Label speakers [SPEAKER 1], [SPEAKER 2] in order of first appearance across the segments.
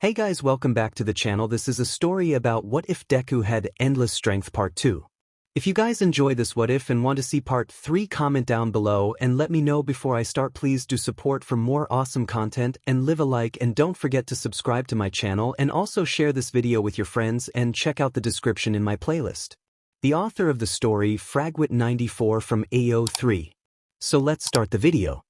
[SPEAKER 1] Hey guys, welcome back to the channel. This is a story about What If Deku Had Endless Strength Part 2. If you guys enjoy this What If and want to see Part 3, comment down below and let me know before I start. Please do support for more awesome content and leave a like, and don't forget to subscribe to my channel and also share this video with your friends and check out the description in my playlist. The author of the story, 𝗵𝗃94 from AO3. So let's start the video.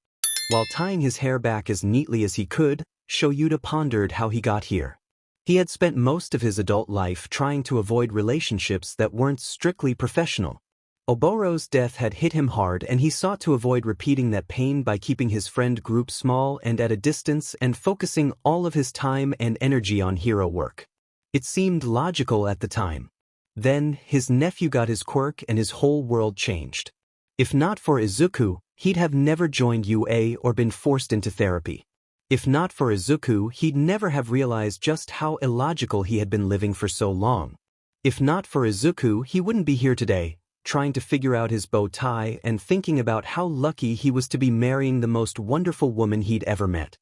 [SPEAKER 1] While tying his hair back as neatly as he could, 𝗏𝗪𝗏 pondered how he got here. He had spent most of his adult life trying to avoid relationships that weren't strictly professional. Oboro's death had hit him hard, and he sought to avoid repeating that pain by keeping his friend group small and at a distance and focusing all of his time and energy on hero work. It seemed logical at the time. Then, his nephew got his quirk and his whole world changed. If not for Izuku, he'd have never joined UA or been forced into therapy. If not for Izuku, he'd never have realized just how illogical he had been living for so long. If not for Izuku, he wouldn't be here today, trying to figure out his bow tie and thinking about how lucky he was to be marrying the most wonderful woman he'd ever met.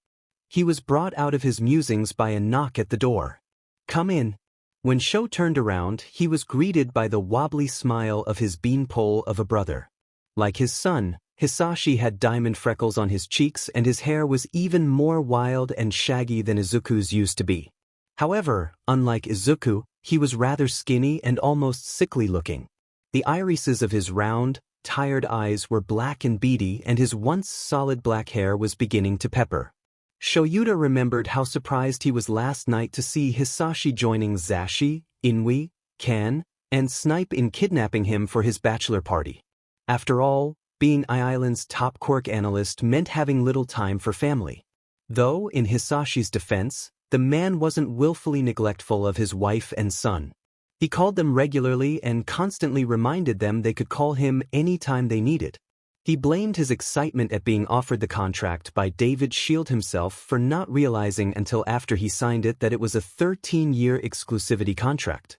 [SPEAKER 1] He was brought out of his musings by a knock at the door. "Come in." When 𝗏 turned around, he was greeted by the wobbly smile of his beanpole of a brother. Like his son, Hisashi had diamond freckles on his cheeks, and his hair was even more wild and shaggy than Izuku's used to be. However, unlike Izuku, he was rather skinny and almost sickly looking. The irises of his round, tired eyes were black and beady, and his once solid black hair was beginning to pepper. 𝗏𝗪𝗏 remembered how surprised he was last night to see Hisashi joining Zashi, Inui, Kan, and 𝗏𝗏 in kidnapping him for his bachelor party. After all, being Island's top quirk analyst meant having little time for family. Though, in Hisashi's defense, the man wasn't willfully neglectful of his wife and son. He called them regularly and constantly reminded them they could call him any time they needed. He blamed his excitement at being offered the contract by 𝗵𝗃𝗏𝗏 himself for not realizing until after he signed it that it was a 13-year exclusivity contract.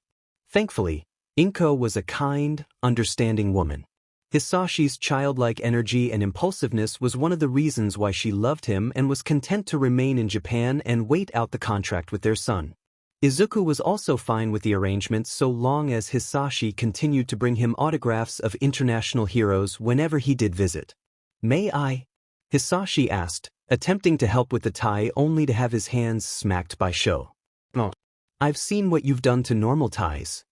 [SPEAKER 1] Thankfully, 𝐒𝐭𝐚𝐲 was a kind, understanding woman. Hisashi's childlike energy and impulsiveness was one of the reasons why she loved him and was content to remain in Japan and wait out the contract with their son. Izuku was also fine with the arrangement so long as Hisashi continued to bring him autographs of international heroes whenever he did visit. "May I?" Hisashi asked, attempting to help with the tie only to have his hands smacked by 𝗏. "Oh, I've seen what you've done to normal ties."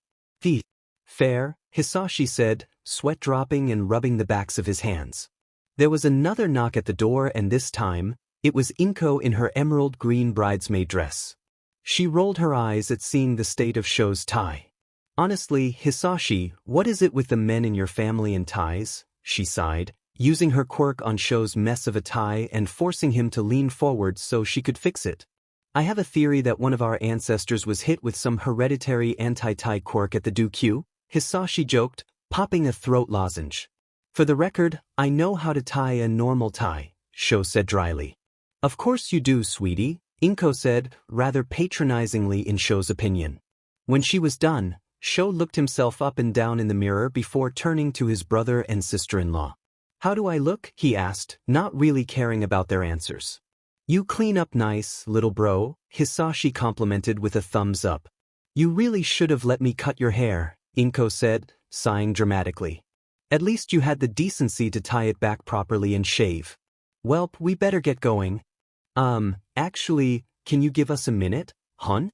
[SPEAKER 1] "Fair," Hisashi said, sweat dropping and rubbing the backs of his hands. There was another knock at the door, and this time, it was 𝗏𝗏𝗏 in her emerald green bridesmaid dress. She rolled her eyes at seeing the state of 𝗏's tie. "Honestly, Hisashi, what is it with the men in your family and ties?" she sighed, using her quirk on 𝗏's mess of a tie and forcing him to lean forward so she could fix it. "I have a theory that one of our ancestors was hit with some hereditary anti-tie quirk at the 𝗏𝗃," Hisashi joked, popping a throat lozenge. "For the record, I know how to tie a normal tie," 𝗏 said dryly. "Of course you do, sweetie," 𝗏𝗏𝗏 said, rather patronizingly in 𝗏's opinion. When she was done, 𝗏 looked himself up and down in the mirror before turning to his brother and sister-in-law. "How do I look?" he asked, not really caring about their answers. "You clean up nice, little bro," Hisashi complimented with a thumbs up. "You really should have let me cut your hair," 𝗏𝗏𝗏 said, sighing dramatically. "At least you had the decency to tie it back properly and shave. Welp, we better get going." Actually, can you give us a minute, hun?"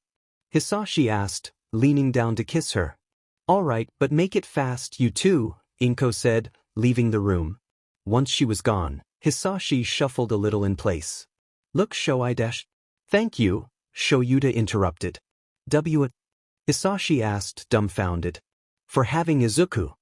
[SPEAKER 1] Hisashi asked, leaning down to kiss her. "All right, but make it fast, you too," 𝗏𝗏𝗏 said, leaving the room. Once she was gone, Hisashi shuffled a little in place. "Look, 𝗏. "Thank you," 𝗏𝗪𝗏 interrupted. "What?" Hisashi asked, dumbfounded. "For having Izuku.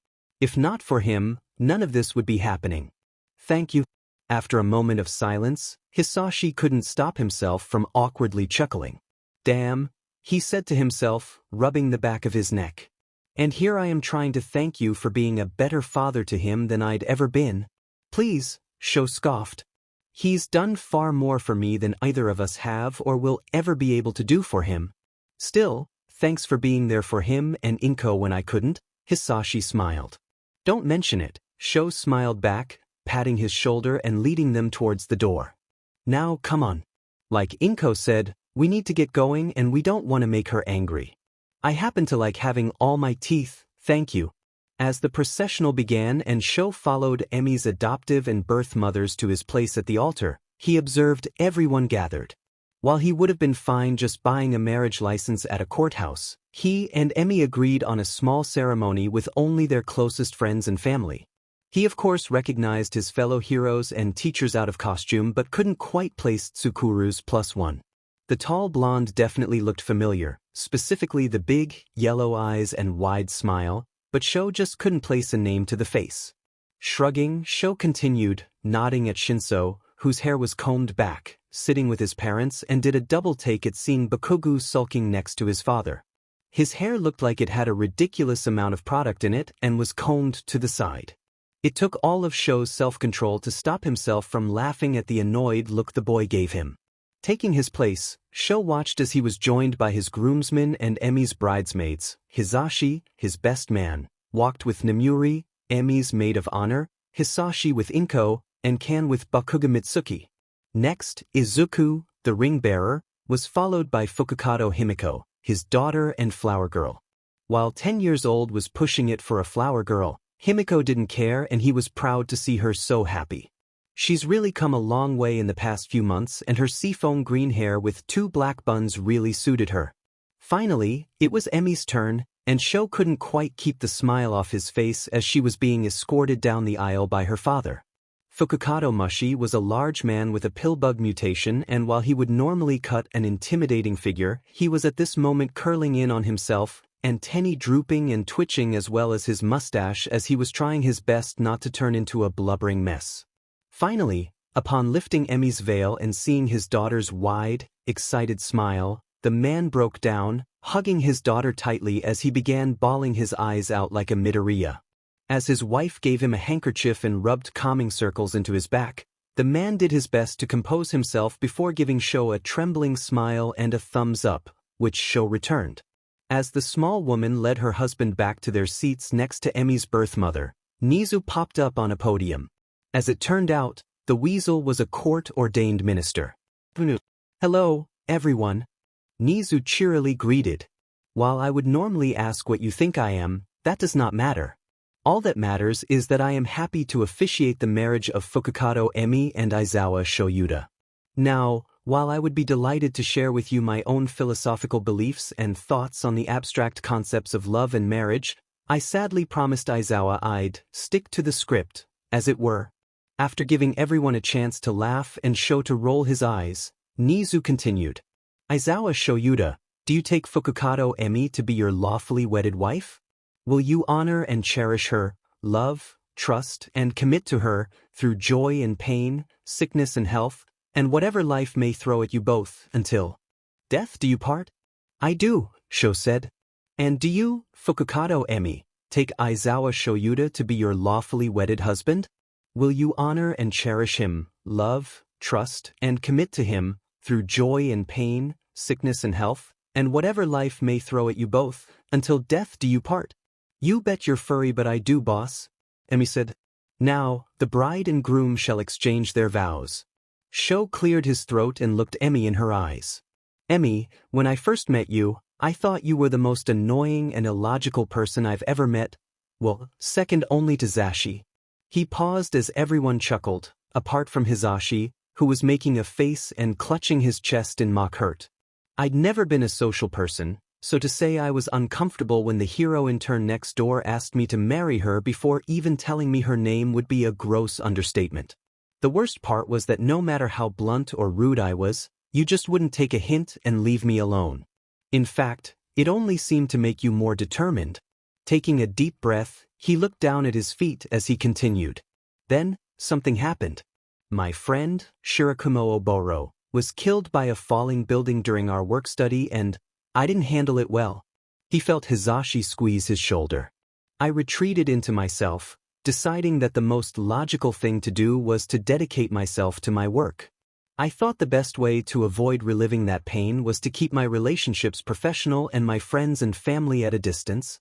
[SPEAKER 1] If not for him, none of this would be happening." "Thank you." After a moment of silence, Hisashi couldn't stop himself from awkwardly chuckling. "Damn," he said to himself, rubbing the back of his neck. "And here I am trying to thank you for being a better father to him than I'd ever been." "Please," 𝗏 scoffed. "He's done far more for me than either of us have or will ever be able to do for him. Still, thanks for being there for him and 𝗏𝗏𝗏 when I couldn't," Hisashi smiled. "Don't mention it," 𝗏 smiled back, patting his shoulder and leading them towards the door. "Now, come on." Like 𝗏𝗏𝗏 said, We need to get going and we don't want to make her angry. I happen to like having all my teeth, thank you. As the processional began and Sho followed Emi's adoptive and birth mothers to his place at the altar, he observed everyone gathered. While he would have been fine just buying a marriage license at a courthouse, he and Emi agreed on a small ceremony with only their closest friends and family. He of course recognized his fellow heroes and teachers out of costume but couldn't quite place Tsukuru's +1. The tall blonde definitely looked familiar, specifically the big, yellow eyes and wide smile, but Sho just couldn't place a name to the face. Shrugging, Sho continued, nodding at Shinso, whose hair was combed back, sitting with his parents, and did a double take at seeing Bakugo sulking next to his father. His hair looked like it had a ridiculous amount of product in it and was combed to the side. It took all of Sho's self-control to stop himself from laughing at the annoyed look the boy gave him. Taking his place, Sho watched as he was joined by his groomsmen and Emi's bridesmaids. Hisashi, his best man, walked with Namuri, Emi's maid of honor, Hisashi with Inko, and Kan with Bakugo Mitsuki. Next, Izuku, the ring-bearer, was followed by Fukukado Himiko, his daughter and flower girl. While 10 years old was pushing it for a flower girl, Himiko didn't care and he was proud to see her so happy. She's really come a long way in the past few months and her seafoam green hair with 2 black buns really suited her. Finally, it was Emi's turn, and Sho couldn't quite keep the smile off his face as she was being escorted down the aisle by her father. Fukukado Mushi was a large man with a pillbug mutation, and while he would normally cut an intimidating figure, he was at this moment curling in on himself, antennae drooping and twitching as well as his mustache as he was trying his best not to turn into a blubbering mess. Finally, upon lifting Emi's veil and seeing his daughter's wide, excited smile, the man broke down, hugging his daughter tightly as he began bawling his eyes out like a Midoriya. As his wife gave him a handkerchief and rubbed calming circles into his back, the man did his best to compose himself before giving Sho a trembling smile and a thumbs up, which Sho returned. As the small woman led her husband back to their seats next to Emi's birth mother, Nizu popped up on a podium. As it turned out, the weasel was a court-ordained minister. "Hello, everyone," Nizu cheerily greeted. "While I would normally ask what you think I am, that does not matter. All that matters is that I am happy to officiate the marriage of Fukukado Emi and Aizawa Shoyuda. Now, while I would be delighted to share with you my own philosophical beliefs and thoughts on the abstract concepts of love and marriage, I sadly promised Aizawa I'd stick to the script, as it were." After giving everyone a chance to laugh and Sho to roll his eyes, Nizu continued. "Aizawa Shoyuda, do you take Fukukado Emi to be your lawfully wedded wife? Will you honor and cherish her, love, trust, and commit to her, through joy and pain, sickness and health, and whatever life may throw at you both, until death do you part?" "I do," Sho said. "And do you, Fukukado Emi, take Aizawa Shoyuda to be your lawfully wedded husband? Will you honor and cherish him, love, trust, and commit to him, through joy and pain, sickness and health, and whatever life may throw at you both, until death do you part?" "You bet your furry but I do, boss," Emi said. "Now, the bride and groom shall exchange their vows." Sho cleared his throat and looked Emi in her eyes. "Emi, when I first met you, I thought you were the most annoying and illogical person I've ever met. Well, second only to Zashi." He paused as everyone chuckled, apart from Hisashi, who was making a face and clutching his chest in mock hurt. I'd never been a social person, so to say I was uncomfortable when the hero intern next door asked me to marry her before even telling me her name would be a gross understatement. The worst part was that no matter how blunt or rude I was, you just wouldn't take a hint and leave me alone. In fact, it only seemed to make you more determined. Taking a deep breath, he looked down at his feet as he continued. Then, something happened. My friend, Shirakumo was killed by a falling building during our work study and I didn't handle it well. He felt Hisashi squeeze his shoulder. I retreated into myself, deciding that the most logical thing to do was to dedicate myself to my work. I thought the best way to avoid reliving that pain was to keep my relationships professional and my friends and family at a distance.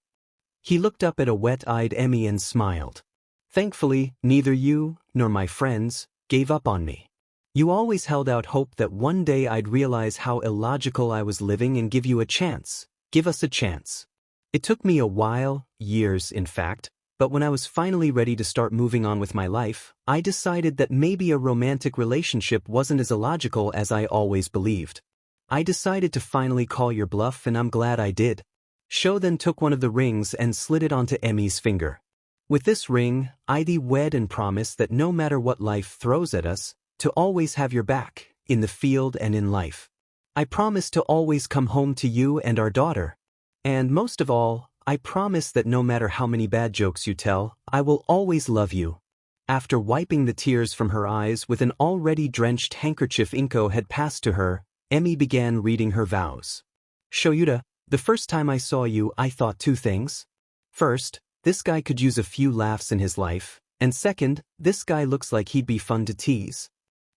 [SPEAKER 1] He looked up at a wet-eyed Emi and smiled. Thankfully, neither you, nor my friends, gave up on me. You always held out hope that one day I'd realize how illogical I was living and give you a chance. Give us a chance. It took me a while, years in fact, but when I was finally ready to start moving on with my life, I decided that maybe a romantic relationship wasn't as illogical as I always believed. I decided to finally call your bluff, and I'm glad I did. Sho then took one of the rings and slid it onto Emmy's finger. With this ring, I thee wed and promise that no matter what life throws at us, to always have your back, in the field and in life. I promise to always come home to you and our daughter. And most of all, I promise that no matter how many bad jokes you tell, I will always love you. After wiping the tears from her eyes with an already drenched handkerchief Inko had passed to her, Emmy began reading her vows. Shoyuta, the first time I saw you, I thought two things. First, this guy could use a few laughs in his life, and second, this guy looks like he'd be fun to tease.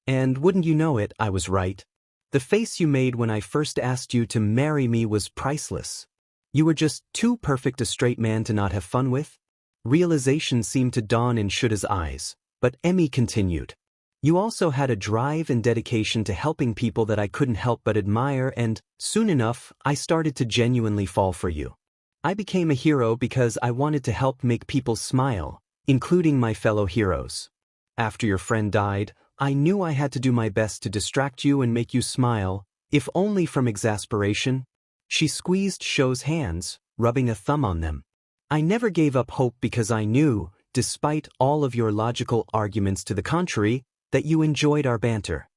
[SPEAKER 1] And wouldn't you know it, I was right. The face you made when I first asked you to marry me was priceless. You were just too perfect a straight man to not have fun with. Realization seemed to dawn in Shuta's eyes, but Emmy continued. You also had a drive and dedication to helping people that I couldn't help but admire, and, soon enough, I started to genuinely fall for you. I became a hero because I wanted to help make people smile, including my fellow heroes. After your friend died, I knew I had to do my best to distract you and make you smile, if only from exasperation. She squeezed Sho's hands, rubbing a thumb on them. I never gave up hope because I knew, despite all of your logical arguments to the contrary, that you enjoyed our banter.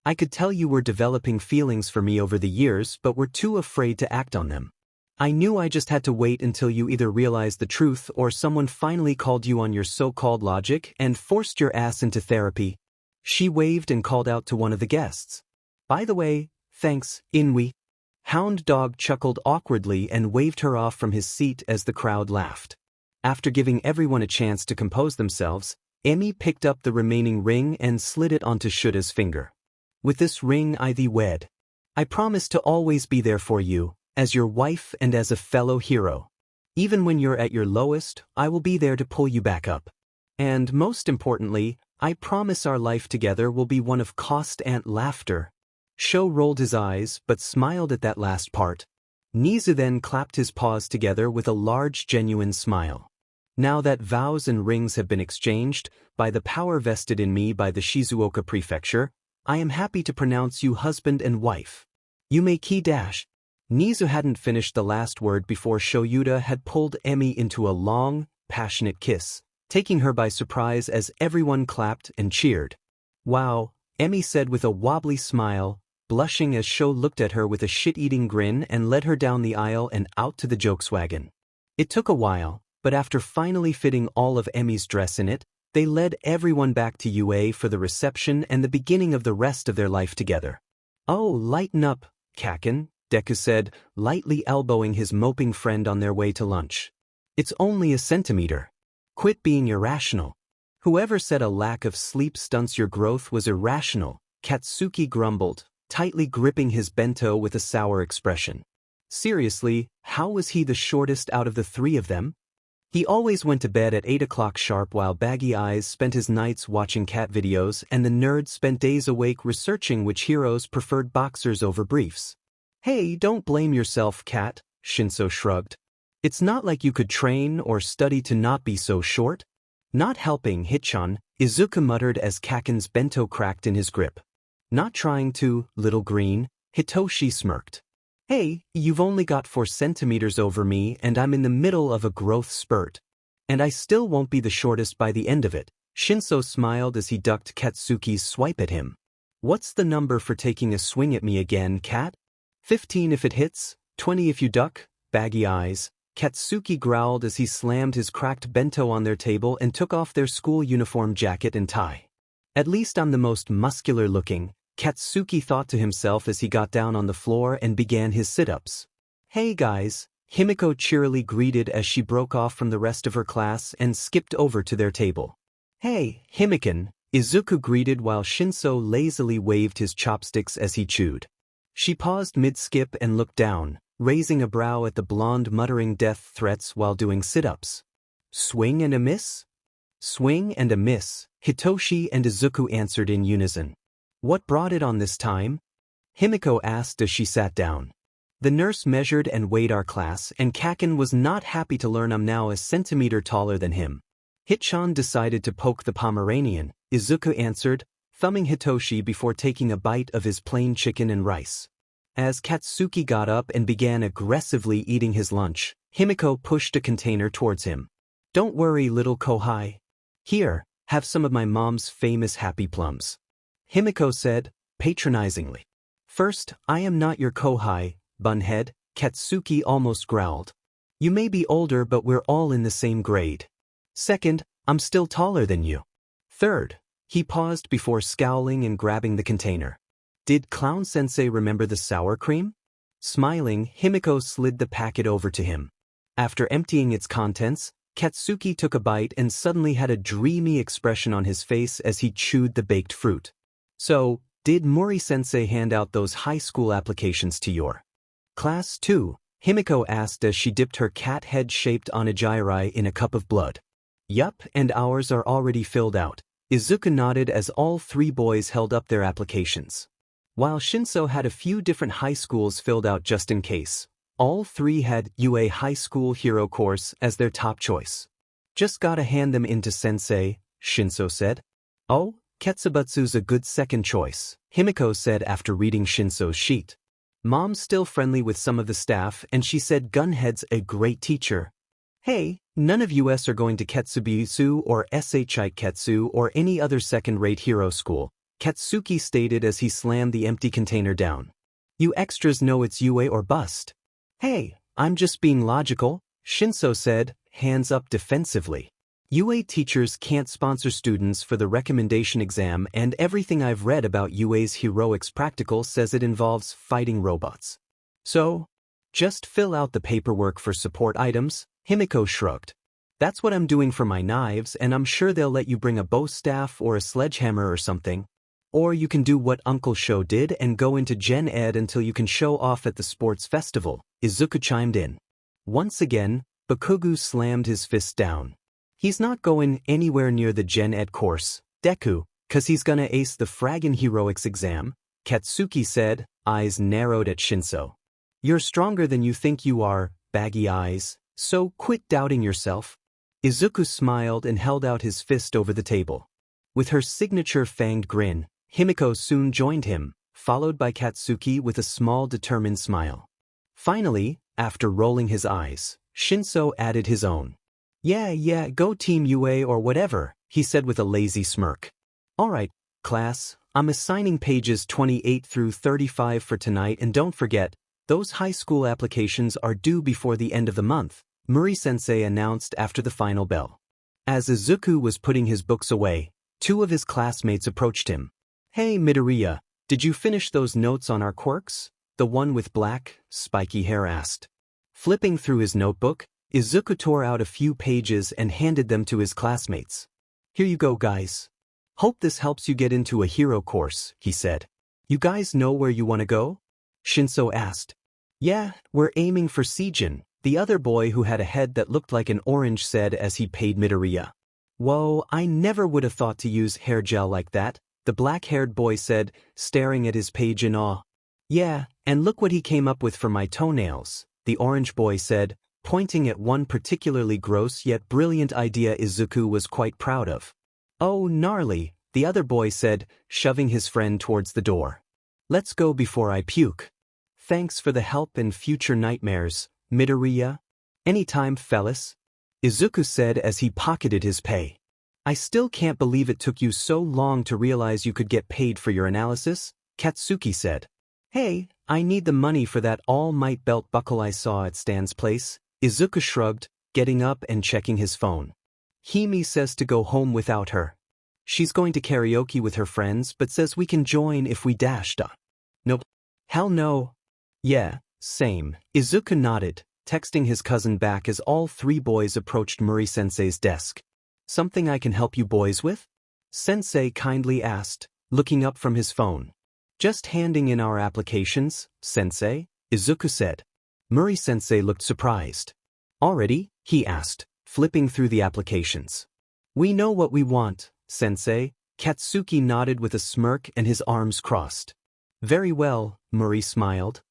[SPEAKER 1] I could tell you were developing feelings for me over the years but were too afraid to act on them. I knew I just had to wait until you either realized the truth or someone finally called you on your so-called logic and forced your ass into therapy. She waved and called out to one of the guests. By the way, thanks, Inui. Hound Dog chuckled awkwardly and waved her off from his seat as the crowd laughed. After giving everyone a chance to compose themselves, Emmy picked up the remaining ring and slid it onto Shuta's finger. With this ring I thee wed. I promise to always be there for you, as your wife and as a fellow hero. Even when you're at your lowest, I will be there to pull you back up. And most importantly, I promise our life together will be one of constant laughter. Sho rolled his eyes but smiled at that last part. Nizu then clapped his paws together with a large genuine smile. Now that vows and rings have been exchanged, by the power vested in me by the Shizuoka Prefecture, I am happy to pronounce you husband and wife. You may key dash. Nizu hadn't finished the last word before Shoyuta had pulled Emmy into a long, passionate kiss, taking her by surprise as everyone clapped and cheered. Wow, Emmy said with a wobbly smile, blushing as Sho looked at her with a shit-eating grin and led her down the aisle and out to the jokes wagon. It took a while, but after finally fitting all of Emmy's dress in it, they led everyone back to UA for the reception and the beginning of the rest of their life together. Oh, lighten up, Kaken, Deku said, lightly elbowing his moping friend on their way to lunch. It's only a centimeter. Quit being irrational. Whoever said a lack of sleep stunts your growth was irrational, Katsuki grumbled, tightly gripping his bento with a sour expression. Seriously, how was he the shortest out of the three of them? He always went to bed at 8 o'clock sharp while Baggy Eyes spent his nights watching cat videos and the nerd spent days awake researching which heroes preferred boxers over briefs. Hey, don't blame yourself, Cat, Shinso shrugged. It's not like you could train or study to not be so short. Not helping, Hichan, Izuku muttered as Kaken's bento cracked in his grip. Not trying to, little green, Hitoshi smirked. Hey, you've only got 4 centimeters over me and I'm in the middle of a growth spurt. And I still won't be the shortest by the end of it, Shinso smiled as he ducked Katsuki's swipe at him. What's the number for taking a swing at me again, Cat? 15 if it hits, 20 if you duck, Baggy Eyes. Katsuki growled as he slammed his cracked bento on their table and took off their school uniform jacket and tie. At least I'm the most muscular looking, Katsuki thought to himself as he got down on the floor and began his sit-ups. Hey guys, Himiko cheerily greeted as she broke off from the rest of her class and skipped over to their table. Hey, Himiken, Izuku greeted while Shinso lazily waved his chopsticks as he chewed. She paused mid-skip and looked down, raising a brow at the blonde muttering death threats while doing sit-ups. Swing and a miss? Swing and a miss, Hitoshi and Izuku answered in unison. What brought it on this time? Himiko asked as she sat down. The nurse measured and weighed our class, and Kaken was not happy to learn I'm now a centimeter taller than him. Hitchan decided to poke the Pomeranian, Izuku answered, thumbing Hitoshi before taking a bite of his plain chicken and rice. As Katsuki got up and began aggressively eating his lunch, Himiko pushed a container towards him. Don't worry, little Kohai. Here, have some of my mom's famous happy plums. Himiko said, patronizingly. First, I am not your Kohai, bunhead, Katsuki almost growled. You may be older, but we're all in the same grade. Second, I'm still taller than you. Third, he paused before scowling and grabbing the container. Did Clown-sensei remember the sour cream? Smiling, Himiko slid the packet over to him. After emptying its contents, Katsuki took a bite and suddenly had a dreamy expression on his face as he chewed the baked fruit. So, did Mori-sensei hand out those high school applications to your class too? Himiko asked as she dipped her cat head-shaped onigiri in a cup of blood. Yup, and ours are already filled out. Izuku nodded as all three boys held up their applications. While Shinso had a few different high schools filled out just in case, all three had UA High School Hero course as their top choice. Just gotta hand them in to sensei, Shinso said. Oh, Ketsubutsu's a good second choice, Himiko said after reading Shinso's sheet. Mom's still friendly with some of the staff and she said Gunhead's a great teacher. Hey, none of us are going to Ketsubutsu or 𝐒𝐻𝐼 or any other second-rate hero school, Katsuki stated as he slammed the empty container down. You extras know it's UA or bust. Hey, I'm just being logical, Shinso said, hands up defensively. UA teachers can't sponsor students for the recommendation exam, and everything I've read about UA's heroics practical says it involves fighting robots. So, just fill out the paperwork for support items, Himiko shrugged. That's what I'm doing for my knives, and I'm sure they'll let you bring a bow staff or a sledgehammer or something. Or you can do what Uncle Sho did and go into Gen Ed until you can show off at the sports festival, Izuku chimed in. Once again, Bakugo slammed his fist down. He's not going anywhere near the Gen Ed course, Deku, 'cause he's gonna ace the fraggin' heroics exam, Katsuki said, eyes narrowed at Shinso. You're stronger than you think you are, baggy eyes, so quit doubting yourself. Izuku smiled and held out his fist over the table. With her signature fanged grin, Himiko soon joined him, followed by Katsuki with a small determined smile. Finally, after rolling his eyes, Shinso added his own. Yeah, go Team UA or whatever, he said with a lazy smirk. Alright, class, I'm assigning pages 28 through 35 for tonight, and don't forget, those high school applications are due before the end of the month, Mori-sensei announced after the final bell. As Izuku was putting his books away, two of his classmates approached him. Hey Midoriya, did you finish those notes on our quirks? The one with black, spiky hair asked. Flipping through his notebook, Izuku tore out a few pages and handed them to his classmates. Here you go, guys. Hope this helps you get into a hero course, he said. You guys know where you want to go? Shinso asked. Yeah, we're aiming for 𝐒𝐻𝐼, the other boy who had a head that looked like an orange said as he paid Midoriya. Whoa, I never would have thought to use hair gel like that, the black-haired boy said, staring at his page in awe. Yeah, and look what he came up with for my toenails, the orange boy said, pointing at one particularly gross yet brilliant idea Izuku was quite proud of. Oh, gnarly, the other boy said, shoving his friend towards the door. Let's go before I puke. Thanks for the help and future nightmares, Midoriya. Anytime, fellas, Izuku said as he pocketed his pay. I still can't believe it took you so long to realize you could get paid for your analysis, Katsuki said. Hey, I need the money for that all-might belt buckle I saw at Stan's place, Izuku shrugged, getting up and checking his phone. Hime says to go home without her. She's going to karaoke with her friends but says we can join if we dash. Nope. Hell no. Yeah, same, Izuku nodded, texting his cousin back as all three boys approached Mori-sensei's desk. Something I can help you boys with? Sensei kindly asked, looking up from his phone. Just handing in our applications, Sensei, Izuku said. Mori-sensei looked surprised. Already? He asked, flipping through the applications. We know what we want, Sensei, Katsuki nodded with a smirk and his arms crossed. Very well, 𝗵𝗲 smiled.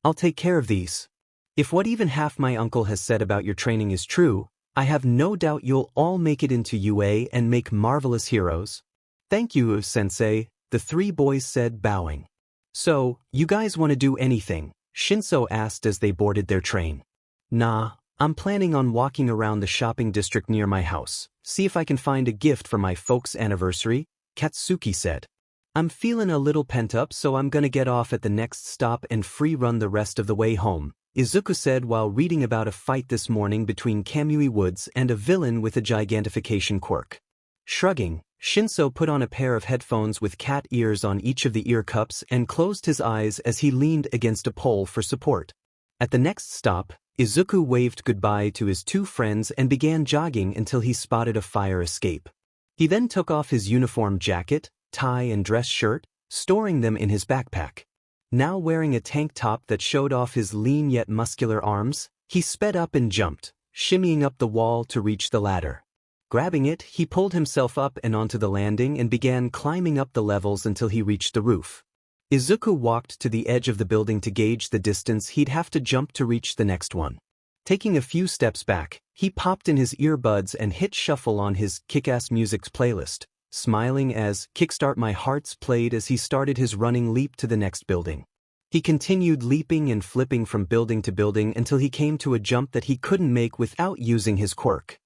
[SPEAKER 1] I'll take care of these. If what even half my uncle has said about your training is true, I have no doubt you'll all make it into UA and make marvelous heroes. Thank you, sensei, the three boys said, bowing. So, you guys want to do anything? Shinso asked as they boarded their train. Nah, I'm planning on walking around the shopping district near my house, see if I can find a gift for my folks' anniversary, Katsuki said. I'm feeling a little pent up, so I'm gonna get off at the next stop and free run the rest of the way home, Izuku said while reading about a fight this morning between Kamui Woods and a villain with a gigantification quirk. Shrugging, Shinso put on a pair of headphones with cat ears on each of the ear cups and closed his eyes as he leaned against a pole for support. At the next stop, Izuku waved goodbye to his two friends and began jogging until he spotted a fire escape. He then took off his uniform jacket, tie and dress shirt, storing them in his backpack. Now wearing a tank top that showed off his lean yet muscular arms, he sped up and jumped, shimmying up the wall to reach the ladder. Grabbing it, he pulled himself up and onto the landing and began climbing up the levels until he reached the roof. Izuku walked to the edge of the building to gauge the distance he'd have to jump to reach the next one. Taking a few steps back, he popped in his earbuds and hit shuffle on his kick-ass music's playlist, smiling as "Kickstart My Hearts" played as he started his running leap to the next building. He continued leaping and flipping from building to building until he came to a jump that he couldn't make without using his quirk.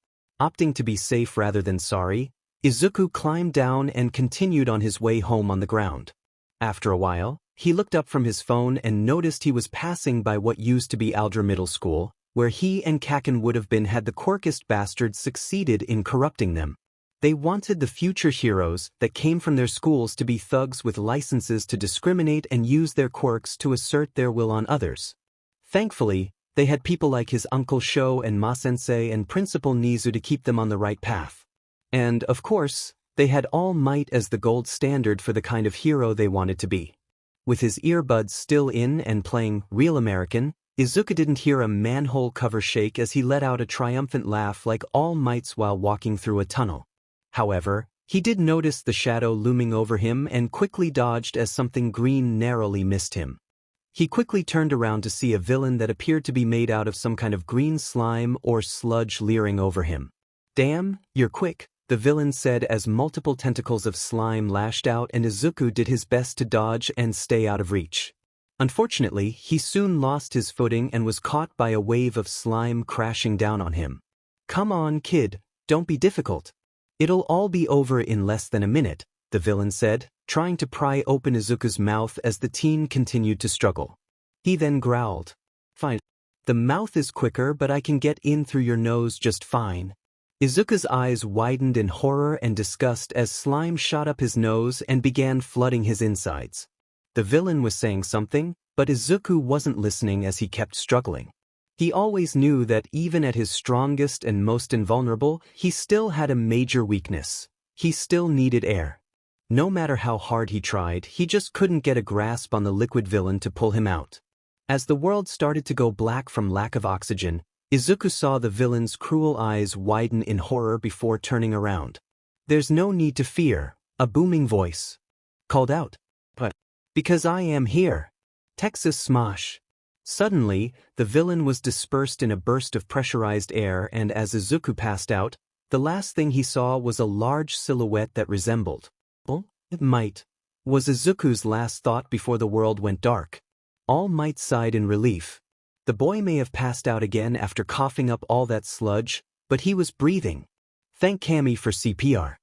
[SPEAKER 1] Opting to be safe rather than sorry, Izuku climbed down and continued on his way home on the ground. After a while, he looked up from his phone and noticed he was passing by what used to be Aldra Middle School, where he and Kaken would have been had the quirkist bastards succeeded in corrupting them. They wanted the future heroes that came from their schools to be thugs with licenses to discriminate and use their quirks to assert their will on others. Thankfully, they had people like his Uncle Sho and Ma-sensei and Principal Nizu to keep them on the right path. And, of course, they had All Might as the gold standard for the kind of hero they wanted to be. With his earbuds still in and playing Real American, Izuku didn't hear a manhole cover shake as he let out a triumphant laugh like All Might's while walking through a tunnel. However, he did notice the shadow looming over him and quickly dodged as something green narrowly missed him. He quickly turned around to see a villain that appeared to be made out of some kind of green slime or sludge leering over him. Damn, you're quick, the villain said as multiple tentacles of slime lashed out and Izuku did his best to dodge and stay out of reach. Unfortunately, he soon lost his footing and was caught by a wave of slime crashing down on him. Come on, kid, don't be difficult. It'll all be over in less than a minute, the villain said, trying to pry open Izuku's mouth as the teen continued to struggle. He then growled. Fine. The mouth is quicker, but I can get in through your nose just fine. Izuku's eyes widened in horror and disgust as slime shot up his nose and began flooding his insides. The villain was saying something, but Izuku wasn't listening as he kept struggling. He always knew that even at his strongest and most invulnerable, he still had a major weakness. He still needed air. No matter how hard he tried, he just couldn't get a grasp on the liquid villain to pull him out. As the world started to go black from lack of oxygen, Izuku saw the villain's cruel eyes widen in horror before turning around. There's no need to fear, a booming voice called out. But because I am here. Texas smosh. Suddenly, the villain was dispersed in a burst of pressurized air and as Izuku passed out, the last thing he saw was a large silhouette that resembled. It might. Was Izuku's last thought before the world went dark. All Might sighed in relief. The boy may have passed out again after coughing up all that sludge, but he was breathing. Thank Kami for CPR.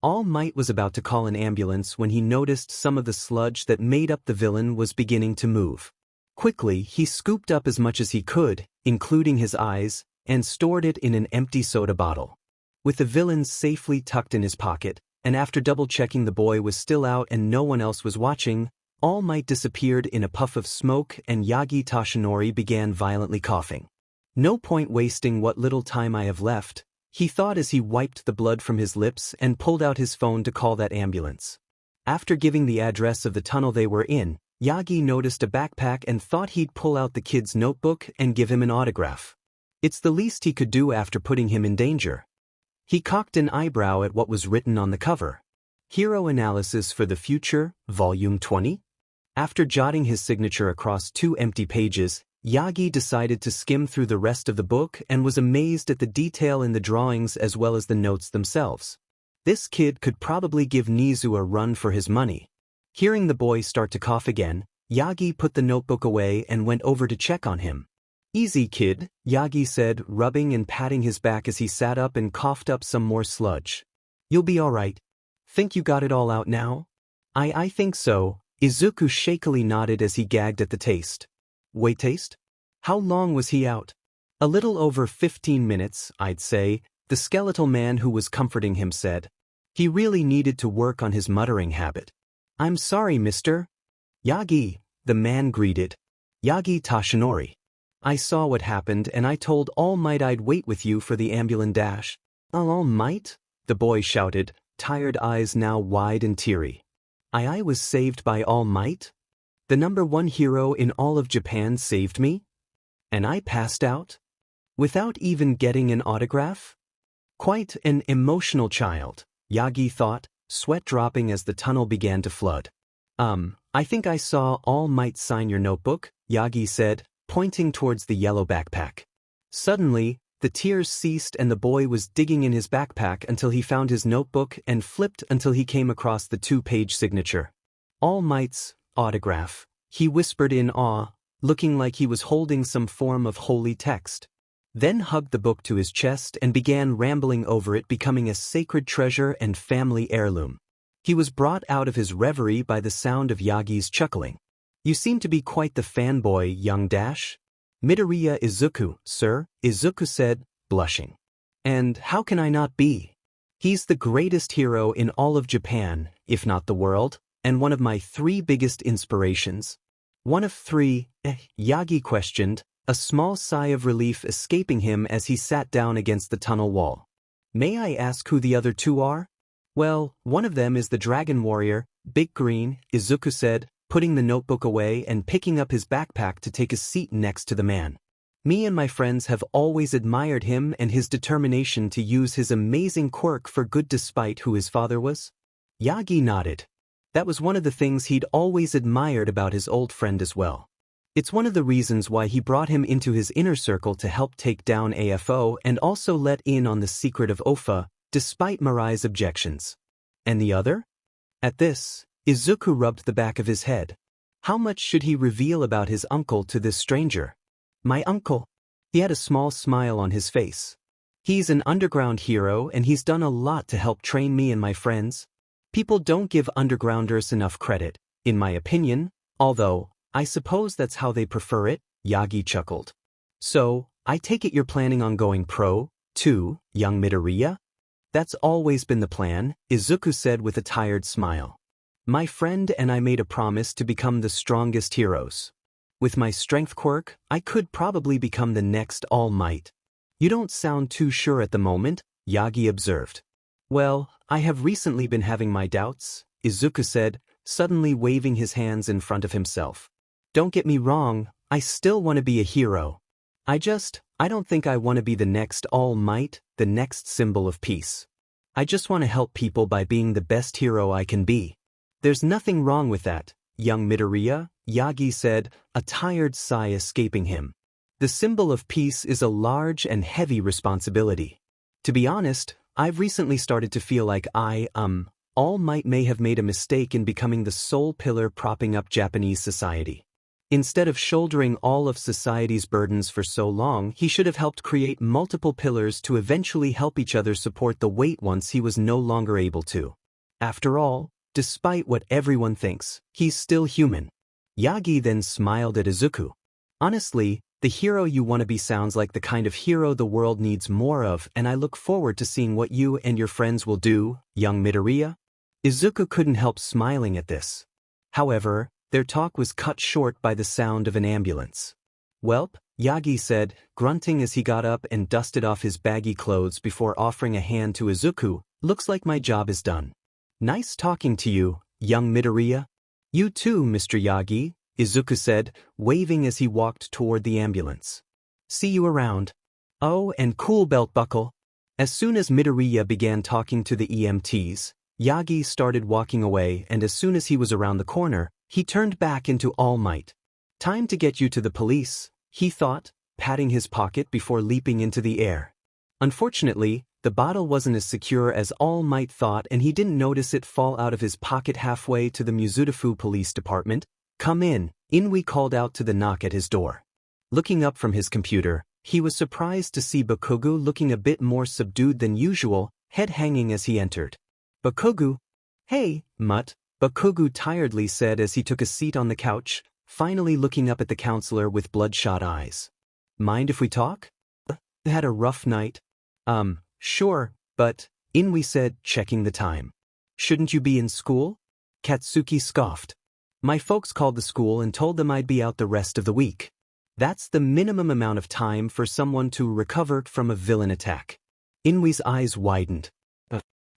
[SPEAKER 1] All Might was about to call an ambulance when he noticed some of the sludge that made up the villain was beginning to move. Quickly, he scooped up as much as he could, including his eyes, and stored it in an empty soda bottle. With the villain safely tucked in his pocket, and after double-checking the boy was still out and no one else was watching, All Might disappeared in a puff of smoke and Yagi Toshinori began violently coughing. No point wasting what little time I have left, he thought as he wiped the blood from his lips and pulled out his phone to call that ambulance. After giving the address of the tunnel they were in, Yagi noticed a backpack and thought he'd pull out the kid's notebook and give him an autograph. It's the least he could do after putting him in danger. He cocked an eyebrow at what was written on the cover. Hero Analysis for the Future, Volume 20? After jotting his signature across 2 empty pages, Yagi decided to skim through the rest of the book and was amazed at the detail in the drawings as well as the notes themselves. This kid could probably give Nizu a run for his money. Hearing the boy start to cough again, Yagi put the notebook away and went over to check on him. "Easy, kid," Yagi said, rubbing and patting his back as he sat up and coughed up some more sludge. "You'll be all right. Think you got it all out now?" I think so." Izuku shakily nodded as he gagged at the taste. "Wait, taste? How long was he out?" "A little over 15 minutes, I'd say," the skeletal man who was comforting him said. "He really needed to work on his muttering habit." "I'm sorry, mister." "Yagi," the man greeted. "Yagi Toshinori. I saw what happened and I told All Might I'd wait with you for the ambulance dash." "All Might?" the boy shouted, tired eyes now wide and teary. I was saved by All Might? The #1 hero in all of Japan saved me? And I passed out? Without even getting an autograph? Quite an emotional child, Yagi thought, sweat dropping as the tunnel began to flood. I think I saw All Might sign your notebook," Yagi said, pointing towards the yellow backpack. Suddenly, the tears ceased and the boy was digging in his backpack until he found his notebook and flipped until he came across the 2-page signature. "All Might's autograph," he whispered in awe, looking like he was holding some form of holy text. Then hugged the book to his chest and began rambling over it, becoming a sacred treasure and family heirloom. He was brought out of his reverie by the sound of Yagi's chuckling. "You seem to be quite the fanboy, young dash." "Midoriya Izuku, sir," Izuku said, blushing. "And how can I not be? He's the greatest hero in all of Japan, if not the world, and one of my 3 biggest inspirations." "One of 3, Yagi questioned, a small sigh of relief escaping him as he sat down against the tunnel wall. "May I ask who the other 2 are?" "Well, one of them is the Dragon Warrior, Big Green," Izuku said, putting the notebook away and picking up his backpack to take a seat next to the man. "Me and my friends have always admired him and his determination to use his amazing quirk for good despite who his father was." Yagi nodded. That was one of the things he'd always admired about his old friend as well. It's one of the reasons why he brought him into his inner circle to help take down AFO and also let in on the secret of 𝗲𝗲, despite Mirai's objections. "And the other?" At this, Izuku rubbed the back of his head. How much should he reveal about his uncle to this stranger? "My uncle?" He had a small smile on his face. "He's an underground hero and he's done a lot to help train me and my friends. People don't give undergrounders enough credit, in my opinion, although, I suppose that's how they prefer it," Yagi chuckled. "So, I take it you're planning on going pro, too, young Midoriya?" "That's always been the plan," Izuku said with a tired smile. "My friend and I made a promise to become the strongest heroes. With my strength quirk, I could probably become the next All Might." "You don't sound too sure at the moment," Yagi observed. "Well, I have recently been having my doubts," Izuku said, suddenly waving his hands in front of himself. "Don't get me wrong, I still want to be a hero. I don't think I want to be the next All Might, the next symbol of peace. I just want to help people by being the best hero I can be." "There's nothing wrong with that, young Midoriya," Yagi said, a tired sigh escaping him. "The symbol of peace is a large and heavy responsibility. To be honest, I've recently started to feel like All Might may have made a mistake in becoming the sole pillar propping up Japanese society. Instead of shouldering all of society's burdens for so long, he should have helped create multiple pillars to eventually help each other support the weight once he was no longer able to. After all, despite what everyone thinks, he's still human." Yagi then smiled at Izuku. "Honestly, the hero you want to be sounds like the kind of hero the world needs more of, and I look forward to seeing what you and your friends will do, young Midoriya." Izuku couldn't help smiling at this. However, their talk was cut short by the sound of an ambulance. "Welp," Yagi said, grunting as he got up and dusted off his baggy clothes before offering a hand to Izuku, "looks like my job is done." "Nice talking to you, young Midoriya." "You too, Mr. Yagi," Izuku said, waving as he walked toward the ambulance. "See you around." "Oh, and cool belt buckle." As soon as Midoriya began talking to the EMTs, Yagi started walking away, and as soon as he was around the corner, he turned back into all might. Time to get you to the police, he thought, patting his pocket before leaping into the air. Unfortunately, the bottle wasn't as secure as All Might thought, and he didn't notice it fall out of his pocket halfway to the Mizudafu police department. "Come in," Inui called out to the knock at his door. Looking up from his computer, he was surprised to see Bakugo looking a bit more subdued than usual, head hanging as he entered. "Bakugo?" "Hey, Mutt," Bakugo tiredly said as he took a seat on the couch, finally looking up at the counselor with bloodshot eyes. "Mind if we talk? Had a rough night?" Sure, but," Inui said, checking the time. "Shouldn't you be in school?" Katsuki scoffed. "My folks called the school and told them I'd be out the rest of the week. That's the minimum amount of time for someone to recover from a villain attack." Inui's eyes widened.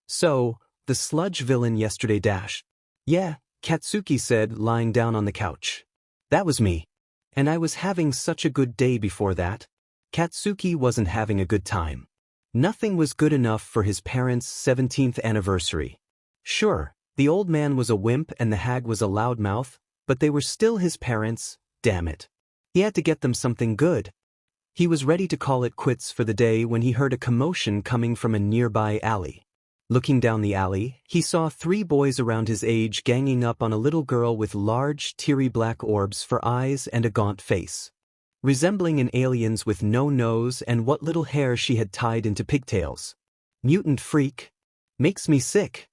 [SPEAKER 1] "So, the sludge villain yesterday dash?" "Yeah," Katsuki said, lying down on the couch. "That was me. And I was having such a good day before that." Katsuki wasn't having a good time. Nothing was good enough for his parents' 17th anniversary. Sure, the old man was a wimp and the hag was a loudmouth, but they were still his parents, damn it. He had to get them something good. He was ready to call it quits for the day when he heard a commotion coming from a nearby alley. Looking down the alley, he saw 3 boys around his age ganging up on a little girl with large, teary black orbs for eyes and a gaunt face. Resembling an alien's with no nose and what little hair she had tied into pigtails. Mutant freak. Makes me sick.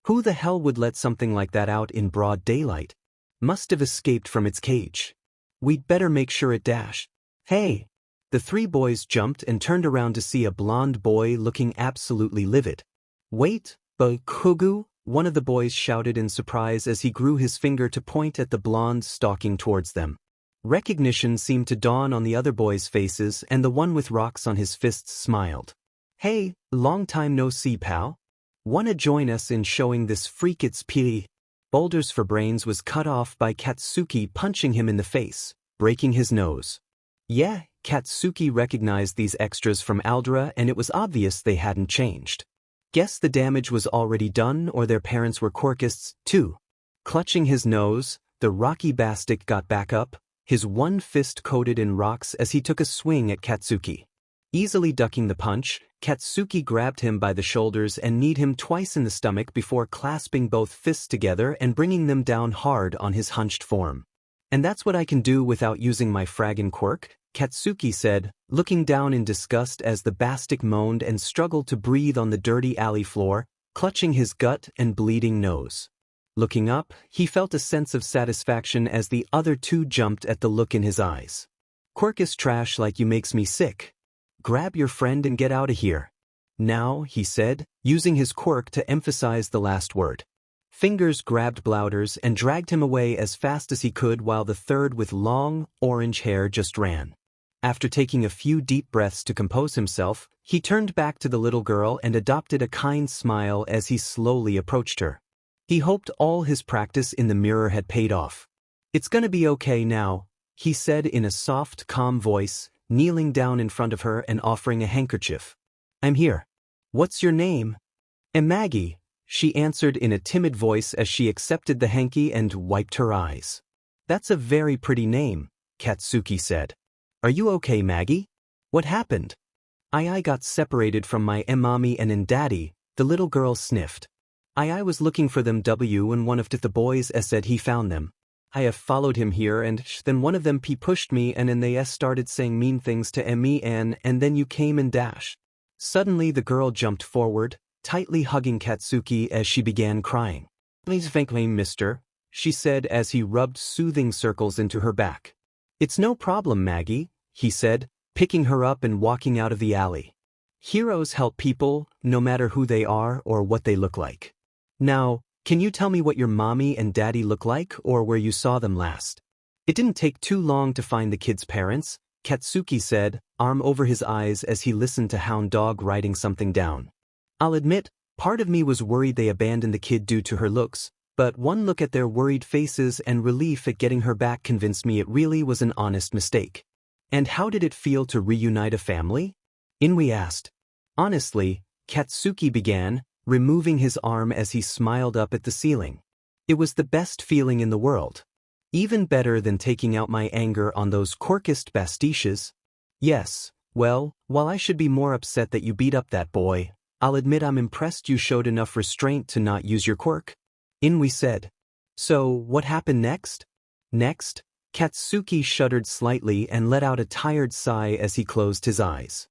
[SPEAKER 1] Who the hell would let something like that out in broad daylight? Must have escaped from its cage. We'd better make sure it dash. Hey! The 3 boys jumped and turned around to see a blonde boy looking absolutely livid. "Wait, Bakugo," one of the boys shouted in surprise as he grew his finger to point at the blonde stalking towards them. Recognition seemed to dawn on the other boys' faces, and the one with rocks on his fists smiled. "Hey, long time no see, pal. Wanna join us in showing this freak its 𝗵𝗲? Boulders for Brains was cut off by Katsuki punching him in the face, breaking his nose. Yeah, Katsuki recognized these extras from Aldera, and it was obvious they hadn't changed. Guess the damage was already done, or their parents were quirkists, too. Clutching his nose, the rocky bastard got back up, his one fist coated in rocks as he took a swing at Katsuki. Easily ducking the punch, Katsuki grabbed him by the shoulders and kneed him twice in the stomach before clasping both fists together and bringing them down hard on his hunched form. "And that's what I can do without using my fraggin' quirk," Katsuki said, looking down in disgust as the bastard moaned and struggled to breathe on the dirty alley floor, clutching his gut and bleeding nose. Looking up, he felt a sense of satisfaction as the other 2 jumped at the look in his eyes. "Quirk is trash like you makes me sick. Grab your friend and get out of here. Now," he said, using his quirk to emphasize the last word. Fingers grabbed Blouders and dragged him away as fast as he could while the third with long, orange hair just ran. After taking a few deep breaths to compose himself, he turned back to the little girl and adopted a kind smile as he slowly approached her. He hoped all his practice in the mirror had paid off. "It's gonna be okay now," he said in a soft, calm voice, kneeling down in front of her and offering a handkerchief. "I'm here. What's your name?" "Maggie," she answered in a timid voice as she accepted the hanky and wiped her eyes. "That's a very pretty name," Katsuki said. "Are you okay, Maggie? What happened?" "I got separated from my mommy and daddy," the little girl sniffed. I was looking for them and one of the boys said he found them. I have followed him here and then one of them pushed me and then they started saying mean things to me and then you came and dash." Suddenly the girl jumped forward, tightly hugging Katsuki as she began crying. "Please thank me, mister," she said as he rubbed soothing circles into her back. "It's no problem, Maggie," he said, picking her up and walking out of the alley. "Heroes help people, no matter who they are or what they look like. Now, can you tell me what your mommy and daddy look like or where you saw them last?" "It didn't take too long to find the kid's parents," Katsuki said, arm over his eyes as he listened to Hound Dog writing something down. "I'll admit, part of me was worried they abandoned the kid due to her looks, but one look at their worried faces and relief at getting her back convinced me it really was an honest mistake." "And how did it feel to reunite a family?" Inui asked. "Honestly," Katsuki began, removing his arm as he smiled up at the ceiling. It was the best feeling in the world. Even better than taking out my anger on those quirkist pastiches. Yes, well, while I should be more upset that you beat up that boy, I'll admit I'm impressed you showed enough restraint to not use your quirk. Inuit said. So, what happened next? Next, Katsuki shuddered slightly and let out a tired sigh as he closed his eyes.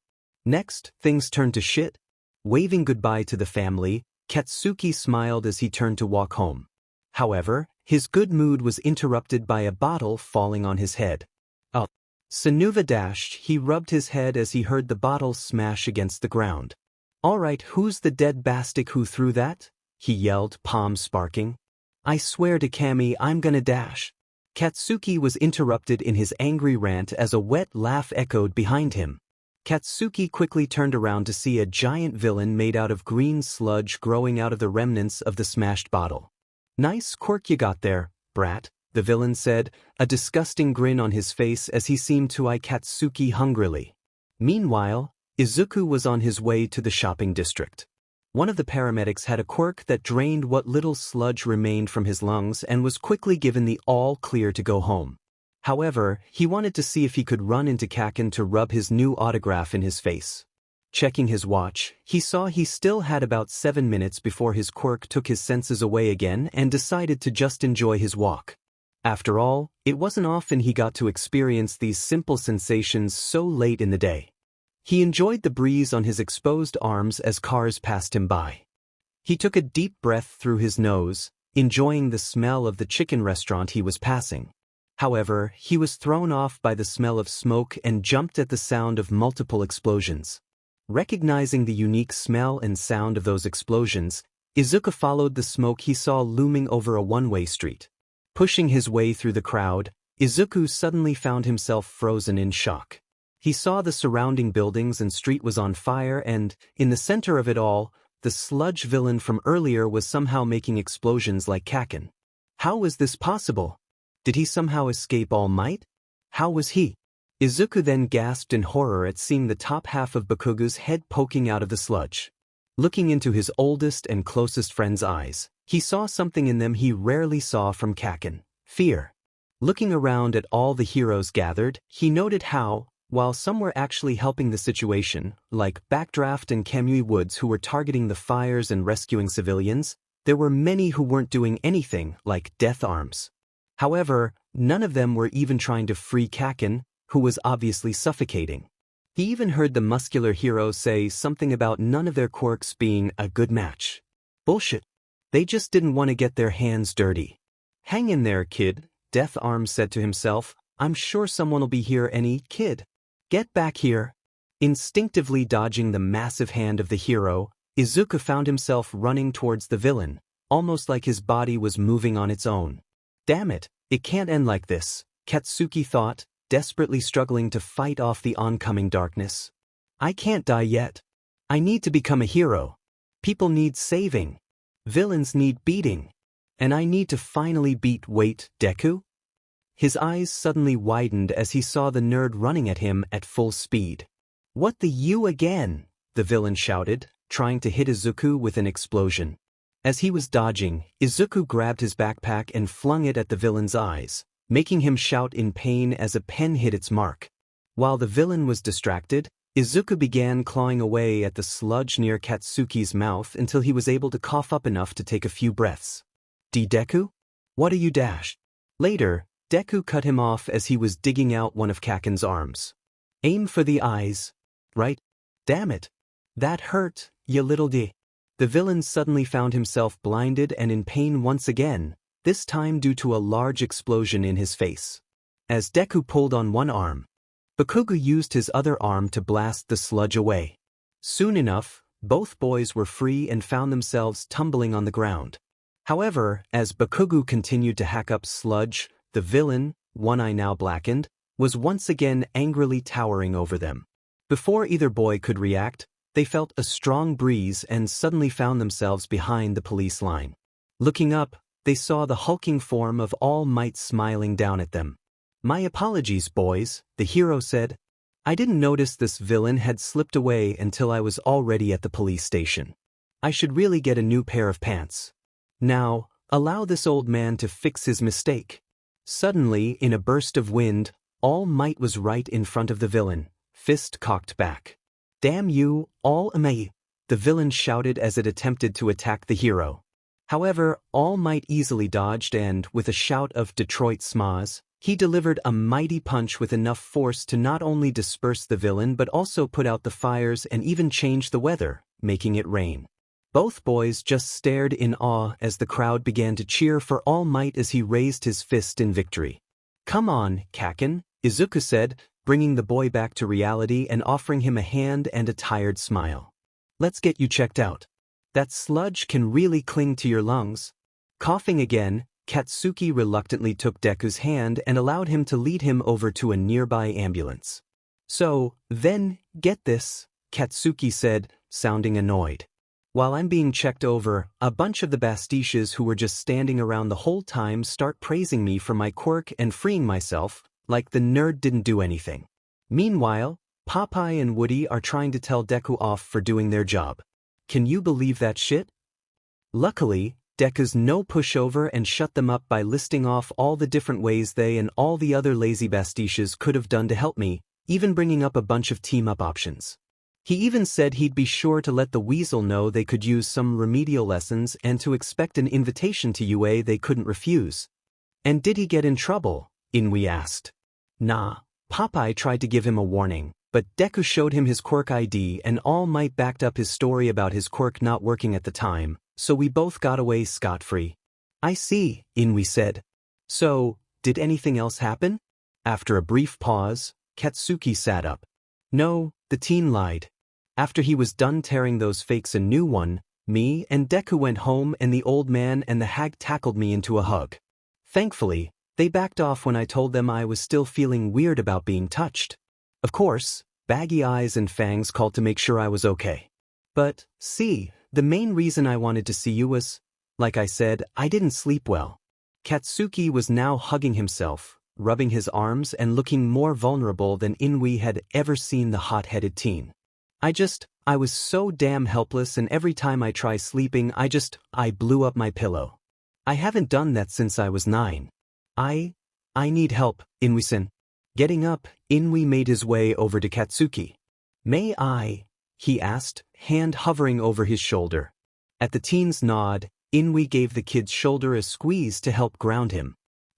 [SPEAKER 1] Next, things turned to shit. Waving goodbye to the family, Katsuki smiled as he turned to walk home. However, his good mood was interrupted by a bottle falling on his head. 𝗬𝗵𝗲, he rubbed his head as he heard the bottle smash against the ground. Alright, who's the dead bastard who threw that? He yelled, palms sparking. I swear to Cammy I'm gonna dash. Katsuki was interrupted in his angry rant as a wet laugh echoed behind him. Katsuki quickly turned around to see a giant villain made out of green sludge growing out of the remnants of the smashed bottle. Nice quirk you got there, brat, the villain said, a disgusting grin on his face as he seemed to eye Katsuki hungrily. Meanwhile, Izuku was on his way to the shopping district. One of the paramedics had a quirk that drained what little sludge remained from his lungs and was quickly given the all-clear to go home. However, he wanted to see if he could run into Kaken to rub his new autograph in his face. Checking his watch, he saw he still had about 7 minutes before his quirk took his senses away again and decided to just enjoy his walk. After all, it wasn't often he got to experience these simple sensations so late in the day. He enjoyed the breeze on his exposed arms as cars passed him by. He took a deep breath through his nose, enjoying the smell of the chicken restaurant he was passing. However, he was thrown off by the smell of smoke and jumped at the sound of multiple explosions. Recognizing the unique smell and sound of those explosions, Izuku followed the smoke he saw looming over a one-way street. Pushing his way through the crowd, Izuku suddenly found himself frozen in shock. He saw the surrounding buildings and street was on fire and, in the center of it all, the sludge villain from earlier was somehow making explosions like Kaken. How was this possible? Did he somehow escape All Might? How was he? Izuku then gasped in horror at seeing the top half of 𝗵𝗃𝗲's head poking out of the sludge. Looking into his oldest and closest friend's eyes, he saw something in them he rarely saw from Kaken: fear. Looking around at all the heroes gathered, he noted how, while some were actually helping the situation, like Backdraft and Kamui Woods who were targeting the fires and rescuing civilians, there were many who weren't doing anything, like 𝗧𝗵𝗲. However, none of them were even trying to free Kaken, who was obviously suffocating. He even heard the muscular hero say something about none of their quirks being a good match. Bullshit. They just didn't want to get their hands dirty. Hang in there, kid, 𝗧𝗵𝗲 said to himself. I'm sure someone'll be here any kid. Get back here. Instinctively dodging the massive hand of the hero, Izuku found himself running towards the villain, almost like his body was moving on its own. Damn it, it can't end like this, Katsuki thought, desperately struggling to fight off the oncoming darkness. I can't die yet. I need to become a hero. People need saving. Villains need beating. And I need to finally beat Deku? His eyes suddenly widened as he saw the nerd running at him at full speed. What the you again? The villain shouted, trying to hit Izuku with an explosion. As he was dodging, Izuku grabbed his backpack and flung it at the villain's eyes, making him shout in pain as a pen hit its mark. While the villain was distracted, Izuku began clawing away at the sludge near Katsuki's mouth until he was able to cough up enough to take a few breaths. Deku? What are you dash? Later, Deku cut him off as he was digging out one of Kaken's arms. Aim for the eyes. Right? Damn it. That hurt, you little d. The villain suddenly found himself blinded and in pain once again, this time due to a large explosion in his face. As Deku pulled on one arm, 𝗵𝗃𝗲 used his other arm to blast the sludge away. Soon enough, both boys were free and found themselves tumbling on the ground. However, as 𝗵𝗃𝗲 continued to hack up sludge, the villain, one eye now blackened, was once again angrily towering over them. Before either boy could react, they felt a strong breeze and suddenly found themselves behind the police line. Looking up, they saw the hulking form of All Might smiling down at them. My apologies, boys, the hero said. I didn't notice this villain had slipped away until I was already at the police station. I should really get a new pair of pants. Now, allow this old man to fix his mistake. Suddenly, in a burst of wind, All Might was right in front of the villain, fist cocked back. "Damn you, 𝐒𝐽𝐽𝐽," the villain shouted as it attempted to attack the hero. However, All Might easily dodged and, with a shout of Detroit Smoz, he delivered a mighty punch with enough force to not only disperse the villain but also put out the fires and even change the weather, making it rain. Both boys just stared in awe as the crowd began to cheer for All Might as he raised his fist in victory. "Come on, Kaken," Izuku said, bringing the boy back to reality and offering him a hand and a tired smile. "Let's get you checked out. That sludge can really cling to your lungs." Coughing again, Katsuki reluctantly took Deku's hand and allowed him to lead him over to a nearby ambulance. "So, then, get this," Katsuki said, sounding annoyed. "While I'm being checked over, a bunch of the 𝗵𝗃𝗧𝗔𝗂 who were just standing around the whole time start praising me for my quirk and freeing myself, like the nerd didn't do anything. Meanwhile, Popeye and Woody are trying to tell Deku off for doing their job. Can you believe that shit?" Luckily, Deku's no pushover and shut them up by listing off all the different ways they and all the other lazy 𝗵𝗃𝗧𝗔𝗂 could have done to help me, even bringing up a bunch of team-up options. He even said he'd be sure to let the weasel know they could use some remedial lessons and to expect an invitation to UA they couldn't refuse. "And did he get in trouble?" Inui asked. "Nah, Popeye tried to give him a warning, but Deku showed him his quirk ID and All Might backed up his story about his quirk not working at the time, so we both got away scot-free." "I see," Inui said. "So, did anything else happen?" After a brief pause, Katsuki sat up. "No, the teen lied. After he was done tearing those fakes a new one, me and Deku went home and the old man and the hag tackled me into a hug. Thankfully, they backed off when I told them I was still feeling weird about being touched. Of course, Baggy Eyes and Fangs called to make sure I was okay. But, see, the main reason I wanted to see you was, like I said, I didn't sleep well." Katsuki was now hugging himself, rubbing his arms and looking more vulnerable than Inui had ever seen the hot-headed teen. I was so damn helpless and every time I try sleeping I blew up my pillow. I haven't done that since I was 9. I need help, Inui-san." Getting up, Inui made his way over to Katsuki. "May I?" he asked, hand hovering over his shoulder. At the teen's nod, Inui gave the kid's shoulder a squeeze to help ground him.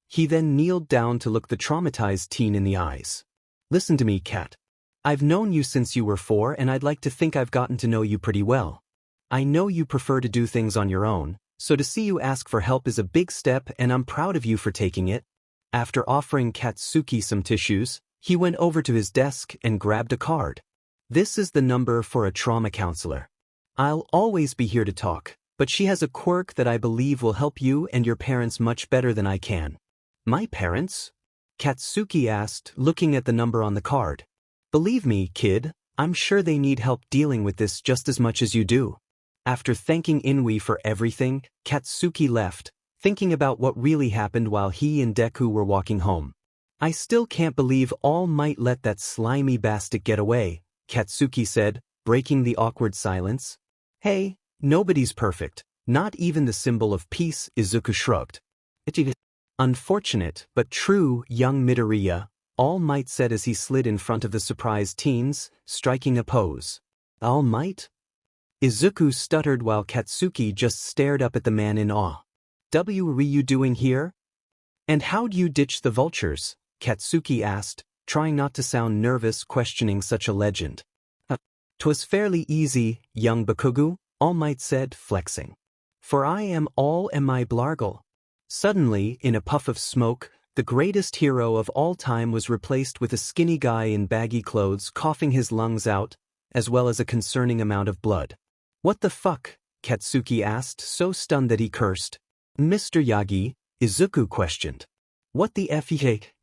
[SPEAKER 1] He then kneeled down to look the traumatized teen in the eyes. "Listen to me, Kat. I've known you since you were 4 and I'd like to think I've gotten to know you pretty well. I know you prefer to do things on your own, so to see you ask for help is a big step and I'm proud of you for taking it." After offering Katsuki some tissues, he went over to his desk and grabbed a card. "This is the number for a trauma counselor. I'll always be here to talk, but she has a quirk that I believe will help you and your parents much better than I can." "My parents?" Katsuki asked, looking at the number on the card. "Believe me, kid, I'm sure they need help dealing with this just as much as you do." After thanking Inui for everything, Katsuki left, thinking about what really happened while he and Deku were walking home. "I still can't believe All Might let that slimy bastard get away," Katsuki said, breaking the awkward silence. "Hey, nobody's perfect, not even the symbol of peace," Izuku shrugged. "It's unfortunate but true, young Midoriya," All Might said as he slid in front of the surprised teens, striking a pose. "All Might?" Izuku stuttered while Katsuki just stared up at the man in awe. "What are you doing here? And how'd you ditch the vultures?" Katsuki asked, trying not to sound nervous questioning such a legend. "'Twas fairly easy, young Bakugu," All Might said, flexing. "For I am 𝐒𝐽𝐽𝐵 𝗔𝗂𝗄𝗏." Suddenly, in a puff of smoke, the greatest hero of all time was replaced with a skinny guy in baggy clothes coughing his lungs out, as well as a concerning amount of blood. "What the fuck?" Katsuki asked, so stunned that he cursed. "Mr. Yagi?" Izuku questioned. "What the f***?"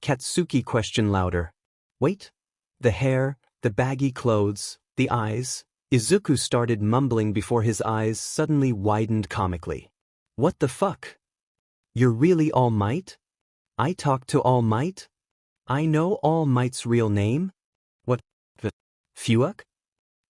[SPEAKER 1] Katsuki questioned louder. "Wait. The hair, the baggy clothes, the eyes." Izuku started mumbling before his eyes suddenly widened comically. "What the fuck? You're really All Might? I talked to All Might? I know All Might's real name? What? 𝗵𝗃𝗧𝗏?"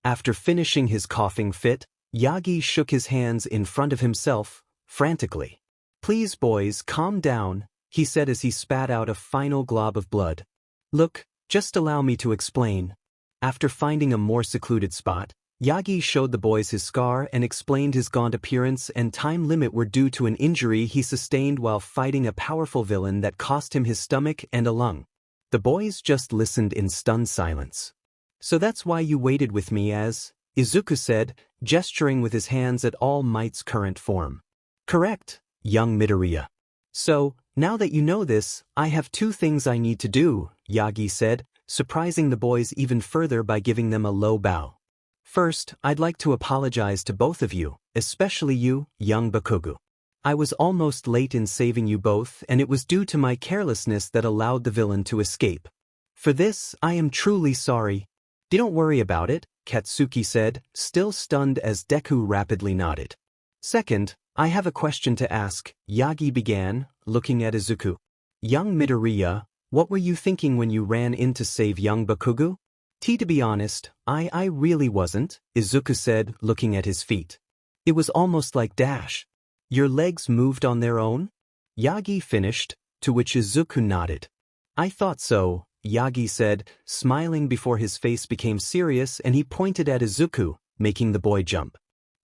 [SPEAKER 1] After finishing his coughing fit, Yagi shook his hands in front of himself, frantically. "Please boys, calm down," he said as he spat out a final glob of blood. "Look, just allow me to explain." After finding a more secluded spot, Yagi showed the boys his scar and explained his gaunt appearance and time limit were due to an injury he sustained while fighting a powerful villain that cost him his stomach and a lung. The boys just listened in stunned silence. "So that's why you waited with me as," Izuku said, gesturing with his hands at All Might's current form. "Correct, young Midoriya." "So, now that you know this, I have 2 things I need to do," Yagi said, surprising the boys even further by giving them a low bow. "First, I'd like to apologize to both of you, especially you, young Bakugo. I was almost late in saving you both and it was due to my carelessness that allowed the villain to escape. For this, I am truly sorry." "Don't worry about it," Katsuki said, still stunned as Deku rapidly nodded. "Second, I have a question to ask," Yagi began, looking at Izuku. "Young Midoriya, what were you thinking when you ran in to save young Bakugo?" To be honest, I really wasn't," Izuku said, looking at his feet. "It was almost like dash. Your legs moved on their own?" Yagi finished, to which Izuku nodded. "I thought so," Yagi said, smiling before his face became serious and he pointed at Izuku, making the boy jump.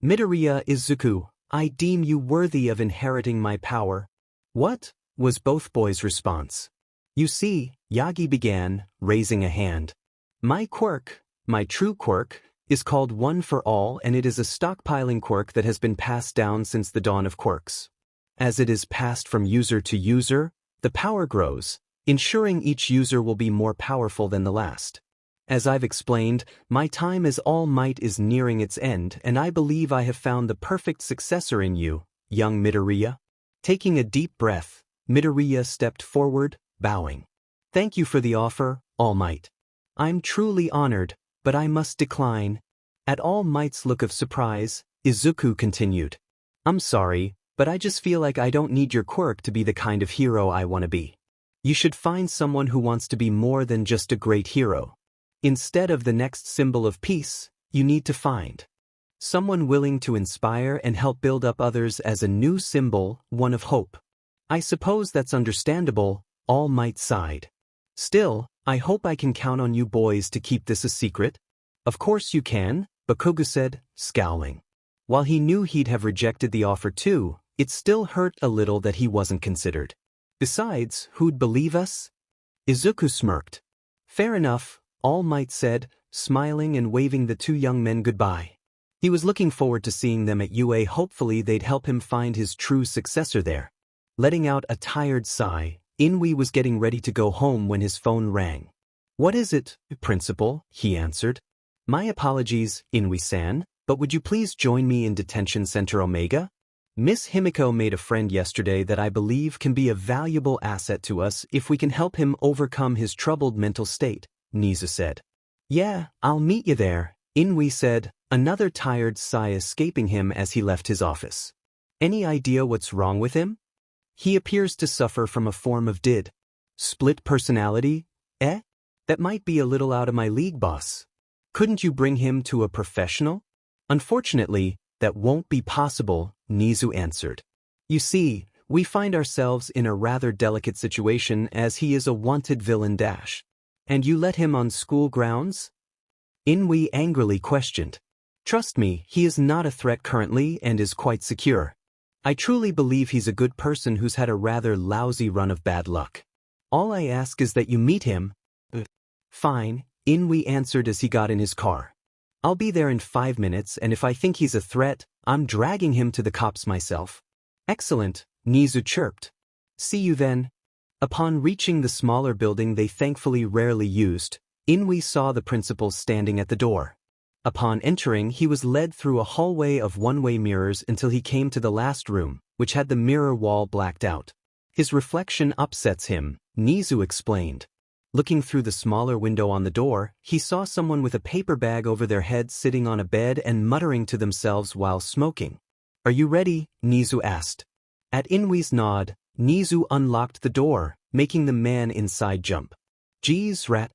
[SPEAKER 1] "Midoriya Izuku, I deem you worthy of inheriting my power." "What?" was both boys' response. "You see," Yagi began, raising a hand. "My quirk, my true quirk, is called One for All and it is a stockpiling quirk that has been passed down since the dawn of quirks. As it is passed from user to user, the power grows, ensuring each user will be more powerful than the last. As I've explained, my time as All Might is nearing its end and I believe I have found the perfect successor in you, young Midoriya." Taking a deep breath, Midoriya stepped forward, bowing. "Thank you for the offer, All Might. I'm truly honored, but I must decline." At All Might's look of surprise, Izuku continued. "I'm sorry, but I just feel like I don't need your quirk to be the kind of hero I want to be. You should find someone who wants to be more than just a great hero. Instead of the next symbol of peace, you need to find someone willing to inspire and help build up others as a new symbol, one of hope." "I suppose that's understandable," All Might sighed. "Still, I hope I can count on you boys to keep this a secret." "Of course you can," Bakugo said, scowling. While he knew he'd have rejected the offer too, it still hurt a little that he wasn't considered. "Besides, who'd believe us?" Izuku smirked. "Fair enough," All Might said, smiling and waving the 2 young men goodbye. He was looking forward to seeing them at UA. Hopefully they'd help him find his true successor there. Letting out a tired sigh, Inui was getting ready to go home when his phone rang. "What is it, Principal?" he answered. "My apologies, Inui-san, but would you please join me in Detention Center Omega? Miss Himiko made a friend yesterday that I believe can be a valuable asset to us if we can help him overcome his troubled mental state," 𝐒𝐳 said. "Yeah, I'll meet you there," Inui said, another tired sigh escaping him as he left his office. "Any idea what's wrong with him?" "He appears to suffer from a form of 𝐷. Split personality, eh? That might be a little out of my league, boss. Couldn't you bring him to a professional?" "Unfortunately, that won't be possible," 𝐒𝐳 answered. "You see, we find ourselves in a rather delicate situation as he is a wanted villain dash. And you let him on school grounds?" Inui angrily questioned. "Trust me, he is not a threat currently and is quite secure. I truly believe he's a good person who's had a rather lousy run of bad luck. All I ask is that you meet him." "Fine," Inui answered as he got in his car. "I'll be there in 5 minutes and if I think he's a threat, I'm dragging him to the cops myself." "Excellent," 𝐒𝐳 chirped. "See you then." Upon reaching the smaller building they thankfully rarely used, Inui saw the principal standing at the door. Upon entering, he was led through a hallway of one-way mirrors until he came to the last room, which had the mirror wall blacked out. "His reflection upsets him," 𝐒𝐳 explained. Looking through the smaller window on the door, he saw someone with a paper bag over their head sitting on a bed and muttering to themselves while smoking. "Are you ready?" 𝐒𝐳 asked. At Inui's nod, 𝐒𝐳 unlocked the door, making the man inside jump. "Geez, rat.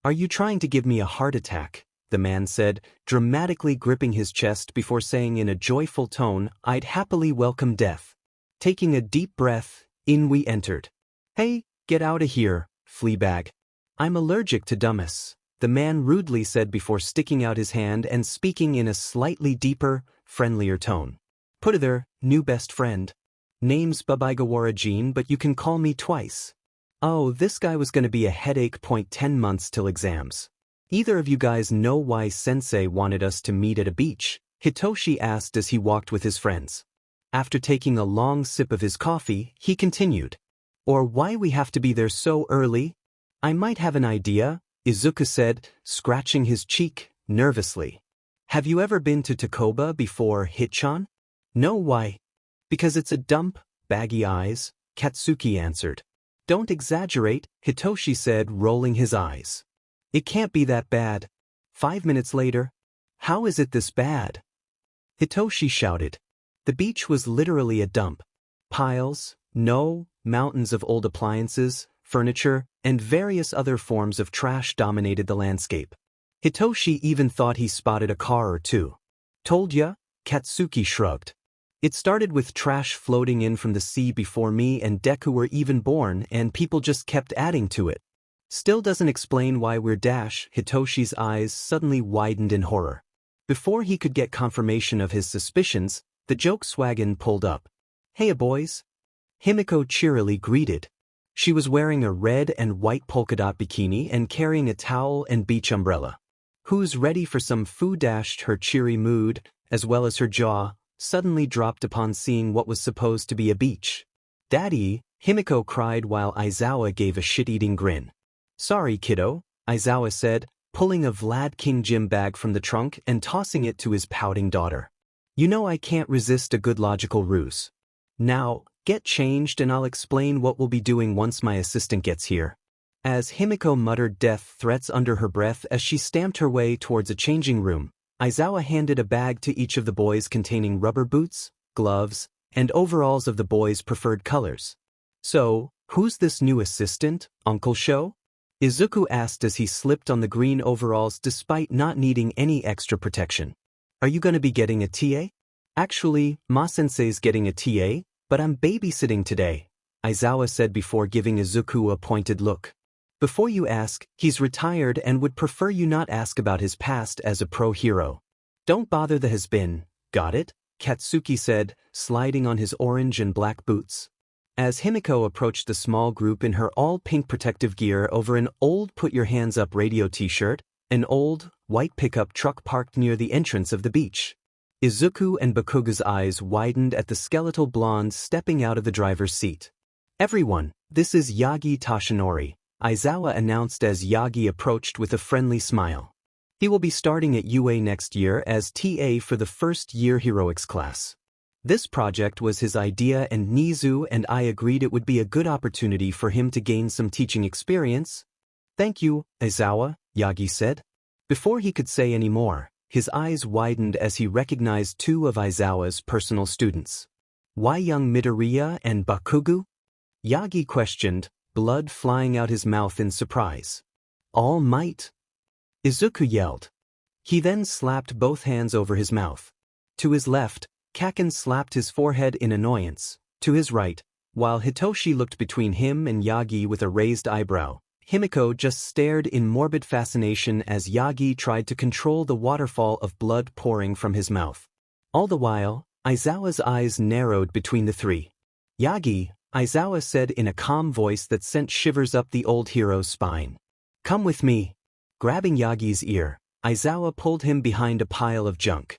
[SPEAKER 1] Are you trying to give me a heart attack?" the man said, dramatically gripping his chest before saying in a joyful tone, "I'd happily welcome death." Taking a deep breath, in we entered. "Hey, get out of here, fleabag. I'm allergic to 𝗵𝗵𝗲," the man rudely said before sticking out his hand and speaking in a slightly deeper, friendlier tone. "𝗵𝘃𝗧𝗏, new best friend. Name's 𝗵𝗃𝗧𝗏, but you can call me twice." Oh, this guy was gonna be a headache. 10 months till exams. "Either of you guys know why Sensei wanted us to meet at a beach?" Hitoshi asked as he walked with his friends. After taking a long sip of his coffee, he continued. "Or why we have to be there so early?" "I might have an idea," Izuku said, scratching his cheek nervously. "Have you ever been to Takoba before, Hichan?" "No, why?" "Because it's a dump, baggy eyes," Katsuki answered. "Don't exaggerate," Hitoshi said, rolling his eyes. "It can't be that bad." 5 minutes later. "How is it this bad?" Hitoshi shouted. The beach was literally a dump. Piles, mountains of old appliances, furniture, and various other forms of trash dominated the landscape. Hitoshi even thought he spotted a car or two. "Told ya?" Katsuki shrugged. "It started with trash floating in from the sea before me and Deku were even born, and people just kept adding to it." "Still doesn't explain why we're dash." Hitoshi's eyes suddenly widened in horror. Before he could get confirmation of his suspicions, the 𝗓𝗏𝗧𝗏 pulled up. "Hey boys." Himiko cheerily greeted. She was wearing a red and white polka dot bikini and carrying a towel and beach umbrella. "Who's ready for some food?" Her cheery mood, as well as her jaw, suddenly dropped upon seeing what was supposed to be a beach. "Daddy," Himiko cried while Aizawa gave a shit-eating grin. "Sorry, kiddo," Aizawa said, pulling a Vlad King gym bag from the trunk and tossing it to his pouting daughter. "You know I can't resist a good logical ruse. Now, get changed and I'll explain what we'll be doing once my assistant gets here." As Himiko muttered death threats under her breath as she stamped her way towards a changing room, Aizawa handed a bag to each of the boys containing rubber boots, gloves, and overalls of the boys' preferred colors. "So, who's this new assistant, Uncle Sho?" Izuku asked as he slipped on the green overalls despite not needing any extra protection. "Are you gonna be getting a TA?" "Actually, Ma-sensei's getting a TA, but I'm babysitting today," Aizawa said before giving Izuku a pointed look. "Before you ask, he's retired and would prefer you not ask about his past as a pro hero. Don't bother the has-been, got it?" Katsuki said, sliding on his orange and black boots. As Himiko approached the small group in her all-pink protective gear over an old Put Your Hands Up radio t-shirt, an old, white pickup truck parked near the entrance of the beach. Izuku and Bakuga's eyes widened at the skeletal blonde stepping out of the driver's seat. "Everyone, this is Yagi Toshinori," Aizawa announced as Yagi approached with a friendly smile. "He will be starting at UA next year as TA for the first-year heroics class. This project was his idea and Nizu and I agreed it would be a good opportunity for him to gain some teaching experience." "Thank you, Aizawa," Yagi said. Before he could say any more, his eyes widened as he recognized two of Aizawa's personal students. "Why young Midoriya and Bakugo?" Yagi questioned, blood flying out his mouth in surprise. "All Might?" Izuku yelled. He then slapped both hands over his mouth. To his left, Kaken slapped his forehead in annoyance. To his right, while Hitoshi looked between him and Yagi with a raised eyebrow, Himiko just stared in morbid fascination as Yagi tried to control the waterfall of blood pouring from his mouth. All the while, Aizawa's eyes narrowed between the three. "Yagi," Aizawa said in a calm voice that sent shivers up the old hero's spine. "Come with me." Grabbing Yagi's ear, Aizawa pulled him behind a pile of junk.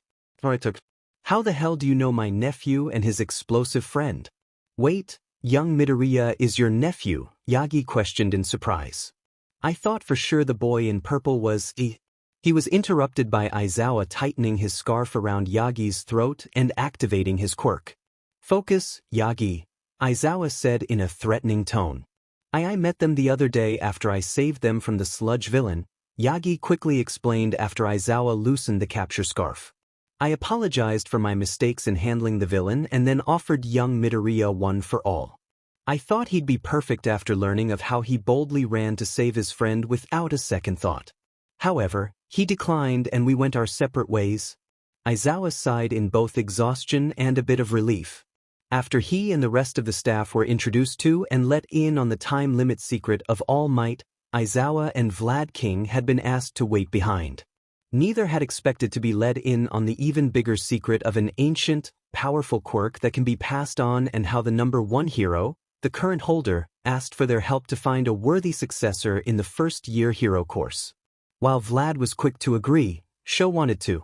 [SPEAKER 1] "How the hell do you know my nephew and his explosive friend?" "Wait, young Midoriya is your nephew?" Yagi questioned in surprise. "I thought for sure the boy in purple was He was interrupted by Aizawa tightening his scarf around Yagi's throat and activating his quirk. "Focus, Yagi," Aizawa said in a threatening tone. I met them the other day after I saved them from the sludge villain," Yagi quickly explained after Aizawa loosened the capture scarf. "I apologized for my mistakes in handling the villain and then offered young Midoriya one for all. I thought he'd be perfect after learning of how he boldly ran to save his friend without a second thought. However, He declined and we went our separate ways. Aizawa sighed in both exhaustion and a bit of relief. After he and the rest of the staff were introduced to and let in on the time limit secret of All Might, Aizawa and Vlad King had been asked to wait behind. Neither had expected to be let in on the even bigger secret of an ancient, powerful quirk that can be passed on and how the number 1 hero, the current holder, asked for their help to find a worthy successor in the first-year hero course. While Vlad was quick to agree, Sho wanted to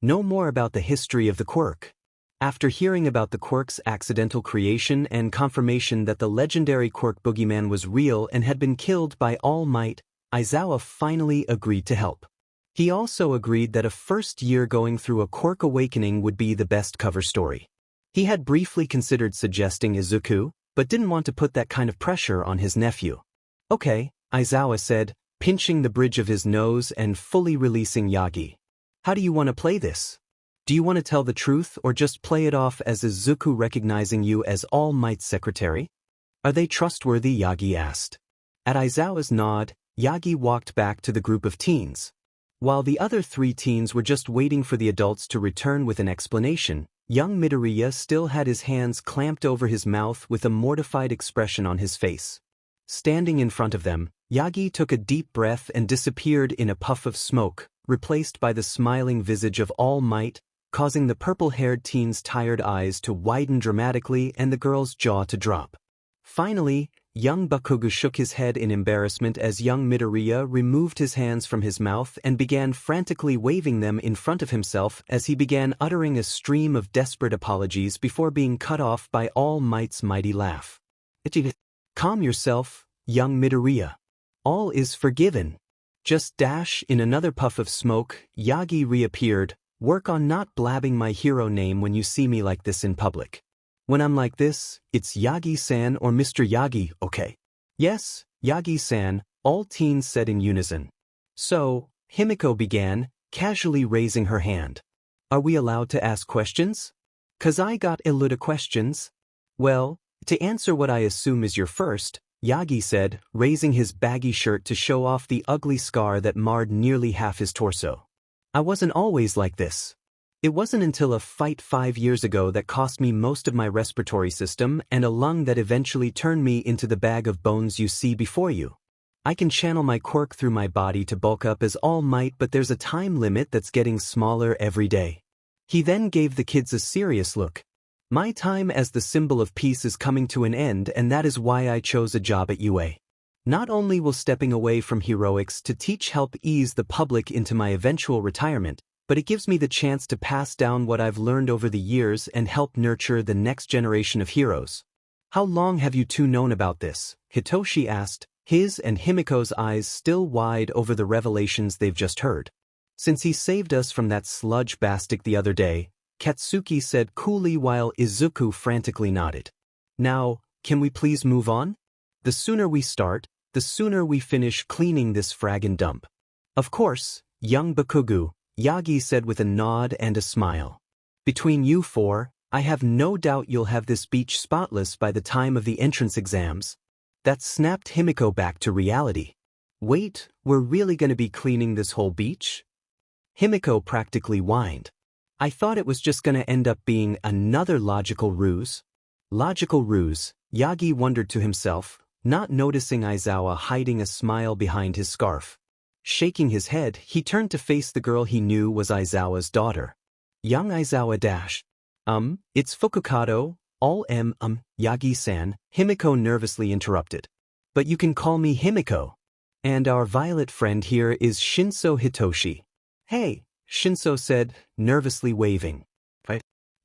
[SPEAKER 1] know more about the history of the quirk. After hearing about the quirk's accidental creation and confirmation that the legendary quirk boogeyman was real and had been killed by All Might, Aizawa finally agreed to help. He also agreed that a first year going through a quirk awakening would be the best cover story. He had briefly considered suggesting Izuku, but didn't want to put that kind of pressure on his nephew. Okay, Aizawa said, pinching the bridge of his nose and fully releasing Yagi. How do you want to play this? Do you want to tell the truth or just play it off as Izuku recognizing you as All Might's secretary? Are they trustworthy? Yagi asked. At Aizawa's nod, Yagi walked back to the group of teens. While the other 3 teens were just waiting for the adults to return with an explanation, young Midoriya still had his hands clamped over his mouth with a mortified expression on his face. Standing in front of them, Yagi took a deep breath and disappeared in a puff of smoke, replaced by the smiling visage of All Might, causing the purple-haired teen's tired eyes to widen dramatically and the girl's jaw to drop. Finally, young Bakugo shook his head in embarrassment as young Midoriya removed his hands from his mouth and began frantically waving them in front of himself as he began uttering a stream of desperate apologies before being cut off by All Might's mighty laugh. Calm yourself, young Midoriya. All is forgiven. Just dash in another puff of smoke, Yagi reappeared. Work on not blabbing my hero name when you see me like this in public. When I'm like this, it's Yagi-san or Mr. Yagi, okay? Yes, Yagi-san, all teens said in unison. So, Himiko began, casually raising her hand. Are we allowed to ask questions? 'Cause I got a lot of questions. Well, to answer what I assume is your first, Yagi said, raising his baggy shirt to show off the ugly scar that marred nearly half his torso. I wasn't always like this. It wasn't until a fight 5 years ago that cost me most of my respiratory system and a lung that eventually turned me into the bag of bones you see before you. I can channel my quirk through my body to bulk up as All Might, but there's a time limit that's getting smaller every day. He then gave the kids a serious look. My time as the symbol of peace is coming to an end, and that is why I chose a job at UA. Not only will stepping away from heroics to teach help ease the public into my eventual retirement, but it gives me the chance to pass down what I've learned over the years and help nurture the next generation of heroes. How long have you two known about this? Hitoshi asked, his and Himiko's eyes still wide over the revelations they've just heard. Since he saved us from that sludge bastic the other day, Katsuki said coolly while Izuku frantically nodded. Now, can we please move on? The sooner we start, the sooner we finish cleaning this fraggin' dump. Of course, young Bakugo, Yagi said with a nod and a smile. Between you 4, I have no doubt you'll have this beach spotless by the time of the entrance exams. That snapped Himiko back to reality. Wait, we're really gonna be cleaning this whole beach? Himiko practically whined. I thought it was just gonna end up being another logical ruse. Logical ruse, Yagi wondered to himself, not noticing Aizawa hiding a smile behind his scarf. Shaking his head, he turned to face the girl he knew was Aizawa's daughter. Young Aizawa dash. It's Fukukato, Yagi-san, Himiko nervously interrupted. But you can call me Himiko. And our violet friend here is Shinso Hitoshi. Hey, Shinso said, nervously waving.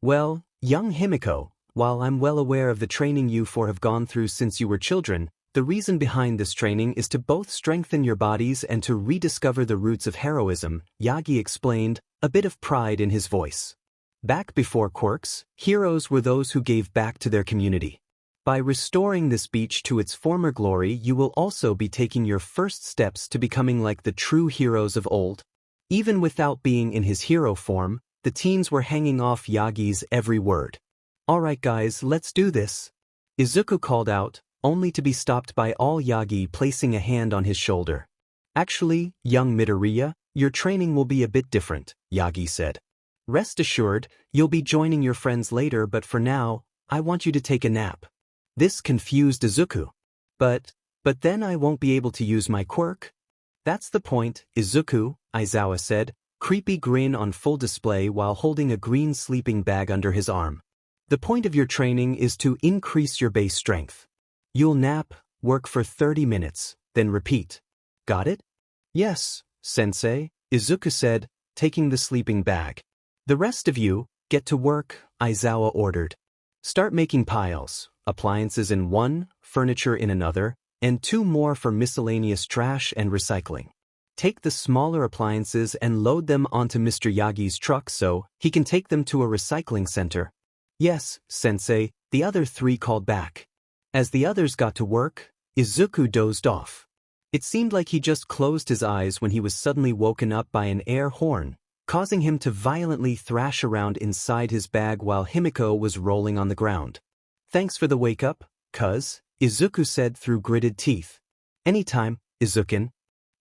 [SPEAKER 1] Well, young Himiko, while I'm well aware of the training you 4 have gone through since you were children, the reason behind this training is to both strengthen your bodies and to rediscover the roots of heroism, Yagi explained, a bit of pride in his voice. Back before quirks, heroes were those who gave back to their community. By restoring this beach to its former glory, you will also be taking your first steps to becoming like the true heroes of old. Even without being in his hero form, the teens were hanging off Yagi's every word. Alright guys, let's do this. Izuku called out, only to be stopped by All Yagi placing a hand on his shoulder. Actually, young Midoriya, Your training will be a bit different, Yagi said. Rest assured, you'll be joining your friends later, but for now, I want you to take a nap. This confused Izuku. But then I won't be able to use my quirk? That's the point, Izuku, Aizawa said, creepy grin on full display while holding a green sleeping bag under his arm. The point of your training is to increase your base strength. You'll nap, work for 30 minutes, then repeat. Got it? Yes, sensei, Izuku said, taking the sleeping bag. The rest of you, get to work, Aizawa ordered. Start making piles, appliances in one, furniture in another, and 2 more for miscellaneous trash and recycling. Take the smaller appliances and load them onto Mr. Yagi's truck so he can take them to a recycling center. Yes, sensei, the other 3 called back. As the others got to work, Izuku dozed off. It seemed like he just closed his eyes when he was suddenly woken up by an air horn, causing him to violently thrash around inside his bag while Himiko was rolling on the ground. Thanks for the wake-up, cuz, Izuku said through gritted teeth. Anytime, Izukin.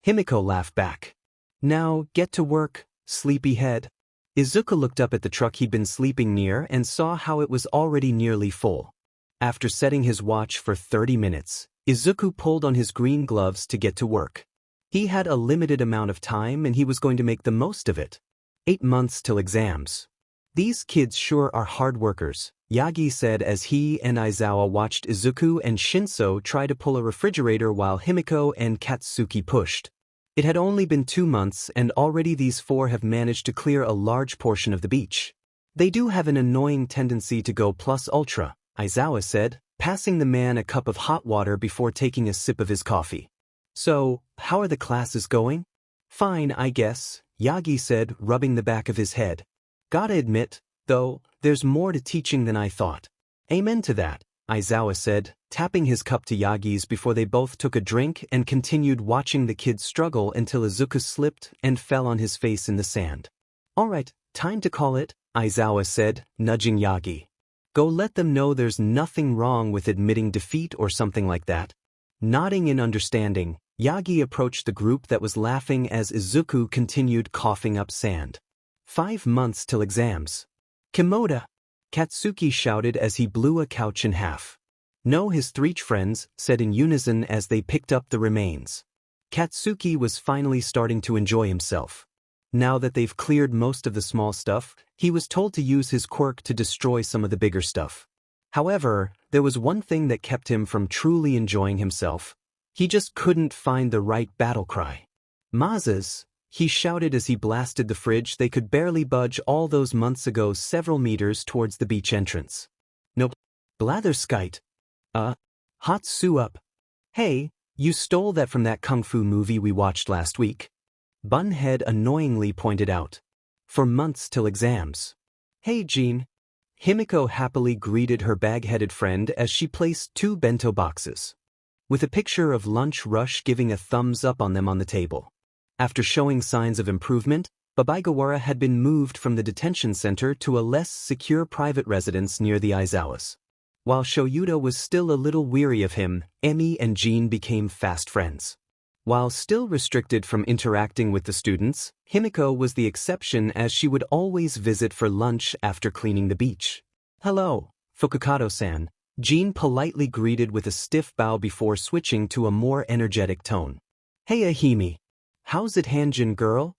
[SPEAKER 1] Himiko laughed back. Now, get to work, sleepyhead. Izuku looked up at the truck he'd been sleeping near and saw how it was already nearly full. After setting his watch for 30 minutes, Izuku pulled on his green gloves to get to work. He had a limited amount of time and he was going to make the most of it. 8 months till exams. These kids sure are hard workers, Yagi said as he and Aizawa watched Izuku and Shinso try to pull a refrigerator while Himiko and Katsuki pushed. It had only been 2 months and already these 4 have managed to clear a large portion of the beach. They do have an annoying tendency to go plus ultra, Aizawa said, passing the man a cup of hot water before taking a sip of his coffee. So, how are the classes going? Fine, I guess, Yagi said, rubbing the back of his head. Gotta admit, though, there's more to teaching than I thought. Amen to that, Aizawa said, tapping his cup to Yagi's before they both took a drink and continued watching the kids struggle until Izuku slipped and fell on his face in the sand. Alright, time to call it, Aizawa said, nudging Yagi. Go let them know there's nothing wrong with admitting defeat or something like that. Nodding in understanding, Yagi approached the group that was laughing as Izuku continued coughing up sand. 5 months till exams. 𝗵𝗄𝗧, Katsuki shouted as he blew a couch in half. No, his 3 friends said in unison as they picked up the remains. Katsuki was finally starting to enjoy himself. Now that they've cleared most of the small stuff, he was told to use his quirk to destroy some of the bigger stuff. However, there was one thing that kept him from truly enjoying himself. He just couldn't find the right battle cry. Mazes, he shouted as he blasted the fridge they could barely budge all those months ago several meters towards the beach entrance. Nope. 𝗧𝗵𝗲 hot soup. Hey, you stole that from that kung fu movie we watched last week. Bunhead annoyingly pointed out. For months till exams. Hey Jean. Himiko happily greeted her bag-headed friend as she placed 2 bento boxes, with a picture of Lunch Rush giving a thumbs up on them on the table. After showing signs of improvement, Babigawara had been moved from the detention center to a less secure private residence near the Aizawas. While Shoyuta was still a little weary of him, Emi and Jean became fast friends. While still restricted from interacting with the students, Himiko was the exception as she would always visit for lunch after cleaning the beach. Hello, Fukukado-san, Jean politely greeted with a stiff bow before switching to a more energetic tone. Hey Ahimi. How's it Hanjin girl?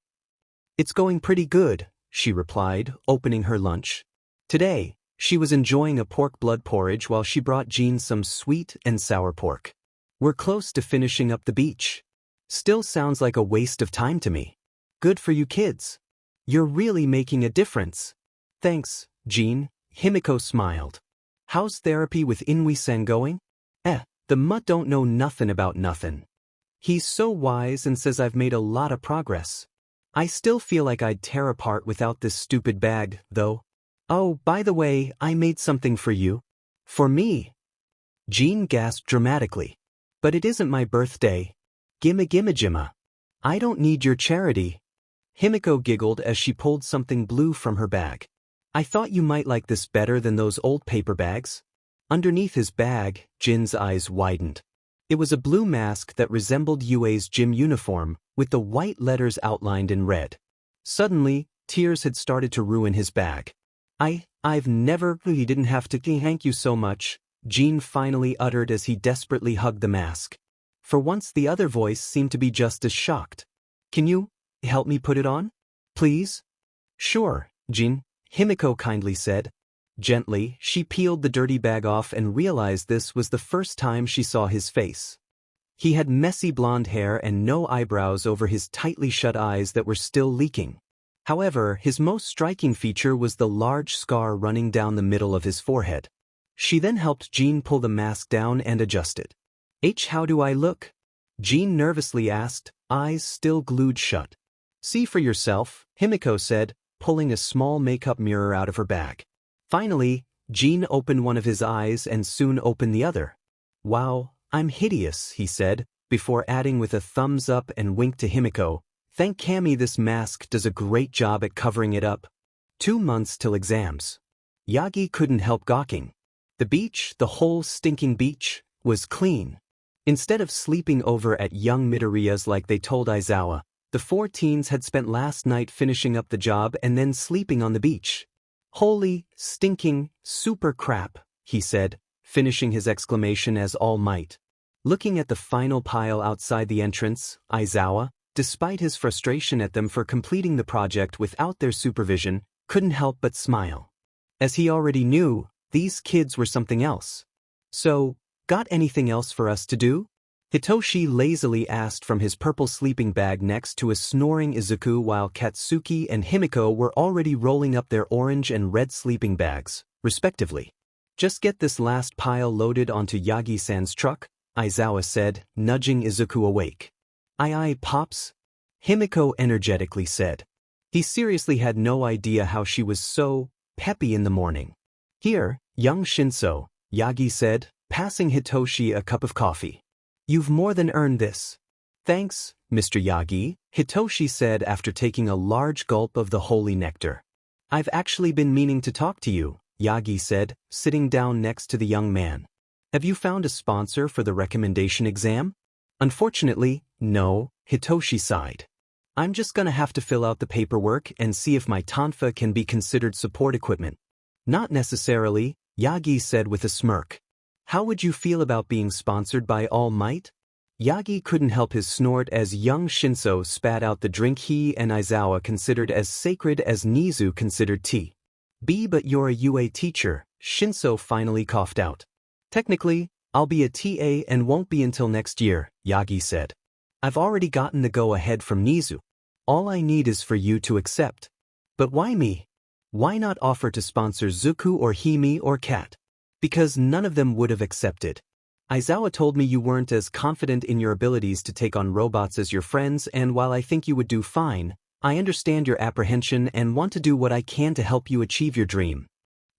[SPEAKER 1] It's going pretty good, she replied, opening her lunch. Today, she was enjoying a pork blood porridge while she brought Jean some sweet and sour pork. We're close to finishing up the beach. Still sounds like a waste of time to me. Good for you kids. You're really making a difference. Thanks, Jean, Himiko smiled. How's therapy with Inui-san going? The mutt don't know nothing about nothing. He's so wise and says I've made a lot of progress. I still feel like I'd tear apart without this stupid bag, though. Oh, by the way, I made something for you. For me? Jean gasped dramatically. But it isn't my birthday. 𝗵𝗲𝗵𝗲. I don't need your charity. Himiko giggled as she pulled something blue from her bag. I thought you might like this better than those old paper bags. Underneath his bag, Jin's eyes widened. It was a blue mask that resembled Yue's gym uniform, with the white letters outlined in red. Suddenly, tears had started to ruin his bag. I've never really didn't have to thank you so much, Jean finally uttered as he desperately hugged the mask. For once the other voice seemed to be just as shocked. Can you help me put it on? Please? Sure, Jean, 𝐒𝐵𝐼𝐾 kindly said. Gently, she peeled the dirty bag off and realized this was the first time she saw his face. He had messy blonde hair and no eyebrows over his tightly shut eyes that were still leaking. However, his most striking feature was the large scar running down the middle of his forehead. She then helped Jean pull the mask down and adjust it. How do I look? Jean nervously asked, eyes still glued shut. See for yourself, 𝗵𝐾 said, pulling a small makeup mirror out of her bag. Finally, Jean opened one of his eyes and soon opened the other. Wow, I'm hideous, he said, before adding with a thumbs up and wink to 𝗵𝐾. Thank Cammy, this mask does a great job at covering it up. 2 months till exams. Yagi couldn't help gawking. The beach, the whole stinking beach, was clean. Instead of sleeping over at young Midoriya's like they told Aizawa, the 4 teens had spent last night finishing up the job and then sleeping on the beach. Holy, stinking, super crap, he said, finishing his exclamation as all might. Looking at the final pile outside the entrance, Aizawa, despite his frustration at them for completing the project without their supervision, couldn't help but smile. As he already knew, these kids were something else. So, got anything else for us to do? Hitoshi lazily asked from his purple sleeping bag next to a snoring Izuku while Katsuki and 𝗵𝐾 were already rolling up their orange and red sleeping bags, respectively. Just get this last pile loaded onto Yagi-san's truck, Aizawa said, nudging Izuku awake. Aye, Pops, 𝗵𝐾 energetically said. He seriously had no idea how she was so peppy in the morning. Here, young Shinso, Yagi said, passing Hitoshi a cup of coffee. You've more than earned this. Thanks, Mr. Yagi, Hitoshi said after taking a large gulp of the holy nectar. I've actually been meaning to talk to you, Yagi said, sitting down next to the young man. Have you found a sponsor for the recommendation exam? Unfortunately, no, Hitoshi sighed. I'm just gonna have to fill out the paperwork and see if my tonfa can be considered support equipment. Not necessarily, Yagi said with a smirk. How would you feel about being sponsored by All Might? Yagi couldn't help his snort as young Shinso spat out the drink he and Aizawa considered as sacred as Nizu considered tea. But you're a UA teacher, Shinso finally coughed out. Technically, I'll be a TA and won't be until next year, Yagi said. I've already gotten the go-ahead from Nizu. All I need is for you to accept. But why me? Why not offer to sponsor Zuku or Hime or Cat? Because none of them would have accepted. Aizawa told me you weren't as confident in your abilities to take on robots as your friends, and while I think you would do fine, I understand your apprehension and want to do what I can to help you achieve your dream.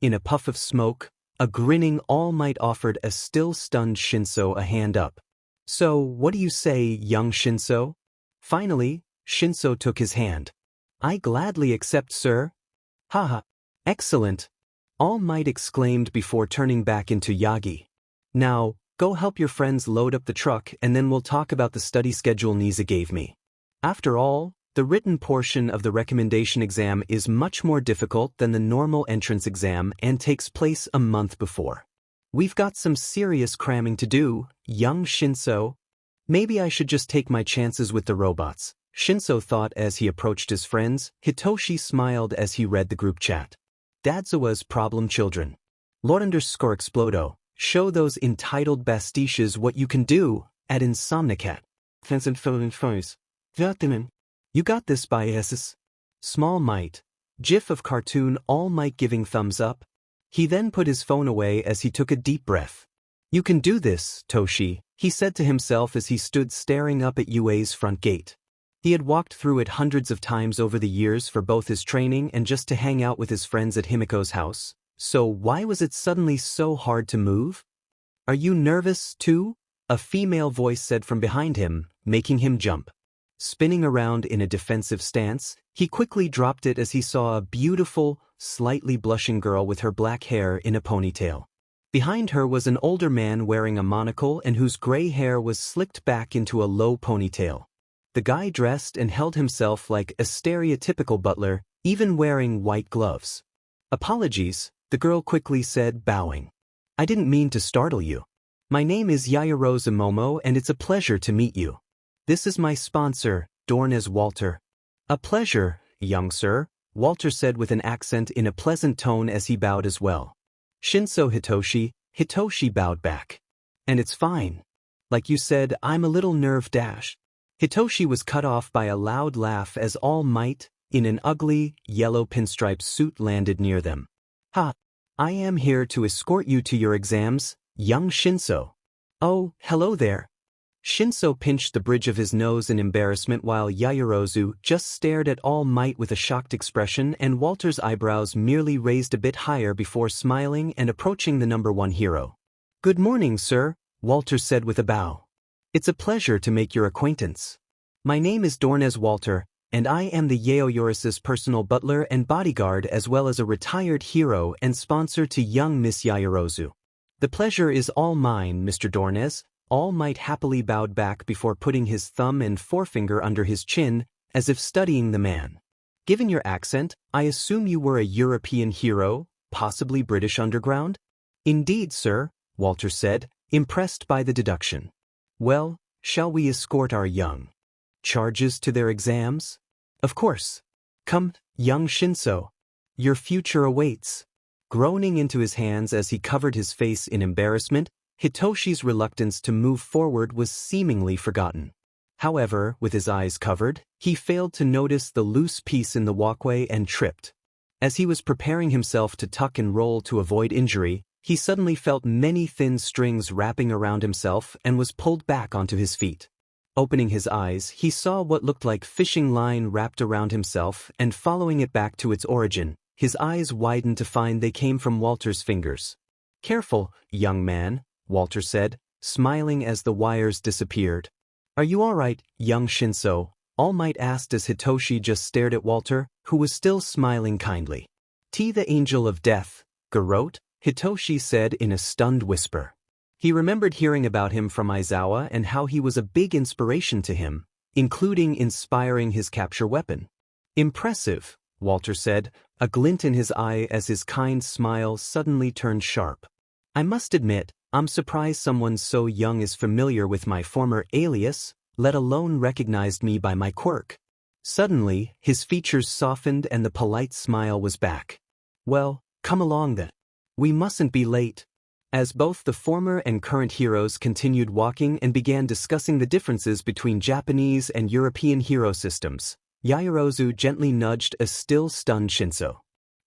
[SPEAKER 1] In a puff of smoke, a grinning All Might offered a still-stunned Shinso a hand up. So, what do you say, young Shinso? Finally, Shinso took his hand. I gladly accept, sir. Haha. Excellent. All Might exclaimed before turning back into Yagi. Now, go help your friends load up the truck and then we'll talk about the study schedule 𝗍𝗍 gave me. After all, the written portion of the recommendation exam is much more difficult than the normal entrance exam and takes place a month before. We've got some serious cramming to do, young Shinso. Maybe I should just take my chances with the robots, Shinso thought as he approached his friends. Hitoshi smiled as he read the group chat. Dadzawa's problem children. 𝐿_explodo. Show those entitled bastiches what you can do, at Insomnicat. You got this by SS. Small Might. GIF of cartoon All Might giving thumbs up. He then put his phone away as he took a deep breath. You can do this, Toshi, he said to himself as he stood staring up at UA's front gate. He had walked through it hundreds of times over the years for both his training and just to hang out with his friends at 𝗵𝐾's house. So why was it suddenly so hard to move? Are you nervous, too? A female voice said from behind him, making him jump. Spinning around in a defensive stance, he quickly dropped it as he saw a beautiful, slightly blushing girl with her black hair in a ponytail. Behind her was an older man wearing a monocle and whose gray hair was slicked back into a low ponytail. The guy dressed and held himself like a stereotypical butler, even wearing white gloves. "Apologies," the girl quickly said, bowing. "I didn't mean to startle you. My name is 𝐒𝐬𝐫 and it's a pleasure to meet you. This is my sponsor, 𝗫𝗏𝗧𝗏. "A pleasure, young sir," Walter said with an accent in a pleasant tone as he bowed as well. "Shinso Hitoshi," Hitoshi bowed back. "And it's fine. Like you said, I'm a little nerve dash." Hitoshi was cut off by a loud laugh as All Might, in an ugly, yellow pinstripe suit, landed near them. "Ha! I am here to escort you to your exams, young Shinso." "Oh, hello there." Shinso pinched the bridge of his nose in embarrassment while 𝐒𝐬𝐫 just stared at All Might with a shocked expression, and Walter's eyebrows merely raised a bit higher before smiling and approaching the #1 hero. "Good morning, sir," Walter said with a bow. "It's a pleasure to make your acquaintance. My name is 𝗫𝗏𝗧𝗏 Walter, and I am the 𝐒𝐬𝐫's personal butler and bodyguard as well as a retired hero and sponsor to young Miss 𝐒𝐬𝐫. The pleasure is all mine, Mr. 𝗫𝗏𝗧𝗏." All Might happily bowed back before putting his thumb and forefinger under his chin, as if studying the man. "Given your accent, I assume you were a European hero, possibly British Underground?" "Indeed, sir," Walter said, impressed by the deduction. "Well, shall we escort our young charges to their exams?" "Of course. Come, young Shinso. Your future awaits." Groaning into his hands as he covered his face in embarrassment, Hitoshi's reluctance to move forward was seemingly forgotten. However, with his eyes covered, he failed to notice the loose piece in the walkway and tripped. As he was preparing himself to tuck and roll to avoid injury, he suddenly felt many thin strings wrapping around himself and was pulled back onto his feet. Opening his eyes, he saw what looked like fishing line wrapped around himself, and following it back to its origin, his eyes widened to find they came from Walter's fingers. "Careful, young man," Walter said, smiling as the wires disappeared. "Are you all right, young Shinso?" All Might asked as Hitoshi just stared at Walter, who was still smiling kindly. "The angel of death, 𝐒𝐻𝐽," Hitoshi said in a stunned whisper. He remembered hearing about him from Aizawa and how he was a big inspiration to him, including inspiring his capture weapon. "Impressive," Walter said, a glint in his eye as his kind smile suddenly turned sharp. "I must admit, I'm surprised someone so young is familiar with my former alias, let alone recognized me by my quirk." Suddenly, his features softened and the polite smile was back. "Well, come along then. We mustn't be late." As both the former and current heroes continued walking and began discussing the differences between Japanese and European hero systems, 𝐒𝐬𝐫 gently nudged a still stunned Shinso.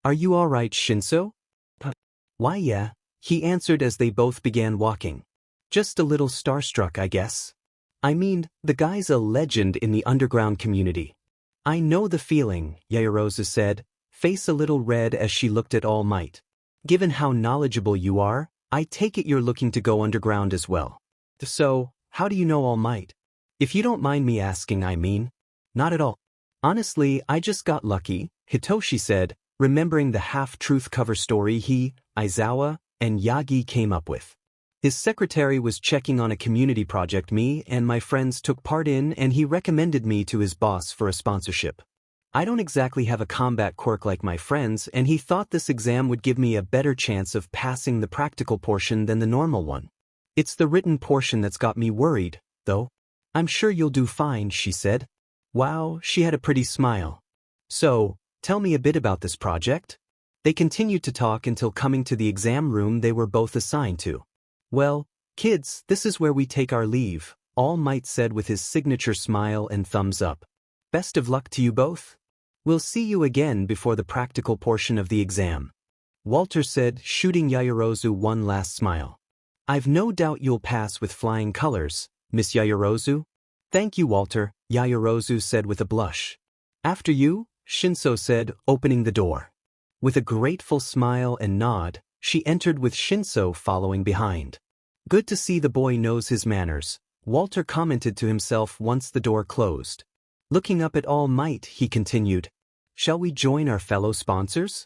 [SPEAKER 1] "Are you all right, Shinso?" "Why, yeah," he answered as they both began walking. "Just a little starstruck, I guess. I mean, the guy's a legend in the underground community." "I know the feeling," 𝐒𝐬𝐫 said, face a little red as she looked at All Might. "Given how knowledgeable you are, I take it you're looking to go underground as well. So, how do you know All Might? If you don't mind me asking, I mean." "Not at all. Honestly, I just got lucky," Hitoshi said, remembering the half-truth cover story he, Aizawa, and Yagi came up with. His secretary was checking on a community project me and my friends took part in, and he recommended me to his boss for a sponsorship. I don't exactly have a combat quirk like my friends, and he thought this exam would give me a better chance of passing the practical portion than the normal one. It's the written portion that's got me worried, though. "I'm sure you'll do fine," she said. Wow, she had a pretty smile. "So, tell me a bit about this project." They continued to talk until coming to the exam room they were both assigned to. "Well, kids, this is where we take our leave," All Might said with his signature smile and thumbs up. "Best of luck to you both. We'll see you again before the practical portion of the exam," Walter said, shooting 𝐒𝐬𝐫 one last smile. "I've no doubt you'll pass with flying colors, Miss 𝐒𝐬𝐫." "Thank you, Walter," 𝐒𝐬𝐫 said with a blush. "After you," Shinso said, opening the door. With a grateful smile and nod, she entered with Shinso following behind. "Good to see the boy knows his manners," Walter commented to himself once the door closed. Looking up at All Might, he continued, "Shall we join our fellow sponsors?"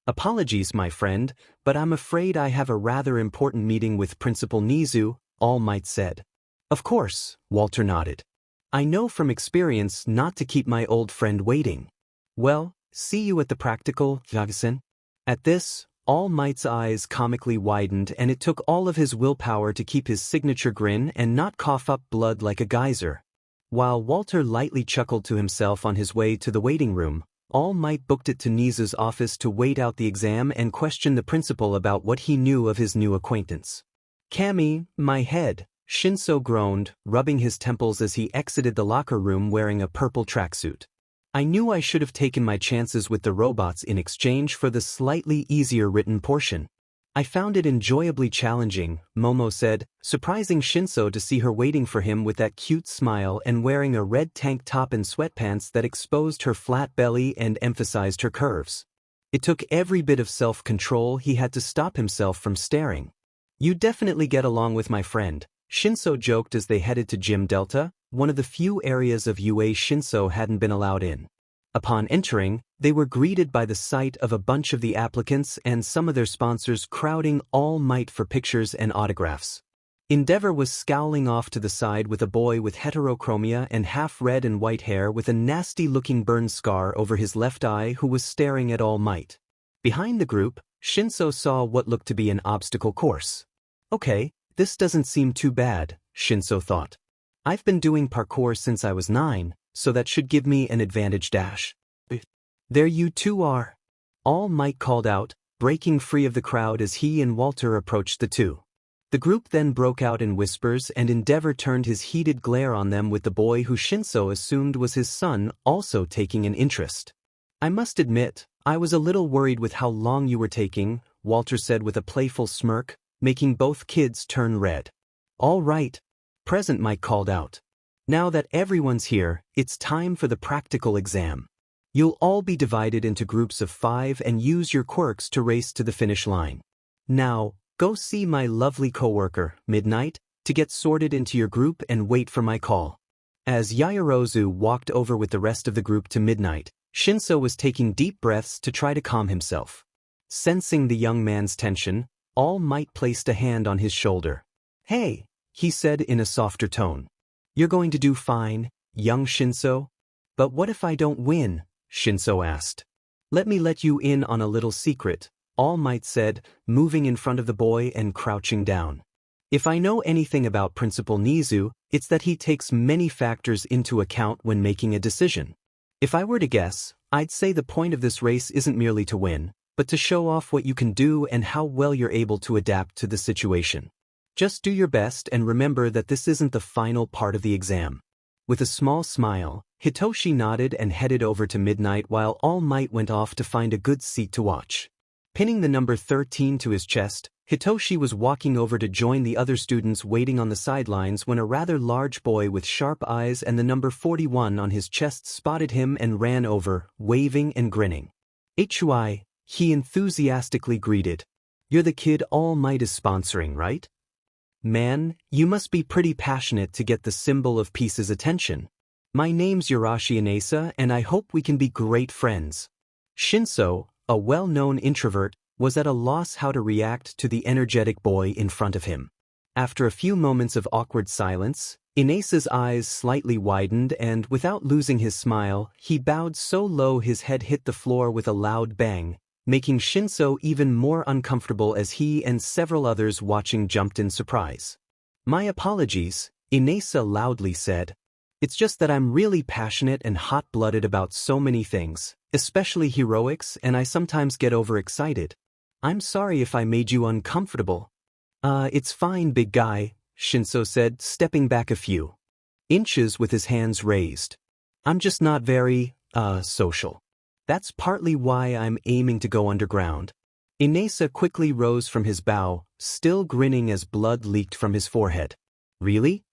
[SPEAKER 1] Apologies, my friend, but I'm afraid I have a rather important meeting with Principal 𝗍𝗓, 𝗎𝗏 said. Of course, Walter nodded. I know from experience not to keep my old friend waiting. Well, see you at the practical, 𝗧𝗏. At this, 𝗎𝗏's eyes comically widened, and it took all of his willpower to keep his signature grin and not cough up blood like a geyser. While Walter lightly chuckled to himself on his way to the waiting room, 𝗎𝗏 booked it to 𝗍𝗓's office to wait out the exam and question the principal about what he knew of his new acquaintance. Cammy, my head, Shinso groaned, rubbing his temples as he exited the locker room wearing a purple tracksuit. I knew I should have taken my chances with the robots in exchange for the slightly easier written portion. I found it enjoyably challenging, Momo said, surprising Shinso to see her waiting for him with that cute smile and wearing a red tank top and sweatpants that exposed her flat belly and emphasized her curves. It took every bit of self-control he had to stop himself from staring. You definitely get along with my friend, Shinso joked as they headed to Gym Delta, one of the few areas of UA Shinso hadn't been allowed in. Upon entering, they were greeted by the sight of a bunch of the applicants and some of their sponsors crowding 𝗎𝗏 for pictures and autographs. Endeavor was scowling off to the side with a boy with heterochromia and half red and white hair with a nasty-looking burn scar over his left eye who was staring at 𝗎𝗏. Behind the group, Shinso saw what looked to be an obstacle course. Okay, this doesn't seem too bad, Shinso thought. I've been doing parkour since I was 9, so that should give me an advantage dash. There you two are. 𝗎𝗏 called out, breaking free of the crowd as he and Walter approached the two. The group then broke out in whispers and Endeavor turned his heated glare on them with the boy who Shinso assumed was his son also taking an interest. I must admit, I was a little worried with how long you were taking, Walter said with a playful smirk, making both kids turn red. All right. Present, Mike called out. Now that everyone's here, it's time for the practical exam. You'll all be divided into groups of 5 and use your quirks to race to the finish line. Now, go see my lovely coworker, Midnight, to get sorted into your group and wait for my call. As Yaoyorozu walked over with the rest of the group to Midnight, Shinso was taking deep breaths to try to calm himself. Sensing the young man's tension, 𝗎𝗏 placed a hand on his shoulder. Hey, he said in a softer tone. You're going to do fine, young Shinso? But what if I don't win? Shinso asked. Let me let you in on a little secret, 𝗎𝗏 said, moving in front of the boy and crouching down. If I know anything about Principal 𝗍𝗓, it's that he takes many factors into account when making a decision. If I were to guess, I'd say the point of this race isn't merely to win, but to show off what you can do and how well you're able to adapt to the situation. Just do your best and remember that this isn't the final part of the exam. With a small smile, Hitoshi nodded and headed over to Midnight while 𝗎𝗏 went off to find a good seat to watch. Pinning the number 13 to his chest, Hitoshi was walking over to join the other students waiting on the sidelines when a rather large boy with sharp eyes and the number 41 on his chest spotted him and ran over, waving and grinning. 𝗧𝗏, he enthusiastically greeted. You're the kid 𝗎𝗏 is sponsoring, right? Man, you must be pretty passionate to get the symbol of peace's attention. My name's Urashi Inasa and I hope we can be great friends. Shinso, a well-known introvert, was at a loss how to react to the energetic boy in front of him. After a few moments of awkward silence, Inasa's eyes slightly widened and, without losing his smile, he bowed so low his head hit the floor with a loud bang, making Shinso even more uncomfortable as he and several others watching jumped in surprise. My apologies, Inasa loudly said. It's just that I'm really passionate and hot-blooded about so many things, especially heroics, and I sometimes get overexcited. I'm sorry if I made you uncomfortable. It's fine, big guy, Shinso said, stepping back a few inches with his hands raised. I'm just not very, social. That's partly why I'm aiming to go underground. Inasa quickly rose from his bow, still grinning as blood leaked from his forehead. Really?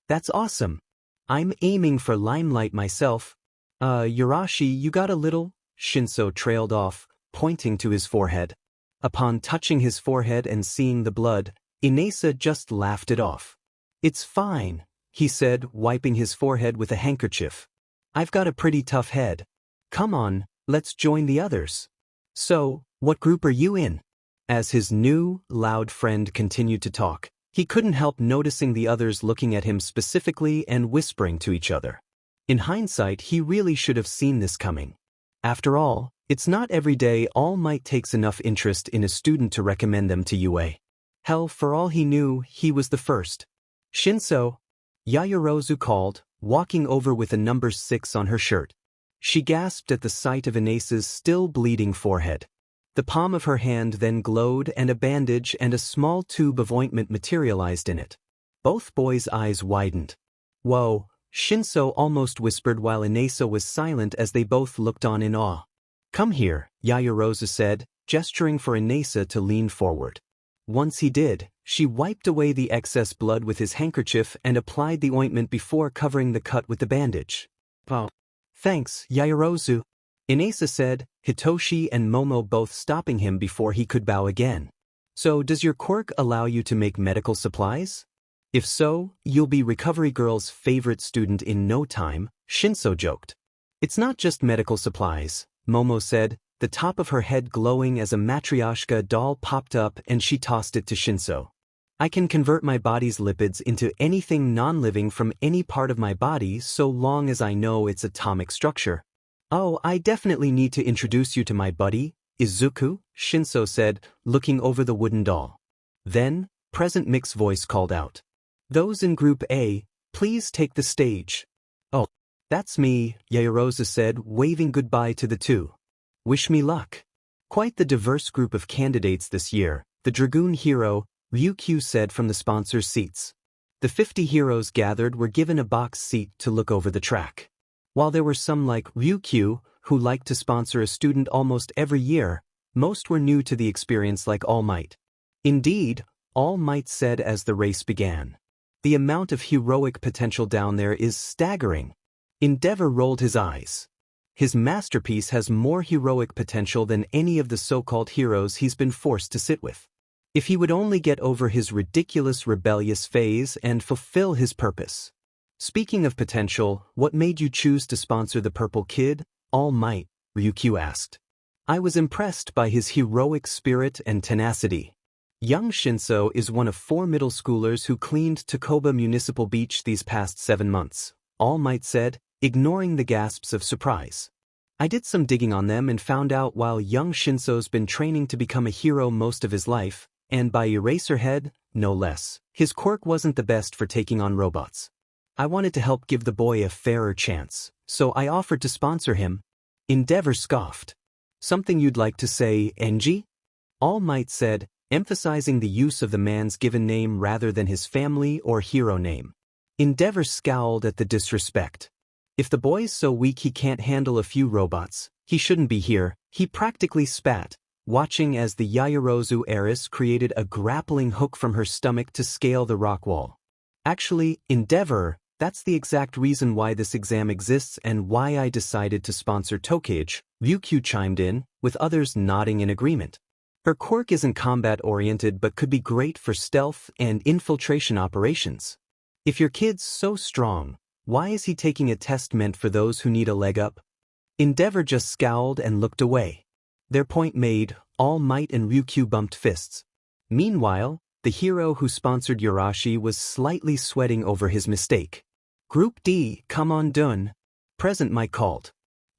[SPEAKER 1] That's awesome. I'm aiming for limelight myself. Urashi, you got a little? Shinso trailed off, pointing to his forehead. Upon touching his forehead and seeing the blood, Inasa just laughed it off. It's fine, he said, wiping his forehead with a handkerchief. I've got a pretty tough head. Come on, let's join the others. So, what group are you in? As his new, loud friend continued to talk, he couldn't help noticing the others looking at him specifically and whispering to each other. In hindsight, he really should have seen this coming. After all, it's not every day All Might takes enough interest in a student to recommend them to UA. Hell, for all he knew, he was the first. Shinso, Yaoyorozu called, walking over with a number 6 on her shirt. She gasped at the sight of Inase's still bleeding forehead. The palm of her hand then glowed and a bandage and a small tube of ointment materialized in it. Both boys' eyes widened. Whoa, Shinso almost whispered while Inase was silent as they both looked on in awe. Come here, Yaoyorozu said, gesturing for Inase to lean forward. Once he did, she wiped away the excess blood with his handkerchief and applied the ointment before covering the cut with the bandage. Oh. Thanks, Yaoyorozu, Inase said, Hitoshi and Momo both stopping him before he could bow again. So does your quirk allow you to make medical supplies? If so, you'll be Recovery Girl's favorite student in no time, Shinso joked. It's not just medical supplies, Momo said, the top of her head glowing as a matryoshka doll popped up and she tossed it to Shinso. I can convert my body's lipids into anything non-living from any part of my body so long as I know its atomic structure. Oh, I definitely need to introduce you to my buddy, Izuku, Shinso said, looking over the wooden doll. Then, Present Mix's voice called out. Those in Group A, please take the stage. Oh, that's me, Yaoyorozu said, waving goodbye to the two. Wish me luck. Quite the diverse group of candidates this year, the Dragoon hero, Ryukyu said from the sponsor's seats. The 50 heroes gathered were given a box seat to look over the track. While there were some like Ryukyu, who liked to sponsor a student almost every year, most were new to the experience like All Might. Indeed, All Might said as the race began. The amount of heroic potential down there is staggering. 𝗵𝗲 rolled his eyes. His masterpiece has more heroic potential than any of the so-called heroes he's been forced to sit with. If he would only get over his ridiculous rebellious phase and fulfill his purpose. Speaking of potential, what made you choose to sponsor the Purple Kid, All Might? Ryukyu asked. I was impressed by his heroic spirit and tenacity. Young Shinso is one of 4 middle schoolers who cleaned Takoba Municipal Beach these past 7 months, All Might said, ignoring the gasps of surprise. I did some digging on them and found out while young Shinso's been training to become a hero most of his life, and by Eraserhead, no less, his quirk wasn't the best for taking on robots. I wanted to help give the boy a fairer chance, so I offered to sponsor him. 𝗵𝗲 scoffed. Something you'd like to say, Enji? All Might said, emphasizing the use of the man's given name rather than his family or hero name. 𝗵𝗲 scowled at the disrespect. If the boy's so weak he can't handle a few robots, he shouldn't be here, he practically spat, watching as the Yaoyorozu heiress created a grappling hook from her stomach to scale the rock wall. Actually, 𝗵𝗲, that's the exact reason why this exam exists and why I decided to sponsor 𝗬𝐭𝐽, Ryukyu chimed in, with others nodding in agreement. Her quirk isn't combat-oriented but could be great for stealth and infiltration operations. If your kid's so strong, why is he taking a test meant for those who need a leg up? 𝗵𝗲 just scowled and looked away. Their point made, All Might and Ryukyu bumped fists. Meanwhile, the hero who sponsored Yurashi was slightly sweating over his mistake. Group D, come on done. Present Mike called.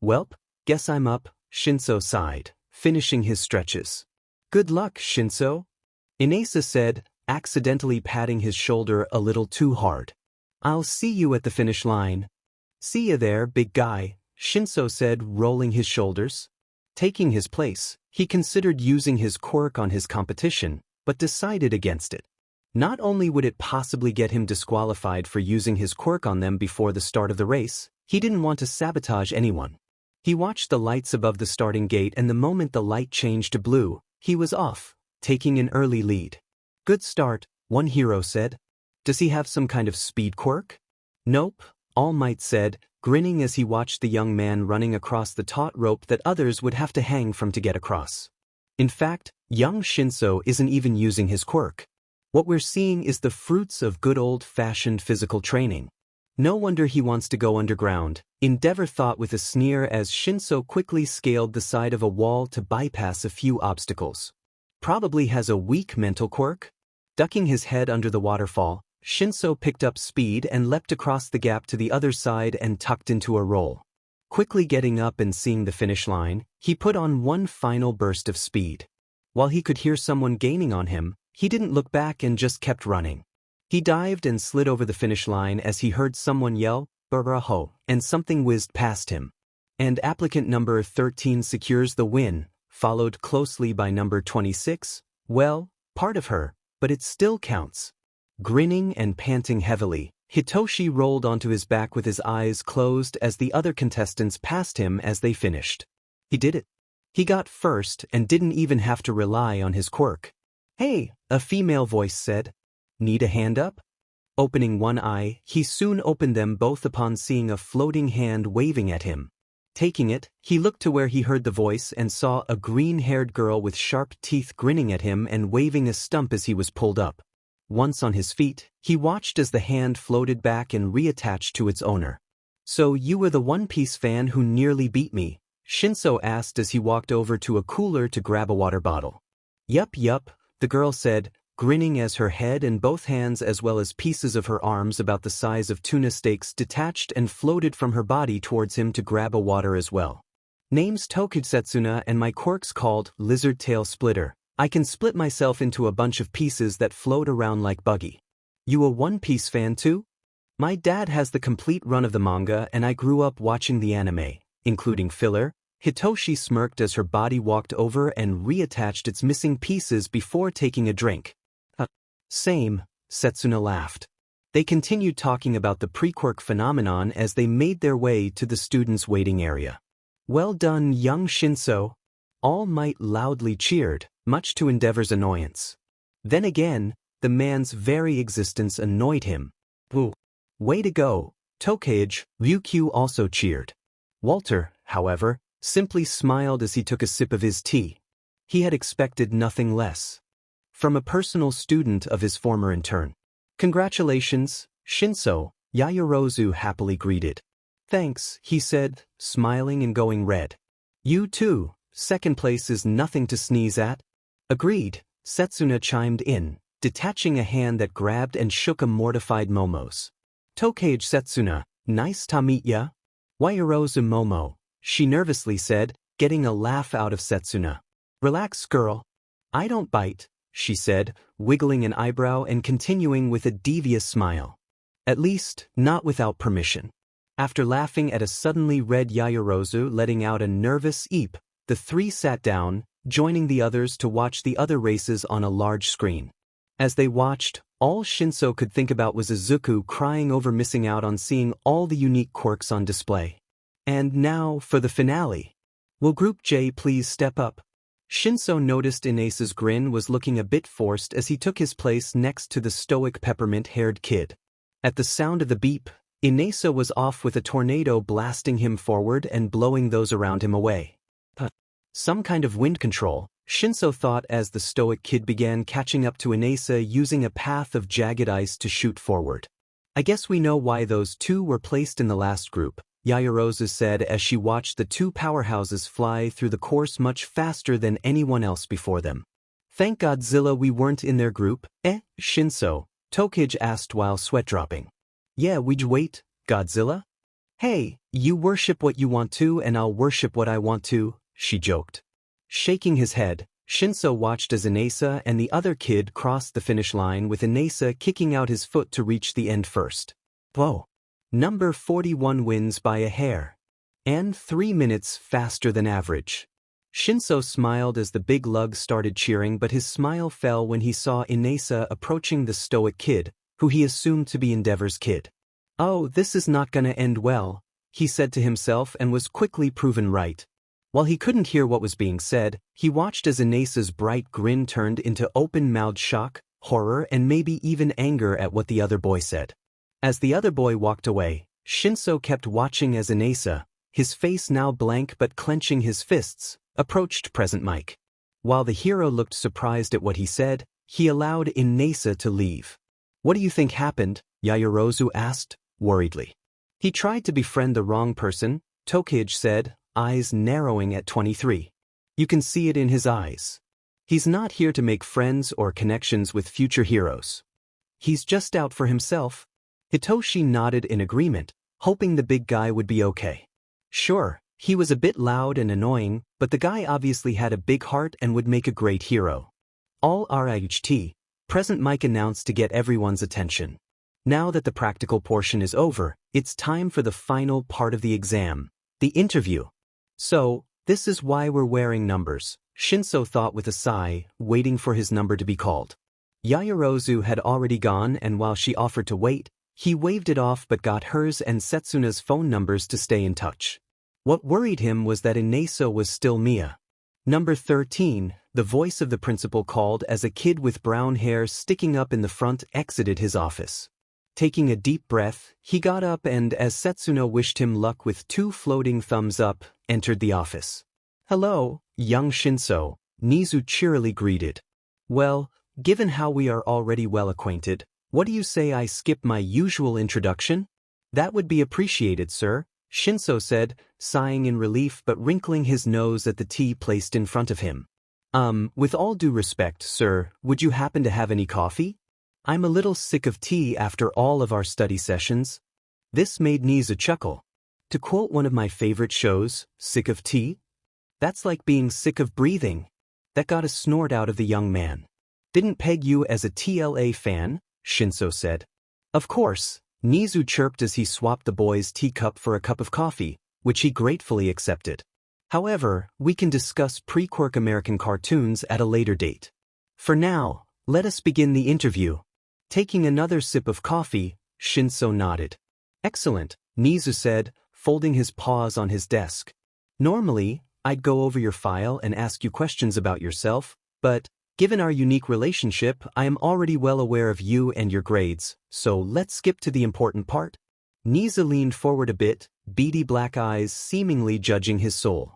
[SPEAKER 1] Welp, guess I'm up, Shinso sighed, finishing his stretches. Good luck, Shinso. Inase said, accidentally patting his shoulder a little too hard. I'll see you at the finish line. See ya there, big guy, Shinso said, rolling his shoulders. Taking his place, he considered using his quirk on his competition, but decided against it. Not only would it possibly get him disqualified for using his quirk on them before the start of the race, he didn't want to sabotage anyone. He watched the lights above the starting gate and the moment the light changed to blue, he was off, taking an early lead. Good start, one hero said. Does he have some kind of speed quirk? Nope, All Might said, grinning as he watched the young man running across the taut rope that others would have to hang from to get across. In fact, young Shinso isn't even using his quirk. What we're seeing is the fruits of good old-fashioned physical training. No wonder he wants to go underground, 𝗵𝗲𝗏 thought with a sneer as Shinso quickly scaled the side of a wall to bypass a few obstacles. Probably has a weak mental quirk? Ducking his head under the waterfall, Shinso picked up speed and leapt across the gap to the other side and tucked into a roll. Quickly getting up and seeing the finish line, he put on one final burst of speed. While he could hear someone gaining on him, he didn't look back and just kept running. He dived and slid over the finish line as he heard someone yell, "Bravo," and something whizzed past him. And applicant number 13 secures the win, followed closely by number 26, well, part of her, but it still counts. Grinning and panting heavily, Hitoshi rolled onto his back with his eyes closed as the other contestants passed him as they finished. He did it. He got first and didn't even have to rely on his quirk. "Hey," a female voice said. "Need a hand up?" Opening one eye, he soon opened them both upon seeing a floating hand waving at him. Taking it, he looked to where he heard the voice and saw a green-haired girl with sharp teeth grinning at him and waving a stump as he was pulled up. Once on his feet, he watched as the hand floated back and reattached to its owner. "So you were the One Piece fan who nearly beat me?" Shinso asked as he walked over to a cooler to grab a water bottle. Yup, the girl said, grinning as her head and both hands as well as pieces of her arms about the size of tuna steaks detached and floated from her body towards him to grab a water as well. "Name's Tokujsetsuna and my quirk's called Lizard Tail Splitter. I can split myself into a bunch of pieces that float around like Buggy." "You a One Piece fan too?" "My dad has the complete run of the manga and I grew up watching the anime, including filler." Hitoshi smirked as her body walked over and reattached its missing pieces before taking a drink. Same, Setsuna laughed. They continued talking about the pre-quirk phenomenon as they made their way to the students' waiting area. "Well done, young Shinso." All Might loudly cheered, much to 𝗵𝗲𝗏's annoyance. Then again, the man's very existence annoyed him. "Ooh, way to go." 𝗬𝗏 also cheered. Walter, however, simply smiled as he took a sip of his tea. He had expected nothing less. From a personal student of his former intern. "Congratulations, Shinso," Yaoyorozu happily greeted. "Thanks," he said, smiling and going red. "You too, second place is nothing to sneeze at." "Agreed," Setsuna chimed in, detaching a hand that grabbed and shook a mortified Momos. "𝗬𝗏𝗧𝗏, nice to meet ya." "Yaoyorozu Momo," she nervously said, getting a laugh out of Setsuna. "Relax, girl. I don't bite," she said, wiggling an eyebrow and continuing with a devious smile. "At least, not without permission." After laughing at a suddenly red Yaoyorozu letting out a nervous eep, the three sat down, joining the others to watch the other races on a large screen. As they watched, all Shinso could think about was Izuku crying over missing out on seeing all the unique quirks on display. "And now for the finale. Will Group J please step up?" Shinso noticed 𝗍𝗏's grin was looking a bit forced as he took his place next to the stoic peppermint-haired kid. At the sound of the beep, 𝗍𝗏 was off with a tornado blasting him forward and blowing those around him away. Some kind of wind control, Shinso thought as the stoic kid began catching up to 𝗍𝗏 using a path of jagged ice to shoot forward. "I guess we know why those two were placed in the last group," Yaoyorozu said as she watched the two powerhouses fly through the course much faster than anyone else before them. "Thank Godzilla we weren't in their group, Shinso?" 𝗬𝗏 asked while sweat dropping. "Yeah, we'd wait, Godzilla?" "Hey, you worship what you want to and I'll worship what I want to," she joked. Shaking his head, Shinso watched as 𝗍𝗏 and the other kid crossed the finish line with 𝗍𝗏 kicking out his foot to reach the end first. Whoa! Number 41 wins by a hair. And 3 minutes faster than average. Shinso smiled as the big lug started cheering, but his smile fell when he saw 𝗍𝗏 approaching the stoic kid, who he assumed to be 𝗵𝗲𝗏's kid. "Oh, this is not gonna end well," he said to himself and was quickly proven right. While he couldn't hear what was being said, he watched as 𝗍𝗏's bright grin turned into open-mouthed shock, horror and maybe even anger at what the other boy said. As the other boy walked away, Shinso kept watching as 𝗍𝗏, his face now blank but clenching his fists, approached present mic. While the hero looked surprised at what he said, he allowed 𝗍𝗏 to leave. "What do you think happened?" Yaoyorozu asked, worriedly. He tried to befriend the wrong person, 𝗏𝗧𝐻 said, eyes narrowing at 23. You can see it in his eyes. He's not here to make friends or connections with future heroes. He's just out for himself. Hitoshi nodded in agreement, hoping the big guy would be okay. Sure, he was a bit loud and annoying, but the guy obviously had a big heart and would make a great hero. All 𝐼HT, present Mike announced to get everyone's attention. Now that the practical portion is over, it's time for the final part of the exam, the interview. So, this is why we're wearing numbers, Shinso thought with a sigh, waiting for his number to be called. Yaoyorozu had already gone, and while she offered to wait, he waved it off but got hers and Setsuna's phone numbers to stay in touch. What worried him was that in Neso was still Mia. Number 13, the voice of the principal called as a kid with brown hair sticking up in the front exited his office. Taking a deep breath, he got up and, as Setsuna wished him luck with 2 floating thumbs up, entered the office. Hello, young Shinso, Nizu cheerily greeted. Well, given how we are already well acquainted, what do you say I skip my usual introduction? That would be appreciated, sir, Shinso said, sighing in relief but wrinkling his nose at the tea placed in front of him. With all due respect, sir, would you happen to have any coffee? I'm a little sick of tea after all of our study sessions. This made Nizu chuckle. To quote one of my favorite shows, sick of tea? That's like being sick of breathing. That got a snort out of the young man. Didn't peg you as a TLA fan, Shinso said. Of course, Nizu chirped as he swapped the boy's teacup for a cup of coffee, which he gratefully accepted. However, we can discuss pre-quirk American cartoons at a later date. For now, let us begin the interview. Taking another sip of coffee, Shinso nodded. Excellent, Nizu said, folding his paws on his desk. Normally, I'd go over your file and ask you questions about yourself, but, given our unique relationship, I am already well aware of you and your grades, so let's skip to the important part. Nizu leaned forward a bit, beady black eyes seemingly judging his soul.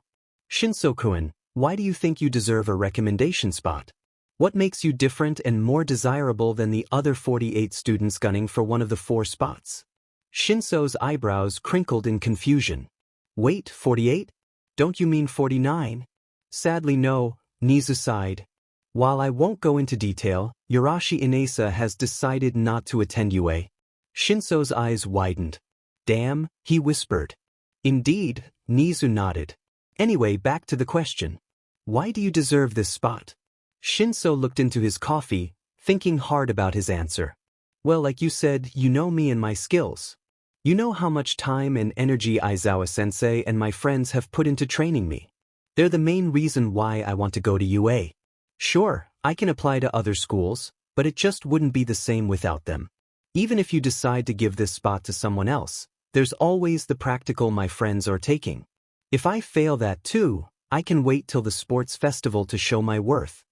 [SPEAKER 1] Shinso-kun, why do you think you deserve a recommendation spot? What makes you different and more desirable than the other 48 students gunning for one of the 4 spots? Shinso's eyebrows crinkled in confusion. Wait, 48? Don't you mean 49? Sadly no, Nizu sighed. While I won't go into detail, Yarashi Inasa has decided not to attend UA. Shinso's eyes widened. Damn, he whispered. Indeed, Nizu nodded. Anyway, back to the question. Why do you deserve this spot? Shinso looked into his coffee, thinking hard about his answer. Well, like you said, you know me and my skills. You know how much time and energy Aizawa-sensei and my friends have put into training me. They're the main reason why I want to go to UA. Sure, I can apply to other schools, but it just wouldn't be the same without them. Even if you decide to give this spot to someone else, there's always the practical my friends are taking. If I fail that too, I can wait till the sports festival to show my worth.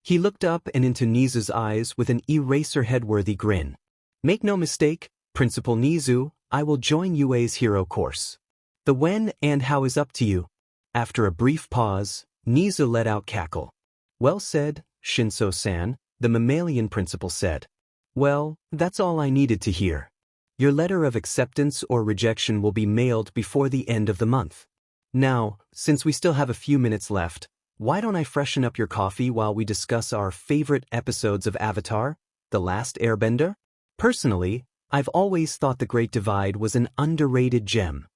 [SPEAKER 1] He looked up and into Nizu's eyes with an eraser-head-worthy grin. Make no mistake, Principal Nizu, I will join UA's hero course. The when and how is up to you. After a brief pause, Nizu let out cackle. Well said, Shinso-san, the mammalian principal said. Well, that's all I needed to hear. Your letter of acceptance or rejection will be mailed before the end of the month. Now, since we still have a few minutes left, why don't I freshen up your coffee while we discuss our favorite episodes of Avatar, The Last Airbender? Personally, I've always thought The Great Divide was an underrated gem.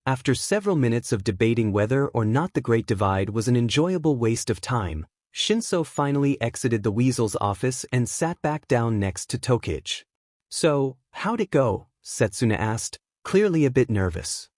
[SPEAKER 1] After several minutes of debating whether or not The Great Divide was an enjoyable waste of time, Shinso finally exited the weasel's office and sat back down next to 𝗏𝗧𝐻. So, how'd it go? Setsuna asked, clearly a bit nervous.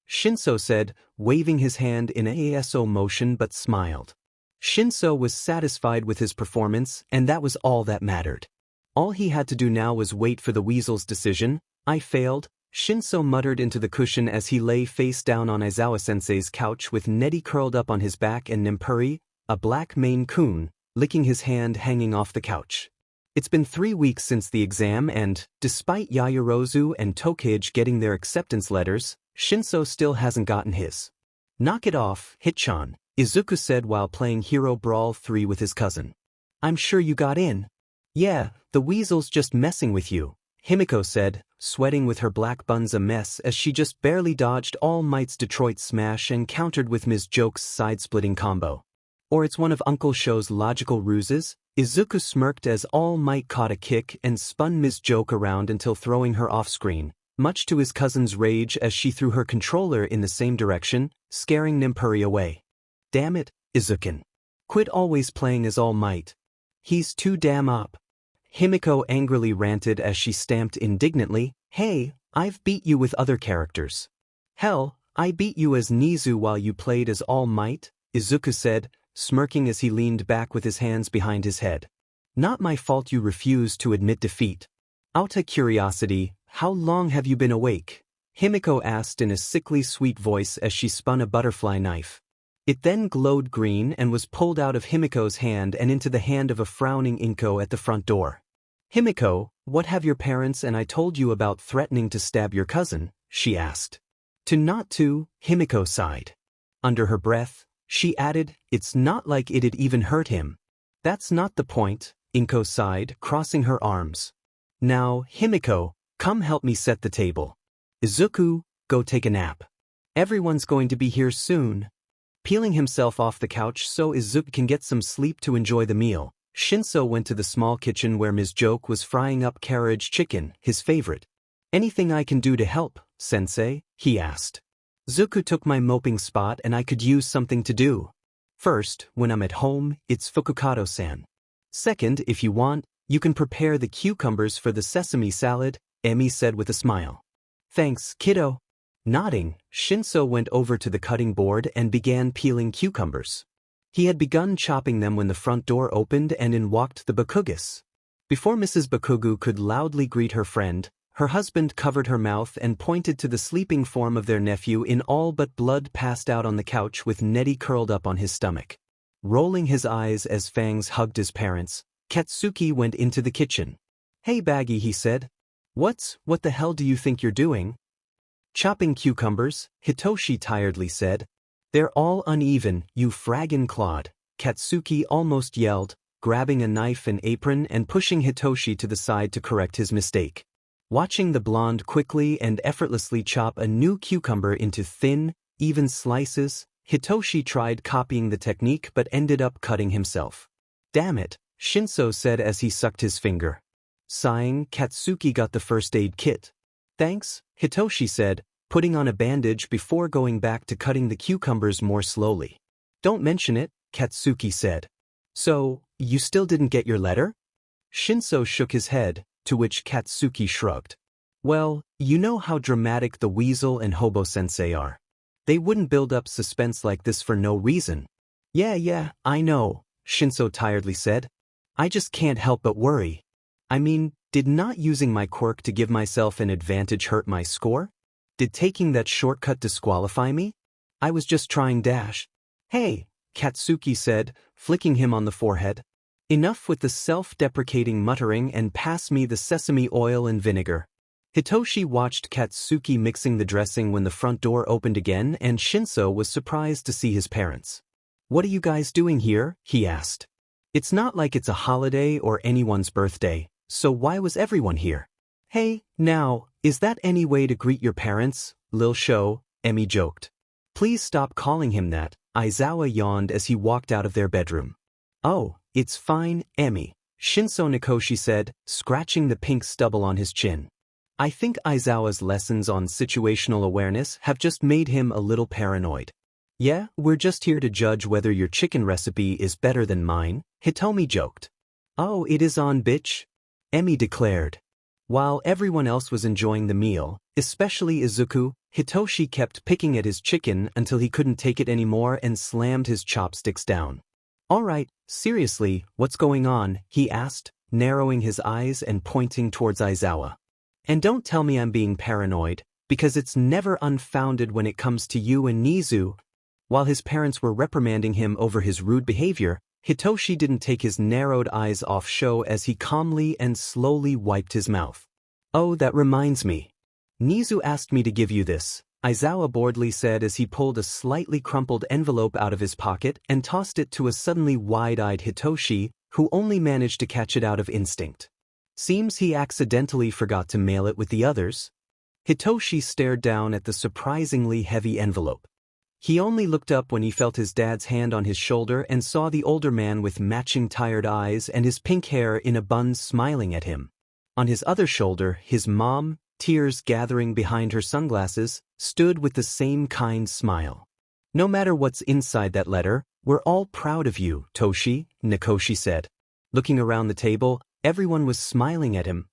[SPEAKER 1] Shinso said, waving his hand in ASO motion but smiled. Shinso was satisfied with his performance, and that was all that mattered. All he had to do now was wait for the weasel's decision. I failed, Shinso muttered into the cushion as he lay face down on Aizawa-sensei's couch with Nedi curled up on his back and 𝗵𝗃𝗲, a black Maine Coon, licking his hand hanging off the couch. It's been 3 weeks since the exam and, despite Yaoyorozu and 𝗏𝗧𝗏 getting their acceptance letters, Shinso still hasn't gotten his. Knock it off, Hitchan, Izuku said while playing Hero Brawl 3 with his cousin. I'm sure you got in. Yeah, the weasel's just messing with you, Himiko said, sweating with her black buns a mess as she just barely dodged All Might's Detroit smash and countered with Ms. Joke's side-splitting combo. Or it's one of Uncle Show's logical ruses? Izuku smirked as All Might caught a kick and spun Ms. Joke around until throwing her off-screen, much to his cousin's rage as she threw her controller in the same direction, scaring 𝗵𝗃𝗄 away. Damn it, Izuku. Quit always playing as All Might. He's too damn up. Himiko angrily ranted as she stamped indignantly, hey, I've beat you with other characters. Hell, I beat you as Nizu while you played as All Might, Izuku said, smirking as he leaned back with his hands behind his head. Not my fault you refused to admit defeat. Out of curiosity, how long have you been awake? Himiko asked in a sickly sweet voice as she spun a butterfly knife. It then glowed green and was pulled out of Himiko's hand and into the hand of a frowning Inko at the front door. Himiko, what have your parents and I told you about threatening to stab your cousin? She asked. To not to, Himiko sighed. Under her breath, she added, it's not like it'd even hurt him. That's not the point, Inko sighed, crossing her arms. Now, Himiko, come help me set the table. Izuku, go take a nap. Everyone's going to be here soon. Peeling himself off the couch so Izuku can get some sleep to enjoy the meal, Shinso went to the small kitchen where Ms. Joke was frying up carriage chicken, his favorite. Anything I can do to help, sensei? He asked. Izuku took my moping spot and I could use something to do. First, when I'm at home, it's Fukukato-san. Second, if you want, you can prepare the cucumbers for the sesame salad, Emi said with a smile. Thanks, kiddo. Nodding, Shinso went over to the cutting board and began peeling cucumbers. He had begun chopping them when the front door opened and in walked the Bakugas. Before Mrs. Bakugu could loudly greet her friend, her husband covered her mouth and pointed to the sleeping form of their nephew in all but blood passed out on the couch with Nettie curled up on his stomach. Rolling his eyes as Fangs hugged his parents, Katsuki went into the kitchen. Hey Baggy, he said. What the hell do you think you're doing? Chopping cucumbers, Hitoshi tiredly said. They're all uneven, you fraggin' clod, Katsuki almost yelled, grabbing a knife and apron and pushing Hitoshi to the side to correct his mistake. Watching the blonde quickly and effortlessly chop a new cucumber into thin, even slices, Hitoshi tried copying the technique but ended up cutting himself. Damn it, Shinso said as he sucked his finger. Sighing, Katsuki got the first aid kit. Thanks, Hitoshi said, putting on a bandage before going back to cutting the cucumbers more slowly. Don't mention it, Katsuki said. So, you still didn't get your letter? Shinso shook his head, to which Katsuki shrugged. Well, you know how dramatic the Weasel and Hobo-sensei are. They wouldn't build up suspense like this for no reason. Yeah, I know, Shinso tiredly said. I just can't help but worry. I mean, did not using my quirk to give myself an advantage hurt my score? Did taking that shortcut disqualify me? I was just trying dash. Hey, Katsuki said, flicking him on the forehead. Enough with the self-deprecating muttering and pass me the sesame oil and vinegar. Hitoshi watched Katsuki mixing the dressing when the front door opened again and Shinso was surprised to see his parents. What are you guys doing here? He asked. It's not like it's a holiday or anyone's birthday, so why was everyone here? Hey, now, is that any way to greet your parents? Lil Show, Emi joked. Please stop calling him that, Aizawa yawned as he walked out of their bedroom. Oh, it's fine, Emi, Shinso Nikoshi said, scratching the pink stubble on his chin. I think Aizawa's lessons on situational awareness have just made him a little paranoid. Yeah, we're just here to judge whether your chicken recipe is better than mine, Hitomi joked. Oh, it is on, bitch, Emi declared. While everyone else was enjoying the meal, especially Izuku, Hitoshi kept picking at his chicken until he couldn't take it anymore and slammed his chopsticks down. Alright, seriously, what's going on? He asked, narrowing his eyes and pointing towards Aizawa. And don't tell me I'm being paranoid, because it's never unfounded when it comes to you and Nizu. While his parents were reprimanding him over his rude behavior, Hitoshi didn't take his narrowed eyes off Sho as he calmly and slowly wiped his mouth. Oh, that reminds me. Nizu asked me to give you this, Aizawa boredly said as he pulled a slightly crumpled envelope out of his pocket and tossed it to a suddenly wide-eyed Hitoshi, who only managed to catch it out of instinct. Seems he accidentally forgot to mail it with the others. Hitoshi stared down at the surprisingly heavy envelope. He only looked up when he felt his dad's hand on his shoulder and saw the older man with matching tired eyes and his pink hair in a bun smiling at him. On his other shoulder, his mom, tears gathering behind her sunglasses, stood with the same kind smile. No matter what's inside that letter, we're all proud of you, Toshi, Nakoshi said. Looking around the table, everyone was smiling at him.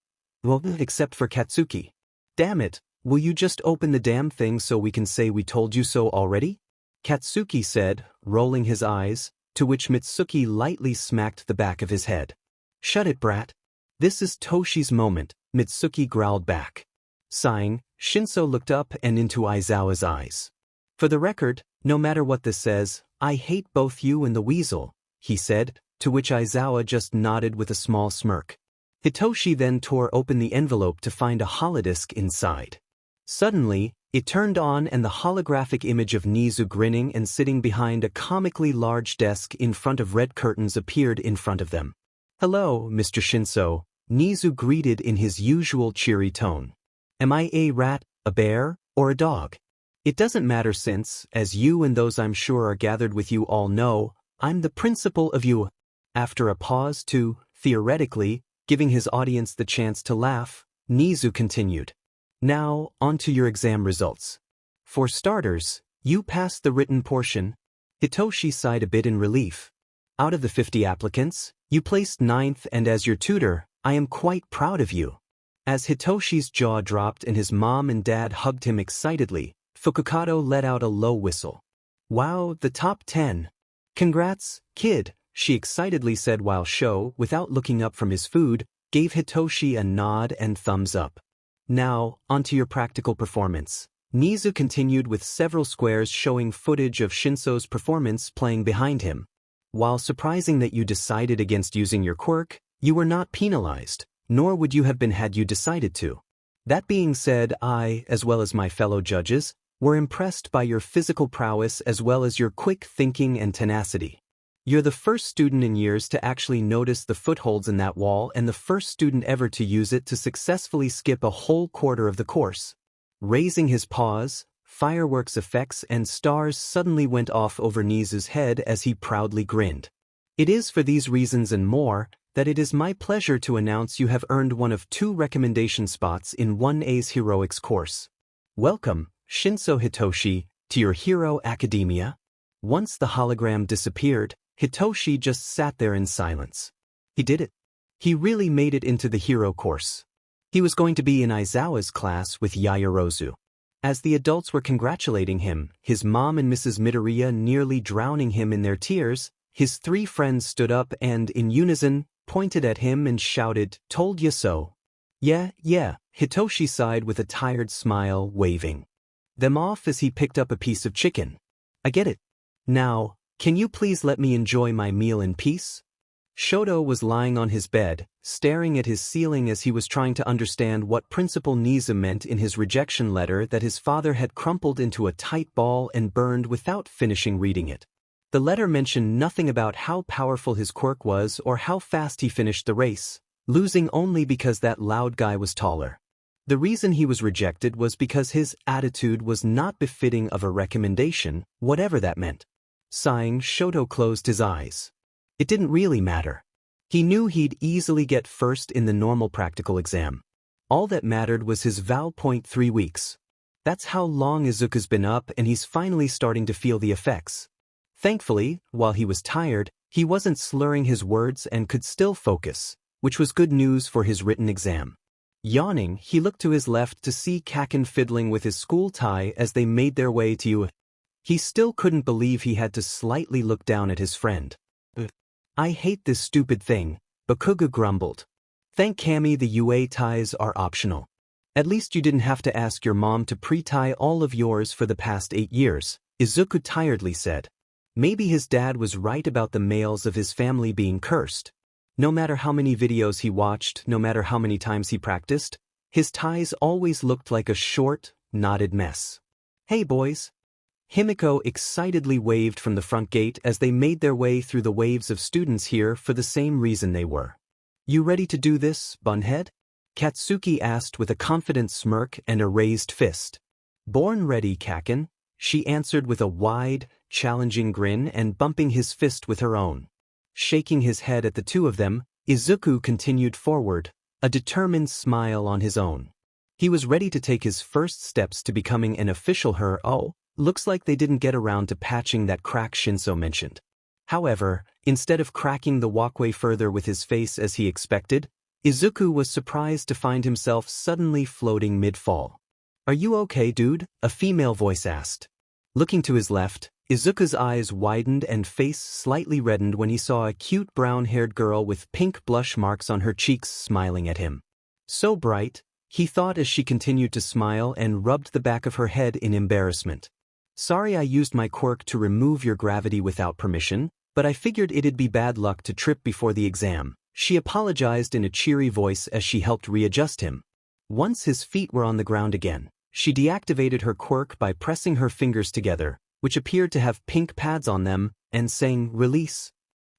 [SPEAKER 1] Well, except for Katsuki. Damn it, will you just open the damn thing so we can say we told you so already? Katsuki said, rolling his eyes, to which Mitsuki lightly smacked the back of his head. Shut it, brat. This is Toshi's moment, Mitsuki growled back. Sighing, Shinso looked up and into Aizawa's eyes. For the record, no matter what this says, I hate both you and the weasel, he said, to which Aizawa just nodded with a small smirk. Hitoshi then tore open the envelope to find a holodisc inside. Suddenly, it turned on and the holographic image of 𝐬𝐴 grinning and sitting behind a comically large desk in front of red curtains appeared in front of them. Hello, Mr. Shinso, 𝐬𝐴 greeted in his usual cheery tone. Am I a rat, a bear, or a dog? It doesn't matter since, as you and those I'm sure are gathered with you all know, I'm the principal of you. After a pause to, theoretically, giving his audience the chance to laugh, 𝐬𝐴 continued. Now, on to your exam results. For starters, you passed the written portion. Hitoshi sighed a bit in relief. Out of the 50 applicants, you placed 9th and as your tutor, I am quite proud of you. As Hitoshi's jaw dropped and his mom and dad hugged him excitedly, Fukukado let out a low whistle. Wow, the top 10. Congrats, kid, she excitedly said while Sho, without looking up from his food, gave Hitoshi a nod and thumbs up. Now, onto your practical performance. 𝐬𝐴 continued with several squares showing footage of Shinso's performance playing behind him. While surprising that you decided against using your quirk, you were not penalized, nor would you have been had you decided to. That being said, I, as well as my fellow judges, were impressed by your physical prowess as well as your quick thinking and tenacity. You're the first student in years to actually notice the footholds in that wall and the first student ever to use it to successfully skip a whole quarter of the course. Raising his paws, fireworks effects and stars suddenly went off over 𝐬𝐴's head as he proudly grinned. It is for these reasons and more that it is my pleasure to announce you have earned one of 2 recommendation spots in 1A's heroics course. Welcome, Shinso Hitoshi, to your Hero Academia. Once the hologram disappeared, Hitoshi just sat there in silence. He did it. He really made it into the hero course. He was going to be in Aizawa's class with Yaoyorozu. As the adults were congratulating him, his mom and Mrs. Midoriya nearly drowning him in their tears, his 3 friends stood up and, in unison, pointed at him and shouted, "Told ya so." Yeah, Hitoshi sighed with a tired smile, waving them off as he picked up a piece of chicken. I get it. Now, can you please let me enjoy my meal in peace? Shoto was lying on his bed, staring at his ceiling as he was trying to understand what Principal 𝐬𝐴 meant in his rejection letter that his father had crumpled into a tight ball and burned without finishing reading it. The letter mentioned nothing about how powerful his quirk was or how fast he finished the race, losing only because that loud guy was taller. The reason he was rejected was because his attitude was not befitting of a recommendation, whatever that meant. Sighing, Shoto closed his eyes. It didn't really matter. He knew he'd easily get first in the normal practical exam. All that mattered was his vow. 3 weeks. That's how long Izuku's been up and he's finally starting to feel the effects. Thankfully, while he was tired, he wasn't slurring his words and could still focus, which was good news for his written exam. Yawning, he looked to his left to see Kaken fiddling with his school tie as they made their way to He still couldn't believe he had to slightly look down at his friend. I hate this stupid thing, Bakuga grumbled. Thank Kami the UA ties are optional. At least you didn't have to ask your mom to pre-tie all of yours for the past 8 years, Izuku tiredly said. Maybe his dad was right about the males of his family being cursed. No matter how many videos he watched, no matter how many times he practiced, his ties always looked like a short, knotted mess. Hey boys. Himiko excitedly waved from the front gate as they made their way through the waves of students here for the same reason they were. You ready to do this, bunhead? Katsuki asked with a confident smirk and a raised fist. Born ready, Kaken, she answered with a wide, challenging grin and bumping his fist with her own. Shaking his head at the two of them, Izuku continued forward, a determined smile on his own. He was ready to take his first steps to becoming an official hero. Looks like they didn't get around to patching that crack Shinso mentioned. However, instead of cracking the walkway further with his face as he expected, Izuku was surprised to find himself suddenly floating mid-fall. Are you okay, dude? A female voice asked. Looking to his left, Izuku's eyes widened and face slightly reddened when he saw a cute brown-haired girl with pink blush marks on her cheeks smiling at him. So bright, he thought as she continued to smile and rubbed the back of her head in embarrassment. Sorry I used my quirk to remove your gravity without permission, but I figured it'd be bad luck to trip before the exam. She apologized in a cheery voice as she helped readjust him. Once his feet were on the ground again, she deactivated her quirk by pressing her fingers together, which appeared to have pink pads on them, and saying, "Release."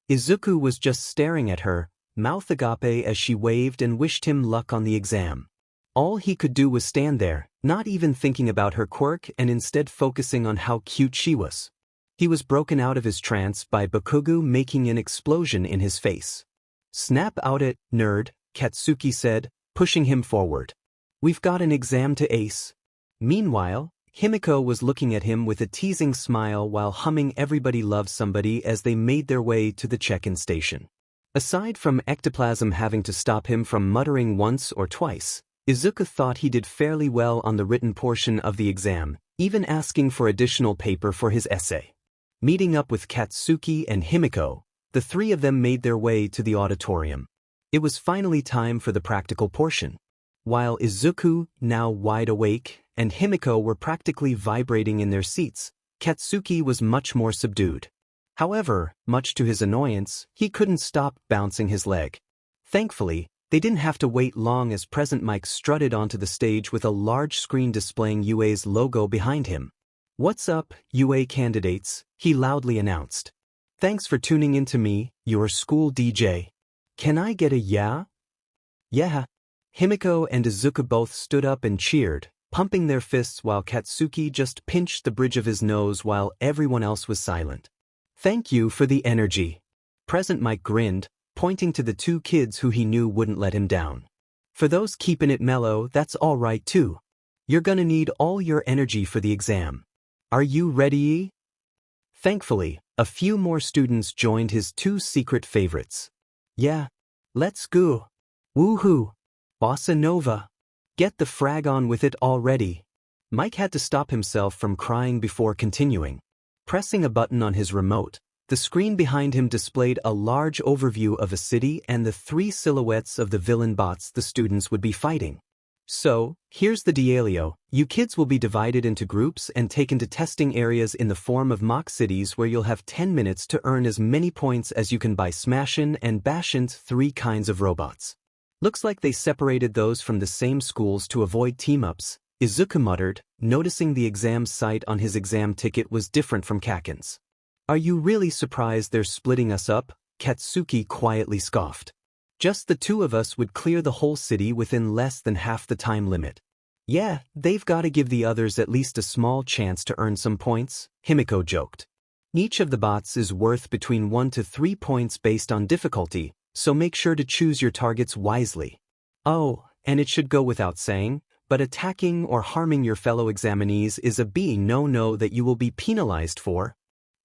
[SPEAKER 1] Izuku was just staring at her, mouth agape as she waved and wished him luck on the exam. All he could do was stand there, not even thinking about her quirk and instead focusing on how cute she was. He was broken out of his trance by Bakugo making an explosion in his face. Snap out it, nerd, Katsuki said, pushing him forward. We've got an exam to ace. Meanwhile, Himiko was looking at him with a teasing smile while humming Everybody Loves Somebody as they made their way to the check-in station. Aside from ectoplasm having to stop him from muttering once or twice, Izuku thought he did fairly well on the written portion of the exam, even asking for additional paper for his essay. Meeting up with Katsuki and Himiko, the three of them made their way to the auditorium. It was finally time for the practical portion. While Izuku, now wide awake, and Himiko were practically vibrating in their seats, Katsuki was much more subdued. However, much to his annoyance, he couldn't stop bouncing his leg. Thankfully, they didn't have to wait long as Present Mike strutted onto the stage with a large screen displaying UA's logo behind him. "What's up, UA candidates?" he loudly announced. "Thanks for tuning in to me, your school DJ. Can I get a yeah?" "Yeah." Himiko and Izuku both stood up and cheered, pumping their fists while Katsuki just pinched the bridge of his nose while everyone else was silent. "Thank you for the energy." Present Mike grinned, pointing to the two kids who he knew wouldn't let him down. "For those keeping it mellow, that's all right too. You're gonna need all your energy for the exam. Are you ready?" Thankfully, a few more students joined his two secret favorites. "Yeah. Let's go. Woohoo. Bossa Nova. Get the frag on with it already." Mike had to stop himself from crying before continuing. Pressing a button on his remote, the screen behind him displayed a large overview of a city and the three silhouettes of the villain bots the students would be fighting. "So, here's the dealio. You kids will be divided into groups and taken to testing areas in the form of mock cities where you'll have 10 minutes to earn as many points as you can by smashing and bashing 3 kinds of robots." Looks like they separated those from the same schools to avoid team-ups, Izuku muttered, noticing the exam site on his exam ticket was different from Kaken's. "Are you really surprised they're splitting us up?" Katsuki quietly scoffed. "Just the two of us would clear the whole city within less than half the time limit." "Yeah, they've got to give the others at least a small chance to earn some points," Himiko joked. "Each of the bots is worth between 1 to 3 points based on difficulty, so make sure to choose your targets wisely. Oh, and it should go without saying, but attacking or harming your fellow examinees is a no-no that you will be penalized for."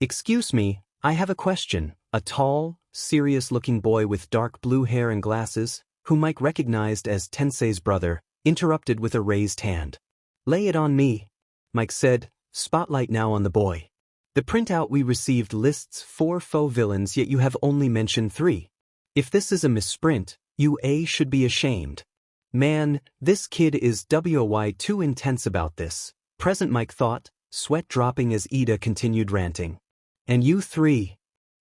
[SPEAKER 1] "Excuse me, I have a question." A tall, serious-looking boy with dark blue hair and glasses, who Mike recognized as Tensei's brother, interrupted with a raised hand. "Lay it on me," Mike said, spotlight now on the boy. "The printout we received lists 4 faux villains, yet you have only mentioned 3. If this is a misprint, UA should be ashamed. Man, this kid is way too intense about this," Present Mike thought, sweat dropping as Ida continued ranting. "And you 3.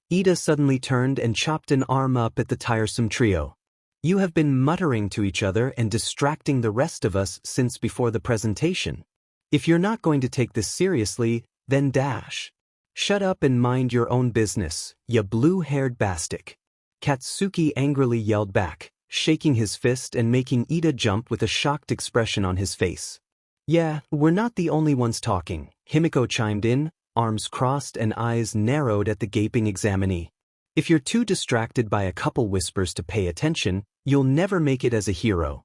[SPEAKER 1] Ida suddenly turned and chopped an arm up at the tiresome trio. "You have been muttering to each other and distracting the rest of us since before the presentation. If you're not going to take this seriously, then dash. Shut up and mind your own business, ya blue-haired bastic." Katsuki angrily yelled back, shaking his fist and making Ida jump with a shocked expression on his face. Yeah, we're not the only ones talking, 𝗵𝗃 chimed in, arms crossed and eyes narrowed at the gaping examinee. If you're too distracted by a couple whispers to pay attention, you'll never make it as a hero.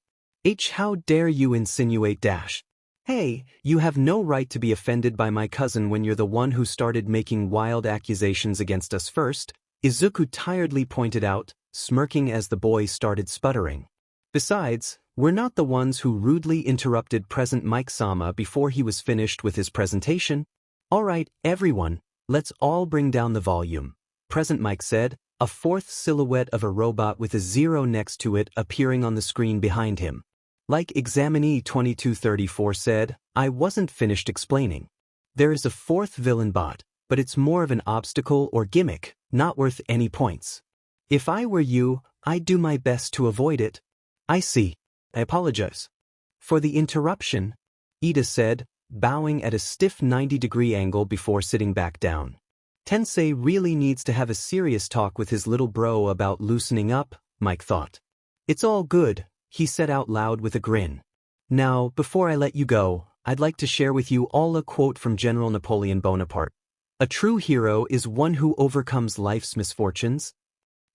[SPEAKER 1] How dare you insinuate dash? Hey, you have no right to be offended by my cousin when you're the one who started making wild accusations against us first, Izuku tiredly pointed out, smirking as the boy started sputtering. Besides, we're not the ones who rudely interrupted Present Mike-sama before he was finished with his presentation. Alright, everyone, let's all bring down the volume, Present Mike said, a fourth silhouette of a robot with a 0 next to it appearing on the screen behind him. Like examinee 2234 said, I wasn't finished explaining. There is a fourth villain bot, but it's more of an obstacle or gimmick, not worth any points. If I were you, I'd do my best to avoid it. I see. I apologize for the interruption, Ida said, bowing at a stiff 90-degree angle before sitting back down. Tensei really needs to have a serious talk with his little bro about loosening up, Mike thought. It's all good, he said out loud with a grin. Now, before I let you go, I'd like to share with you all a quote from General Napoleon Bonaparte. A true hero is one who overcomes life's misfortunes.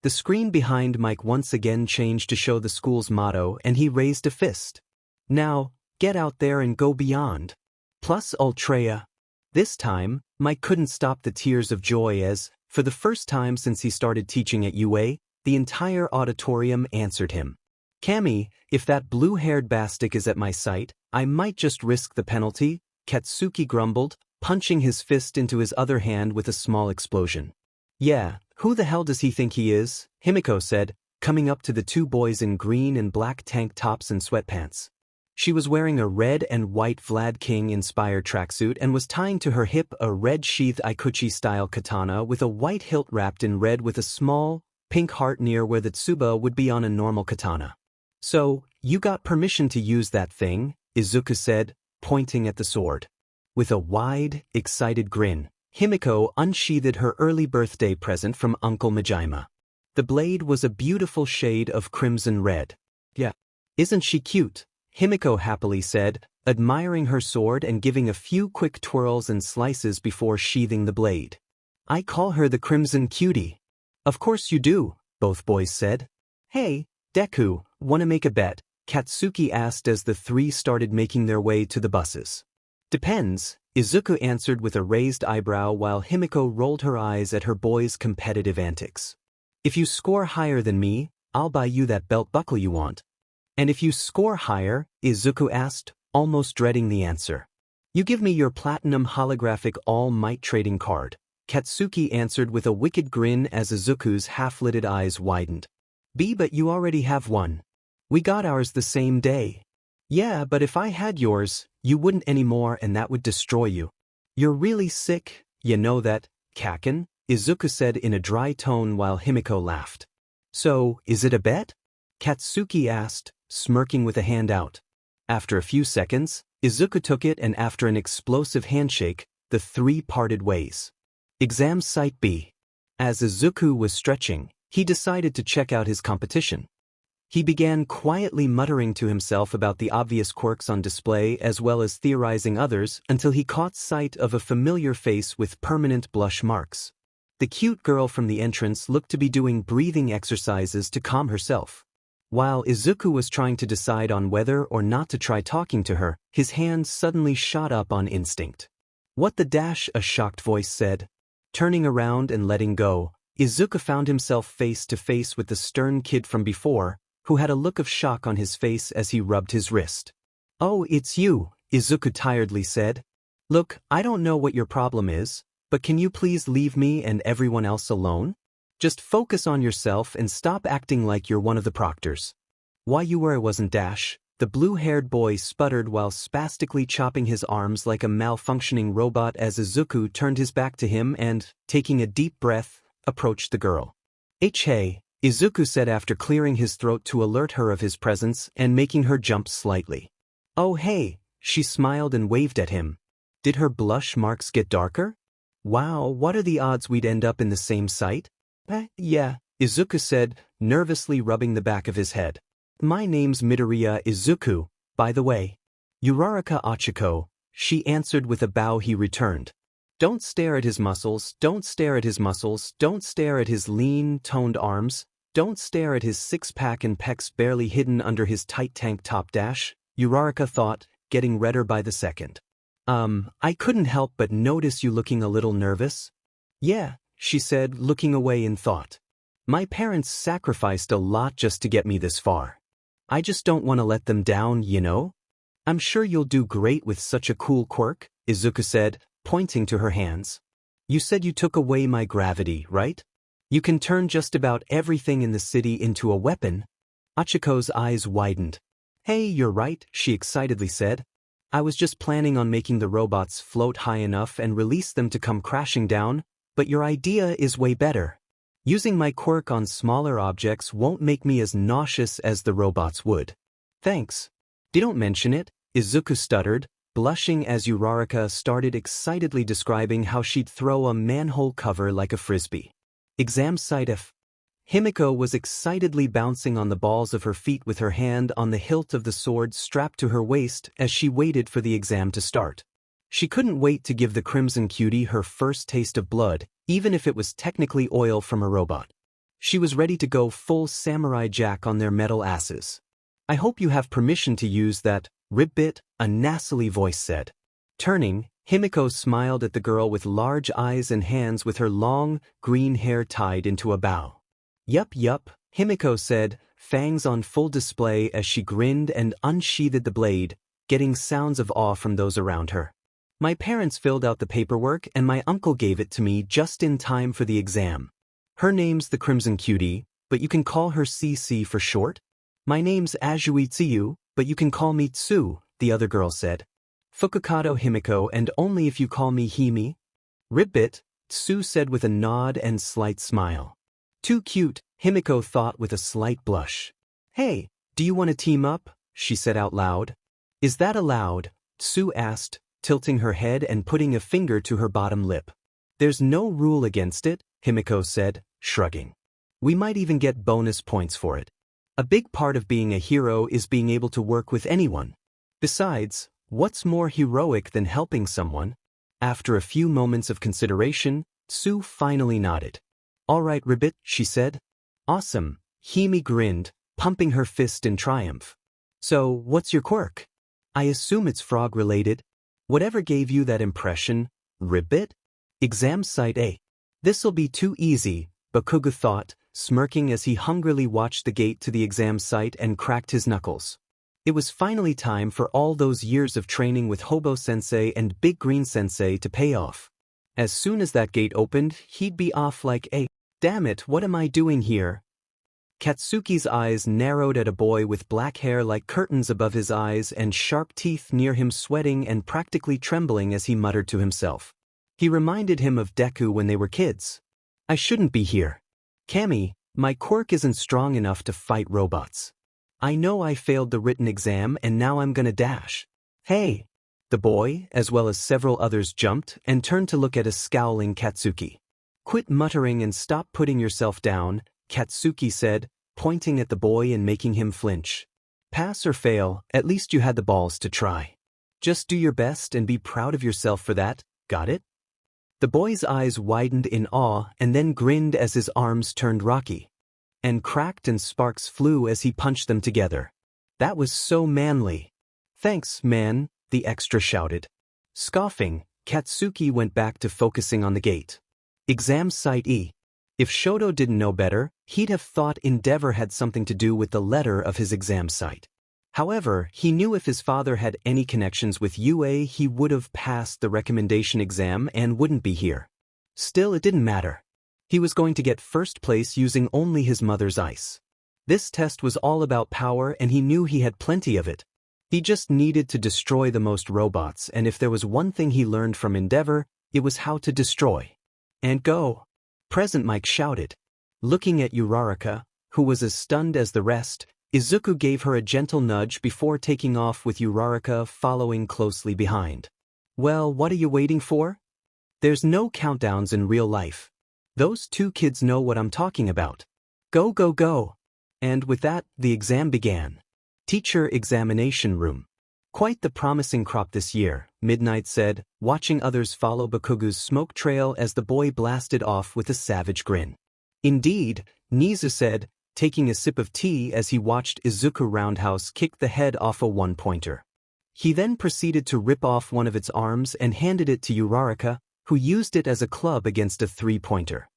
[SPEAKER 1] The screen behind Mike once again changed to show the school's motto and he raised a fist. Now, get out there and go beyond. Plus ultra. This time, Mike couldn't stop the tears of joy as, for the first time since he started teaching at UA, the entire auditorium answered him. Cammy, if that blue-haired bastard is at my sight, I might just risk the penalty, Katsuki grumbled, punching his fist into his other hand with a small explosion. Yeah, who the hell does he think he is? 𝗵𝗃 said, coming up to the two boys in green and black tank tops and sweatpants. She was wearing a red and white Vlad King-inspired tracksuit and was tying to her hip a red sheathed Ikuchi-style katana with a white hilt wrapped in red with a small, pink heart near where the tsuba would be on a normal katana. So, you got permission to use that thing, Izuku said, pointing at the sword. With a wide, excited grin, 𝗵𝗃 unsheathed her early birthday present from Uncle Majima. The blade was a beautiful shade of crimson red. Yeah. Isn't she cute? 𝗵𝗃 happily said, admiring her sword and giving a few quick twirls and slices before sheathing the blade. I call her the Crimson Cutie. Of course you do, both boys said. Hey, Deku, wanna make a bet? Katsuki asked as the three started making their way to the buses. Depends, Izuku answered with a raised eyebrow while 𝗵𝗃 rolled her eyes at her boy's competitive antics. If you score higher than me, I'll buy you that belt buckle you want. And if you score higher, Izuku asked, almost dreading the answer. You give me your platinum holographic all-might trading card, Katsuki answered with a wicked grin as Izuku's half-lidded eyes widened. But you already have one. We got ours the same day. Yeah, but if I had yours, you wouldn't anymore and that would destroy you. You're really sick, you know that, Kaken? Izuku said in a dry tone while 𝗵𝗃 laughed. So, is it a bet? Katsuki asked, smirking with a hand out. After a few seconds, Izuku took it and after an explosive handshake, the three parted ways. Exam Site B. As Izuku was stretching, he decided to check out his competition. He began quietly muttering to himself about the obvious quirks on display as well as theorizing others until he caught sight of a familiar face with permanent blush marks. The cute girl from the entrance looked to be doing breathing exercises to calm herself. While Izuku was trying to decide on whether or not to try talking to her, his hand suddenly shot up on instinct. What the dash? A shocked voice said. Turning around and letting go, Izuku found himself face to face with the stern kid from before, who had a look of shock on his face as he rubbed his wrist. Oh, it's you, Izuku tiredly said. Look, I don't know what your problem is, but can you please leave me and everyone else alone? Just focus on yourself and stop acting like you're one of the proctors. Why you were wasn't dash, the blue-haired boy sputtered while spastically chopping his arms like a malfunctioning robot as Izuku turned his back to him and, taking a deep breath, approached the girl. Hey, Izuku said after clearing his throat to alert her of his presence and making her jump slightly. Oh hey, she smiled and waved at him. Did her blush marks get darker? Wow, what are the odds we'd end up in the same site? Yeah, Izuku said, nervously rubbing the back of his head. My name's Midoriya Izuku, by the way. 𝗬𝗏𝗏 𝐒𝐻𝐿, she answered with a bow. He returned. Don't stare at his muscles, don't stare at his muscles, don't stare at his lean, toned arms, don't stare at his six-pack and pecs barely hidden under his tight tank top dash, 𝗬𝗏𝗏 thought, getting redder by the second. I couldn't help but notice you looking a little nervous. Yeah, she said, looking away in thought. My parents sacrificed a lot just to get me this far. I just don't want to let them down, you know? I'm sure you'll do great with such a cool quirk, Izuku said, pointing to her hands. You said you took away my gravity, right? You can turn just about everything in the city into a weapon. Achiko's eyes widened. Hey, you're right, she excitedly said. I was just planning on making the robots float high enough and release them to come crashing down, but your idea is way better. Using my quirk on smaller objects won't make me as nauseous as the robots would. Thanks. Don't mention it, Izuku stuttered, blushing as 𝗬𝗏𝗏 started excitedly describing how she'd throw a manhole cover like a frisbee. 𝐒𝐻𝐬𝐵. Himiko was excitedly bouncing on the balls of her feet with her hand on the hilt of the sword strapped to her waist as she waited for the exam to start. She couldn't wait to give the Crimson Cutie her first taste of blood, even if it was technically oil from a robot. She was ready to go full Samurai Jack on their metal asses. I hope you have permission to use that, Ribbit, a nasally voice said. Turning, Himiko smiled at the girl with large eyes and hands with her long, green hair tied into a bow. Yup, Himiko said, fangs on full display as she grinned and unsheathed the blade, getting sounds of awe from those around her. My parents filled out the paperwork and my uncle gave it to me just in time for the exam. Her name's the Crimson Cutie, but you can call her CC for short. My name's Asuitsuyu, but you can call me Tsu, the other girl said. Fukukado Himiko, and only if you call me Himi. Ribbit, Tsu said with a nod and slight smile. Too cute, Himiko thought with a slight blush. Hey, do you want to team up? She said out loud. Is that allowed? Tsu asked, tilting her head and putting a finger to her bottom lip. There's no rule against it, Himiko said, shrugging. We might even get bonus points for it. A big part of being a hero is being able to work with anyone. Besides, what's more heroic than helping someone? After a few moments of consideration, Tsu finally nodded. All right, Ribbit, she said. Awesome, Himi grinned, pumping her fist in triumph. So, what's your quirk? I assume it's frog-related. Whatever gave you that impression, Ribbit? 𝗧𝗵𝗲. This'll be too easy, Bakugo thought, smirking as he hungrily watched the gate to the exam site and cracked his knuckles. It was finally time for all those years of training with Hobo-sensei and Big Green Sensei to pay off. As soon as that gate opened, he'd be off like a, damn it, what am I doing here? Katsuki's eyes narrowed at a boy with black hair like curtains above his eyes and sharp teeth near him, sweating and practically trembling as he muttered to himself. He reminded him of Deku when they were kids. I shouldn't be here. Cammy, my quirk isn't strong enough to fight robots. I know I failed the written exam and now I'm gonna dash. Hey! The boy, as well as several others, jumped and turned to look at a scowling Katsuki. Quit muttering and stop putting yourself down, Katsuki said, pointing at the boy and making him flinch. Pass or fail, at least you had the balls to try. Just do your best and be proud of yourself for that, got it? The boy's eyes widened in awe and then grinned as his arms turned rocky. And cracked and sparks flew as he punched them together. That was so manly. Thanks, man, the extra shouted. Scoffing, Katsuki went back to focusing on the gate. 𝗧𝗵𝗲. If Shoto didn't know better, he'd have thought endeavor had something to do with the letter of his exam site. However, he knew if his father had any connections with UA, he would have passed the recommendation exam and wouldn't be here. Still, it didn't matter. He was going to get first place using only his mother's ice. This test was all about power and he knew he had plenty of it. He just needed to destroy the most robots, and if there was one thing he learned from Endeavor, it was how to destroy. And go! Present Mike shouted. Looking at 𝗬𝗏𝗏, who was as stunned as the rest, Izuku gave her a gentle nudge before taking off with 𝗬𝗏𝗏 following closely behind. Well, what are you waiting for? There's no countdowns in real life. Those two kids know what I'm talking about. Go, go, go. And with that, the exam began. Teacher examination room. Quite the promising crop this year, Midnight said, watching others follow Bakugu's smoke trail as the boy blasted off with a savage grin. Indeed, 𝗍𝗂 said, taking a sip of tea as he watched Izuku roundhouse kick the head off a one-pointer. He then proceeded to rip off one of its arms and handed it to Uraraka, who used it as a club against a three-pointer.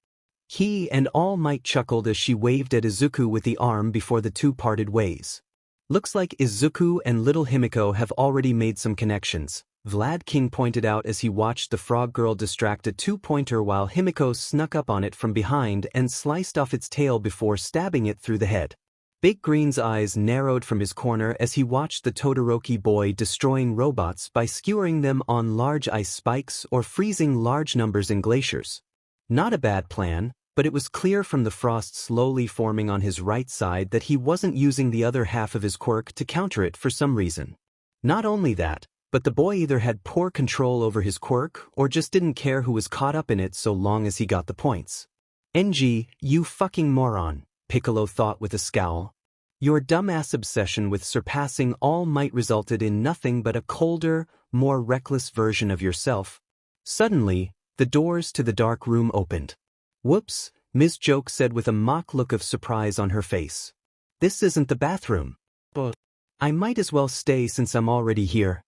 [SPEAKER 1] He and All Might chuckled as she waved at Izuku with the arm before the two parted ways. Looks like Izuku and little Himiko have already made some connections, Vlad King pointed out as he watched the frog girl distract a two-pointer while Himiko snuck up on it from behind and sliced off its tail before stabbing it through the head. Big Green's eyes narrowed from his corner as he watched the Todoroki boy destroying robots by skewering them on large ice spikes or freezing large numbers in glaciers. Not a bad plan, but it was clear from the frost slowly forming on his right side that he wasn't using the other half of his quirk to counter it for some reason. Not only that, but the boy either had poor control over his quirk or just didn't care who was caught up in it so long as he got the points. NG, you fucking moron, Piccolo thought with a scowl. Your dumbass obsession with surpassing All Might resulted in nothing but a colder, more reckless version of yourself. Suddenly, the doors to the dark room opened. Whoops, Ms. Joke said with a mock look of surprise on her face. This isn't the bathroom. But I might as well stay since I'm already here.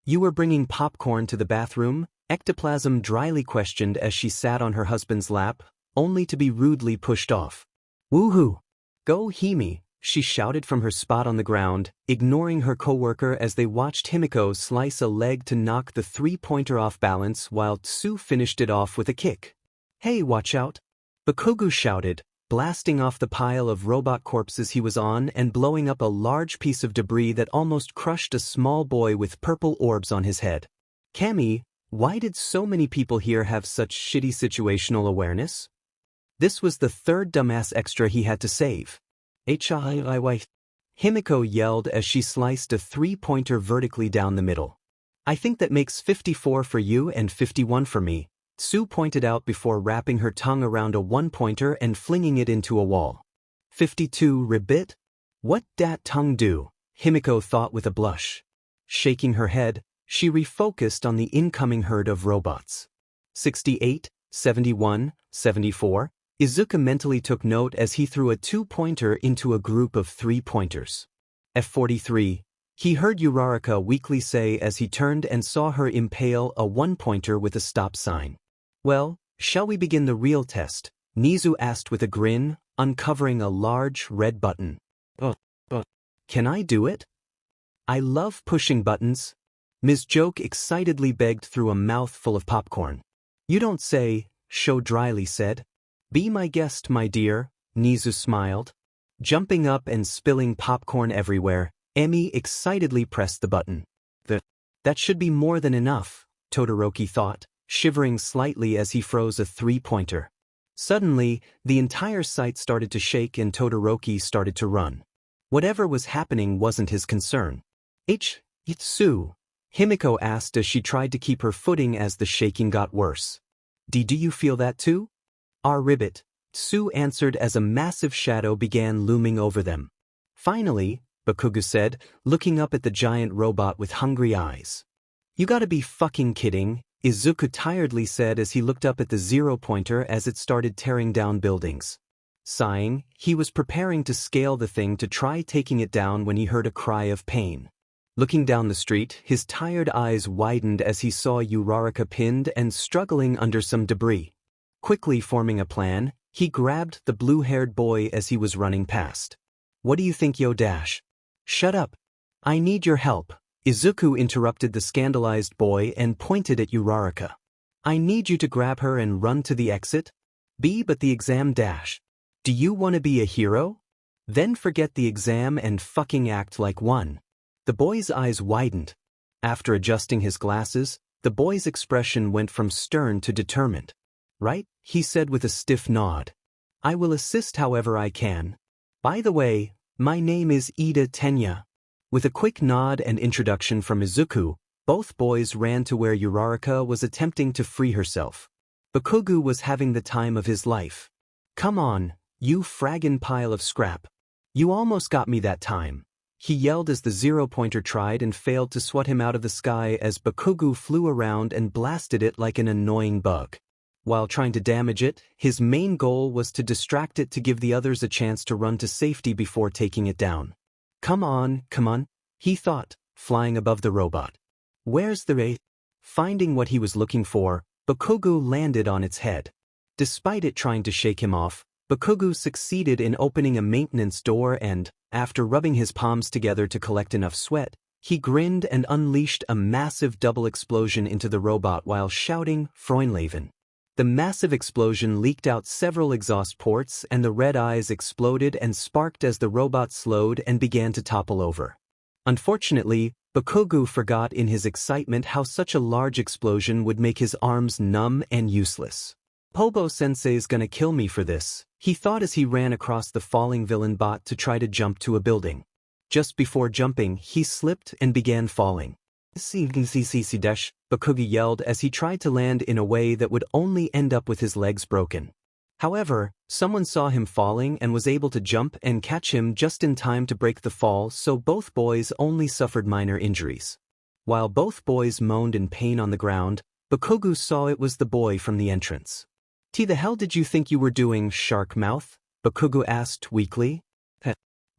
[SPEAKER 1] You were bringing popcorn to the bathroom? 𝗧𝗵𝗲 dryly questioned as she sat on her husband's lap, only to be rudely pushed off. Woohoo! Go Hime, she shouted from her spot on the ground, ignoring her co-worker as they watched Himiko slice a leg to knock the three-pointer off balance while 𝗬𝗏 finished it off with a kick. Hey, watch out! Bakugu shouted, blasting off the pile of robot corpses he was on and blowing up a large piece of debris that almost crushed a small boy with purple orbs on his head. Cammy, why did so many people here have such shitty situational awareness? This was the third dumbass extra he had to save. Himiko yelled as she sliced a three-pointer vertically down the middle. I think that makes 54 for you and 51 for me, 𝗬𝗏 pointed out before wrapping her tongue around a one-pointer and flinging it into a wall. 52 ribbit? What dat tongue do? Himiko thought with a blush. Shaking her head, she refocused on the incoming herd of robots. 68, 71, 74. Izuku mentally took note as he threw a two-pointer into a group of three-pointers. F43. He heard Uraraka weakly say as he turned and saw her impale a one-pointer with a stop sign. Well, shall we begin the real test? 𝗍𝗂 asked with a grin, uncovering a large red button. Can I do it? I love pushing buttons. Ms. Joke excitedly begged through a mouthful of popcorn. You don't say, Sho dryly said. Be my guest, my dear, 𝗍𝗂 smiled. Jumping up and spilling popcorn everywhere, Emmy excitedly pressed the button. That should be more than enough, Todoroki thought, shivering slightly as he froze a three-pointer. Suddenly, the entire site started to shake and Todoroki started to run. Whatever was happening wasn't his concern. 𝗧𝗏, Himiko asked as she tried to keep her footing as the shaking got worse. Do you feel that too? 𝗧𝗵𝗵, 𝗬𝗏 answered as a massive shadow began looming over them. Finally, Bakugu said, looking up at the giant robot with hungry eyes. You gotta be fucking kidding, Izuku tiredly said as he looked up at the zero-pointer as it started tearing down buildings. Sighing, he was preparing to scale the thing to try taking it down when he heard a cry of pain. Looking down the street, his tired eyes widened as he saw Uraraka pinned and struggling under some debris. Quickly forming a plan, he grabbed the blue-haired boy as he was running past. What do you think, yo dash? Shut up. I need your help. Izuku interrupted the scandalized boy and pointed at Uraraka. I need you to grab her and run to the exit. But the exam dash. Do you want to be a hero? Then forget the exam and fucking act like one. The boy's eyes widened. After adjusting his glasses, the boy's expression went from stern to determined. Right? He said with a stiff nod. I will assist however I can. By the way, my name is Ida Tenya. With a quick nod and introduction from Izuku, both boys ran to where Uraraka was attempting to free herself. Bakugu was having the time of his life. Come on, You fraggin' pile of scrap. You almost got me that time. He yelled as the zero-pointer tried and failed to swat him out of the sky as 𝗵𝗃𝗲 flew around and blasted it like an annoying bug. While trying to damage it, his main goal was to distract it to give the others a chance to run to safety before taking it down. Come on, he thought, flying above the robot. Where's the 𝐻𝐸𝐽? Finding what he was looking for, 𝗵𝗃𝗲 landed on its head. Despite it trying to shake him off, 𝗵𝗃𝗲 succeeded in opening a maintenance door and, after rubbing his palms together to collect enough sweat, he grinned and unleashed a massive double explosion into the robot while shouting, 𝗵𝗺𝗡𝗡. The massive explosion leaked out several exhaust ports and the red eyes exploded and sparked as the robot slowed and began to topple over. Unfortunately, 𝗵𝗃𝗲 forgot in his excitement how such a large explosion would make his arms numb and useless. Pobo-sensei's gonna kill me for this, he thought as he ran across the falling villain bot to try to jump to a building. Just before jumping, he slipped and began falling. 𝗧𝗵𝗲 yelled as he tried to land in a way that would only end up with his legs broken. However, someone saw him falling and was able to jump and catch him just in time to break the fall, so both boys only suffered minor injuries. While both boys moaned in pain on the ground, 𝗵𝗃𝗲 saw it was the boy from the entrance. The hell did you think you were doing, shark mouth? 𝗵𝗃𝗲 asked weakly.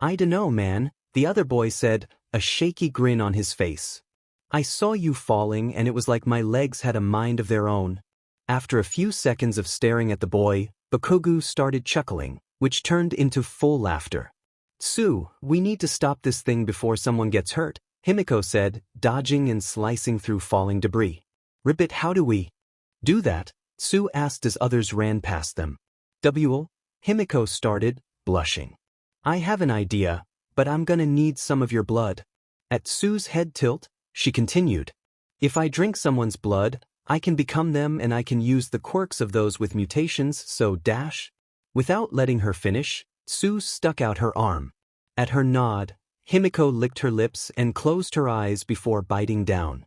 [SPEAKER 1] I dunno, man, the other boy said, a shaky grin on his face. I saw you falling and it was like my legs had a mind of their own. After a few seconds of staring at the boy, 𝗵𝗃𝗲 started chuckling, which turned into full laughter. Tsu, we need to stop this thing before someone gets hurt, 𝗵𝗃𝗲 said, dodging and slicing through falling debris. Ribbit, how do we do that? Tsu asked as others ran past them. 𝗵𝗃𝗲 started, blushing. I have an idea, but I'm gonna need some of your blood. At Tsu's head tilt, she continued. If I drink someone's blood, I can become them and I can use the quirks of those with mutations, so dash. Without letting her finish, Tsu stuck out her arm. At her nod, 𝗵𝗃𝗲 licked her lips and closed her eyes before biting down.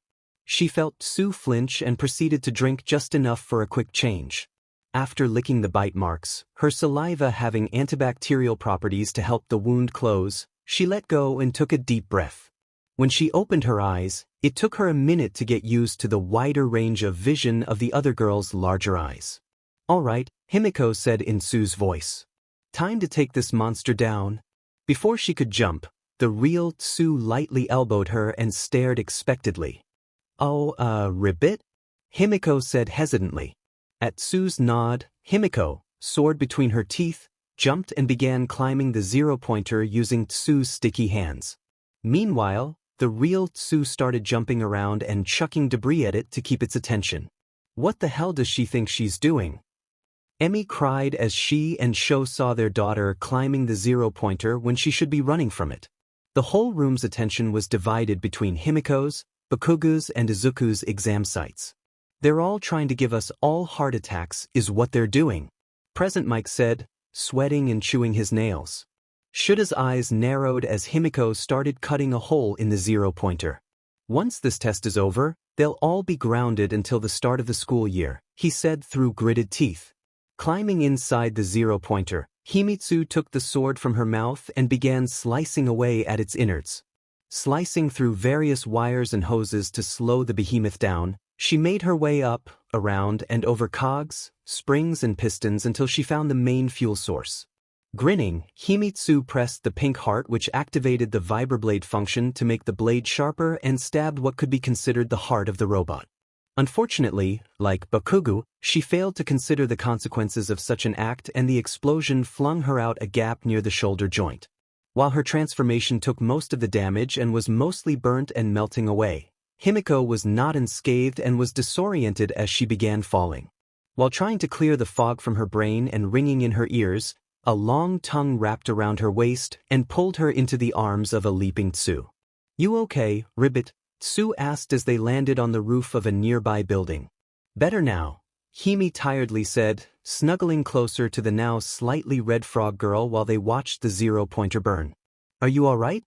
[SPEAKER 1] She felt Tsu flinch and proceeded to drink just enough for a quick change. After licking the bite marks, her saliva having antibacterial properties to help the wound close, she let go and took a deep breath. When she opened her eyes, it took her a minute to get used to the wider range of vision of the other girl's larger eyes. All right, 𝗵𝗃𝗲 said in Tsu's voice. Time to take this monster down. Before she could jump, the real Tsu lightly elbowed her and stared expectantly. Oh, ribbit? 𝗵𝗃𝗲 said hesitantly. At Tsu's nod, 𝗵𝗃𝗲, sword between her teeth, jumped and began climbing the zero-pointer using Tsu's sticky hands. Meanwhile, the real Tsu started jumping around and chucking debris at it to keep its attention. What the hell does she think she's doing? Emmy cried as she and Sho saw their daughter climbing the zero-pointer when she should be running from it. The whole room's attention was divided between 𝗵𝗃𝗲's, 𝗵𝗃𝗲's and Izuku's exam sites. They're all trying to give us all heart attacks is what they're doing, Present Mike said, sweating and chewing his nails. Shuta's eyes narrowed as 𝗵𝗃𝗲 started cutting a hole in the zero-pointer. Once this test is over, they'll all be grounded until the start of the school year, he said through gritted teeth. Climbing inside the zero-pointer, Himitsu took the sword from her mouth and began slicing away at its innards. Slicing through various wires and hoses to slow the behemoth down, she made her way up, around, and over cogs, springs and pistons until she found the main fuel source. Grinning, Himitsu pressed the pink heart which activated the vibroblade function to make the blade sharper and stabbed what could be considered the heart of the robot. Unfortunately, like 𝗵𝗃𝗲, she failed to consider the consequences of such an act and the explosion flung her out a gap near the shoulder joint. While her transformation took most of the damage and was mostly burnt and melting away, 𝗵𝗃𝗲 was not unscathed and was disoriented as she began falling. While trying to clear the fog from her brain and ringing in her ears, a long tongue wrapped around her waist and pulled her into the arms of a leaping Tsu. You okay, ribbit? Tsu asked as they landed on the roof of a nearby building. Better now, Himi tiredly said, snuggling closer to the now slightly red frog girl while they watched the zero-pointer burn. Are you alright?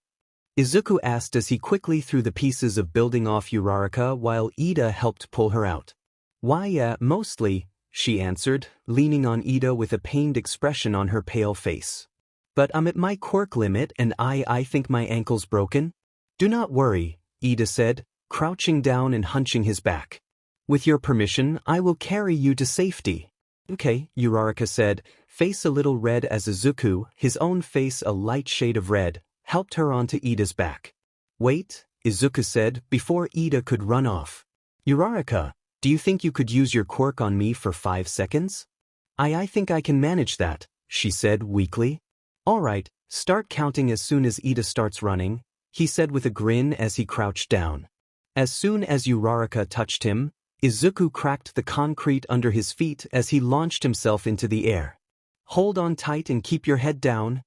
[SPEAKER 1] Izuku asked as he quickly threw the pieces of building off Uraraka while Iida helped pull her out. Why, yeah, mostly, she answered, leaning on Ida with a pained expression on her pale face. But I'm at my quirk limit and I think my ankle's broken. Do not worry, Ida said, crouching down and hunching his back. With your permission, I will carry you to safety. Okay, 𝗬𝗏𝗧𝗏 said, face a little red as Izuku, his own face a light shade of red, helped her onto Ida's back. Wait, Izuku said, before Ida could run off. 𝗬𝗏𝗧𝗏, do you think you could use your quirk on me for 5 seconds? I think I can manage that, she said weakly. Alright, start counting as soon as Ida starts running, he said with a grin as he crouched down. As soon as 𝗬𝗏𝗧𝗏 touched him, Izuku cracked the concrete under his feet as he launched himself into the air. Hold on tight and keep your head down,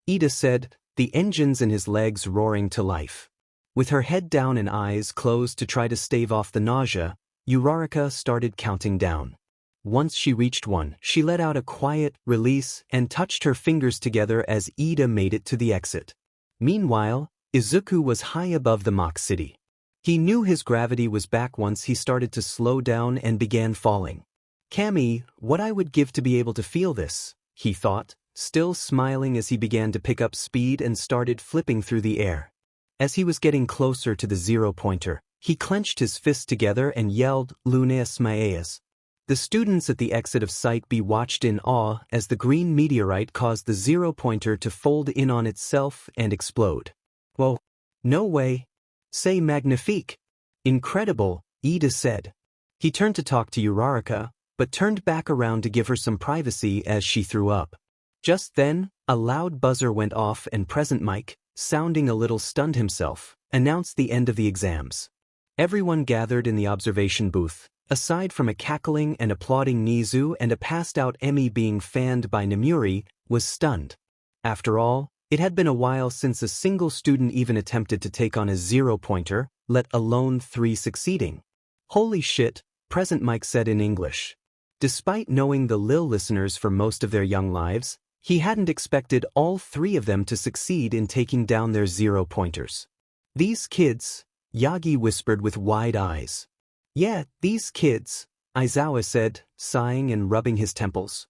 [SPEAKER 1] Ida said, the engines in his legs roaring to life. With her head down and eyes closed to try to stave off the nausea, 𝗬𝗏𝗧𝗏 started counting down. Once she reached 1, she let out a quiet release and touched her fingers together as Ida made it to the exit. Meanwhile, Izuku was high above the mock city. He knew his gravity was back once he started to slow down and began falling. Cammy, what I would give to be able to feel this, he thought, still smiling as he began to pick up speed and started flipping through the air. As he was getting closer to the 0-pointer, he clenched his fists together and yelled, 𝗓𝗏𝗧𝗏𝗏𝗧. The students at the exit of Sight B watched in awe as the green meteorite caused the 0-pointer to fold in on itself and explode. Whoa, no way. Say magnifique. Incredible, Ida said. He turned to talk to 𝗬𝗏𝗧𝗏, but turned back around to give her some privacy as she threw up. Just then, a loud buzzer went off and Present Mike, sounding a little stunned himself, announced the end of the exams. Everyone gathered in the observation booth, aside from a cackling and applauding Nizu and a passed-out Emmy being fanned by Nomuri, was stunned. After all, it had been a while since a single student even attempted to take on a 0-pointer, let alone 3 succeeding. Holy shit, Present Mike said in English. Despite knowing the Lil listeners for most of their young lives, he hadn't expected all 3 of them to succeed in taking down their 0-pointers. These kids, Yagi whispered with wide eyes. Yeah, these kids, Aizawa said, sighing and rubbing his temples,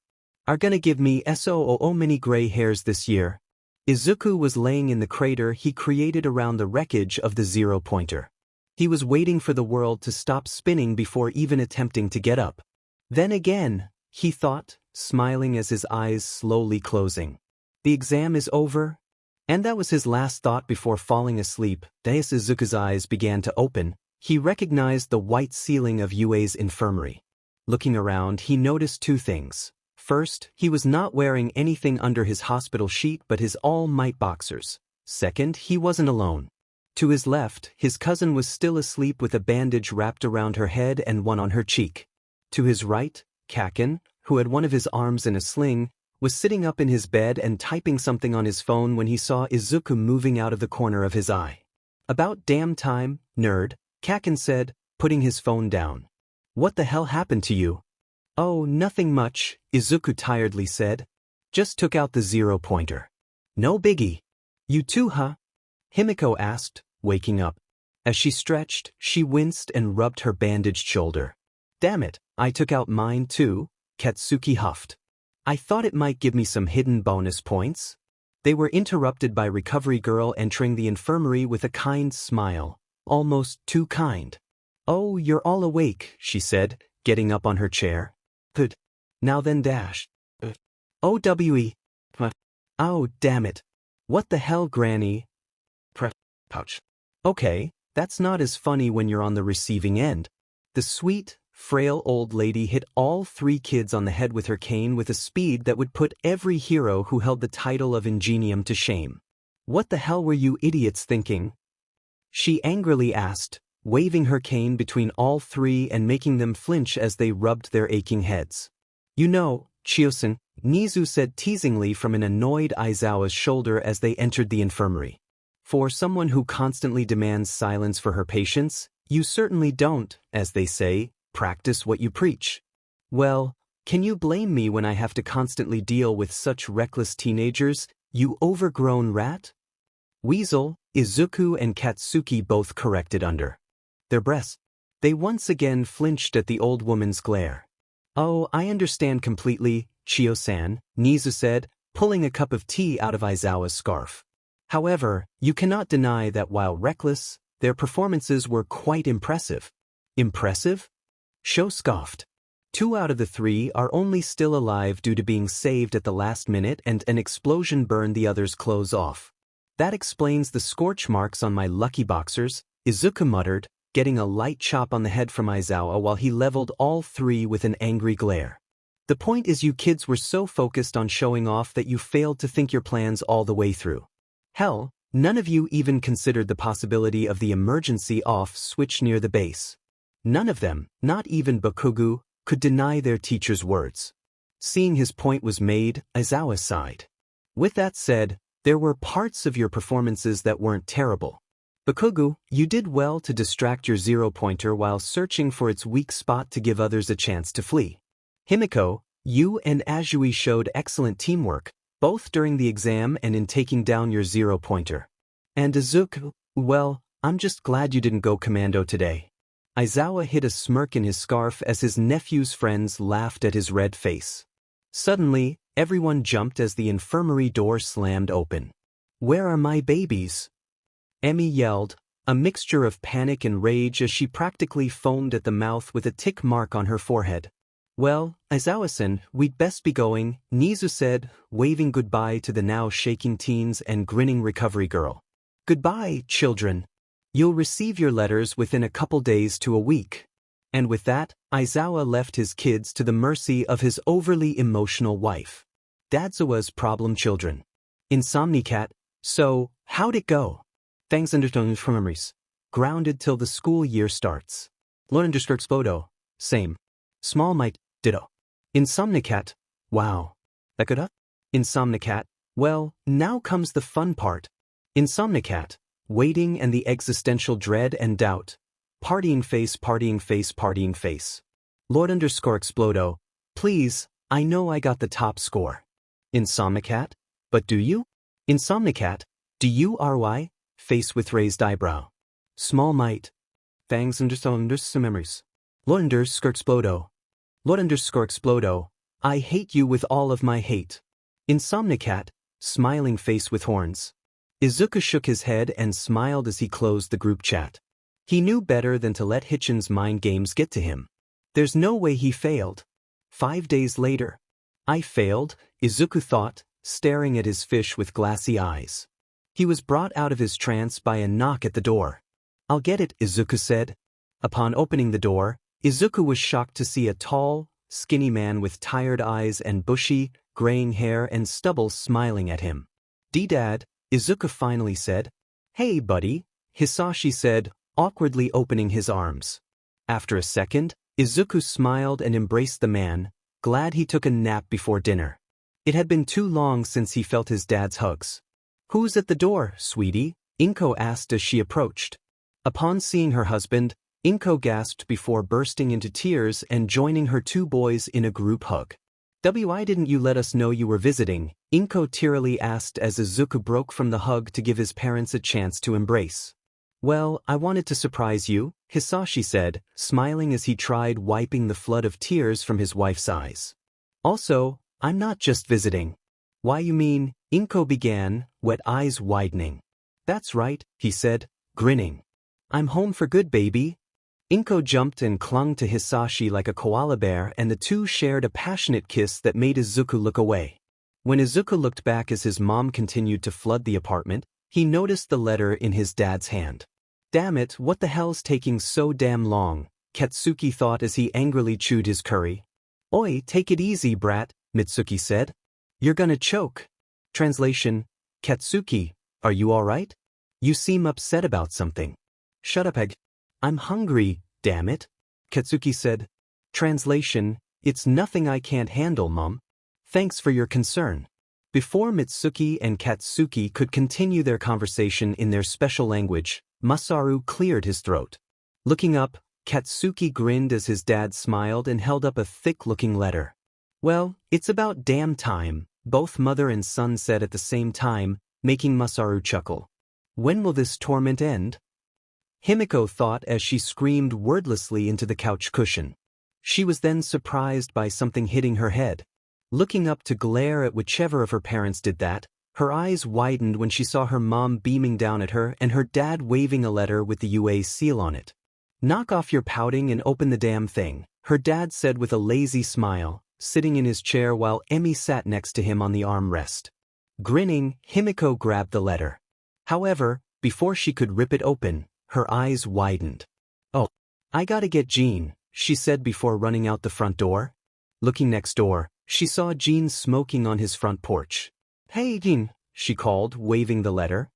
[SPEAKER 1] are gonna give me so many gray hairs this year. Izuku was laying in the crater he created around the wreckage of the 0-pointer. He was waiting for the world to stop spinning before even attempting to get up. Then again, he thought, smiling as his eyes slowly closing. The exam is over? And that was his last thought before falling asleep. As Izuku's eyes began to open, he recognized the white ceiling of UA's infirmary. Looking around, he noticed 2 things. First, he was not wearing anything under his hospital sheet but his All Might boxers. Second, he wasn't alone. To his left, his cousin was still asleep with a bandage wrapped around her head and one on her cheek. To his right, Kaken, who had one of his arms in a sling, was sitting up in his bed and typing something on his phone when he saw Izuku moving out of the corner of his eye. About damn time, nerd, Kaken said, putting his phone down. What the hell happened to you? Oh, nothing much, Izuku tiredly said. Just took out the 0-pointer. No biggie. You too, huh? Himiko asked, waking up. As she stretched, she winced and rubbed her bandaged shoulder. Damn it, I took out mine too, Katsuki huffed. I thought it might give me some hidden bonus points. They were interrupted by Recovery Girl entering the infirmary with a kind smile, almost too kind. Oh, you're all awake, she said, getting up on her chair. Good. Now then dash. OWE. Oh, damn it. What the hell, Granny? Pouch. Okay, that's not as funny when you're on the receiving end. The sweet, frail old lady hit all 3 kids on the head with her cane with a speed that would put every hero who held the title of Ingenium to shame. What the hell were you idiots thinking? She angrily asked, waving her cane between all 3 and making them flinch as they rubbed their aching heads. You know, Chiosen, Nizu said teasingly from an annoyed Aizawa's shoulder as they entered the infirmary. For someone who constantly demands silence for her patients, you certainly don't, as they say, practice what you preach. Well, can you blame me when I have to constantly deal with such reckless teenagers, you overgrown rat? Weasel, Izuku and Katsuki both corrected under their breaths. They once again flinched at the old woman's glare. Oh, I understand completely, Chio-san, Nizu said, pulling a cup of tea out of Aizawa's scarf. However, you cannot deny that while reckless, their performances were quite impressive. Impressive? Sho scoffed. 2 out of the 3 are only still alive due to being saved at the last minute and an explosion burned the others' clothes off. That explains the scorch marks on my lucky boxers, Izuku muttered, getting a light chop on the head from Aizawa while he leveled all 3 with an angry glare. The point is you kids were so focused on showing off that you failed to think your plans all the way through. Hell, none of you even considered the possibility of the emergency off switch near the base. None of them, not even Bakugo, could deny their teacher's words. Seeing his point was made, Aizawa sighed. With that said, there were parts of your performances that weren't terrible. Bakugo, you did well to distract your 0-pointer while searching for its weak spot to give others a chance to flee. Himiko, you and Azui showed excellent teamwork, both during the exam and in taking down your 0-pointer. And Izuku, well, I'm just glad you didn't go commando today. Aizawa hid a smirk in his scarf as his nephew's friends laughed at his red face. Suddenly, everyone jumped as the infirmary door slammed open. Where are my babies? Emi yelled, a mixture of panic and rage as she practically foamed at the mouth with a tick mark on her forehead. Well, Aizawa-san, we'd best be going, Nizu said, waving goodbye to the now shaking teens and grinning recovery girl. Goodbye, children. You'll receive your letters within a couple days to a week. And with that, Aizawa left his kids to the mercy of his overly emotional wife. Dadzawa's problem children. 𝗵𝗵𝗲, so, how'd it go? Thanks understood from memories. Grounded till the school year starts. 𝐿_𝗏𝗏, same. Small might, ditto. 𝗵𝗵𝗲, wow. 𝗏𝗏𝗏? 𝗵𝗵𝗲, well, now comes the fun part. 𝗵𝗵𝗲, waiting and the existential dread and doubt. Partying face, partying face, partying face. 𝐿_𝗏𝗏, please, I know I got the top score. 𝗵𝗵𝗲, but do you? 𝗵𝗵𝗲, do you RY? Face with raised eyebrow. Small might. Fangs under some memories. 𝐿_𝗏𝗏, 𝐿_𝗏𝗏, I hate you with all of my hate. 𝗵𝗵𝗲, smiling face with horns. Izuku shook his head and smiled as he closed the group chat. He knew better than to let Hitchin's mind games get to him. There's no way he failed. 5 days later. I failed, Izuku thought, staring at his fish with glassy eyes. He was brought out of his trance by a knock at the door. I'll get it, Izuku said. Upon opening the door, Izuku was shocked to see a tall, skinny man with tired eyes and bushy, graying hair and stubble smiling at him. D-Dad, Izuku finally said. Hey, buddy, Hisashi said, awkwardly opening his arms. After a second, Izuku smiled and embraced the man, glad he took a nap before dinner. It had been too long since he felt his dad's hugs. Who's at the door, sweetie? 𝐒𝐭 asked as she approached. Upon seeing her husband, 𝐒𝐭 gasped before bursting into tears and joining her 2 boys in a group hug. Why didn't you let us know you were visiting? 𝐒𝐭 tearily asked as Izuku broke from the hug to give his parents a chance to embrace. Well, I wanted to surprise you, Hisashi said, smiling as he tried wiping the flood of tears from his wife's eyes. Also, I'm not just visiting. Why you mean? 𝐒𝐭 began, wet eyes widening. That's right, he said, grinning. I'm home for good, baby. 𝐒𝐭 jumped and clung to Hisashi like a koala bear and the two shared a passionate kiss that made Izuku look away. When Izuku looked back as his mom continued to flood the apartment, he noticed the letter in his dad's hand. Damn it, what the hell's taking so damn long? Katsuki thought as he angrily chewed his curry. Oi, take it easy, brat, Mitsuki said. You're gonna choke. Translation, Katsuki, are you alright? You seem upset about something. Shut up, Egg. I'm hungry, damn it. Katsuki said. Translation, it's nothing I can't handle, Mom. Thanks for your concern. Before Mitsuki and Katsuki could continue their conversation in their special language, Masaru cleared his throat. Looking up, Katsuki grinned as his dad smiled and held up a thick-looking letter. Well, it's about damn time, both mother and son said at the same time, making Masaru chuckle. When will this torment end? Himiko thought as she screamed wordlessly into the couch cushion. She was then surprised by something hitting her head. Looking up to glare at whichever of her parents did that, her eyes widened when she saw her mom beaming down at her and her dad waving a letter with the UA seal on it. "Knock off your pouting and open the damn thing," her dad said with a lazy smile, sitting in his chair while Emmy sat next to him on the armrest. Grinning, Himiko grabbed the letter. However, before she could rip it open, her eyes widened. "Oh, I gotta get Jean," she said before running out the front door. Looking next door, she saw Jean smoking on his front porch. "Hey Jean," she called, waving the letter.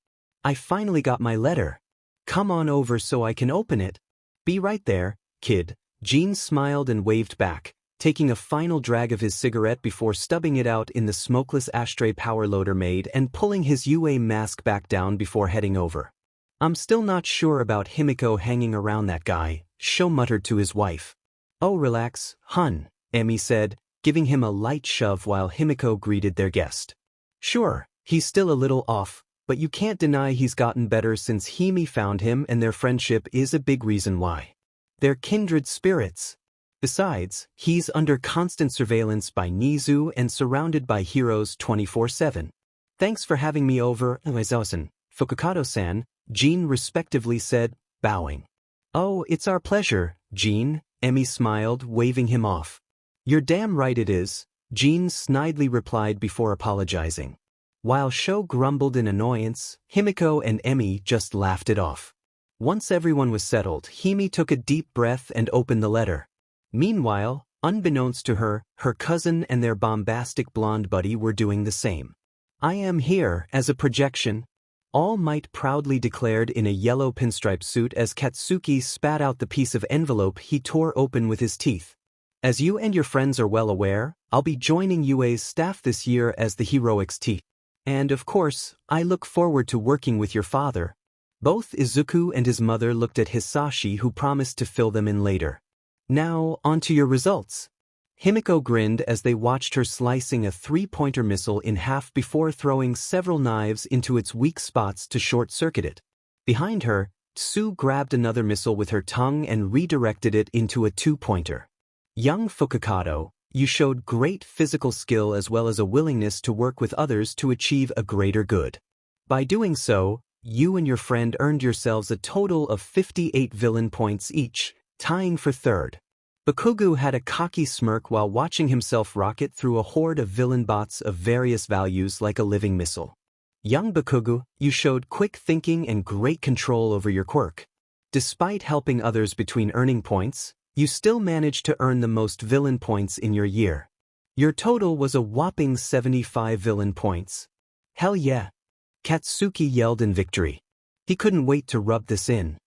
[SPEAKER 1] "I finally got my letter. Come on over so I can open it." "Be right there, kid." Jean smiled and waved back, taking a final drag of his cigarette before stubbing it out in the smokeless ashtray power loader made and pulling his UA mask back down before heading over. "I'm still not sure about Himiko hanging around that guy," Sho muttered to his wife. "Oh, relax, hun," Emmy said, giving him a light shove while Himiko greeted their guest. "Sure, he's still a little off, but you can't deny he's gotten better since Himi found him, and their friendship is a big reason why. They're kindred spirits. Besides, he's under constant surveillance by Nizu and surrounded by heroes 24/7. Thanks for having me over, Aizawa-san, Fukukato-san," Jean respectively said, bowing. "Oh, it's our pleasure, Jean," Emmy smiled, waving him off. "You're damn right it is," Jean snidely replied before apologizing. While Sho grumbled in annoyance, Himiko and Emmy just laughed it off. Once everyone was settled, Himi took a deep breath and opened the letter. Meanwhile, unbeknownst to her, her cousin and their bombastic blonde buddy were doing the same. "I am here as a projection," All Might proudly declared in a yellow pinstripe suit as Katsuki spat out the piece of envelope he tore open with his teeth. "As you and your friends are well aware, I'll be joining UA's staff this year as the heroics team. And of course, I look forward to working with your father." Both Izuku and his mother looked at Hisashi, who promised to fill them in later. "Now, on to your results." Himiko grinned as they watched her slicing a three-pointer missile in half before throwing several knives into its weak spots to short-circuit it. Behind her, Tsu grabbed another missile with her tongue and redirected it into a two-pointer. "Young Fukukato, you showed great physical skill as well as a willingness to work with others to achieve a greater good. By doing so, you and your friend earned yourselves a total of 58 villain points each, tying for third." Bakugo had a cocky smirk while watching himself rocket through a horde of villain bots of various values like a living missile. "Young Bakugo, you showed quick thinking and great control over your quirk. Despite helping others between earning points, you still managed to earn the most villain points in your year. Your total was a whopping 75 villain points." "Hell yeah!" Katsuki yelled in victory. He couldn't wait to rub this in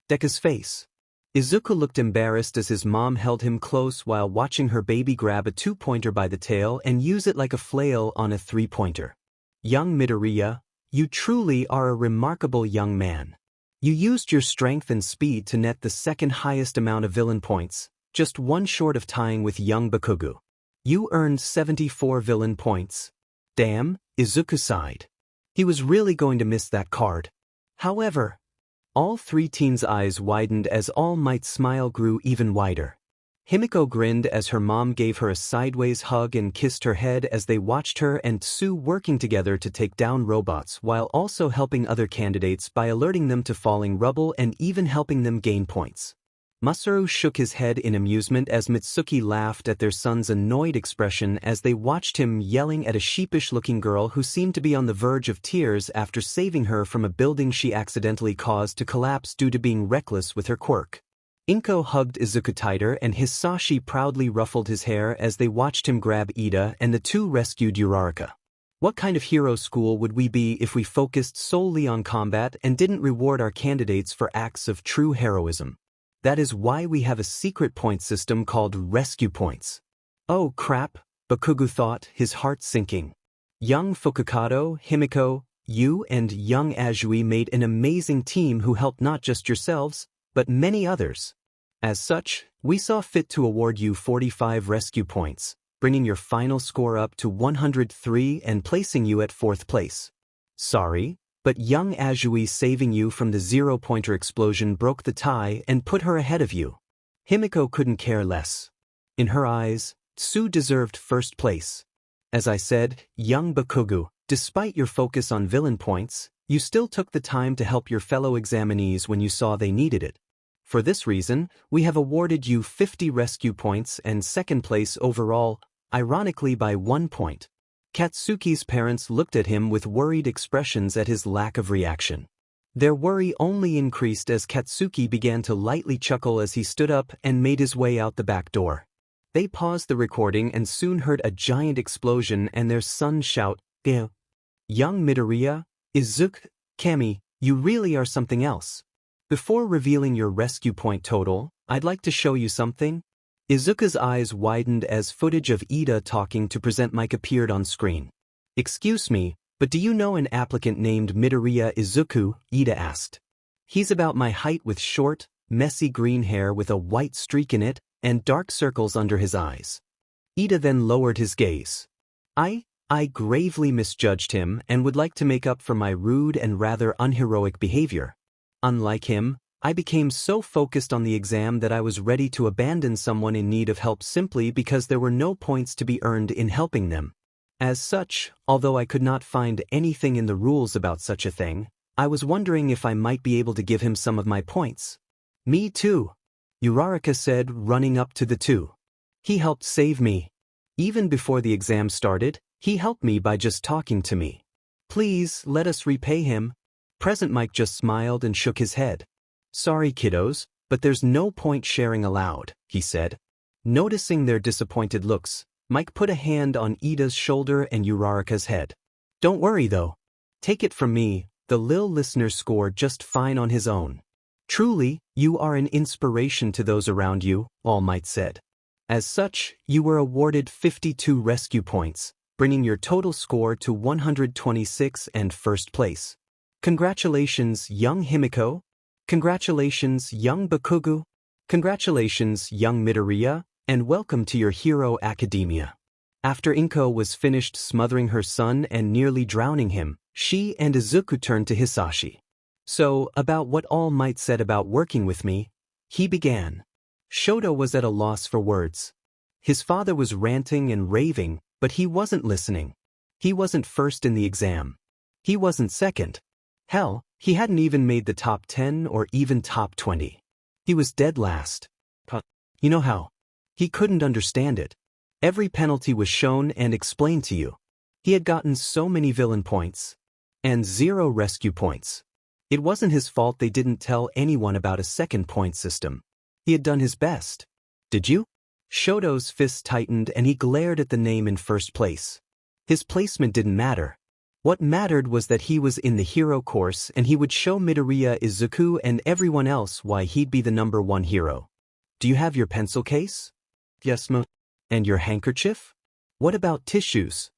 [SPEAKER 1] Deku's face. Izuku looked embarrassed as his mom held him close while watching her baby grab a two-pointer by the tail and use it like a flail on a three-pointer. "Young Midoriya, you truly are a remarkable young man. You used your strength and speed to net the second highest amount of villain points, just one short of tying with young Bakugo. You earned 74 villain points." Damn, Izuku sighed. He was really going to miss that card. However, all three teens' eyes widened as All Might's smile grew even wider. Himiko grinned as her mom gave her a sideways hug and kissed her head as they watched her and Tsu working together to take down robots while also helping other candidates by alerting them to falling rubble and even helping them gain points. Masaru shook his head in amusement as Mitsuki laughed at their son's annoyed expression as they watched him yelling at a sheepish-looking girl who seemed to be on the verge of tears after saving her from a building she accidentally caused to collapse due to being reckless with her quirk. Inko hugged Izuku tighter and Hisashi proudly ruffled his hair as they watched him grab Ida and the two rescued Uraraka. "What kind of hero school would we be if we focused solely on combat and didn't reward our candidates for acts of true heroism? That is why we have a secret point system called rescue points." "Oh crap," Bakugo thought, his heart sinking. "Young Fukukato, Himiko, you and young Azui made an amazing team who helped not just yourselves, but many others. As such, we saw fit to award you 45 rescue points, bringing your final score up to 103 and placing you at 4th place. Sorry, but young Azui saving you from the zero-pointer explosion broke the tie and put her ahead of you." Himiko couldn't care less. In her eyes, Tsu deserved first place. As I said, young 𝗵𝗃𝗬𝗧, despite your focus on villain points, you still took the time to help your fellow examinees when you saw they needed it. For this reason, we have awarded you 50 rescue points and second place overall, ironically by 1 point. Katsuki's parents looked at him with worried expressions at his lack of reaction. Their worry only increased as Katsuki began to lightly chuckle as he stood up and made his way out the back door. They paused the recording and soon heard a giant explosion and their son shout, "Gheo! Young Midoriya, 𝗧𝗵𝗵𝗲, you really are something else. Before revealing your rescue point total, I'd like to show you something." Izuku's eyes widened as footage of Ida talking to present Mike appeared on screen. "Excuse me, but do you know an applicant named Midoriya Izuku?" Ida asked. "He's about my height with short, messy green hair with a white streak in it, and dark circles under his eyes." Ida then lowered his gaze. I gravely misjudged him and would like to make up for my rude and rather unheroic behavior. Unlike him, I became so focused on the exam that I was ready to abandon someone in need of help simply because there were no points to be earned in helping them. As such, although I could not find anything in the rules about such a thing, I was wondering if I might be able to give him some of my points. "Me too," Uraraka said, running up to the two. "He helped save me. Even before the exam started, he helped me by just talking to me. Please, let us repay him." Present Mike just smiled and shook his head. "Sorry kiddos, but there's no point sharing allowed," he said. Noticing their disappointed looks, Mike put a hand on Ida's shoulder and Uraraka's head. "Don't worry though. Take it from me, the lil listener scored just fine on his own. Truly, you are an inspiration to those around you," All Might said. As such, you were awarded 52 rescue points, bringing your total score to 126 and first place. Congratulations, young 𝗵𝗃𝗬𝗧. Congratulations, young 𝗵𝗃𝗬𝗧. Congratulations, young Midoriya, and welcome to your hero academia. After 𝗏𝗏 was finished smothering her son and nearly drowning him, she and Izuku turned to Hisashi. "So, about what All Might said about working with me," he began. Shoto was at a loss for words. His father was ranting and raving, but he wasn't listening. He wasn't first in the exam. He wasn't second. Hell, he hadn't even made the top 10 or even top 20. He was dead last. You know how? He couldn't understand it. Every penalty was shown and explained to you. He had gotten so many villain points. And 0 rescue points. It wasn't his fault they didn't tell anyone about a second point system. He had done his best. Did you? Shoto's fists tightened and he glared at the name in first place. His placement didn't matter. What mattered was that he was in the hero course and he would show Midoriya Izuku and everyone else why he'd be the #1 hero. "Do you have your pencil case?" "Yes, Mom." "And your handkerchief?" "What about tissues?"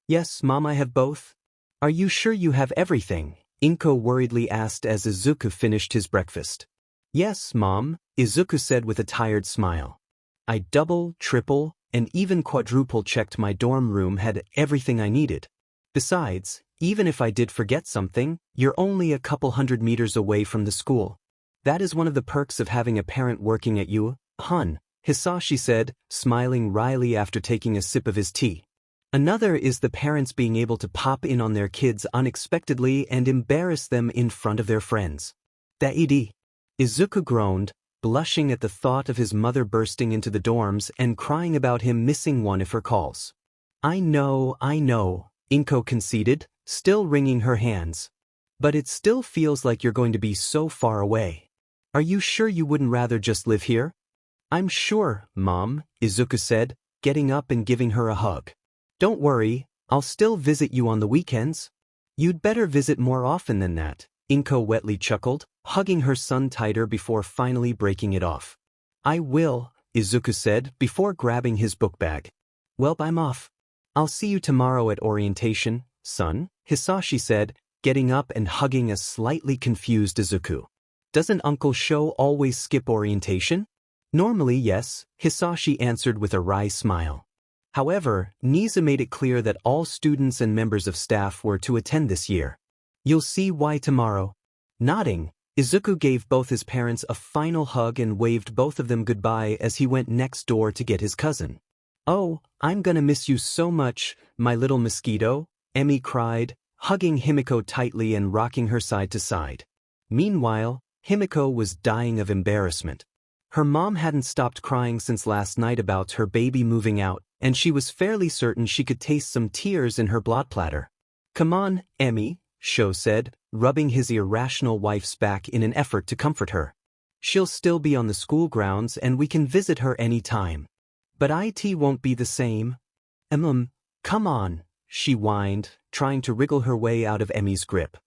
[SPEAKER 1] "Yes, Mom, I have both." "Are you sure you have everything?" 𝗏𝗏𝗏 worriedly asked as Izuku finished his breakfast. "Yes, Mom," Izuku said with a tired smile. "I double, triple, and even quadruple checked my dorm room had everything I needed. Besides, even if I did forget something, you're only a couple 100 meters away from the school. That is one of the perks of having a parent working at you, hun," Hisashi said, smiling wryly after taking a sip of his tea. "Another is the parents being able to pop in on their kids unexpectedly and embarrass them in front of their friends." "Daidi." Izuku groaned, blushing at the thought of his mother bursting into the dorms and crying about him missing one of her calls. I know, 𝗏𝗏𝗏 conceded, still wringing her hands. "But it still feels like you're going to be so far away. Are you sure you wouldn't rather just live here?" "I'm sure, Mom," Izuku said, getting up and giving her a hug. "Don't worry, I'll still visit you on the weekends." "You'd better visit more often than that," 𝗏𝗏𝗏 wetly chuckled, hugging her son tighter before finally breaking it off. "I will," Izuku said before grabbing his book bag. "Well, I'm off. I'll see you tomorrow at orientation, son," Hisashi said, getting up and hugging a slightly confused Izuku. "Doesn't Uncle Sho always skip orientation?" "Normally, yes," Hisashi answered with a wry smile. However, 𝗍𝗓 made it clear that all students and members of staff were to attend this year. "You'll see why tomorrow." Nodding, Izuku gave both his parents a final hug and waved both of them goodbye as he went next door to get his cousin. "Oh, I'm gonna miss you so much, my little mosquito," Emi cried, hugging Himiko tightly and rocking her side to side. Meanwhile, Himiko was dying of embarrassment. Her mom hadn't stopped crying since last night about her baby moving out, and she was fairly certain she could taste some tears in her blood platter. "Come on, Emi," Sho said, rubbing his irrational wife's back in an effort to comfort her. "She'll still be on the school grounds and we can visit her any time. But it won't be the same." Come on," she whined, trying to wriggle her way out of Emi's grip.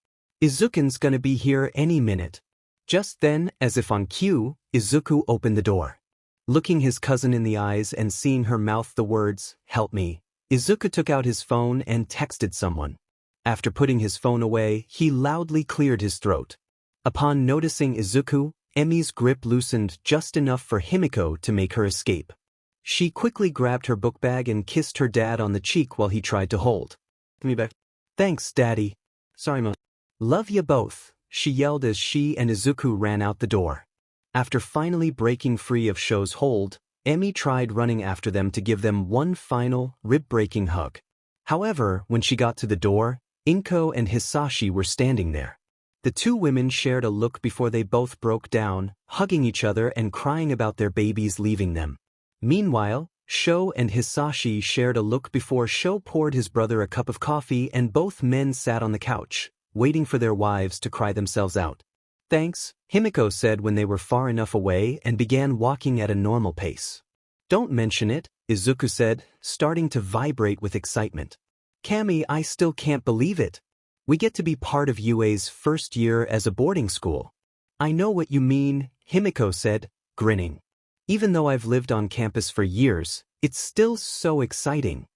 [SPEAKER 1] "Izuku's gonna be here any minute." Just then, as if on cue, Izuku opened the door. Looking his cousin in the eyes and seeing her mouth the words, "Help me," Izuku took out his phone and texted someone. After putting his phone away, he loudly cleared his throat. Upon noticing Izuku, Emi's grip loosened just enough for Himiko to make her escape. She quickly grabbed her book bag and kissed her dad on the cheek while he tried to hold. "Give me back." "Thanks, Daddy." "Sorry, Mom." "Love ya both," she yelled as she and Izuku ran out the door. After finally breaking free of Sho's hold, Emi tried running after them to give them one final, rib-breaking hug. However, when she got to the door, Inko and Hisashi were standing there. The two women shared a look before they both broke down, hugging each other and crying about their babies leaving them. Meanwhile, Sho and Hisashi shared a look before Sho poured his brother a cup of coffee and both men sat on the couch, waiting for their wives to cry themselves out. "Thanks," Himiko said when they were far enough away and began walking at a normal pace. "Don't mention it," Izuku said, starting to vibrate with excitement. "Cammy, I still can't believe it. We get to be part of UA's first year as a boarding school." "I know what you mean," Himiko said, grinning. "Even though I've lived on campus for years, it's still so exciting.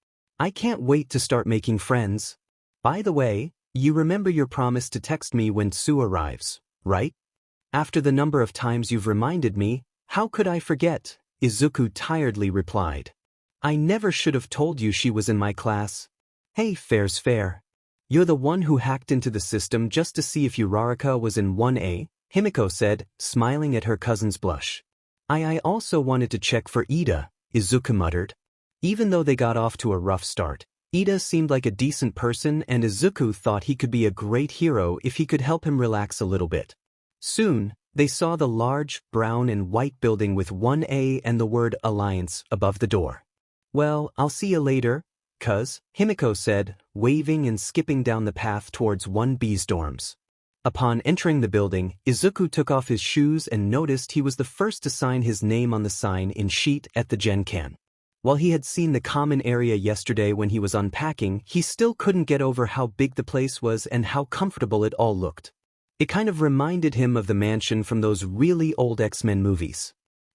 [SPEAKER 1] I can't wait to start making friends. By the way, you remember your promise to text me when Sue arrives, right? After the number of times you've reminded me, how could I forget?" Izuku tiredly replied. "I never should have told you she was in my class." "Hey, fair's fair. You're the one who hacked into the system just to see if Uraraka was in 1A, Himiko said, smiling at her cousin's blush. I also wanted to check for Ida," Izuku muttered. Even though they got off to a rough start, Ida seemed like a decent person and Izuku thought he could be a great hero if he could help him relax a little bit. Soon, they saw the large, brown and white building with 1A and the word Alliance above the door. "Well, I'll see you later, cuz," Himiko said, waving and skipping down the path towards 1B's dorms. Upon entering the building, Izuku took off his shoes and noticed he was the first to sign his name on the sign in sheet at the Genkan. While he had seen the common area yesterday when he was unpacking, he still couldn't get over how big the place was and how comfortable it all looked. It kind of reminded him of the mansion from those really old X-Men movies.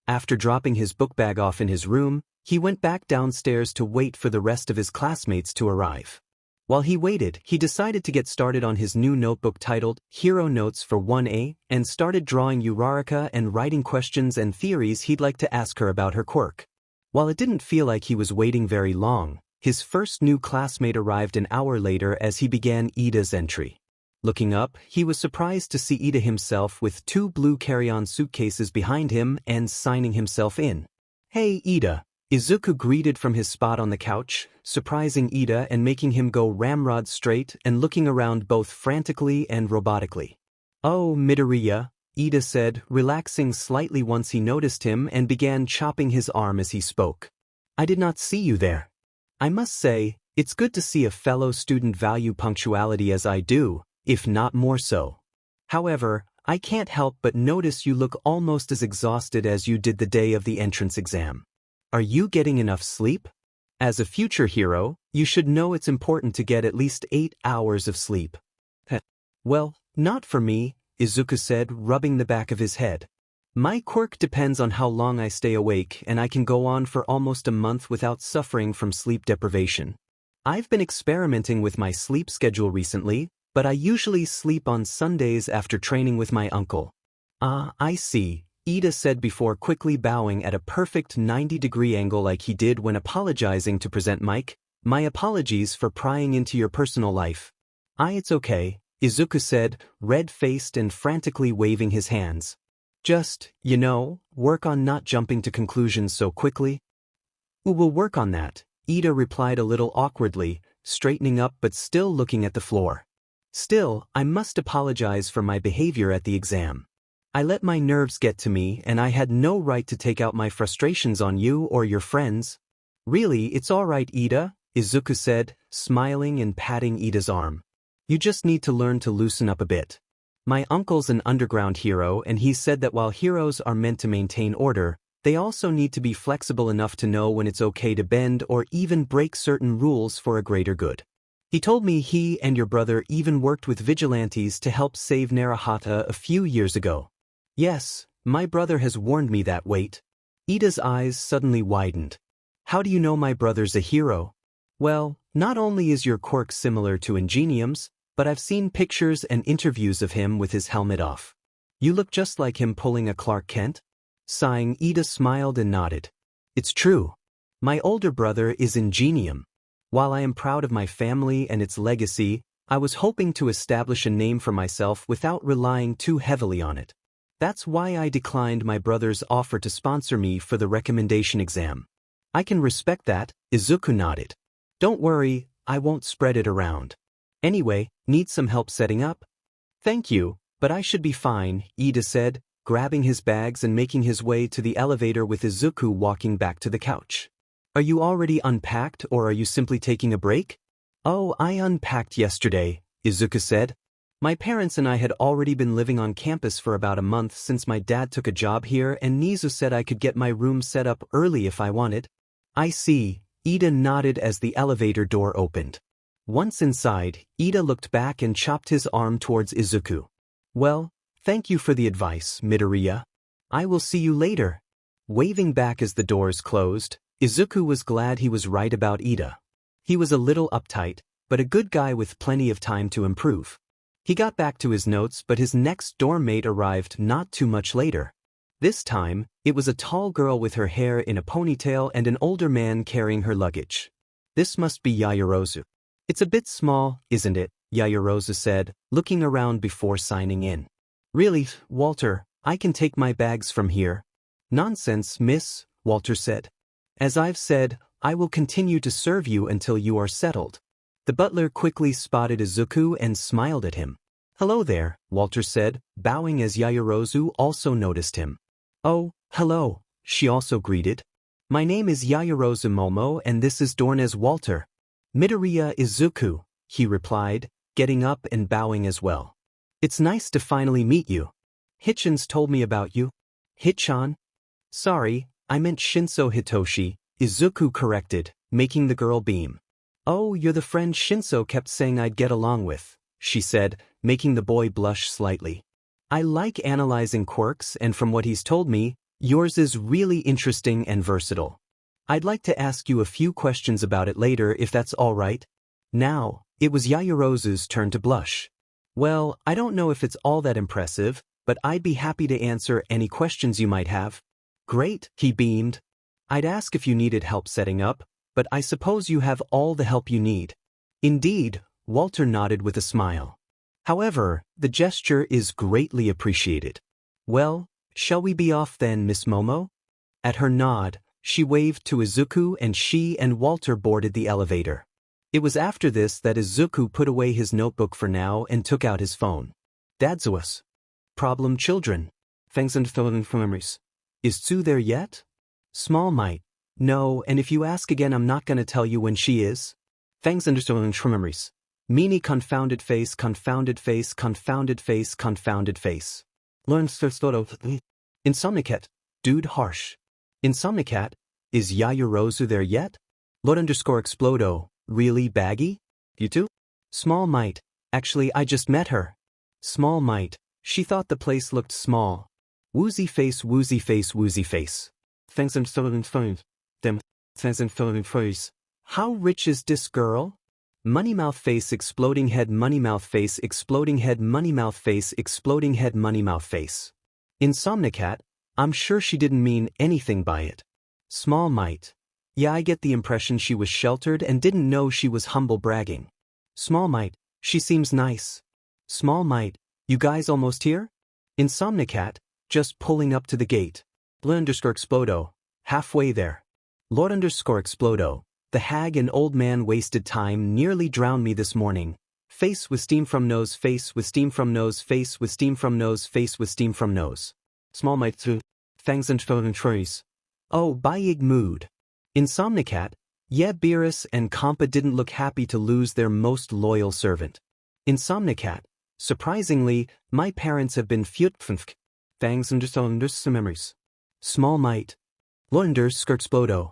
[SPEAKER 1] After dropping his book bag off in his room, he went back downstairs to wait for the rest of his classmates to arrive. While he waited, he decided to get started on his new notebook titled Hero Notes for 1A and started drawing Uraraka and writing questions and theories he'd like to ask her about her quirk. While it didn't feel like he was waiting very long, his first new classmate arrived an hour later as he began Ida's entry. Looking up, he was surprised to see Ida himself with 2 blue carry-on suitcases behind him and signing himself in. "Hey, Ida," Izuku greeted from his spot on the couch, surprising Ida and making him go ramrod straight and looking around both frantically and robotically. "Oh, Midoriya," Ida said, relaxing slightly once he noticed him and began chopping his arm as he spoke. "I did not see you there. I must say, it's good to see a fellow student value punctuality as I do, if not more so. However, I can't help but notice you look almost as exhausted as you did the day of the entrance exam. Are you getting enough sleep? As a future hero, you should know it's important to get at least 8 hours of sleep." "Well, not for me," Izuku said, rubbing the back of his head. "My quirk depends on how long I stay awake and I can go on for almost a month without suffering from sleep deprivation. I've been experimenting with my sleep schedule recently, but I usually sleep on Sundays after training with my uncle." "Ah, I see," Ida said before quickly bowing at a perfect 90-degree angle like he did when apologizing to present Mike. "My apologies for prying into your personal life." It's okay," Izuku said, red-faced and frantically waving his hands. Just, work on not jumping to conclusions so quickly. We will work on that, Ida replied a little awkwardly, straightening up but still looking at the floor. Still, I must apologize for my behavior at the exam. I let my nerves get to me and I had no right to take out my frustrations on you or your friends. Really, it's all right, Ida, Izuku said, smiling and patting Ida's arm. You just need to learn to loosen up a bit. My uncle's an underground hero and he said that while heroes are meant to maintain order, they also need to be flexible enough to know when it's okay to bend or even break certain rules for a greater good. He told me he and your brother even worked with vigilantes to help save Naruhata a few years ago. Yes, my brother has warned me that. Wait. Ida's eyes suddenly widened. How do you know my brother's a hero? Well, not only is your quirk similar to 𝗵𝗫𝗄𝐵, but I've seen pictures and interviews of him with his helmet off. You look just like him pulling a Clark Kent. Sighing, Ida smiled and nodded. It's true. My older brother is 𝗵𝗫𝗄𝐵. While I am proud of my family and its legacy, I was hoping to establish a name for myself without relying too heavily on it. That's why I declined my brother's offer to sponsor me for the recommendation exam. I can respect that, Izuku nodded. Don't worry, I won't spread it around. Anyway, need some help setting up? Thank you, but I should be fine, Ida said, grabbing his bags and making his way to the elevator with Izuku walking back to the couch. Are you already unpacked or are you simply taking a break? Oh, I unpacked yesterday, Izuku said. My parents and I had already been living on campus for about a month since my dad took a job here and Nizu said I could get my room set up early if I wanted. I see, Ida nodded as the elevator door opened. Once inside, Ida looked back and chopped his arm towards Izuku. Well, thank you for the advice, Midoriya. I will see you later. Waving back as the doors closed, Izuku was glad he was right about Ida. He was a little uptight, but a good guy with plenty of time to improve. He got back to his notes but his next dorm mate arrived not too much later. This time, it was a tall girl with her hair in a ponytail and an older man carrying her luggage. This must be Yaoyorozu. It's a bit small, isn't it? Yaoyorozu said, looking around before signing in. Really, Walter, I can take my bags from here. Nonsense, miss, Walter said. As I've said, I will continue to serve you until you are settled. The butler quickly spotted Izuku and smiled at him. Hello there, Walter said, bowing as Yaoyorozu also noticed him. Oh, hello, she also greeted. My name is Yaoyorozu Momo and this is Dornez Walter. Midoriya Izuku, he replied, getting up and bowing as well. It's nice to finally meet you. Hitchan's told me about you. Hitchan? Sorry, I meant Shinso Hitoshi, Izuku corrected, making the girl beam. Oh, you're the friend Shinso kept saying I'd get along with, she said, making the boy blush slightly. I like analyzing quirks and from what he's told me, yours is really interesting and versatile. I'd like to ask you a few questions about it later if that's all right. Now, it was Yaoyorozu's turn to blush. Well, I don't know if it's all that impressive, but I'd be happy to answer any questions you might have. Great, he beamed. I'd ask if you needed help setting up, but I suppose you have all the help you need. Indeed, Walter nodded with a smile. However, the gesture is greatly appreciated. Well, shall we be off then, Miss Momo? At her nod, she waved to Izuku and she and Walter boarded the elevator. It was after this that Izuku put away his notebook for now and took out his phone. Dadzuas. Problem children. Thanks and memories. Is Tsu there yet? Small might. No, and if you ask again I'm not gonna tell you when she is. Thanks and memories. Meanie confounded face, confounded face, confounded face, confounded face. Learn Insomnicat. Dude harsh. Insomnicat, is Yaoyorozu there yet? _explodo, really baggy? You too? Small might, actually I just met her. Small might, she thought the place looked small. Woozy face, woozy face, woozy face. Thanks and phones. Them, thanks and phones. How rich is this girl? Money mouth face, exploding head, money mouth face, exploding head, money mouth face, exploding head, money mouth face. Insomnicat, I'm sure she didn't mean anything by it. Small might. Yeah, I get the impression she was sheltered and didn't know she was humble bragging. Small might, she seems nice. 𝗧𝗵𝗲, you guys almost here? 𝗓𝗵𝗲, just pulling up to the gate. 𝐵𝗨_𝗧𝗵𝗲, halfway there. 𝐿ord_𝗧𝗵𝗲, the hag and old man wasted time nearly drowned me this morning. Face with steam from nose, face with steam from nose, face with steam from nose, face with steam from nose. 𝗧𝗵𝗲, thanks and trees. Oh, big mood. 𝗓𝗵𝗲, yeah, Beerus and 𝐭𝐴𝐵 didn't look happy to lose their most loyal servant. 𝗓𝗵𝗲, surprisingly, my parents have been 𝗵𝗃𝗃. Thanks and memories. 𝗧𝗵𝗲, 𝐿ord_𝗧𝗵𝗲,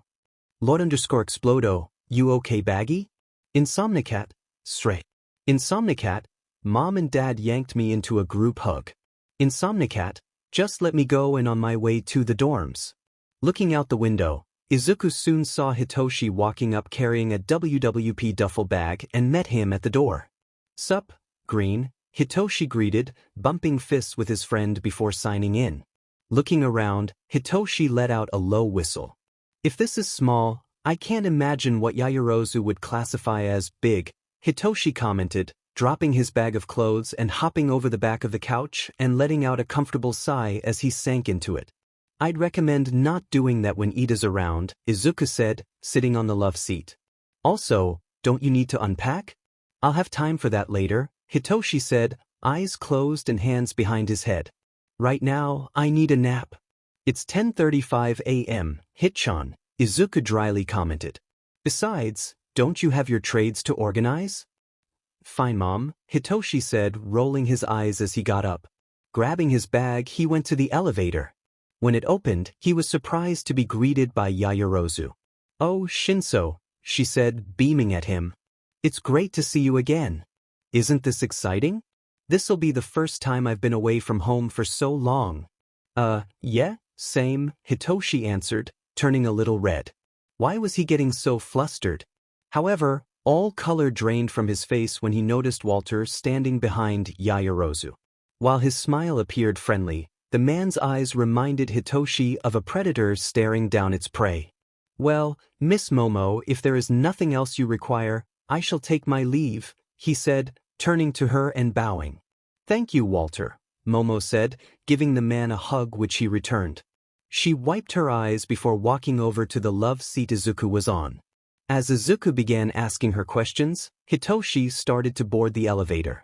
[SPEAKER 1] 𝗨ord_𝗧𝗵𝗲, you okay, baggy? 𝗓𝗵𝗲, sre. 𝗓𝗵𝗲, Mom and Dad yanked me into a group hug. 𝗓𝗵𝗲, just let me go and on my way to the dorms. Looking out the window, Izuku soon saw Hitoshi walking up carrying a WWP duffel bag and met him at the door. Sup, Green, Hitoshi greeted, bumping fists with his friend before signing in. Looking around, Hitoshi let out a low whistle. If this is small, I can't imagine what Yaoyorozu would classify as big, Hitoshi commented, dropping his bag of clothes and hopping over the back of the couch and letting out a comfortable sigh as he sank into it. I'd recommend not doing that when Ida's around, Izuku said, sitting on the love seat. Also, don't you need to unpack? I'll have time for that later, Hitoshi said, eyes closed and hands behind his head. Right now, I need a nap. It's 10:35 a.m., Hitchan, Izuku dryly commented. Besides, don't you have your trades to organize? Fine, Mom, Hitoshi said, rolling his eyes as he got up. Grabbing his bag, he went to the elevator. When it opened, he was surprised to be greeted by Yaoyorozu. Oh, Shinso, she said, beaming at him. It's great to see you again. Isn't this exciting? This'll be the first time I've been away from home for so long. Yeah, same, Hitoshi answered, turning a little red. Why was he getting so flustered? However, all color drained from his face when he noticed Walter standing behind Yaoyorozu. While his smile appeared friendly, the man's eyes reminded Hitoshi of a predator staring down its prey. Well, Miss Momo, if there is nothing else you require, I shall take my leave, he said, turning to her and bowing. Thank you, Walter, Momo said, giving the man a hug which he returned. She wiped her eyes before walking over to the love seat Izuku was on. As Izuku began asking her questions, Hitoshi started to board the elevator.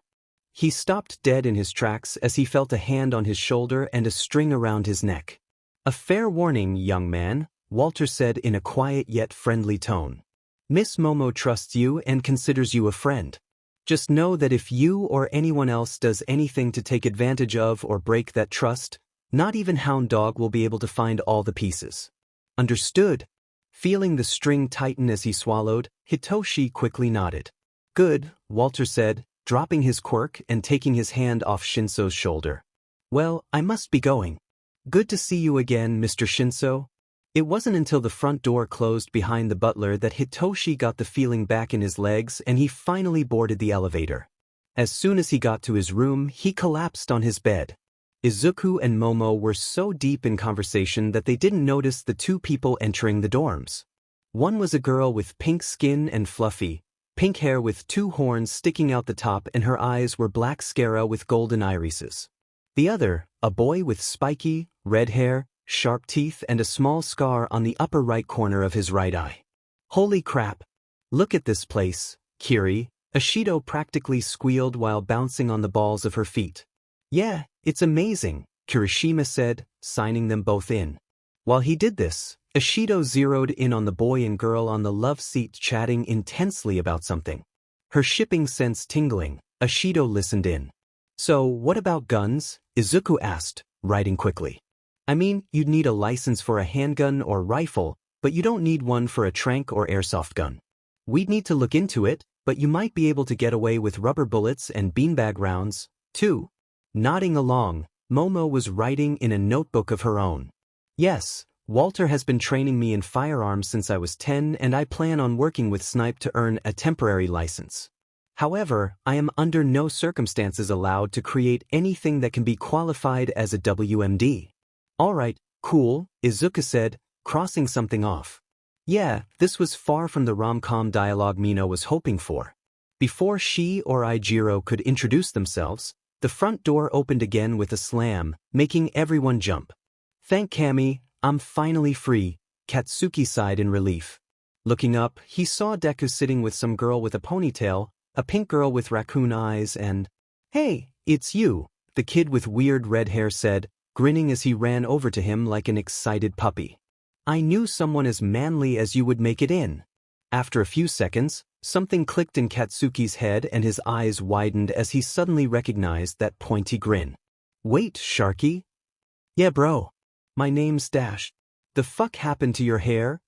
[SPEAKER 1] He stopped dead in his tracks as he felt a hand on his shoulder and a string around his neck. A fair warning, young man, Walter said in a quiet yet friendly tone. Miss Momo trusts you and considers you a friend. Just know that if you or anyone else does anything to take advantage of or break that trust, not even Hound Dog will be able to find all the pieces. Understood? Feeling the string tighten as he swallowed, Hitoshi quickly nodded. Good, Walter said, dropping his quirk and taking his hand off Shinso's shoulder. Well, I must be going. Good to see you again, Mr. Shinso. It wasn't until the front door closed behind the butler that Hitoshi got the feeling back in his legs and he finally boarded the elevator. As soon as he got to his room, he collapsed on his bed. Izuku and Momo were so deep in conversation that they didn't notice the two people entering the dorms. One was a girl with pink skin and fluffy, pink hair with two horns sticking out the top and her eyes were black scara with golden irises. The other, a boy with spiky, red hair, sharp teeth and a small scar on the upper right corner of his right eye. Holy crap! Look at this place, Kiri, Ashido practically squealed while bouncing on the balls of her feet. Yeah, it's amazing, Kirishima said, signing them both in. While he did this, Ashido zeroed in on the boy and girl on the love seat chatting intensely about something. Her shipping sense tingling, Ashido listened in. So, what about guns? Izuku asked, writing quickly. I mean, you'd need a license for a handgun or rifle, but you don't need one for a tranq or airsoft gun. We'd need to look into it, but you might be able to get away with rubber bullets and beanbag rounds, too. Nodding along, Momo was writing in a notebook of her own. Yes, Walter has been training me in firearms since I was 10 and I plan on working with Snipe to earn a temporary license. However, I am under no circumstances allowed to create anything that can be qualified as a WMD. Alright, cool, Izuku said, crossing something off. Yeah, this was far from the rom-com dialogue Mino was hoping for. Before she or Izuku could introduce themselves, the front door opened again with a slam, making everyone jump. "Thank Kami, I'm finally free," Katsuki sighed in relief. Looking up, he saw Deku sitting with some girl with a ponytail, a pink girl with raccoon eyes and, "Hey, it's you," the kid with weird red hair said, grinning as he ran over to him like an excited puppy. "I knew someone as manly as you would make it in." After a few seconds, something clicked in Katsuki's head and his eyes widened as he suddenly recognized that pointy grin. "Wait, Sharky?" "Yeah bro. My name's Dash. The fuck happened to your hair?"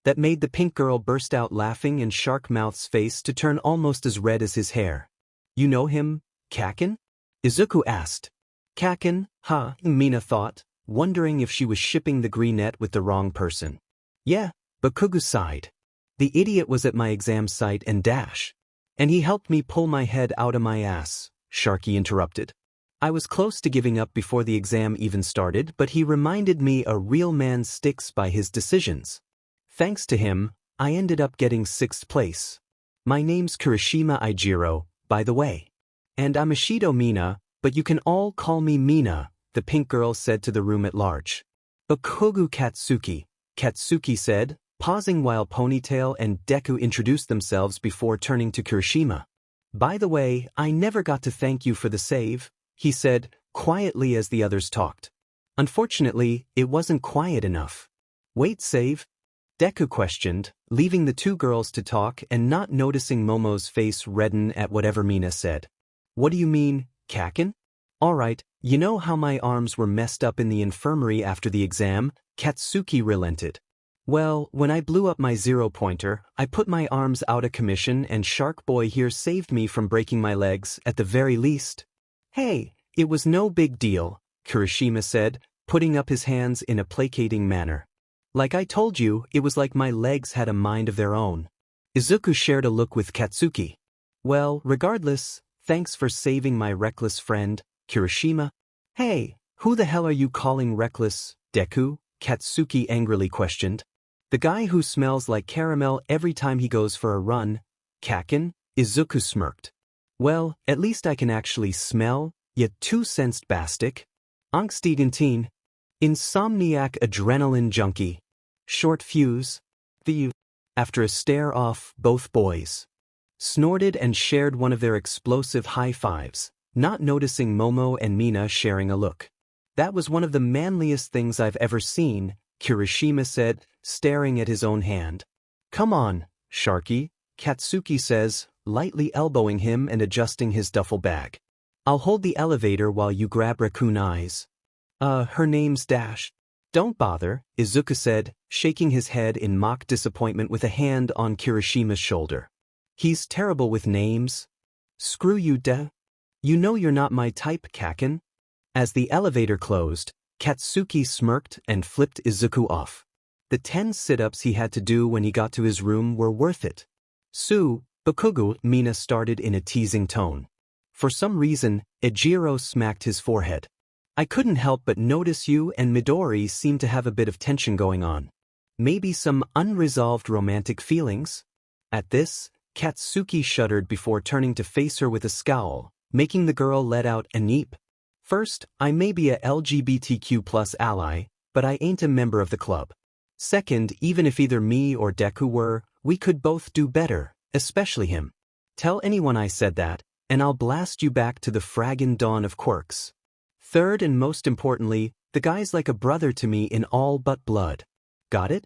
[SPEAKER 1] That made the pink girl burst out laughing and Shark-Mouth's face to turn almost as red as his hair. "You know him, Kaken?" Izuku asked. "Kaken, huh?" Mina thought, wondering if she was shipping the greenette with the wrong person. "Yeah," Bakugo sighed. "The idiot was at my exam site and Dash. And he helped me pull my head out of my ass," Sharky interrupted. "I was close to giving up before the exam even started, but he reminded me a real man sticks by his decisions. Thanks to him, I ended up getting 6th place. My name's Kirishima Izuku, by the way. And I'm Ishido Mina, but you can all call me Mina," the pink girl said to the room at large. "Bakugo Katsuki," Katsuki said, pausing while Ponytail and Deku introduced themselves before turning to Kirishima. "By the way, I never got to thank you for the save," he said, quietly as the others talked. "Unfortunately, it wasn't quiet enough." "Wait, save?" Deku questioned, leaving the two girls to talk and not noticing Momo's face redden at whatever Mina said. "What do you mean, Kaken?" "Alright, you know how my arms were messed up in the infirmary after the exam?" Katsuki relented. "Well, when I blew up my 0-pointer, I put my arms out of commission and Shark Boy here saved me from breaking my legs, at the very least." "Hey, it was no big deal," Kirishima said, putting up his hands in a placating manner. "Like I told you, it was like my legs had a mind of their own." Izuku shared a look with Katsuki. "Well, regardless, thanks for saving my reckless friend, Kirishima." "Hey, who the hell are you calling reckless, Deku?" Katsuki angrily questioned. "The guy who smells like caramel every time he goes for a run, Kaken," Izuku smirked. "Well, at least I can actually smell, yet 2-sensed bastic. Angststiegenteen. Insomniac adrenaline junkie. Short fuse. After a stare off, both boys snorted and shared one of their explosive high fives, not noticing Momo and Mina sharing a look. "That was one of the manliest things I've ever seen," Kirishima said, staring at his own hand. "Come on, Sharky," Katsuki says, lightly elbowing him and adjusting his duffel bag. "I'll hold the elevator while you grab Raccoon Eyes." Her name's Dash." "Don't bother," Izuku said, shaking his head in mock disappointment with a hand on Kirishima's shoulder. "He's terrible with names." "Screw you, You know you're not my type, Kaken." As the elevator closed, Katsuki smirked and flipped Izuku off. The 10 sit-ups he had to do when he got to his room were worth it. Bakugo," Mina started in a teasing tone. For some reason, Ejiro smacked his forehead. "I couldn't help but notice you and Midori seem to have a bit of tension going on. Maybe some unresolved romantic feelings?" At this, Katsuki shuddered before turning to face her with a scowl, making the girl let out a neep. "First, I may be a LGBTQ+ ally, but I ain't a member of the club. Second, even if either me or Deku were, we could both do better, especially him. Tell anyone I said that, and I'll blast you back to the fraggin' dawn of quirks. Third and most importantly, the guy's like a brother to me in all but blood. Got it?"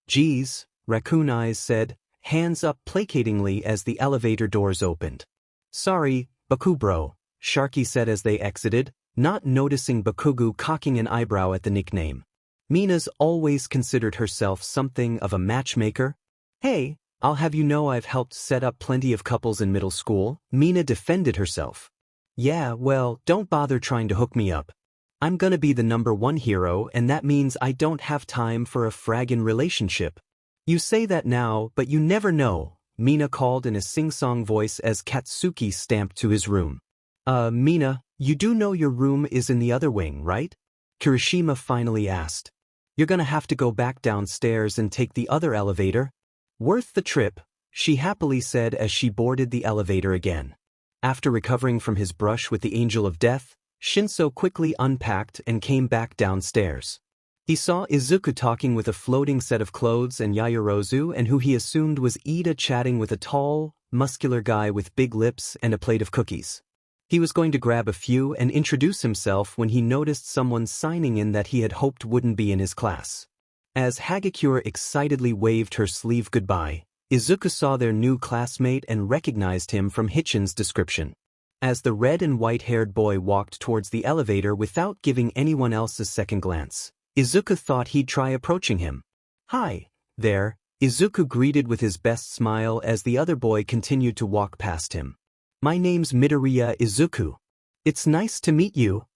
[SPEAKER 1] "Geez," Raccoon Eyes said, hands up placatingly as the elevator doors opened. "Sorry, Baku bro," Sharky said as they exited, not noticing Bakugo cocking an eyebrow at the nickname. Mina's always considered herself something of a matchmaker. "Hey, I'll have you know I've helped set up plenty of couples in middle school," Mina defended herself. "Yeah, well, don't bother trying to hook me up. I'm gonna be the #1 hero and that means I don't have time for a fraggin' relationship." "You say that now, but you never know," Mina called in a sing-song voice as Katsuki stamped to his room. Mina, you do know your room is in the other wing, right?" Kirishima finally asked. "You're gonna have to go back downstairs and take the other elevator." "Worth the trip," she happily said as she boarded the elevator again. After recovering from his brush with the angel of death, Shinso quickly unpacked and came back downstairs. He saw Izuku talking with a floating set of clothes and Yaoyorozu, and who he assumed was Ida, chatting with a tall, muscular guy with big lips and a plate of cookies. He was going to grab a few and introduce himself when he noticed someone signing in that he had hoped wouldn't be in his class. As 𝐒𝐻𝐽𝐼𝐾 excitedly waved her sleeve goodbye, Izuku saw their new classmate and recognized him from Hitchin's description. As the red and white-haired boy walked towards the elevator without giving anyone else a second glance, Izuku thought he'd try approaching him. "Hi, there," Izuku greeted with his best smile as the other boy continued to walk past him. "My name's Midoriya Izuku. It's nice to meet you."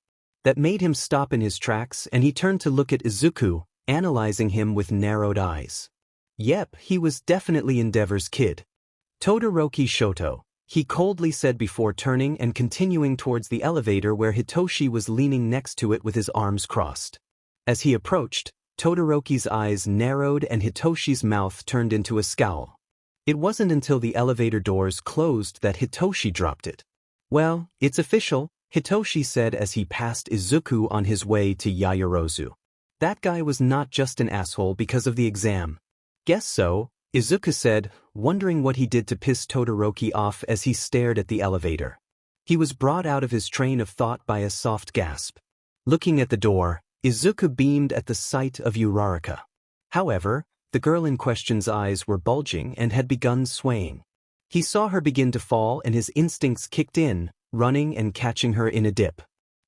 [SPEAKER 1] That made him stop in his tracks, and he turned to look at Izuku, analyzing him with narrowed eyes. Yep, he was definitely Endeavor's kid. "Todoroki Shoto," he coldly said before turning and continuing towards the elevator where Hitoshi was leaning next to it with his arms crossed. As he approached, Todoroki's eyes narrowed and Hitoshi's mouth turned into a scowl. It wasn't until the elevator doors closed that Hitoshi dropped it. "Well, it's official," Hitoshi said as he passed Izuku on his way to Yaoyorozu. "That guy was not just an asshole because of the exam." "Guess so," Izuku said, wondering what he did to piss Todoroki off as he stared at the elevator. He was brought out of his train of thought by a soft gasp. Looking at the door, Izuku beamed at the sight of Uraraka. However, the girl in question's eyes were bulging and had begun swaying. He saw her begin to fall and his instincts kicked in, running and catching her in a dip.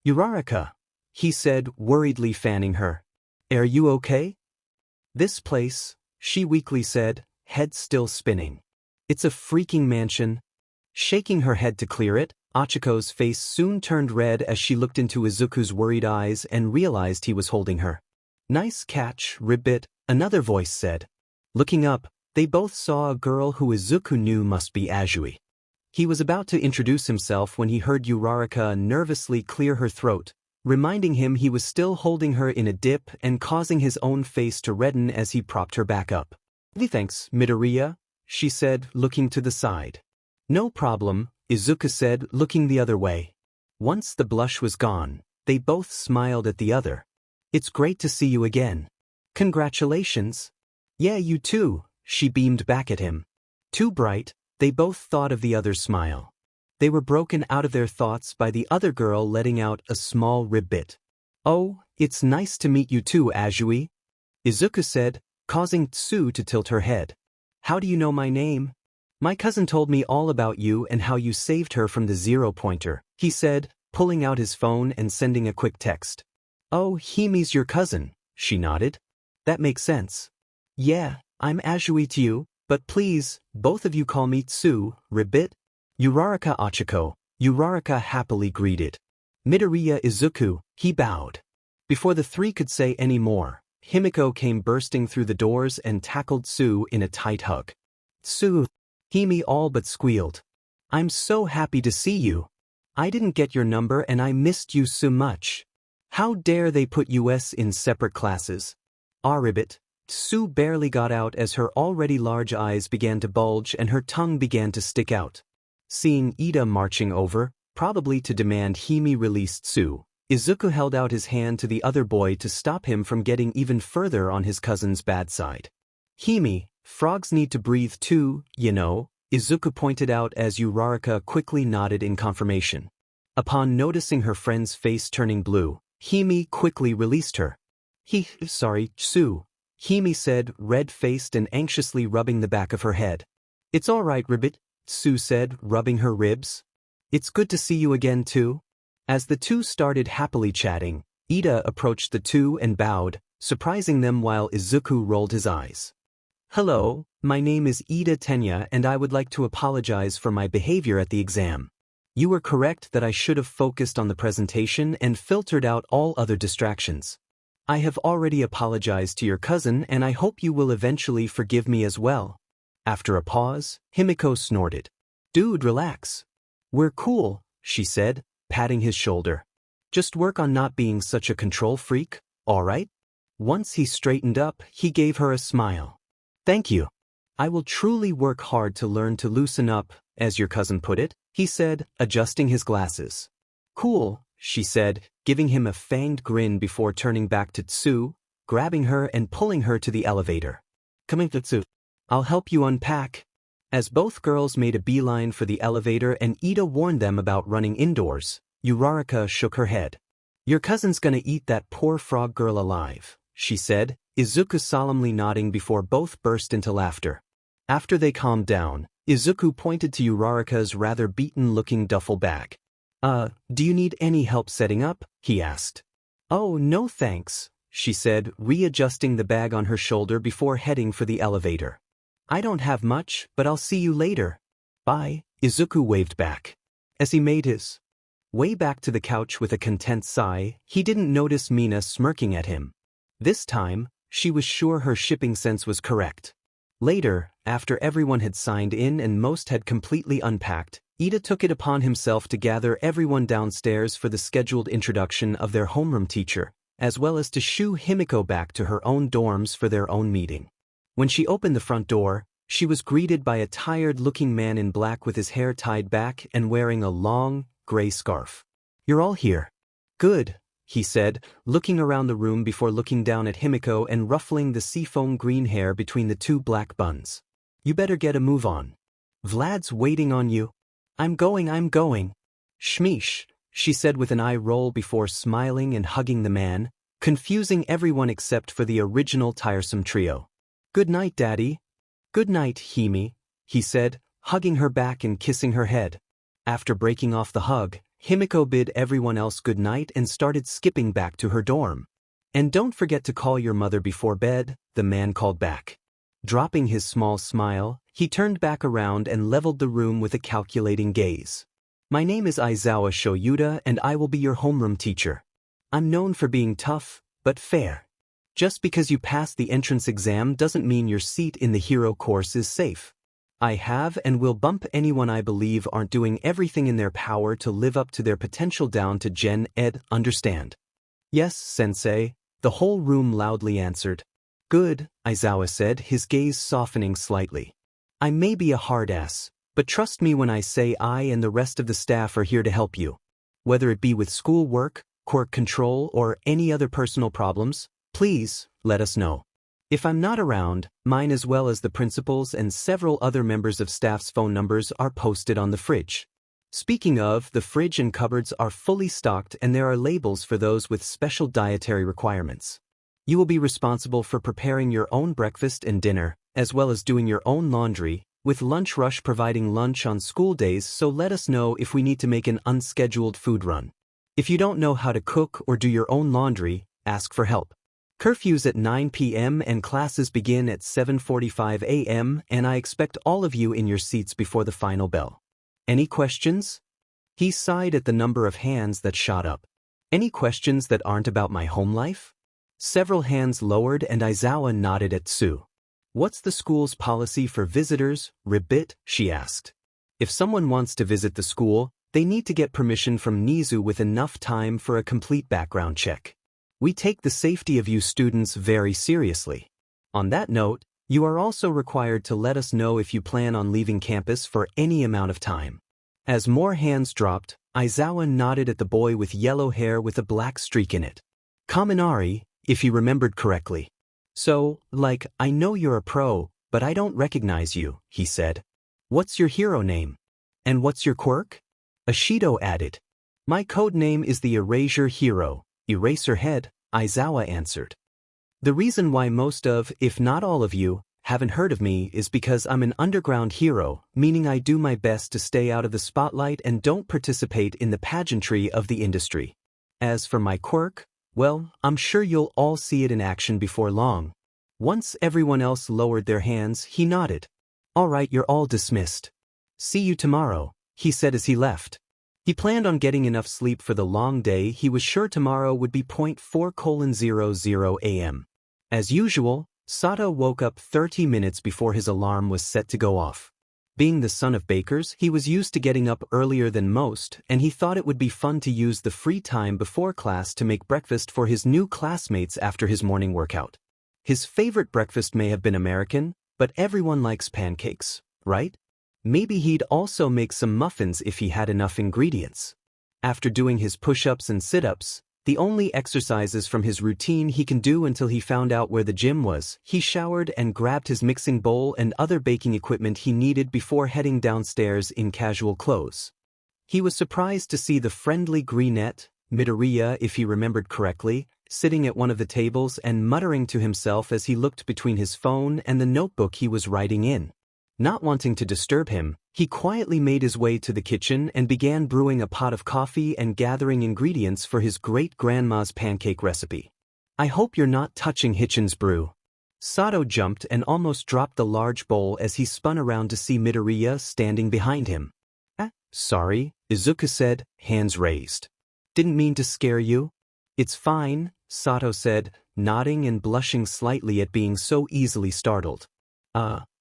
[SPEAKER 1] "Uraraka," he said, worriedly fanning her. "Are you okay?" "This place," she weakly said, head still spinning. "It's a freaking mansion." Shaking her head to clear it, Achiko's face soon turned red as she looked into Izuku's worried eyes and realized he was holding her. "Nice catch, Ribbit," another voice said. Looking up, they both saw a girl who Izuku knew must be Azui. He was about to introduce himself when he heard Uraraka nervously clear her throat, reminding him he was still holding her in a dip and causing his own face to redden as he propped her back up. "Thanks, Midoriya," she said, looking to the side. "No problem," Izuku said, looking the other way. Once the blush was gone, they both smiled at the other. "It's great to see you again." "Congratulations." "Yeah, you too," she beamed back at him. Too bright, they both thought of the other's smile. They were broken out of their thoughts by the other girl letting out a small ribbit. "Oh, it's nice to meet you too, Azui," Izuku said, causing Tsu to tilt her head. "How do you know my name?" "My cousin told me all about you and how you saved her from the zero-pointer," he said, pulling out his phone and sending a quick text. "Oh, Himi's your cousin," she nodded. "That makes sense." "Yeah, I'm Azui to you, but please, both of you call me Tsu, Ribbit." "Uraraka Achiko," Uraraka happily greeted. "Midoriya Izuku," he bowed. Before the three could say any more, Himiko came bursting through the doors and tackled Tsu in a tight hug. "Tsu," Himi all but squealed. "I'm so happy to see you. I didn't get your number and I missed you so much. How dare they put us in separate classes?" "Ribbit," Tsu barely got out as her already large eyes began to bulge and her tongue began to stick out. Seeing Ida marching over, probably to demand Himi release Tsu, Izuku held out his hand to the other boy to stop him from getting even further on his cousin's bad side. "Himi, frogs need to breathe too, you know," Izuku pointed out as Uraraka quickly nodded in confirmation. Upon noticing her friend's face turning blue, Himi quickly released her. Sorry, Tsu," Himi said, red-faced and anxiously rubbing the back of her head. "It's all right, Ribbit," Tsu said, rubbing her ribs. "It's good to see you again too." As the two started happily chatting, Ida approached the two and bowed, surprising them while Izuku rolled his eyes. "Hello, my name is Ida Tenya and I would like to apologize for my behavior at the exam. You were correct that I should have focused on the presentation and filtered out all other distractions. I have already apologized to your cousin and I hope you will eventually forgive me as well." After a pause, Himiko snorted. "Dude, relax. We're cool," she said, patting his shoulder. "Just work on not being such a control freak, all right?" Once he straightened up, he gave her a smile. "Thank you." I will truly work hard to learn to loosen up, as your cousin put it, he said, adjusting his glasses. Cool, she said, giving him a fanged grin before turning back to Tsu, grabbing her and pulling her to the elevator. Come in, Tsu. I'll help you unpack. As both girls made a beeline for the elevator and Ida warned them about running indoors, Uraraka shook her head. Your cousin's gonna eat that poor frog girl alive, she said, Izuku solemnly nodding before both burst into laughter. After they calmed down, Izuku pointed to Uraraka's rather beaten-looking duffel bag. Do you need any help setting up? He asked. Oh, no thanks, she said, readjusting the bag on her shoulder before heading for the elevator. I don't have much, but I'll see you later. Bye, Izuku waved back. As he made his way back to the couch with a content sigh, he didn't notice Mina smirking at him. This time, she was sure her shipping sense was correct. Later, after everyone had signed in and most had completely unpacked, Ida took it upon himself to gather everyone downstairs for the scheduled introduction of their homeroom teacher, as well as to shoo Himiko back to her own dorms for their own meeting. When she opened the front door, she was greeted by a tired-looking man in black with his hair tied back and wearing a long, gray scarf. You're all here. Good, he said, looking around the room before looking down at Himiko and ruffling the seafoam green hair between the two black buns. You better get a move on. Vlad's waiting on you. I'm going. Shmish, she said with an eye roll before smiling and hugging the man, confusing everyone except for the original tiresome trio. Good night, Daddy. Good night, Himi, he said, hugging her back and kissing her head. After breaking off the hug, Himiko bid everyone else good night and started skipping back to her dorm. And don't forget to call your mother before bed, the man called back. Dropping his small smile, he turned back around and leveled the room with a calculating gaze. My name is Aizawa Shoyuda and I will be your homeroom teacher. I'm known for being tough, but fair. Just because you passed the entrance exam doesn't mean your seat in the hero course is safe. I have and will bump anyone I believe aren't doing everything in their power to live up to their potential down to Gen Ed, understand? Yes, sensei, the whole room loudly answered. Good, Aizawa said, his gaze softening slightly. I may be a hard ass, but trust me when I say I and the rest of the staff are here to help you. Whether it be with school work, quirk control, or any other personal problems, please, let us know. If I'm not around, mine as well as the principal's and several other members of staff's phone numbers are posted on the fridge. Speaking of, the fridge and cupboards are fully stocked and there are labels for those with special dietary requirements. You will be responsible for preparing your own breakfast and dinner, as well as doing your own laundry, with Lunch Rush providing lunch on school days, so let us know if we need to make an unscheduled food run. If you don't know how to cook or do your own laundry, ask for help. Curfew's at 9 p.m. and classes begin at 7:45 a.m. and I expect all of you in your seats before the final bell. Any questions? He sighed at the number of hands that shot up. Any questions that aren't about my home life? Several hands lowered and Aizawa nodded at Tsu. What's the school's policy for visitors, Ribbit? She asked. If someone wants to visit the school, they need to get permission from Nizu with enough time for a complete background check. We take the safety of you students very seriously. On that note, you are also required to let us know if you plan on leaving campus for any amount of time. As more hands dropped, Aizawa nodded at the boy with yellow hair with a black streak in it. Kaminari, if he remembered correctly. So, I know you're a pro, but I don't recognize you, he said. What's your hero name? And what's your quirk? Ashido added. My code name is the Erasure Hero, Eraserhead, Aizawa answered. The reason why most of, if not all of you, haven't heard of me is because I'm an underground hero, meaning I do my best to stay out of the spotlight and don't participate in the pageantry of the industry. As for my quirk, well, I'm sure you'll all see it in action before long. Once everyone else lowered their hands, he nodded. All right, you're all dismissed. See you tomorrow, he said as he left. He planned on getting enough sleep for the long day. He was sure tomorrow would be 4:00 a.m. As usual, Sato woke up 30 minutes before his alarm was set to go off. Being the son of bakers, he was used to getting up earlier than most, and he thought it would be fun to use the free time before class to make breakfast for his new classmates after his morning workout. His favorite breakfast may have been American, But everyone likes pancakes, right? Maybe he'd also make some muffins if he had enough ingredients. After doing his push-ups and sit-ups, the only exercises from his routine he can do until he found out where the gym was, he showered and grabbed his mixing bowl and other baking equipment he needed before heading downstairs in casual clothes. He was surprised to see the friendly 𝗓𝗏, Midoriya if he remembered correctly, sitting at one of the tables and muttering to himself as he looked between his phone and the notebook he was writing in. Not wanting to disturb him, he quietly made his way to the kitchen and began brewing a pot of coffee and gathering ingredients for his great-grandma's pancake recipe. "I hope you're not touching Hitchin's brew." Sato jumped and almost dropped the large bowl as he spun around to see Midoriya standing behind him. Sorry," Izuku said, hands raised. "Didn't mean to scare you." "It's fine," Sato said, nodding and blushing slightly at being so easily startled.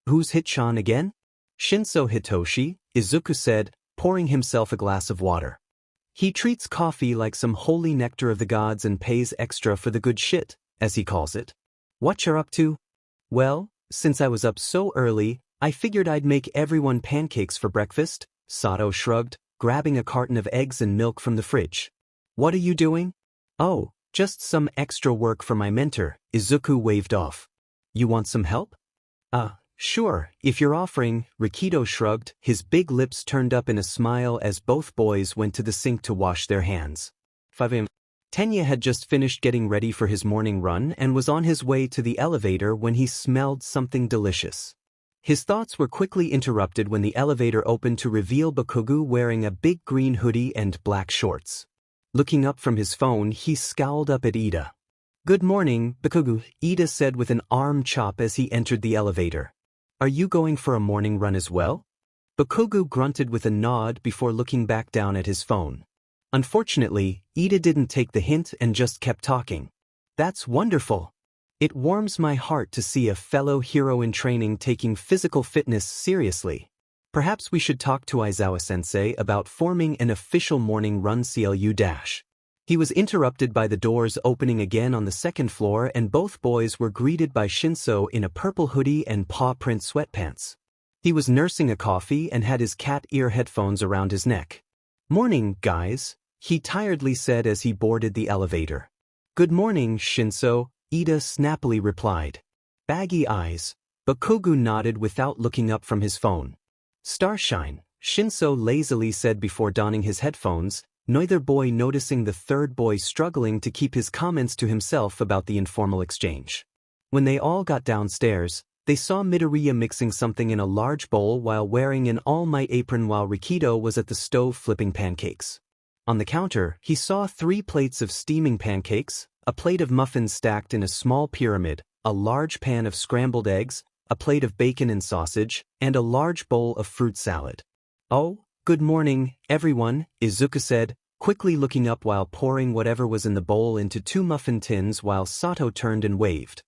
[SPEAKER 1] Who's Hitchan again?" "Shinso Hitoshi," Izuku said, pouring himself a glass of water. "He treats coffee like some holy nectar of the gods and pays extra for the good shit, as he calls it." "What you're up to?" "Well, since I was up so early, I figured I'd make everyone pancakes for breakfast," Sato shrugged, grabbing a carton of eggs and milk from the fridge. "What are you doing?" "Oh, just some extra work for my mentor," Izuku waved off. "You want some help?" Sure, if you're offering," Rikido shrugged, his big lips turned up in a smile as both boys went to the sink to wash their hands. Tenya had just finished getting ready for his morning run and was on his way to the elevator when he smelled something delicious. His thoughts were quickly interrupted when the elevator opened to reveal 𝗵𝘃𝗲 wearing a big green hoodie and black shorts. Looking up from his phone, he scowled up at Ida. "Good morning, 𝗵𝘃𝗲," Ida said with an arm chop as he entered the elevator. "Are you going for a morning run as well?" 𝗵𝘃𝗲 grunted with a nod before looking back down at his phone. Unfortunately, Ida didn't take the hint and just kept talking. "That's wonderful. It warms my heart to see a fellow hero in training taking physical fitness seriously. Perhaps we should talk to Aizawa-sensei about forming an official morning run CLU-. He was interrupted by the doors opening again on the second floor and both boys were greeted by Shinso in a purple hoodie and paw print sweatpants. He was nursing a coffee and had his cat ear headphones around his neck. "Morning, guys," he tiredly said as he boarded the elevator. "Good morning, Shinso," Ida snappily replied. Baggy eyes, 𝗵𝘃𝗲 nodded without looking up from his phone. "Starshine," Shinso lazily said before donning his headphones, neither boy noticing the third boy struggling to keep his comments to himself about the informal exchange. When they all got downstairs, they saw Midoriya mixing something in a large bowl while wearing an All Might apron while Rikido was at the stove flipping pancakes. On the counter, he saw 3 plates of steaming pancakes, a plate of muffins stacked in a small pyramid, a large pan of scrambled eggs, a plate of bacon and sausage, and a large bowl of fruit salad. "Oh, good morning, everyone," Izuku said, quickly looking up while pouring whatever was in the bowl into 2 muffin tins while Sato turned and waved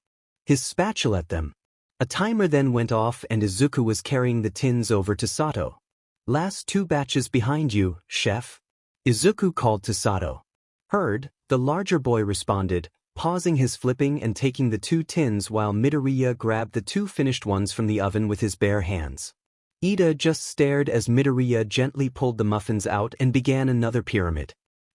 [SPEAKER 1] his spatula at them. A timer then went off and Izuku was carrying the tins over to Sato. "Last 2 batches behind you, chef," Izuku called to Sato. "Heard," the larger boy responded, pausing his flipping and taking the 2 tins while Midoriya grabbed the 2 finished ones from the oven with his bare hands. Ida just stared as Midoriya gently pulled the muffins out and began another pyramid.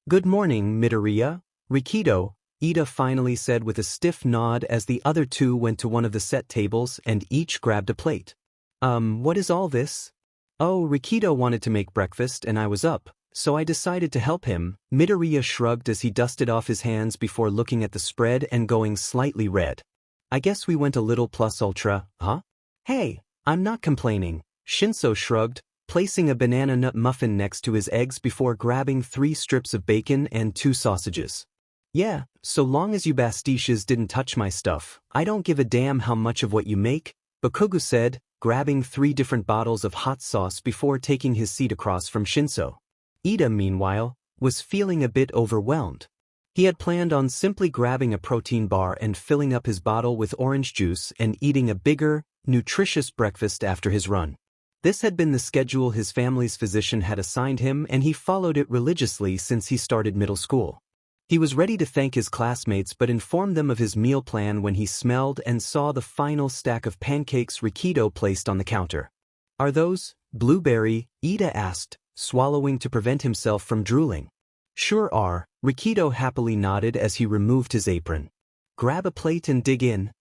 [SPEAKER 1] "Good morning, Midoriya." "Rikido," Ida finally said with a stiff nod as the other 2 went to one of the set tables and each grabbed a plate. What is all this?" "Oh, Rikido wanted to make breakfast and I was up, so I decided to help him," Midoriya shrugged as he dusted off his hands before looking at the spread and going slightly red. "I guess we went a little plus ultra, huh?" "Hey, I'm not complaining," Shinso shrugged, placing a banana nut muffin next to his eggs before grabbing 3 strips of bacon and 2 sausages. "Yeah, so long as you pastiches didn't touch my stuff, I don't give a damn how much of what you make," 𝗵𝘃𝗲 said, grabbing 3 different bottles of hot sauce before taking his seat across from Shinso. Ida, meanwhile, was feeling a bit overwhelmed. He had planned on simply grabbing a protein bar and filling up his bottle with orange juice and eating a bigger, nutritious breakfast after his run. This had been the schedule his family's physician had assigned him and he followed it religiously since he started middle school. He was ready to thank his classmates but informed them of his meal plan when he smelled and saw the final stack of pancakes 𝗧𝗪𝗏 placed on the counter. "Are those blueberry?" Ida asked, swallowing to prevent himself from drooling. "Sure are," 𝗧𝗪𝗏 happily nodded as he removed his apron. "Grab a plate and dig in."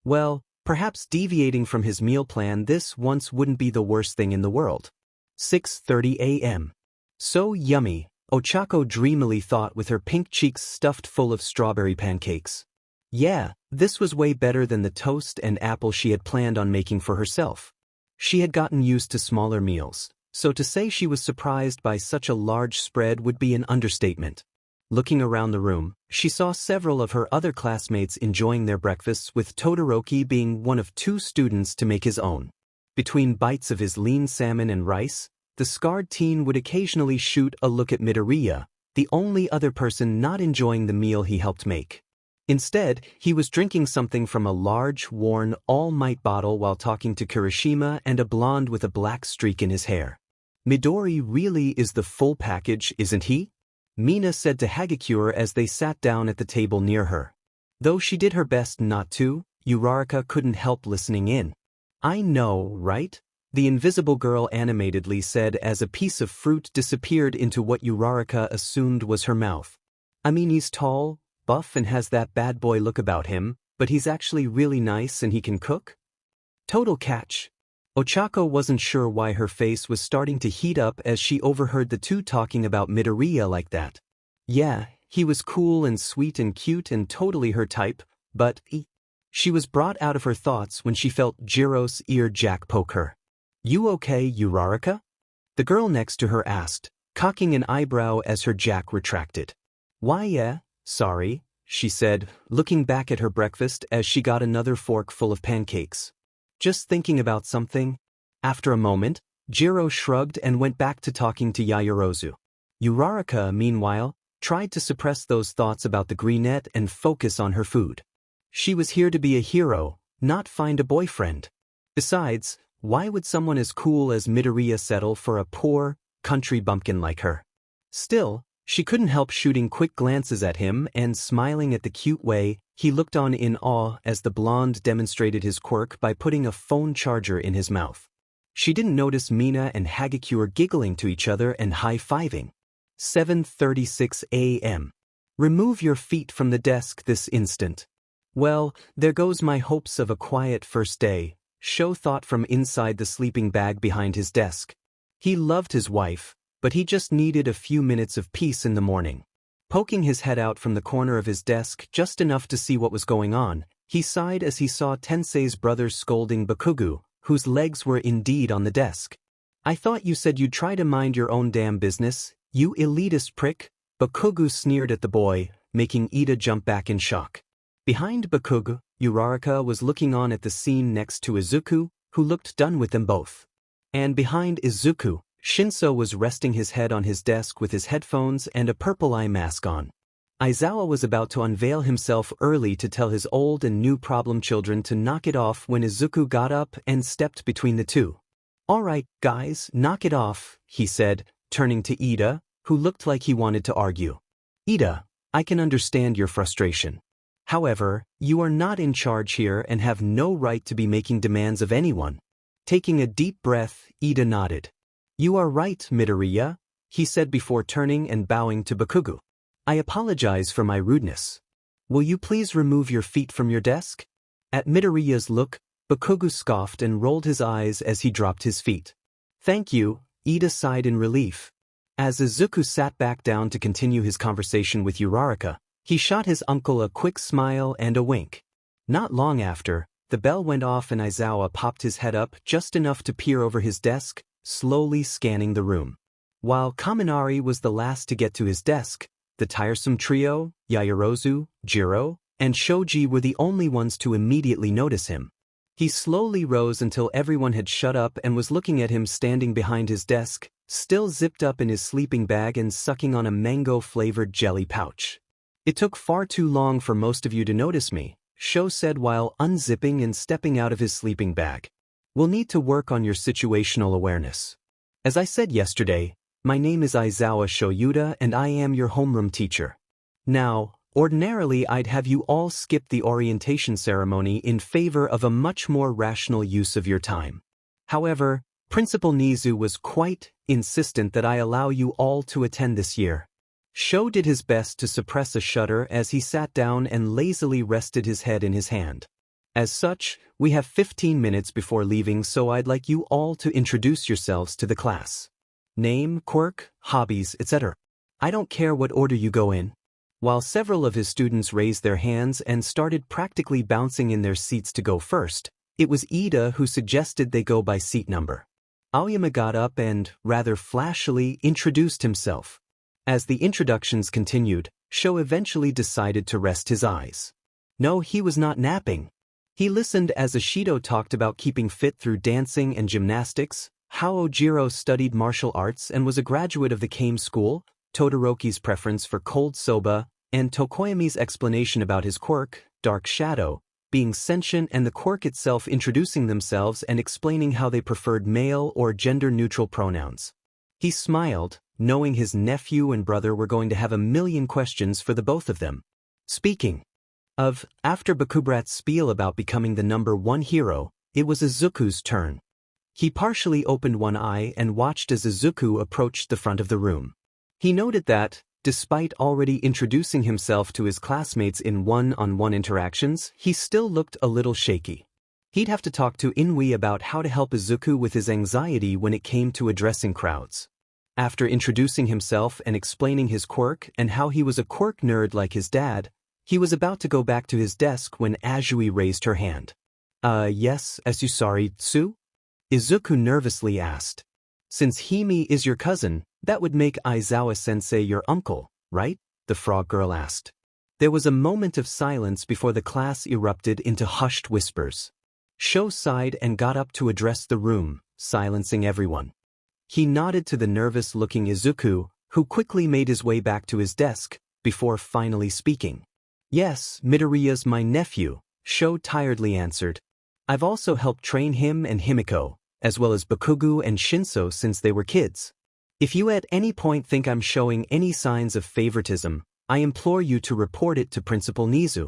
[SPEAKER 1] Well, perhaps deviating from his meal plan this once wouldn't be the worst thing in the world. 6:30 a.m. So yummy, 𝗏𝗧𝗪𝗏 dreamily thought with her pink cheeks stuffed full of strawberry pancakes. Yeah, this was way better than the toast and apple she had planned on making for herself. She had gotten used to smaller meals, so to say she was surprised by such a large spread would be an understatement. Looking around the room, she saw several of her other classmates enjoying their breakfasts, with Todoroki being one of 2 students to make his own. Between bites of his lean salmon and rice, the scarred teen would occasionally shoot a look at Midoriya, the only other person not enjoying the meal he helped make. Instead, he was drinking something from a large, worn, all-might bottle while talking to Kirishima and a blonde with a black streak in his hair. "Midori really is the full package, isn't he?" Mina said to Hagakure as they sat down at the table near her. Though she did her best not to, Uraraka couldn't help listening in. "I know, right?" the invisible girl animatedly said as a piece of fruit disappeared into what Uraraka assumed was her mouth. "I mean, he's tall, buff and has that bad boy look about him, but he's actually really nice and he can cook?" Total catch. 𝗏𝗧𝗪𝗏 wasn't sure why her face was starting to heat up as she overheard the 2 talking about Midoriya like that. Yeah, he was cool and sweet and cute and totally her type, but she was brought out of her thoughts when she felt Jiro's ear jack poke her. "You okay, Uraraka?" the girl next to her asked, cocking an eyebrow as her jack retracted. "Why yeah, sorry," she said, looking back at her breakfast as she got another fork full of pancakes. "Just thinking about something." After a moment, Jiro shrugged and went back to talking to Yaoyorozu. Uraraka, meanwhile, tried to suppress those thoughts about the greenette and focus on her food. She was here to be a hero, not find a boyfriend. Besides, why would someone as cool as Midoriya settle for a poor, country bumpkin like her? Still, she couldn't help shooting quick glances at him and smiling at the cute way he looked on in awe as the blonde demonstrated his quirk by putting a phone charger in his mouth. She didn't notice Mina and Hagakure giggling to each other and high-fiving. 7:36 a.m. Remove your feet from the desk this instant. Well, there goes my hopes of a quiet first day, Sho thought from inside the sleeping bag behind his desk. He loved his wife, but he just needed a few minutes of peace in the morning. Poking his head out from the corner of his desk just enough to see what was going on, he sighed as he saw Tensei's brother scolding Bakugo, whose legs were indeed on the desk. "I thought you said you'd try to mind your own damn business, you elitist prick," Bakugo sneered at the boy, making Ida jump back in shock. Behind Bakugo, Uraraka was looking on at the scene next to Izuku, who looked done with them both. And behind Izuku, Shinso was resting his head on his desk with his headphones and a purple eye mask on. Aizawa was about to unveil himself early to tell his old and new problem children to knock it off when Izuku got up and stepped between the two. "All right, guys, knock it off," he said, turning to Ida, who looked like he wanted to argue. "Ida, I can understand your frustration. However, you are not in charge here and have no right to be making demands of anyone." Taking a deep breath, Ida nodded. "You are right, Midoriya," he said before turning and bowing to Bakugo. "I apologize for my rudeness. Will you please remove your feet from your desk?" At Midoriya's look, Bakugo scoffed and rolled his eyes as he dropped his feet. "Thank you," Ida sighed in relief. As Izuku sat back down to continue his conversation with Uraraka, he shot his uncle a quick smile and a wink. Not long after, the bell went off and Aizawa popped his head up just enough to peer over his desk, slowly scanning the room. While Kaminari was the last to get to his desk, the tiresome trio, Yaoyorozu, Jiro, and Shoji were the only ones to immediately notice him. He slowly rose until everyone had shut up and was looking at him standing behind his desk, still zipped up in his sleeping bag and sucking on a mango-flavored jelly pouch. "It took far too long for most of you to notice me," Sho said while unzipping and stepping out of his sleeping bag. "We'll need to work on your situational awareness. As I said yesterday, my name is Aizawa Shoyuda and I am your homeroom teacher. Now, ordinarily I'd have you all skip the orientation ceremony in favor of a much more rational use of your time. However, Principal Nizu was quite insistent that I allow you all to attend this year. Sho did his best to suppress a shudder as he sat down and lazily rested his head in his hand. As such, we have 15 minutes before leaving, so I'd like you all to introduce yourselves to the class. Name, quirk, hobbies, etc. I don't care what order you go in. While several of his students raised their hands and started practically bouncing in their seats to go first, it was Ida who suggested they go by seat number. Aoyama got up and, rather flashily, introduced himself. As the introductions continued, Sho eventually decided to rest his eyes. No, he was not napping. He listened as Ishido talked about keeping fit through dancing and gymnastics, how Ojiro studied martial arts and was a graduate of the Kame school, Todoroki's preference for cold soba, and Tokoyami's explanation about his quirk, Dark Shadow, being sentient, and the quirk itself introducing themselves and explaining how they preferred male or gender-neutral pronouns. He smiled, knowing his nephew and brother were going to have a million questions for the both of them. Speaking of, after Bakubrat's spiel about becoming the #1 hero, it was Izuku's turn. He partially opened one eye and watched as Izuku approached the front of the room. He noted that, despite already introducing himself to his classmates in one-on-one interactions, he still looked a little shaky. He'd have to talk to Inui about how to help Izuku with his anxiety when it came to addressing crowds. After introducing himself and explaining his quirk and how he was a quirk nerd like his dad, he was about to go back to his desk when Azui raised her hand. Yes, sorry, Tsu? Izuku nervously asked. Since Hime is your cousin, that would make Aizawa-sensei your uncle, right? The frog girl asked. There was a moment of silence before the class erupted into hushed whispers. Sho sighed and got up to address the room, silencing everyone. He nodded to the nervous-looking Izuku, who quickly made his way back to his desk, before finally speaking. Yes, Midoriya's my nephew, Sho tiredly answered. I've also helped train him and Himiko, as well as Bakugo and Shinso since they were kids. If you at any point think I'm showing any signs of favoritism, I implore you to report it to Principal Nizu.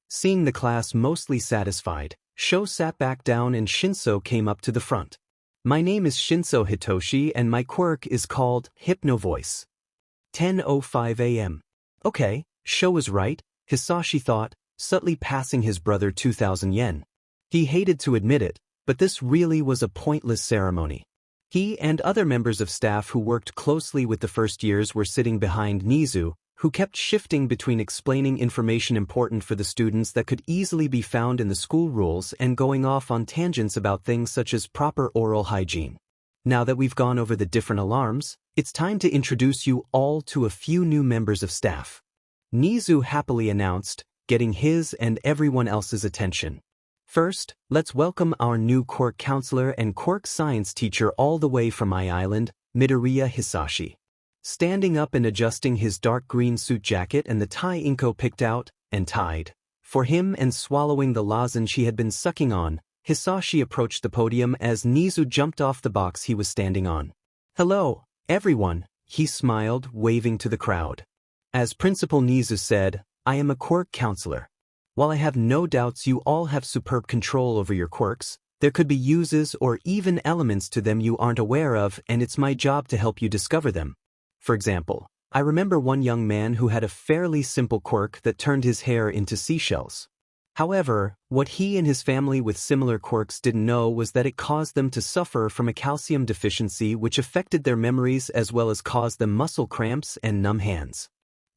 [SPEAKER 1] Seeing the class mostly satisfied, Sho sat back down and Shinso came up to the front. My name is Shinso Hitoshi and my quirk is called Hypno Voice. 10:05 a.m. Okay, Sho was right, Hisashi thought, subtly passing his brother 2,000 yen. He hated to admit it, but this really was a pointless ceremony. He and other members of staff who worked closely with the first years were sitting behind Nizu, who kept shifting between explaining information important for the students that could easily be found in the school rules and going off on tangents about things such as proper oral hygiene. Now that we've gone over the different alarms, it's time to introduce you all to a few new members of staff. Nizu happily announced, getting his and everyone else's attention. First, let's welcome our new quirk counselor and quirk science teacher all the way from my island, Midoriya Hisashi. Standing up and adjusting his dark green suit jacket and the tie Inko picked out and tied for him and swallowing the lozenge he had been sucking on, Hisashi approached the podium as Nizu jumped off the box he was standing on. Hello, everyone, he smiled, waving to the crowd. As Principal Nizu said, I am a quirk counselor. While I have no doubts you all have superb control over your quirks, there could be uses or even elements to them you aren't aware of, and it's my job to help you discover them. For example, I remember one young man who had a fairly simple quirk that turned his hair into seashells. However, what he and his family with similar quirks didn't know was that it caused them to suffer from a calcium deficiency which affected their memories as well as caused them muscle cramps and numb hands.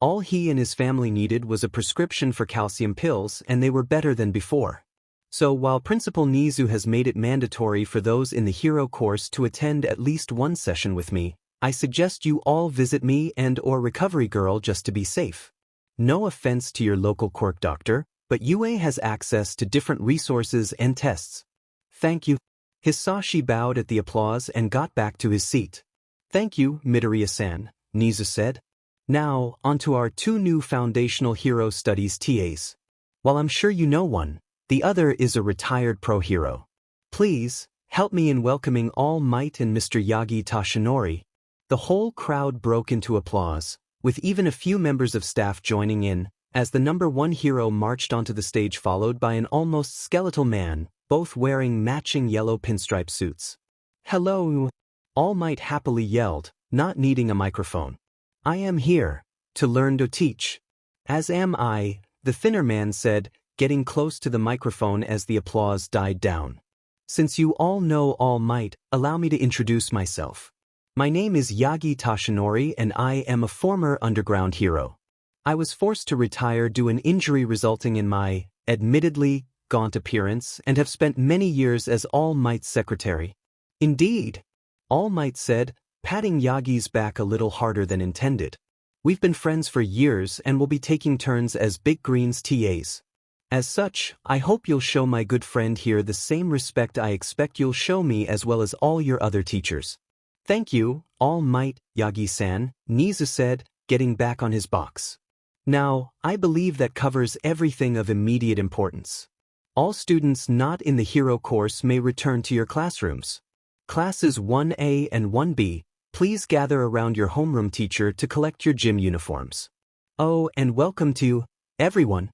[SPEAKER 1] All he and his family needed was a prescription for calcium pills, and they were better than before. So while Principal Nizu has made it mandatory for those in the hero course to attend at least one session with me, I suggest you all visit me and/or Recovery Girl just to be safe. No offense to your local quirk doctor, but UA has access to different resources and tests. Thank you. Hisashi bowed at the applause and got back to his seat. Thank you, Midoriya-san, Nizu said. Now, onto our two new foundational hero studies TAs. While I'm sure you know one, the other is a retired pro hero. Please, help me in welcoming All Might and Mr. Yagi Toshinori. The whole crowd broke into applause, with even a few members of staff joining in, as the #1 hero marched onto the stage followed by an almost skeletal man, both wearing matching yellow pinstripe suits. "Hello," All Might happily yelled, not needing a microphone. "I am here to learn to teach." "As am I," the thinner man said, getting close to the microphone as the applause died down. "Since you all know All Might, allow me to introduce myself. My name is Yagi Toshinori and I am a former underground hero. I was forced to retire due to an injury resulting in my, admittedly, gaunt appearance and have spent many years as All Might's secretary." "Indeed," All Might said, patting Yagi's back a little harder than intended. "We've been friends for years and will be taking turns as Big Green's TAs. As such, I hope you'll show my good friend here the same respect I expect you'll show me as well as all your other teachers." "Thank you, All Might, Yagi-san," Nizu said, getting back on his box. "Now, I believe that covers everything of immediate importance. All students not in the hero course may return to your classrooms. Classes 1A and 1B, please gather around your homeroom teacher to collect your gym uniforms. Oh, and welcome to everyone."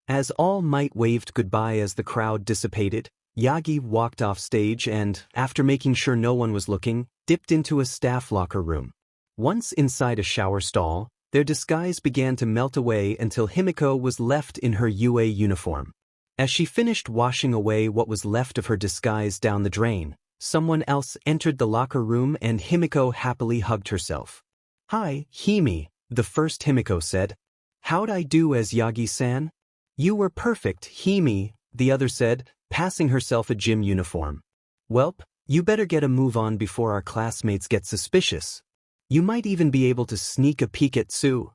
[SPEAKER 1] As All Might waved goodbye as the crowd dissipated, Yagi walked off stage and, after making sure no one was looking, dipped into a staff locker room. Once inside a shower stall, their disguise began to melt away until Himiko was left in her UA uniform. As she finished washing away what was left of her disguise down the drain, someone else entered the locker room and Himiko happily hugged herself. "Hi, Himi," the first Himiko said. "How'd I do as Yagi-san?" "You were perfect, Himi," the other said, passing herself a gym uniform. "Welp, you better get a move on before our classmates get suspicious. You might even be able to sneak a peek at Tsu."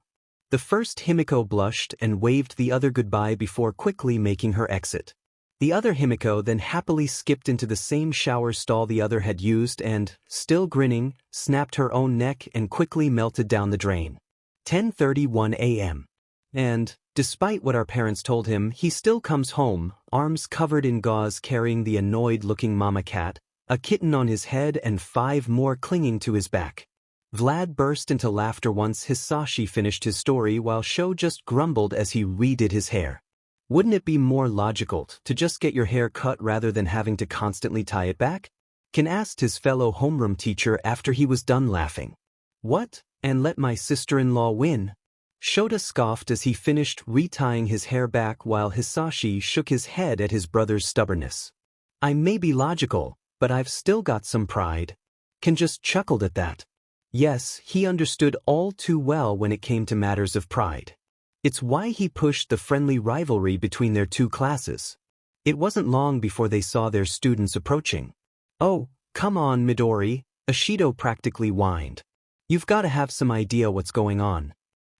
[SPEAKER 1] The first Himiko blushed and waved the other goodbye before quickly making her exit. The other Himiko then happily skipped into the same shower stall the other had used and, still grinning, snapped her own neck and quickly melted down the drain. 10:31 a.m. And, despite what our parents told him, he still comes home, arms covered in gauze carrying the annoyed-looking mama cat, a kitten on his head and 5 more clinging to his back. Vlad burst into laughter once Hisashi finished his story while Sho just grumbled as he redid his hair. "Wouldn't it be more logical to just get your hair cut rather than having to constantly tie it back?" Ken asked his fellow homeroom teacher after he was done laughing. "What? And let my sister-in-law win?" Shota scoffed as he finished retying his hair back while Hisashi shook his head at his brother's stubbornness. "I may be logical, but I've still got some pride." Ken just chuckled at that. Yes, he understood all too well when it came to matters of pride. It's why he pushed the friendly rivalry between their two classes. It wasn't long before they saw their students approaching. "Oh, come on, Midori," Ishido practically whined. "You've got to have some idea what's going on."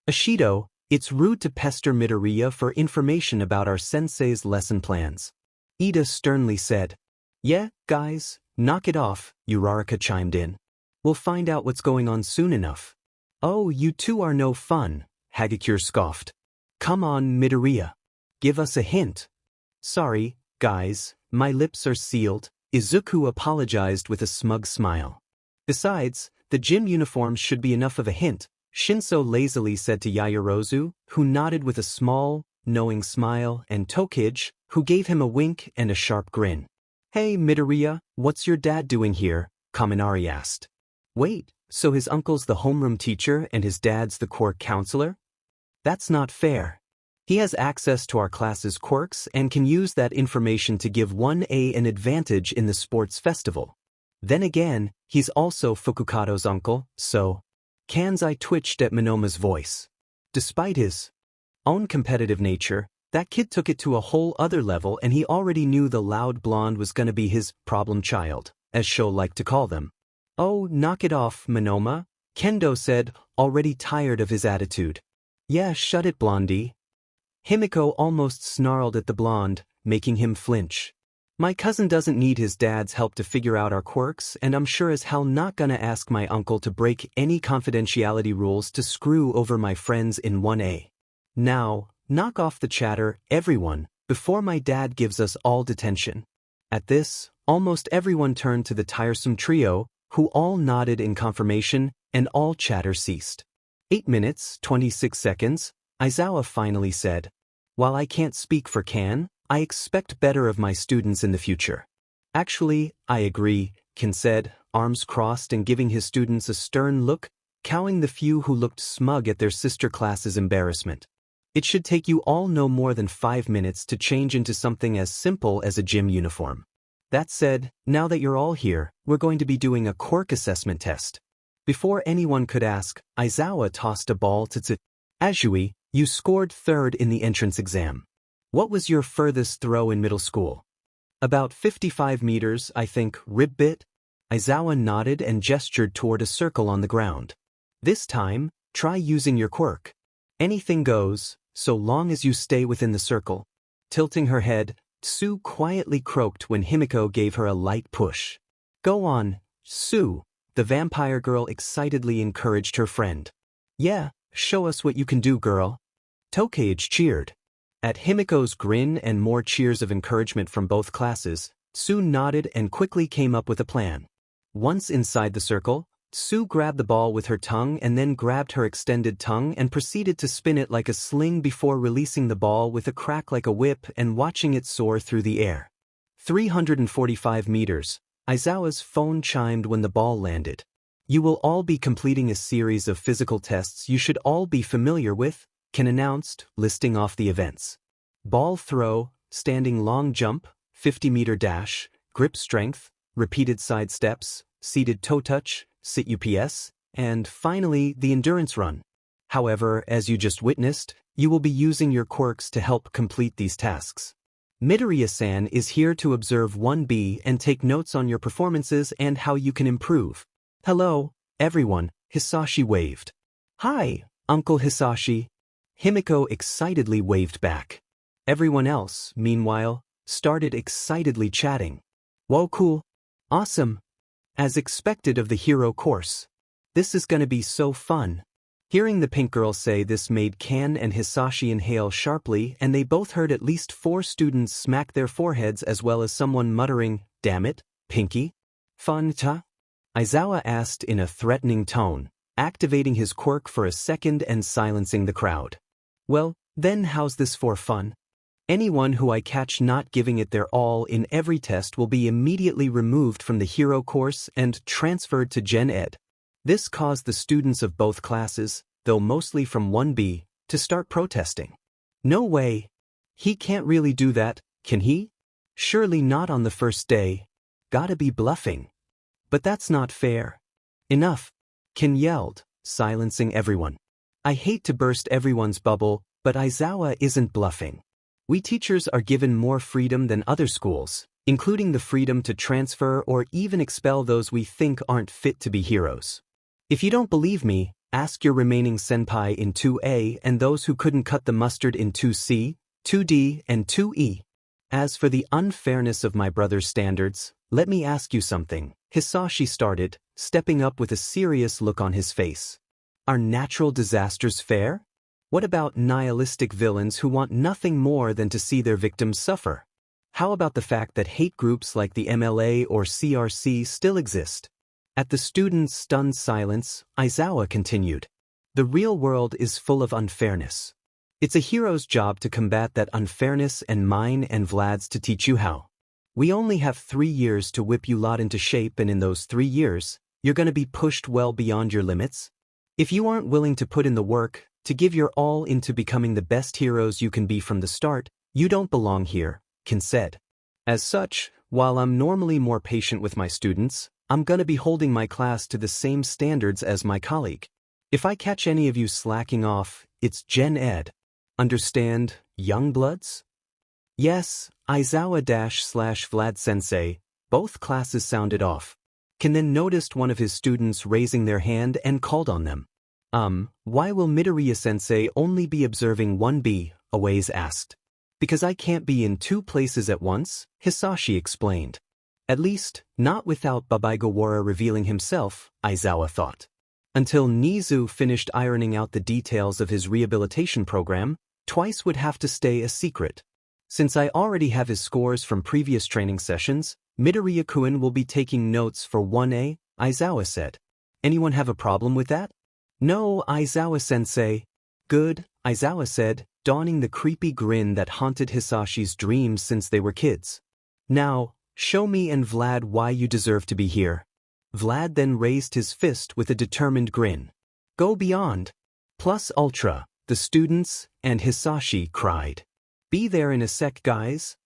[SPEAKER 1] "Ishido, it's rude to pester Midoriya for information about our sensei's lesson plans," Ida sternly said. "Yeah, guys, knock it off," Uraraka chimed in. "We'll find out what's going on soon enough." "Oh, you two are no fun," Hagakure scoffed. "Come on, Midoriya. Give us a hint." "Sorry, guys, my lips are sealed," Izuku apologized with a smug smile. "Besides, the gym uniforms should be enough of a hint," Shinso lazily said to Yaoyorozu, who nodded with a small, knowing smile, and Tokage, who gave him a wink and a sharp grin. "Hey, Midoriya, what's your dad doing here?" Kaminari asked. "Wait, so his uncle's the homeroom teacher and his dad's the quirk counselor? That's not fair. He has access to our class's quirks and can use that information to give 1A an advantage in the sports festival. Then again, he's also Fukukado's uncle, so..." Kan's eye twitched at Monoma's voice. Despite his own competitive nature, that kid took it to a whole other level and he already knew the loud blonde was gonna be his problem child, as Sho liked to call them. "Oh, knock it off, Monoma," Kendo said, already tired of his attitude. "Yeah, shut it, blondie." Himiko almost snarled at the blonde, making him flinch. "My cousin doesn't need his dad's help to figure out our quirks, and I'm sure as hell not gonna ask my uncle to break any confidentiality rules to screw over my friends in 1A. Now, knock off the chatter, everyone, before my dad gives us all detention." At this, almost everyone turned to the tiresome trio, who all nodded in confirmation, and all chatter ceased. 8 minutes, 26 seconds, Aizawa finally said. While I can't speak for Kan, I expect better of my students in the future. Actually, I agree, Kan said, arms crossed and giving his students a stern look, cowing the few who looked smug at their sister class's embarrassment. It should take you all no more than 5 minutes to change into something as simple as a gym uniform. That said, now that you're all here, we're going to be doing a quirk assessment test. Before anyone could ask, Aizawa tossed a ball to 𝗧𝗵𝗲, you scored 3rd in the entrance exam. What was your furthest throw in middle school? About 55 meters, I think, ribbit. Aizawa nodded and gestured toward a circle on the ground. This time, try using your quirk. Anything goes, so long as you stay within the circle. Tilting her head, 𝗬 quietly croaked when 𝗵𝗃𝐻 gave her a light push. Go on, 𝗬, the vampire girl excitedly encouraged her friend. Yeah, show us what you can do, girl. 𝗬𝐻𝐽 cheered. At 𝗵𝗃𝐻's grin and more cheers of encouragement from both classes, 𝗬 nodded and quickly came up with a plan. Once inside the circle, 𝗬 grabbed the ball with her tongue and then grabbed her extended tongue and proceeded to spin it like a sling before releasing the ball with a crack like a whip and watching it soar through the air. 345 meters. Aizawa's phone chimed when the ball landed. You will all be completing a series of physical tests you should all be familiar with, Kan announced, listing off the events. Ball throw, standing long jump, 50-meter dash, grip strength, repeated side steps, seated toe touch, sit UPS, and finally the endurance run. However, as you just witnessed, you will be using your quirks to help complete these tasks. Midoriya-san is here to observe 1B and take notes on your performances and how you can improve. Hello, everyone, Hisashi waved. Hi, Uncle Hisashi. 𝗵𝗃𝐻 excitedly waved back. Everyone else, meanwhile, started excitedly chatting. Whoa, cool. Awesome. As expected of the hero course. This is gonna be so fun. Hearing the pink girl say this made Kan and Hisashi inhale sharply, and they both heard at least 4 students smack their foreheads as well as someone muttering, "Damn it, Pinky? Fun ta?" Aizawa asked in a threatening tone, activating his quirk for a second and silencing the crowd. Well, then how's this for fun? Anyone who I catch not giving it their all in every test will be immediately removed from the hero course and transferred to Gen Ed. This caused the students of both classes, though mostly from 1B, to start protesting. No way. He can't really do that, can he? Surely not on the first day. Gotta be bluffing. But that's not fair. Enough. Kan yelled, silencing everyone. I hate to burst everyone's bubble, but Aizawa isn't bluffing. We teachers are given more freedom than other schools, including the freedom to transfer or even expel those we think aren't fit to be heroes. If you don't believe me, ask your remaining senpai in 2A and those who couldn't cut the mustard in 2C, 2D, and 2E. As for the unfairness of my brother's standards, let me ask you something, Hisashi started, stepping up with a serious look on his face. Are natural disasters fair? What about nihilistic villains who want nothing more than to see their victims suffer? How about the fact that hate groups like the MLA or CRC still exist? At the students' stunned silence, Aizawa continued. The real world is full of unfairness. It's a hero's job to combat that unfairness and mine and Vlad's to teach you how. We only have 3 years to whip you lot into shape, and in those 3 years, you're gonna be pushed well beyond your limits. If you aren't willing to put in the work, to give your all into becoming the best heroes you can be from the start, you don't belong here, Kan said. As such, while I'm normally more patient with my students, I'm gonna be holding my class to the same standards as my colleague. If I catch any of you slacking off, it's Gen Ed. Understand, young bloods? Yes, Aizawa-Vlad sensei, both classes sounded off. Kan then noticed one of his students raising their hand and called on them. Why will Midoriya-sensei only be observing 1B, Aways asked. Because I can't be in 2 places at once, Hisashi explained. At least, not without 𝗵𝗃𝗻𝗄 revealing himself, Aizawa thought. Until Nizu finished ironing out the details of his rehabilitation program, Twice would have to stay a secret. Since I already have his scores from previous training sessions, Midoriya-kun will be taking notes for 1A, Aizawa said. Anyone have a problem with that? No, Aizawa-sensei. Good, Aizawa said, donning the creepy grin that haunted Hisashi's dreams since they were kids. Now, show me and Vlad why you deserve to be here. Vlad then raised his fist with a determined grin. Go beyond. Plus ultra, the students, and Hisashi cried. Be there in a sec, guys.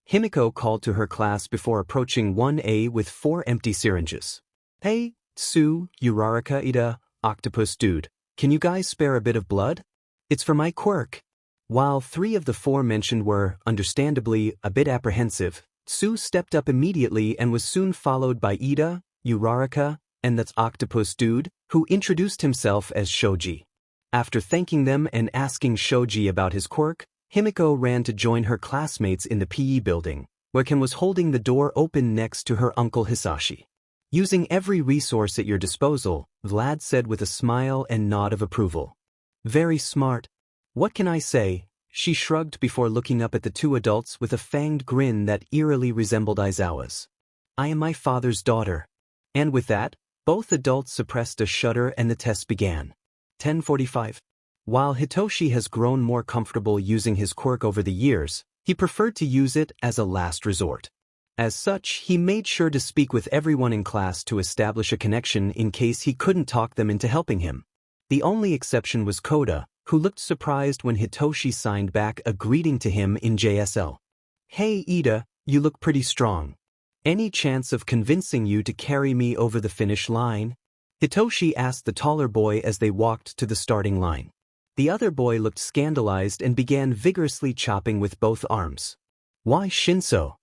[SPEAKER 1] Himiko called to her class before approaching 1A with 4 empty syringes. Hey, Tsu, Uraraka Ida, octopus dude, can you guys spare a bit of blood? It's for my quirk. While 3 of the 4 mentioned were, understandably, a bit apprehensive, Tsu stepped up immediately and was soon followed by Ida, Uraraka, and that octopus dude, who introduced himself as Shoji. After thanking them and asking Shoji about his quirk, Himiko ran to join her classmates in the PE building, where Ken was holding the door open next to her uncle Hisashi. Using every resource at your disposal, Vlad said with a smile and nod of approval. Very smart. What can I say? She shrugged before looking up at the 2 adults with a fanged grin that eerily resembled Aizawa's. I am my father's daughter. And with that, both adults suppressed a shudder and the test began. 10:45. While Hitoshi has grown more comfortable using his quirk over the years, he preferred to use it as a last resort. As such, he made sure to speak with everyone in class to establish a connection in case he couldn't talk them into helping him. The only exception was Koda, who looked surprised when Hitoshi signed back a greeting to him in JSL. Hey Ida, you look pretty strong. Any chance of convincing you to carry me over the finish line? Hitoshi asked the taller boy as they walked to the starting line. The other boy looked scandalized and began vigorously chopping with both arms. Why Shinso?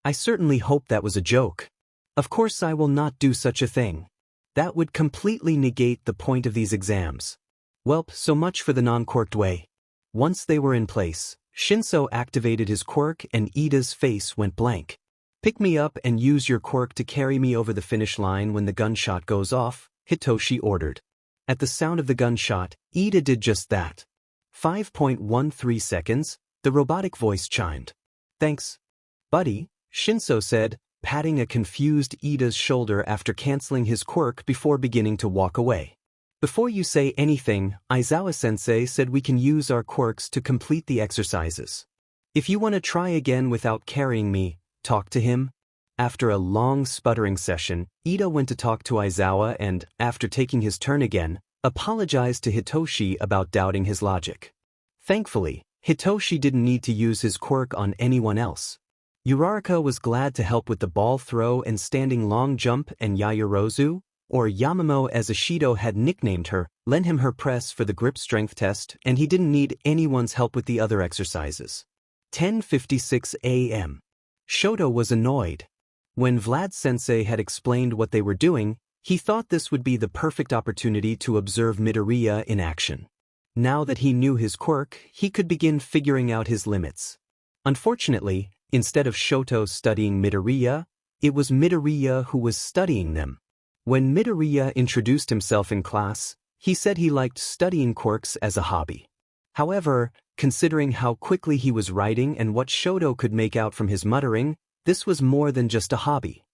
[SPEAKER 1] I certainly hope that was a joke. Of course I will not do such a thing. That would completely negate the point of these exams. Welp, so much for the non-quirked way. Once they were in place, Shinso activated his quirk and Ida's face went blank. Pick me up and use your quirk to carry me over the finish line when the gunshot goes off, Hitoshi ordered. At the sound of the gunshot, Ida did just that. 5.13 seconds, the robotic voice chimed. Thanks, buddy, Shinso said, patting a confused Ida's shoulder after canceling his quirk before beginning to walk away. Before you say anything, Aizawa-sensei said we can use our quirks to complete the exercises. If you want to try again without carrying me, talk to him. After a long sputtering session, Ida went to talk to Aizawa and, after taking his turn again, apologized to Hitoshi about doubting his logic. Thankfully, Hitoshi didn't need to use his quirk on anyone else. Uraraka was glad to help with the ball throw and standing long jump, and Yaoyorozu, or Yamamoto as Ishido had nicknamed her, lent him her press for the grip strength test, and he didn't need anyone's help with the other exercises. 10:56 a.m. Shoto was annoyed. When Vlad-sensei had explained what they were doing, he thought this would be the perfect opportunity to observe Midoriya in action. Now that he knew his quirk, he could begin figuring out his limits. Unfortunately, instead of Shoto studying Midoriya, it was Midoriya who was studying them. When Midoriya introduced himself in class, he said he liked studying quirks as a hobby. However, considering how quickly he was writing and what Shoto could make out from his muttering, this was more than just a hobby.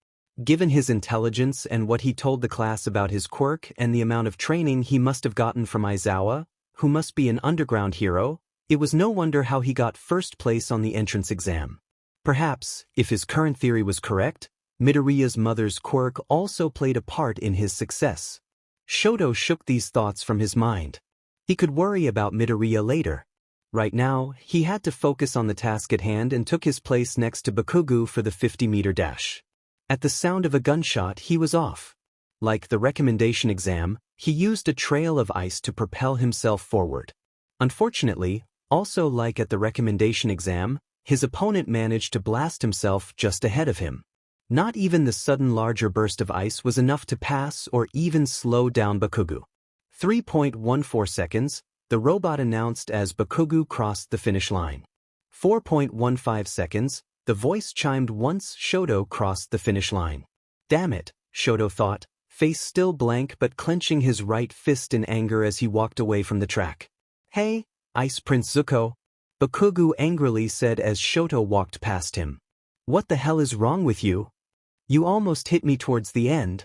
[SPEAKER 1] Given his intelligence and what he told the class about his quirk and the amount of training he must have gotten from Aizawa, who must be an underground hero, it was no wonder how he got first place on the entrance exam. Perhaps, if his current theory was correct, Midoriya's mother's quirk also played a part in his success. Shoto shook these thoughts from his mind. He could worry about Midoriya later. Right now, he had to focus on the task at hand and took his place next to Bakugo for the 50-meter dash. At the sound of a gunshot, he was off. Like the recommendation exam, he used a trail of ice to propel himself forward. Unfortunately, also like at the recommendation exam, his opponent managed to blast himself just ahead of him. Not even the sudden larger burst of ice was enough to pass or even slow down Bakugo. 3.14 seconds, the robot announced as Bakugo crossed the finish line. 4.15 seconds, the voice chimed once Shoto crossed the finish line. Damn it, Shoto thought, face still blank but clenching his right fist in anger as he walked away from the track. Hey, Ice Prince Zuko, Bakugo angrily said as Shoto walked past him. What the hell is wrong with you? You almost hit me towards the end.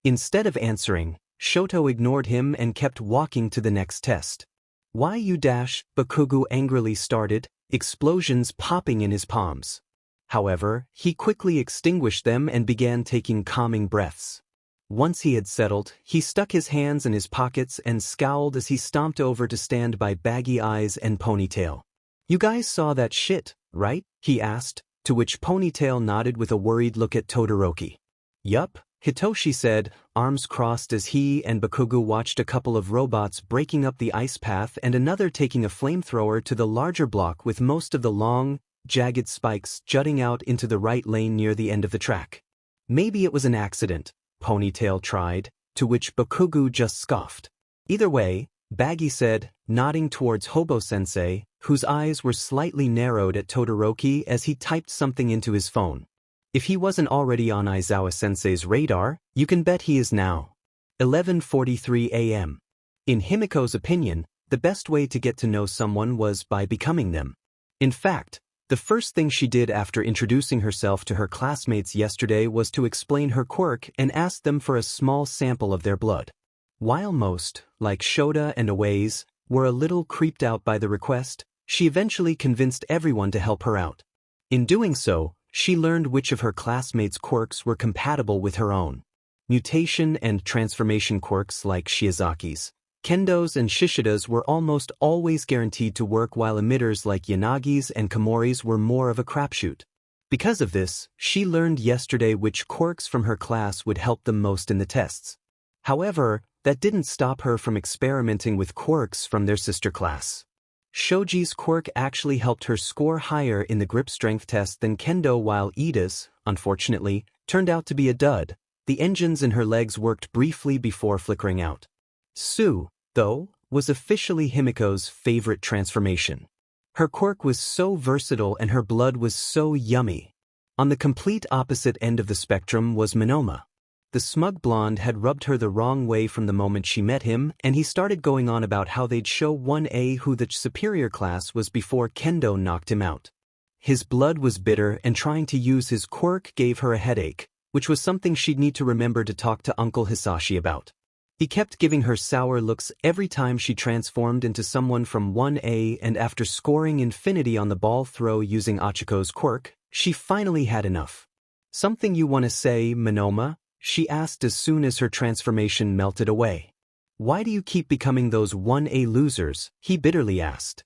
[SPEAKER 1] Instead of answering, Shoto ignored him and kept walking to the next test. Why you dash, Bakugo angrily started, explosions popping in his palms. However, he quickly extinguished them and began taking calming breaths. Once he had settled, he stuck his hands in his pockets and scowled as he stomped over to stand by Baggy Eyes and Ponytail. You guys saw that shit, right? He asked, to which Ponytail nodded with a worried look at Todoroki. Yup, Hitoshi said, arms crossed as he and Bakugo watched a couple of robots breaking up the ice path and another taking a flamethrower to the larger block with most of the long, jagged spikes jutting out into the right lane near the end of the track. Maybe it was an accident, Ponytail tried, to which Bakugo just scoffed. Either way, Baggy said, nodding towards Hobo-sensei, whose eyes were slightly narrowed at Todoroki as he typed something into his phone. If he wasn't already on Aizawa-sensei's radar, you can bet he is now. 11:43 a.m. In Himiko's opinion, the best way to get to know someone was by becoming them. In fact, the first thing she did after introducing herself to her classmates yesterday was to explain her quirk and ask them for a small sample of their blood. While most, like Shota and 𝐻𝐸𝐴𝐵, were a little creeped out by the request, she eventually convinced everyone to help her out. In doing so, she learned which of her classmates' quirks were compatible with her own. Mutation and transformation quirks like Shiozaki's, Kendo's and Shishida's were almost always guaranteed to work, while emitters like Yanagi's and Komori's were more of a crapshoot. Because of this, she learned yesterday which quirks from her class would help them most in the tests. However, that didn't stop her from experimenting with quirks from their sister class. Shoji's quirk actually helped her score higher in the grip strength test than Kendo, while Ida's, unfortunately, turned out to be a dud. The engines in her legs worked briefly before flickering out. Tsu, though, was officially Himiko's favorite transformation. Her quirk was so versatile and her blood was so yummy. On the complete opposite end of the spectrum was Monoma. The smug blonde had rubbed her the wrong way from the moment she met him, and he started going on about how they'd show 1A who the superior class was before Kendo knocked him out. His blood was bitter and trying to use his quirk gave her a headache, which was something she'd need to remember to talk to Uncle Hisashi about. He kept giving her sour looks every time she transformed into someone from 1A, and after scoring infinity on the ball throw using Achiko's quirk, she finally had enough. Something you want to say, Monoma? She asked as soon as her transformation melted away. Why do you keep becoming those 1A losers? He bitterly asked.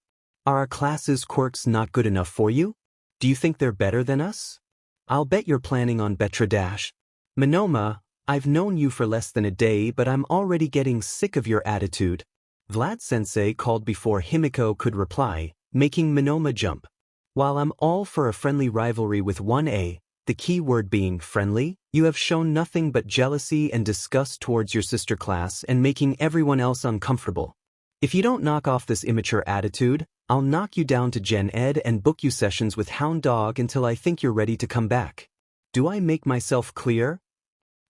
[SPEAKER 1] Are our class's quirks not good enough for you? Do you think they're better than us? I'll bet you're planning on Betra-dash. Monoma, I've known you for less than a day, but I'm already getting sick of your attitude. Vlad-sensei called before Himiko could reply, making Monoma jump. While I'm all for a friendly rivalry with 1A, the key word being friendly, you have shown nothing but jealousy and disgust towards your sister class and making everyone else uncomfortable. If you don't knock off this immature attitude, I'll knock you down to Gen Ed and book you sessions with Hound Dog until I think you're ready to come back. Do I make myself clear?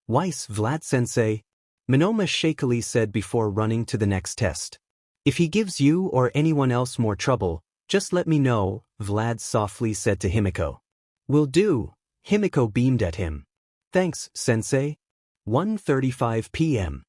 [SPEAKER 1] Weiss, Vlad-sensei, Monoma shakily said before running to the next test. If he gives you or anyone else more trouble, just let me know, Vlad softly said to Himiko. Will do, Himiko beamed at him. Thanks, sensei. 1:35 p.m.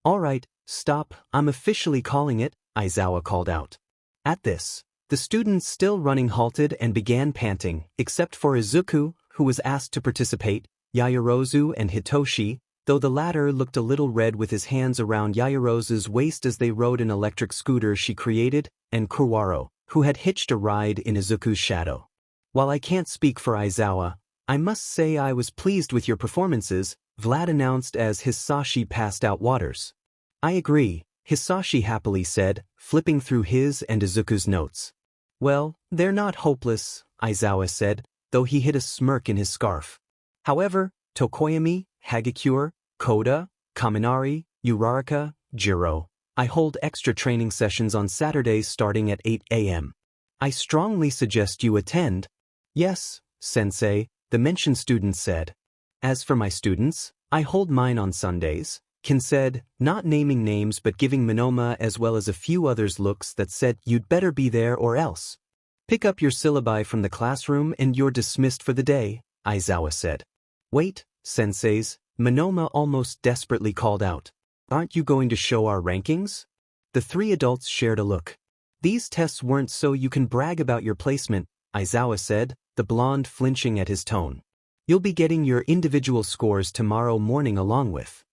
[SPEAKER 1] Alright, stop, I'm officially calling it, Aizawa called out. At this, the students still running halted and began panting, except for Izuku, who was asked to participate, Yaoyorozu and Hitoshi, though the latter looked a little red with his hands around Yaoyorozu's waist as they rode an electric scooter she created, and Kurwaro, who had hitched a ride in Izuku's shadow. While I can't speak for Aizawa, I must say I was pleased with your performances, Vlad announced as Hisashi passed out waters. I agree, Hisashi happily said, flipping through his and Izuku's notes. Well, they're not hopeless, Aizawa said, though he hid a smirk in his scarf. However, Tokoyami, Hagakure, Koda, Kaminari, Uraraka, Jiro, I hold extra training sessions on Saturdays starting at 8 a.m. I strongly suggest you attend. Yes, sensei, the mentioned student said. As for my students, I hold mine on Sundays, Kin said, not naming names but giving Monoma as well as a few others looks that said you'd better be there or else. Pick up your syllabi from the classroom and you're dismissed for the day, Aizawa said. Wait, senseis, Monoma almost desperately called out. Aren't you going to show our rankings? The three adults shared a look. These tests weren't so you can brag about your placement, Aizawa said, the blonde flinching at his tone. You'll be getting your individual scores tomorrow morning along with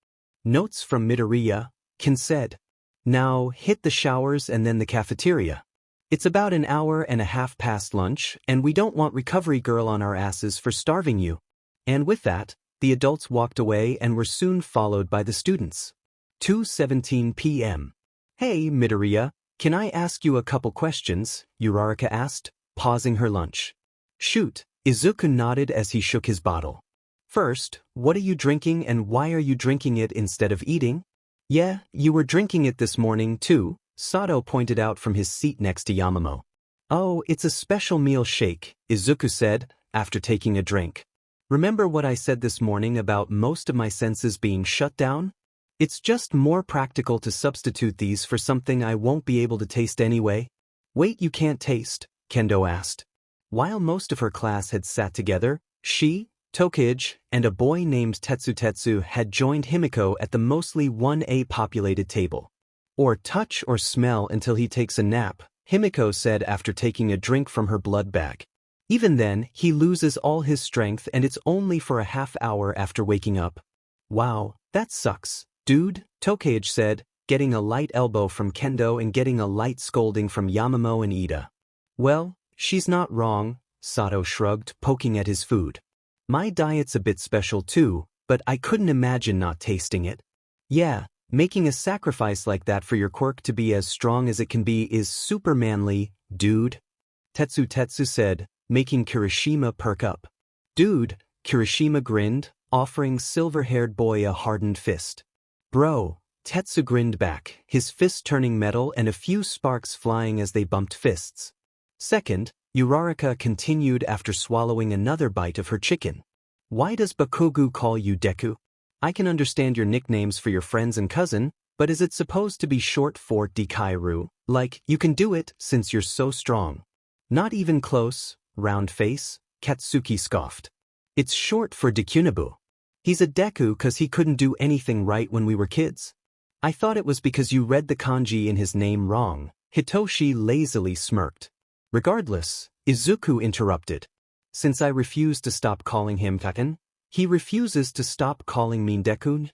[SPEAKER 1] notes from Midoriya, Kin said. Now hit the showers and then the cafeteria. It's about an hour and a half past lunch, and we don't want recovery girl on our asses for starving you. And with that, the adults walked away and were soon followed by the students. 2:17 p.m. Hey, Midoriya, can I ask you a couple questions? Uraraka asked, pausing her lunch. Shoot, Izuku nodded as he shook his bottle. First, what are you drinking and why are you drinking it instead of eating? Yeah, you were drinking it this morning too, Sato pointed out from his seat next to Yamamoto. Oh, it's a special meal shake, Izuku said, after taking a drink. Remember what I said this morning about most of my senses being shut down? It's just more practical to substitute these for something I won't be able to taste anyway. Wait, you can't taste? Kendo asked. While most of her class had sat together, she, 𝗏𝗧𝗏, and a boy named 𝗧𝗏𝗧𝗏 had joined Himiko at the mostly 1A populated table. Or touch or smell until he takes a nap, Himiko said after taking a drink from her blood bag. Even then, he loses all his strength and it's only for a half hour after waking up. Wow, that sucks, dude, 𝗏𝗧𝗏 said, getting a light elbow from Kendo and getting a light scolding from Yamamoto and Ida. Well, she's not wrong, Sato shrugged, poking at his food. My diet's a bit special too, but I couldn't imagine not tasting it. Yeah, making a sacrifice like that for your quirk to be as strong as it can be is super manly, dude. 𝗧𝗏𝗧𝗏 said, making Kirishima perk up. Dude, Kirishima grinned, offering silver-haired boy a hardened fist. Bro, 𝗧𝗏𝗧𝗏 grinned back, his fist turning metal and a few sparks flying as they bumped fists. Second, Uraraka continued after swallowing another bite of her chicken. Why does Bakugo call you Deku? I can understand your nicknames for your friends and cousin, but is it supposed to be short for Dikairu, like, you can do it since you're so strong? Not even close, round face, Katsuki scoffed. It's short for Dekyunabu. He's a Deku cause he couldn't do anything right when we were kids. I thought it was because you read the kanji in his name wrong, Hitoshi lazily smirked. Regardless, Izuku interrupted. Since I refuse to stop calling him Kaken, he refuses to stop calling me Deku?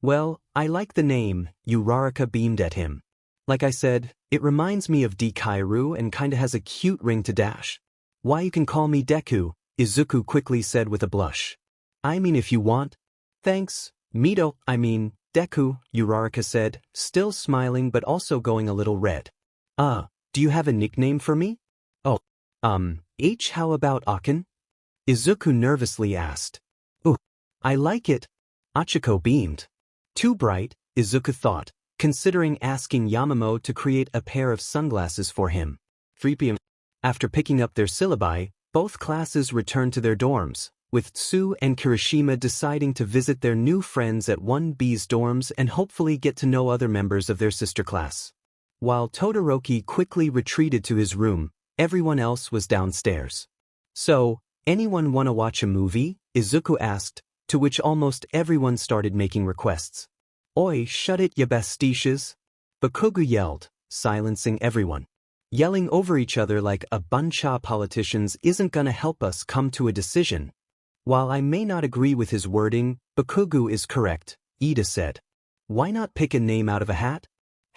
[SPEAKER 1] Well, I like the name, Uraraka beamed at him. Like I said, it reminds me of Dikairu and kinda has a cute ring to dash. Why you can call me Deku, Izuku quickly said with a blush. I mean if you want. Thanks, Deku, Uraraka said, still smiling but also going a little red. Do you have a nickname for me? How about Akin? Izuku nervously asked. Ooh, I like it. Achiko beamed. Too bright, Izuku thought, considering asking Yamamoto to create a pair of sunglasses for him. 3 p.m. After picking up their syllabi, both classes returned to their dorms, with Tsu and Kirishima deciding to visit their new friends at 1B's dorms and hopefully get to know other members of their sister class. While Todoroki quickly retreated to his room, everyone else was downstairs. So, anyone wanna watch a movie? Izuku asked, to which almost everyone started making requests. Oi, shut it ya bestitious! Bakugo yelled, silencing everyone. Yelling over each other like a bunch of politicians isn't gonna help us come to a decision. While I may not agree with his wording, Bakugo is correct, Ida said. Why not pick a name out of a hat?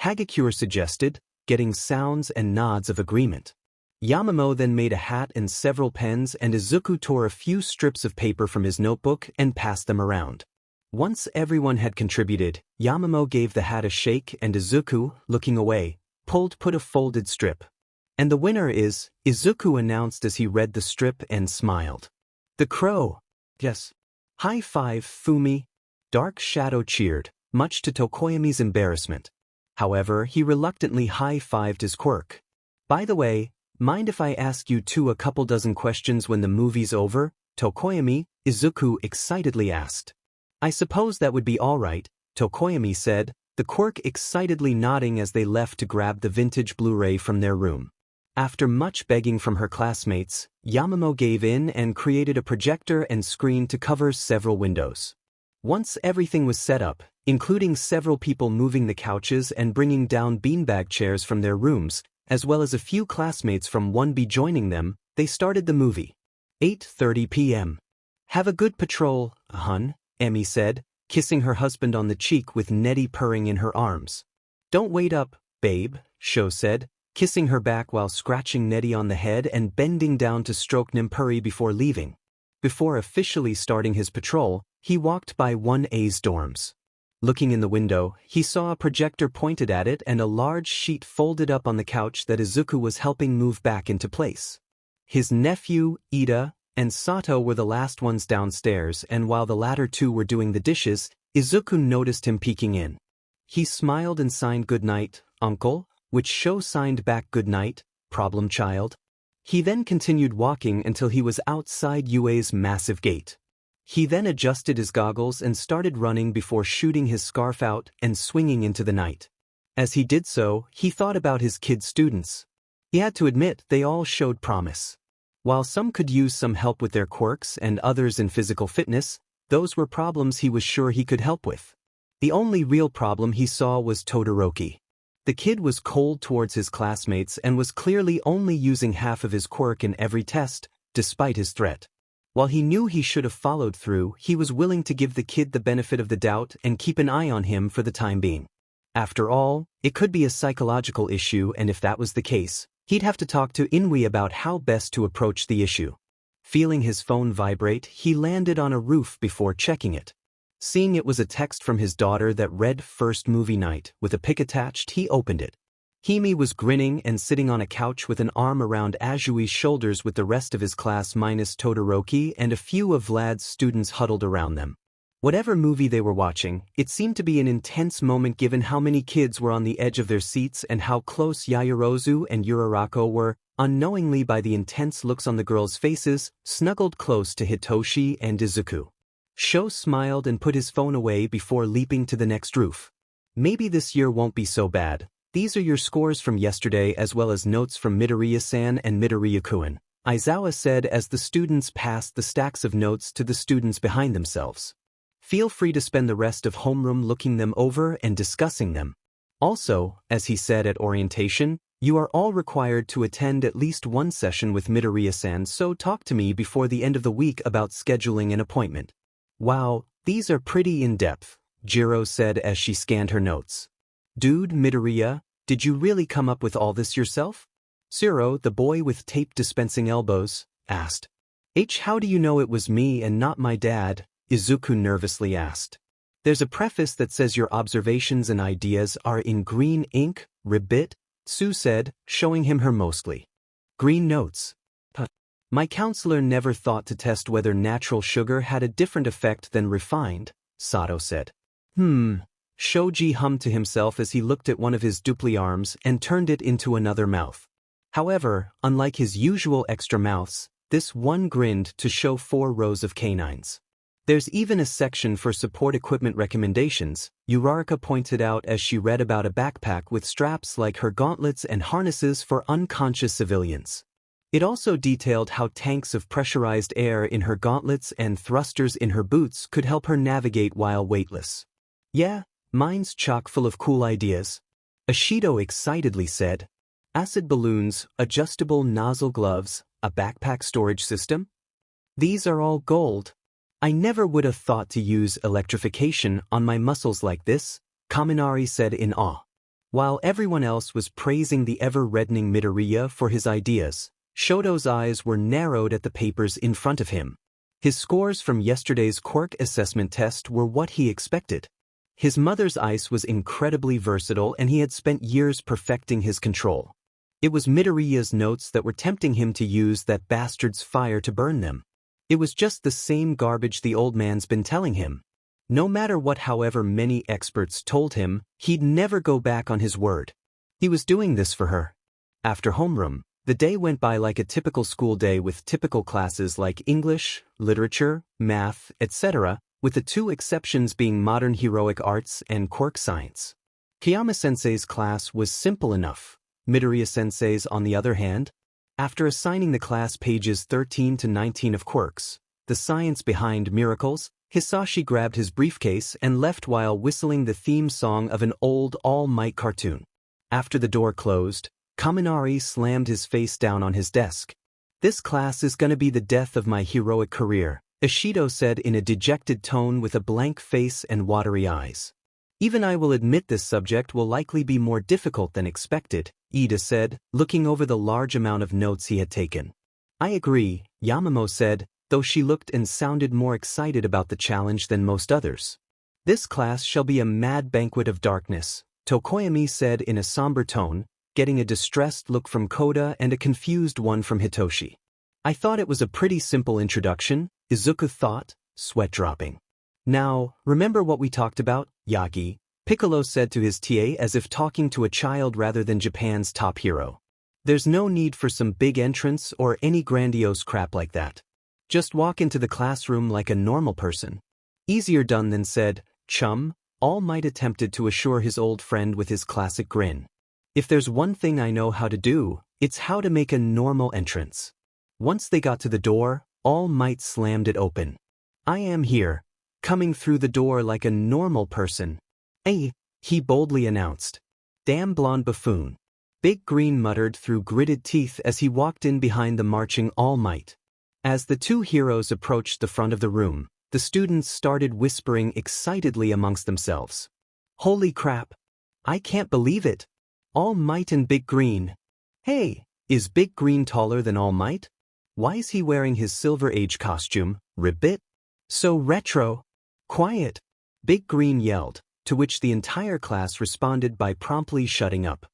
[SPEAKER 1] Hagakure suggested, getting sounds and nods of agreement. Yamamoto then made a hat and several pens and Izuku tore a few strips of paper from his notebook and passed them around. Once everyone had contributed, Yamamoto gave the hat a shake and Izuku, looking away, put a folded strip. And the winner is, Izuku announced as he read the strip and smiled. The crow. Yes. High five, Fumi. Dark Shadow cheered, much to Tokoyami's embarrassment. However, he reluctantly high-fived his quirk. By the way, mind if I ask you a couple dozen questions when the movie's over? Tokoyami, Izuku excitedly asked. I suppose that would be alright, Tokoyami said, the quirk excitedly nodding as they left to grab the vintage Blu-ray from their room. After much begging from her classmates, Yamamoto gave in and created a projector and screen to cover several windows. Once everything was set up, including several people moving the couches and bringing down beanbag chairs from their rooms, as well as a few classmates from 1B joining them, they started the movie. 8:30 p.m. "Have a good patrol, hun," Emmy said, kissing her husband on the cheek with Nettie purring in her arms. "Don't wait up, babe," Sho said, kissing her back while scratching Nettie on the head and bending down to stroke 𝗵𝗃𝗧𝗏 before leaving. Before officially starting his patrol, he walked by 1A's dorms. Looking in the window, he saw a projector pointed at it and a large sheet folded up on the couch that Izuku was helping move back into place. His nephew, Ida, and Sato were the last ones downstairs, and while the latter two were doing the dishes, Izuku noticed him peeking in. He smiled and signed "Good night, uncle," which Sho signed back "Good night, problem child." He then continued walking until he was outside UA's massive gate. He then adjusted his goggles and started running before shooting his scarf out and swinging into the night. As he did so, he thought about his kid students. He had to admit they all showed promise. While some could use some help with their quirks and others in physical fitness, those were problems he was sure he could help with. The only real problem he saw was Todoroki. The kid was cold towards his classmates and was clearly only using half of his quirk in every test, despite his threat. While he knew he should have followed through, he was willing to give the kid the benefit of the doubt and keep an eye on him for the time being. After all, it could be a psychological issue, and if that was the case, he'd have to talk to Inui about how best to approach the issue. Feeling his phone vibrate, he landed on a roof before checking it. Seeing it was a text from his daughter that read "First movie night" with a pic attached, he opened it. Hime was grinning and sitting on a couch with an arm around Azui's shoulders with the rest of his class minus Todoroki and a few of Vlad's students huddled around them. Whatever movie they were watching, it seemed to be an intense moment given how many kids were on the edge of their seats and how close Yaoyorozu and Yurarako were, unknowingly by the intense looks on the girls' faces, snuggled close to Hitoshi and Izuku. Sho smiled and put his phone away before leaping to the next roof. "Maybe this year won't be so bad. These are your scores from yesterday as well as notes from Midoriya-san and Midoriya-kun," Aizawa said as the students passed the stacks of notes to the students behind themselves. "Feel free to spend the rest of homeroom looking them over and discussing them. Also, as he said at orientation, you are all required to attend at least one session with Midoriya-san, so talk to me before the end of the week about scheduling an appointment." "Wow, these are pretty in-depth," Jiro said as she scanned her notes. "Dude, Midoriya, did you really come up with all this yourself?" Zero, the boy with tape dispensing elbows, asked. How do you know it was me and not my dad?" Izuku nervously asked. "There's a preface that says your observations and ideas are in green ink, ribbit," Tsu said, showing him her mostly green notes. "My counselor never thought to test whether natural sugar had a different effect than refined," Sato said. Shoji hummed to himself as he looked at one of his dupli arms and turned it into another mouth. However, unlike his usual extra mouths, this one grinned to show 4 rows of canines. "There's even a section for support equipment recommendations," Uraraka pointed out as she read about a backpack with straps like her gauntlets and harnesses for unconscious civilians. It also detailed how tanks of pressurized air in her gauntlets and thrusters in her boots could help her navigate while weightless. "Yeah, mine's chock full of cool ideas," Ashido excitedly said. "Acid balloons, adjustable nozzle gloves, a backpack storage system? These are all gold. I never would have thought to use electrification on my muscles like this," Kaminari said in awe. While everyone else was praising the ever-reddening Midoriya for his ideas, Shoto's eyes were narrowed at the papers in front of him. His scores from yesterday's quirk assessment test were what he expected. His mother's ice was incredibly versatile and he had spent years perfecting his control. It was Midoriya's notes that were tempting him to use that bastard's fire to burn them. It was just the same garbage the old man's been telling him. No matter what, however many experts told him, he'd never go back on his word. He was doing this for her. After homeroom, the day went by like a typical school day with typical classes like English, literature, math, etc., with the 2 exceptions being modern heroic arts and quirk science. Kiyama-sensei's class was simple enough. Midoriya-sensei's, on the other hand, after assigning the class pages 13 to 19 of quirks, the science behind miracles, Hisashi grabbed his briefcase and left while whistling the theme song of an old All Might cartoon. After the door closed, Kaminari slammed his face down on his desk. "This class is gonna be the death of my heroic career," Ishido said in a dejected tone with a blank face and watery eyes. "Even I will admit this subject will likely be more difficult than expected," Ida said, looking over the large amount of notes he had taken. "I agree," Yamamoto said, though she looked and sounded more excited about the challenge than most others. "This class shall be a mad banquet of darkness," Tokoyami said in a somber tone, getting a distressed look from Koda and a confused one from Hitoshi. "I thought it was a pretty simple introduction," Izuku thought, sweat dropping. "Now, remember what we talked about, Yagi," Piccolo said to his TA as if talking to a child rather than Japan's top hero. "There's no need for some big entrance or any grandiose crap like that. Just walk into the classroom like a normal person." "Easier done than said, chum," All Might attempted to assure his old friend with his classic grin. "If there's one thing I know how to do, it's how to make a normal entrance." Once they got to the door, All Might slammed it open. "I am here, coming through the door like a normal person. Hey," he boldly announced. "Damn blonde buffoon," Big Green muttered through gritted teeth as he walked in behind the marching All Might. As the two heroes approached the front of the room, the students started whispering excitedly amongst themselves. "Holy crap! I can't believe it! All Might and Big Green! Hey, is Big Green taller than All Might? Why is he wearing his Silver Age costume, ribbit? So retro! Quiet!" Big Green yelled, to which the entire class responded by promptly shutting up.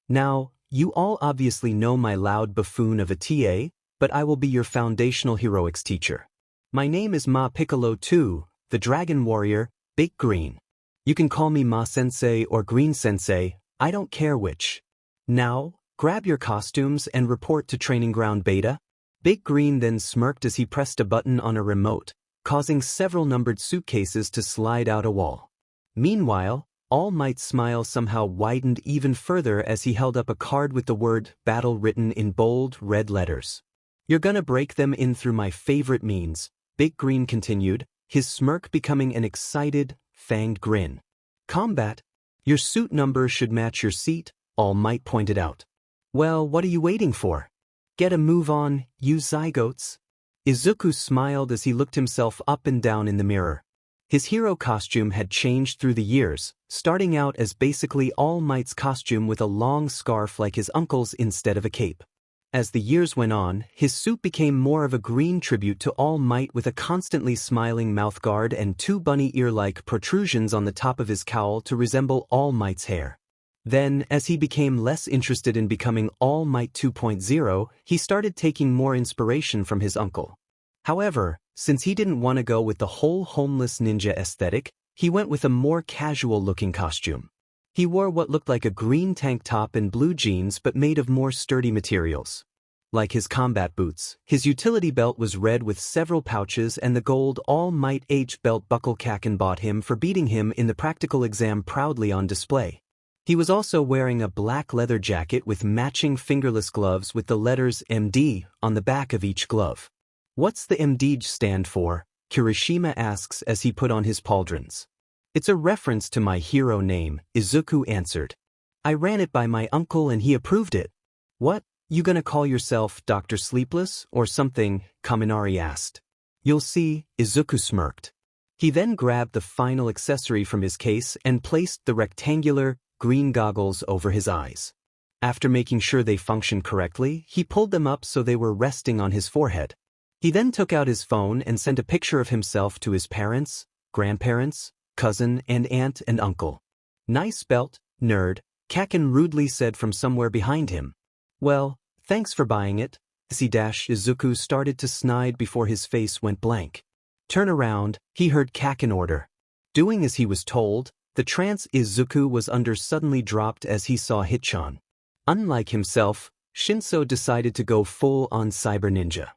[SPEAKER 1] "Now, you all obviously know my loud buffoon of a TA, but I will be your foundational heroics teacher. My name is Ma Piccolo 2, the Dragon Warrior, Big Green. You can call me Ma Sensei or Green Sensei, I don't care which. Now, grab your costumes and report to Training Ground Beta." Big Green then smirked as he pressed a button on a remote, causing several numbered suitcases to slide out a wall. Meanwhile, All Might's smile somehow widened even further as he held up a card with the word battle written in bold red letters. "You're gonna break them in through my favorite means," Big Green continued, his smirk becoming an excited, fanged grin. "Combat? Your suit number should match your seat," All Might pointed out. "Well, what are you waiting for? Get a move on, you zygotes." Izuku smiled as he looked himself up and down in the mirror. His hero costume had changed through the years, starting out as basically All Might's costume with a long scarf like his uncle's instead of a cape. As the years went on, his suit became more of a green tribute to All Might with a constantly smiling mouthguard and two bunny ear-like protrusions on the top of his cowl to resemble All Might's hair. Then, as he became less interested in becoming All Might 2.0, he started taking more inspiration from his uncle. However, since he didn't want to go with the whole homeless ninja aesthetic, he went with a more casual-looking costume. He wore what looked like a green tank top and blue jeans but made of more sturdy materials. Like his combat boots, his utility belt was red with several pouches and the gold All Might H belt buckle Kaken bought him for beating him in the practical exam proudly on display. He was also wearing a black leather jacket with matching fingerless gloves with the letters MD on the back of each glove. "What's the MD stand for?" Kirishima asks as he put on his pauldrons. "It's a reference to my hero name," Izuku answered. "I ran it by my uncle and he approved it." "What, you gonna call yourself Dr. Sleepless or something?" Kaminari asked. "You'll see," Izuku smirked. He then grabbed the final accessory from his case and placed the rectangular, green goggles over his eyes. After making sure they functioned correctly, he pulled them up so they were resting on his forehead. He then took out his phone and sent a picture of himself to his parents, grandparents, cousin and aunt and uncle. "Nice belt, nerd," Kaken rudely said from somewhere behind him. "Well, thanks for buying it." Izuku started to snide before his face went blank. "Turn around," he heard Kaken order. Doing as he was told, the trance Izuku was under suddenly dropped as he saw Hitchan. Unlike himself, Shinso decided to go full-on cyber ninja.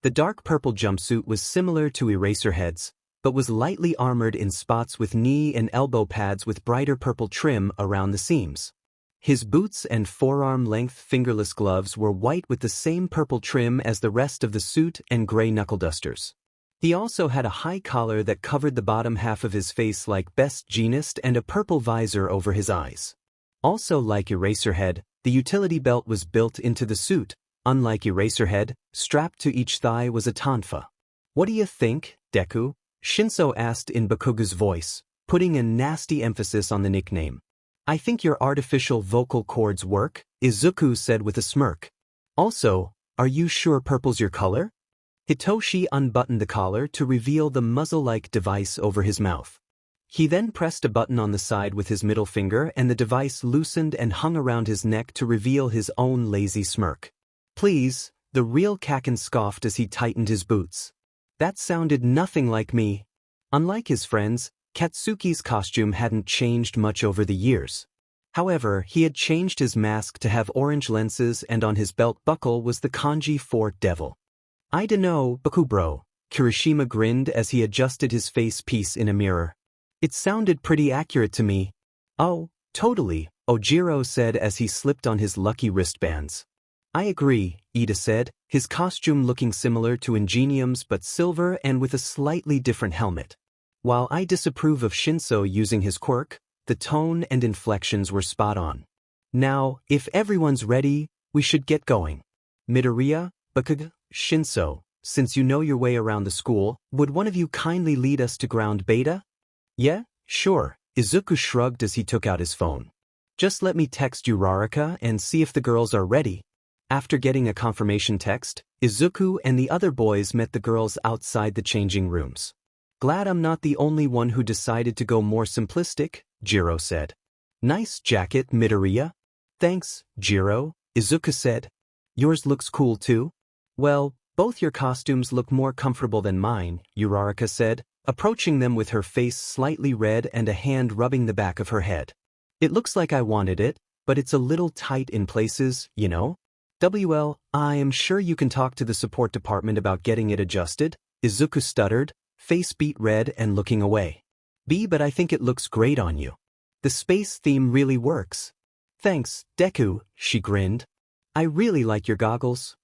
[SPEAKER 1] The dark purple jumpsuit was similar to Eraserhead's, but was lightly armored in spots with knee and elbow pads with brighter purple trim around the seams. His boots and forearm-length fingerless gloves were white with the same purple trim as the rest of the suit and gray knuckle dusters. He also had a high collar that covered the bottom half of his face like best jeanist and a purple visor over his eyes. Also like Eraserhead, the utility belt was built into the suit. Unlike Eraserhead, strapped to each thigh was a tonfa. "What do you think, Deku?" Shinso asked in 𝗵𝗃𝗲's voice, putting a nasty emphasis on the nickname. "I think your artificial vocal cords work," Izuku said with a smirk. "Also, are you sure purple's your color?" Hitoshi unbuttoned the collar to reveal the muzzle-like device over his mouth. He then pressed a button on the side with his middle finger and the device loosened and hung around his neck to reveal his own lazy smirk. "Please," the real Kaken scoffed as he tightened his boots. "That sounded nothing like me." Unlike his friends, Katsuki's costume hadn't changed much over the years. However, he had changed his mask to have orange lenses and on his belt buckle was the kanji for devil. "I dunno, bro," Kirishima grinned as he adjusted his face piece in a mirror. "It sounded pretty accurate to me." "Oh, totally," Ojiro said as he slipped on his lucky wristbands. "I agree," Iida said, his costume looking similar to Ingenium's but silver and with a slightly different helmet. "While I disapprove of Shinso using his quirk, the tone and inflections were spot on. Now, if everyone's ready, we should get going. Midoriya, 𝗵𝗃𝗲, Shinso, since you know your way around the school, would one of you kindly lead us to ground beta?" "Yeah, sure," Izuku shrugged as he took out his phone. "Just let me text you Rarika and see if the girls are ready." After getting a confirmation text, Izuku and the other boys met the girls outside the changing rooms. "Glad I'm not the only one who decided to go more simplistic," Jiro said. "Nice jacket, Midoriya." "Thanks, Jiro," Izuku said. "Yours looks cool too." "Well, both your costumes look more comfortable than mine," Urarika said, approaching them with her face slightly red and a hand rubbing the back of her head. "It looks like I wanted it, but it's a little tight in places, you know?" "Well, I am sure you can talk to the support department about getting it adjusted," Izuku stuttered, face beet red and looking away. But I think it looks great on you. The space theme really works." "Thanks, Deku," she grinned. "I really like your goggles."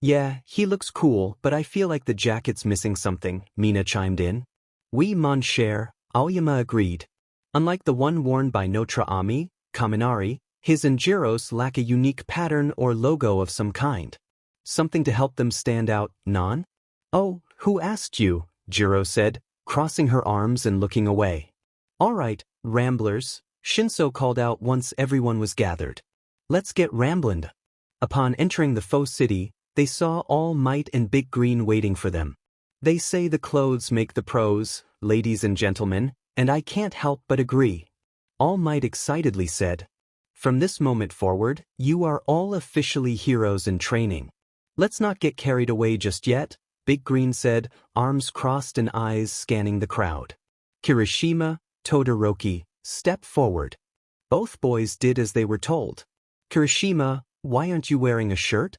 [SPEAKER 1] "Yeah, he looks cool, but I feel like the jacket's missing something," Mina chimed in. "Oui, mon cher," Aoyama agreed. Unlike the one worn by Notre Ami, Kaminari, his and Jiro's lack a unique pattern or logo of some kind. Something to help them stand out, non? "Oh, who asked you?" Jiro said, crossing her arms and looking away. "All right, ramblers," Shinso called out once everyone was gathered. "Let's get ramblin'." Upon entering the faux city, they saw All Might and Big Green waiting for them. "They say the clothes make the pros, ladies and gentlemen, and I can't help but agree," All Might excitedly said. "From this moment forward, you are all officially heroes in training. Let's not get carried away just yet," Big Green said, arms crossed and eyes scanning the crowd. "Kirishima, Todoroki, step forward." Both boys did as they were told. "Kirishima, why aren't you wearing a shirt?"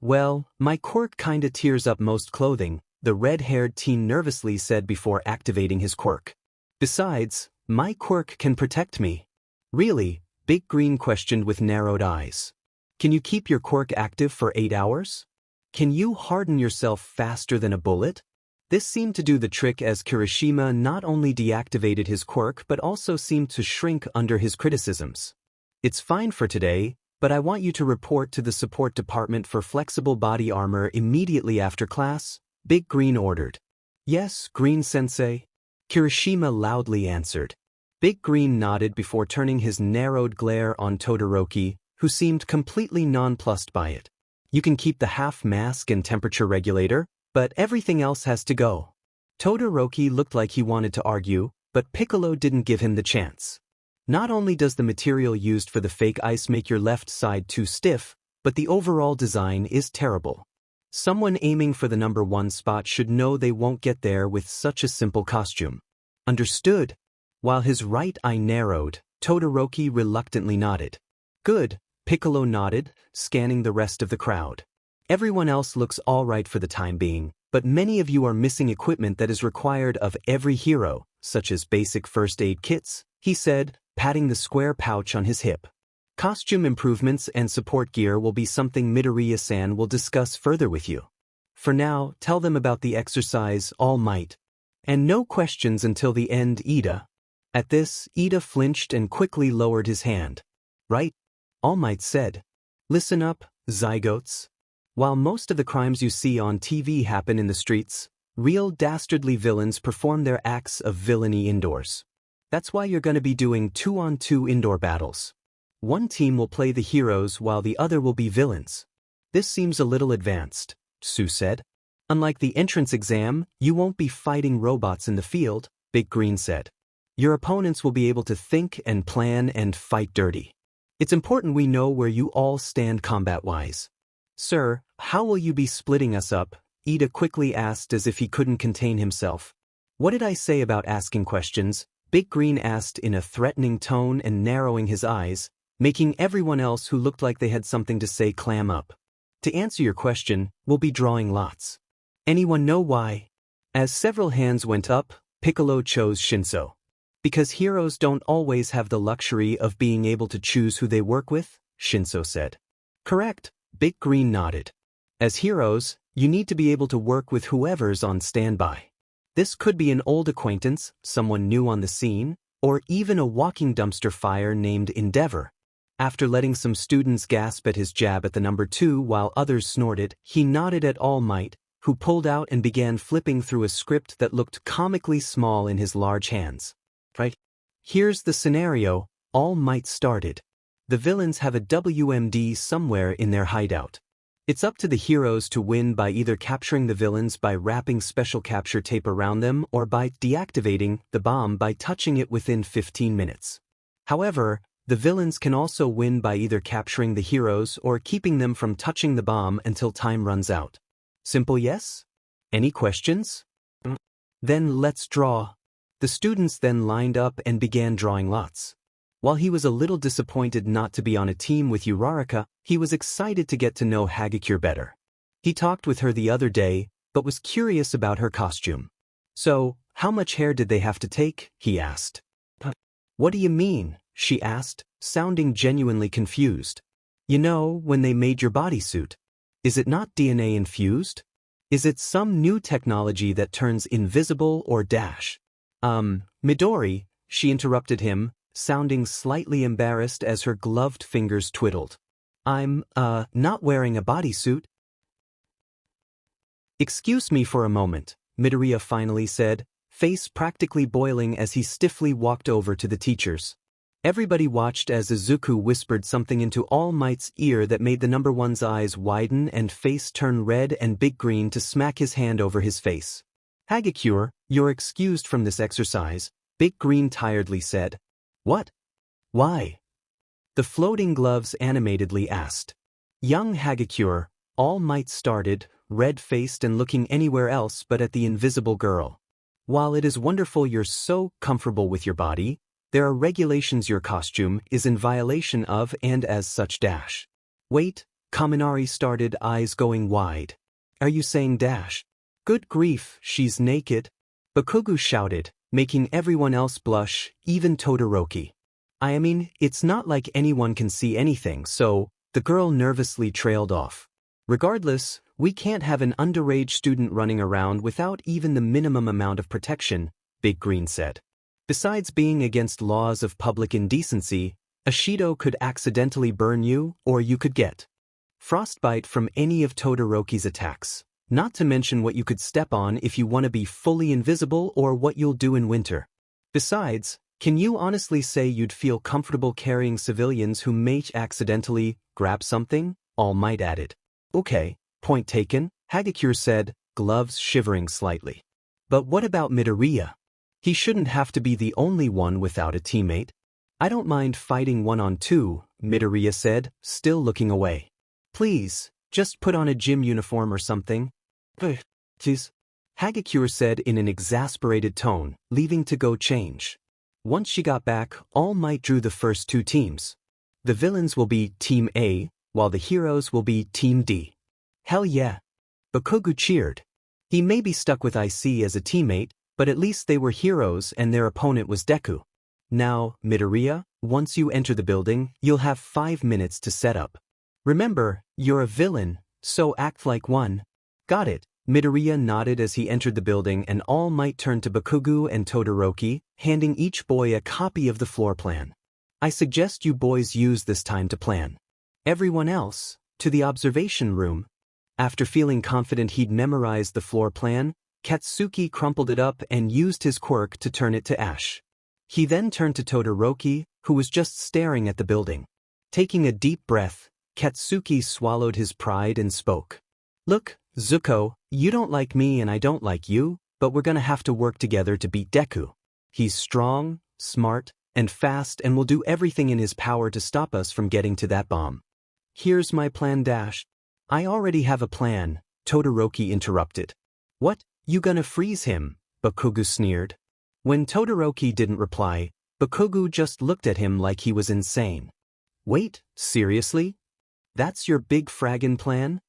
[SPEAKER 1] Well, my quirk kinda tears up most clothing," the red-haired teen nervously said before activating his quirk. "Besides, my quirk can protect me." "Really?" Big Green questioned with narrowed eyes. "Can you keep your quirk active for 8 hours? Can you harden yourself faster than a bullet?" This seemed to do the trick as Kirishima not only deactivated his quirk but also seemed to shrink under his criticisms. "It's fine for today, but I want you to report to the support department for flexible body armor immediately after class," Big Green ordered. "Yes, Green-sensei," Kirishima loudly answered. Big Green nodded before turning his narrowed glare on Todoroki, who seemed completely nonplussed by it. "You can keep the half mask and temperature regulator, but everything else has to go." Todoroki looked like he wanted to argue, but Piccolo didn't give him the chance. "Not only does the material used for the fake ice make your left side too stiff, but the overall design is terrible. Someone aiming for the number 1 spot should know they won't get there with such a simple costume." "Understood." While his right eye narrowed, Todoroki reluctantly nodded. "Good," Piccolo nodded, scanning the rest of the crowd. "Everyone else looks all right for the time being, but many of you are missing equipment that is required of every hero, such as basic first aid kits," he said, patting the square pouch on his hip. "Costume improvements and support gear will be something Midoriya-san will discuss further with you." For now, tell them about the exercise, All Might. And no questions until the end, 𝗧𝗓. At this, 𝗧𝗓 flinched and quickly lowered his hand. Right? All Might said. Listen up, zygotes. While most of the crimes you see on TV happen in the streets, real dastardly villains perform their acts of villainy indoors. That's why you're going to be doing 2-on-2 indoor battles. One team will play the heroes while the other will be villains. This seems a little advanced, Sue said. Unlike the entrance exam, you won't be fighting robots in the field, Big Green said. Your opponents will be able to think and plan and fight dirty. It's important we know where you all stand combat-wise. Sir, how will you be splitting us up? 𝗧𝗓 quickly asked as if he couldn't contain himself. What did I say about asking questions? Big Green asked in a threatening tone and narrowing his eyes, making everyone else who looked like they had something to say clam up. To answer your question, we'll be drawing lots. Anyone know why? As several hands went up, Piccolo chose Shinso. Because heroes don't always have the luxury of being able to choose who they work with, Shinso said. Correct, Big Green nodded. As heroes, you need to be able to work with whoever's on standby. This could be an old acquaintance, someone new on the scene, or even a walking dumpster fire named Endeavor. After letting some students gasp at his jab at the number 2 while others snorted, he nodded at All Might, who pulled out and began flipping through a script that looked comically small in his large hands. Right? Here's the scenario, All Might started. The villains have a WMD somewhere in their hideout. It's up to the heroes to win by either capturing the villains by wrapping special capture tape around them or by deactivating the bomb by touching it within 15 minutes. However, the villains can also win by either capturing the heroes or keeping them from touching the bomb until time runs out. Simple yes? Any questions? Then let's draw. The students then lined up and began drawing lots. While he was a little disappointed not to be on a team with Uraraka, he was excited to get to know 𝐒𝐭𝐲 better. He talked with her the other day, but was curious about her costume. So, how much hair did they have to take? He asked. What do you mean? She asked, sounding genuinely confused. You know, when they made your bodysuit. Is it not DNA infused? Is it some new technology that turns invisible or dash? Midori, she interrupted him, sounding slightly embarrassed as her gloved fingers twiddled. I'm, not wearing a bodysuit. Excuse me for a moment, Midoriya finally said, face practically boiling as he stiffly walked over to the teachers. Everybody watched as Izuku whispered something into All Might's ear that made the number 1's eyes widen and face turn red and Big Green to smack his hand over his face. 𝐒𝐭𝐲, you're excused from this exercise, Big Green tiredly said. What? Why? The floating gloves animatedly asked. Young 𝗒𝐭𝐲, All Might started, red-faced and looking anywhere else but at the invisible girl. While it is wonderful you're so comfortable with your body, there are regulations your costume is in violation of and as such dash. Wait, Kaminari started, eyes going wide. Are you saying dash? Good grief, she's naked. Bakugo shouted, making everyone else blush, even Todoroki. I mean, it's not like anyone can see anything, so, the girl nervously trailed off. Regardless, we can't have an underage student running around without even the minimum amount of protection, Big Green said. Besides being against laws of public indecency, a 𝗓𝗓 could accidentally burn you, or you could get frostbite from any of Todoroki's attacks, not to mention what you could step on if you want to be fully invisible or what you'll do in winter. Besides, can you honestly say you'd feel comfortable carrying civilians who may accidentally grab something? All Might added. Okay, point taken, 𝗒𝐭𝐲 said, gloves shivering slightly. But what about Midoriya? He shouldn't have to be the only one without a teammate. I don't mind fighting 1-on-2, Midoriya said, still looking away. Please, just put on a gym uniform or something. Please. 𝗒𝐭𝐲 said in an exasperated tone, leaving to go change. Once she got back, All Might drew the first 2 teams. The villains will be Team A, while the heroes will be Team D. Hell yeah. Bakugo cheered. He may be stuck with IC as a teammate, but at least they were heroes and their opponent was Deku. Now, Midoriya, once you enter the building, you'll have 5 minutes to set up. Remember, you're a villain, so act like one. Got it. Midoriya nodded as he entered the building, and All Might turned to Bakugo and Todoroki, handing each boy a copy of the floor plan. I suggest you boys use this time to plan. Everyone else, to the observation room. After feeling confident he'd memorized the floor plan, Katsuki crumpled it up and used his quirk to turn it to ash. He then turned to Todoroki, who was just staring at the building. Taking a deep breath, Katsuki swallowed his pride and spoke. Look, Zuko, you don't like me and I don't like you, but we're gonna have to work together to beat Deku. He's strong, smart, and fast and will do everything in his power to stop us from getting to that bomb. Here's my plan dash. I already have a plan, Todoroki interrupted. What, you gonna freeze him? Bakugo sneered. When Todoroki didn't reply, Bakugo just looked at him like he was insane. Wait, seriously? That's your big fraggin' plan?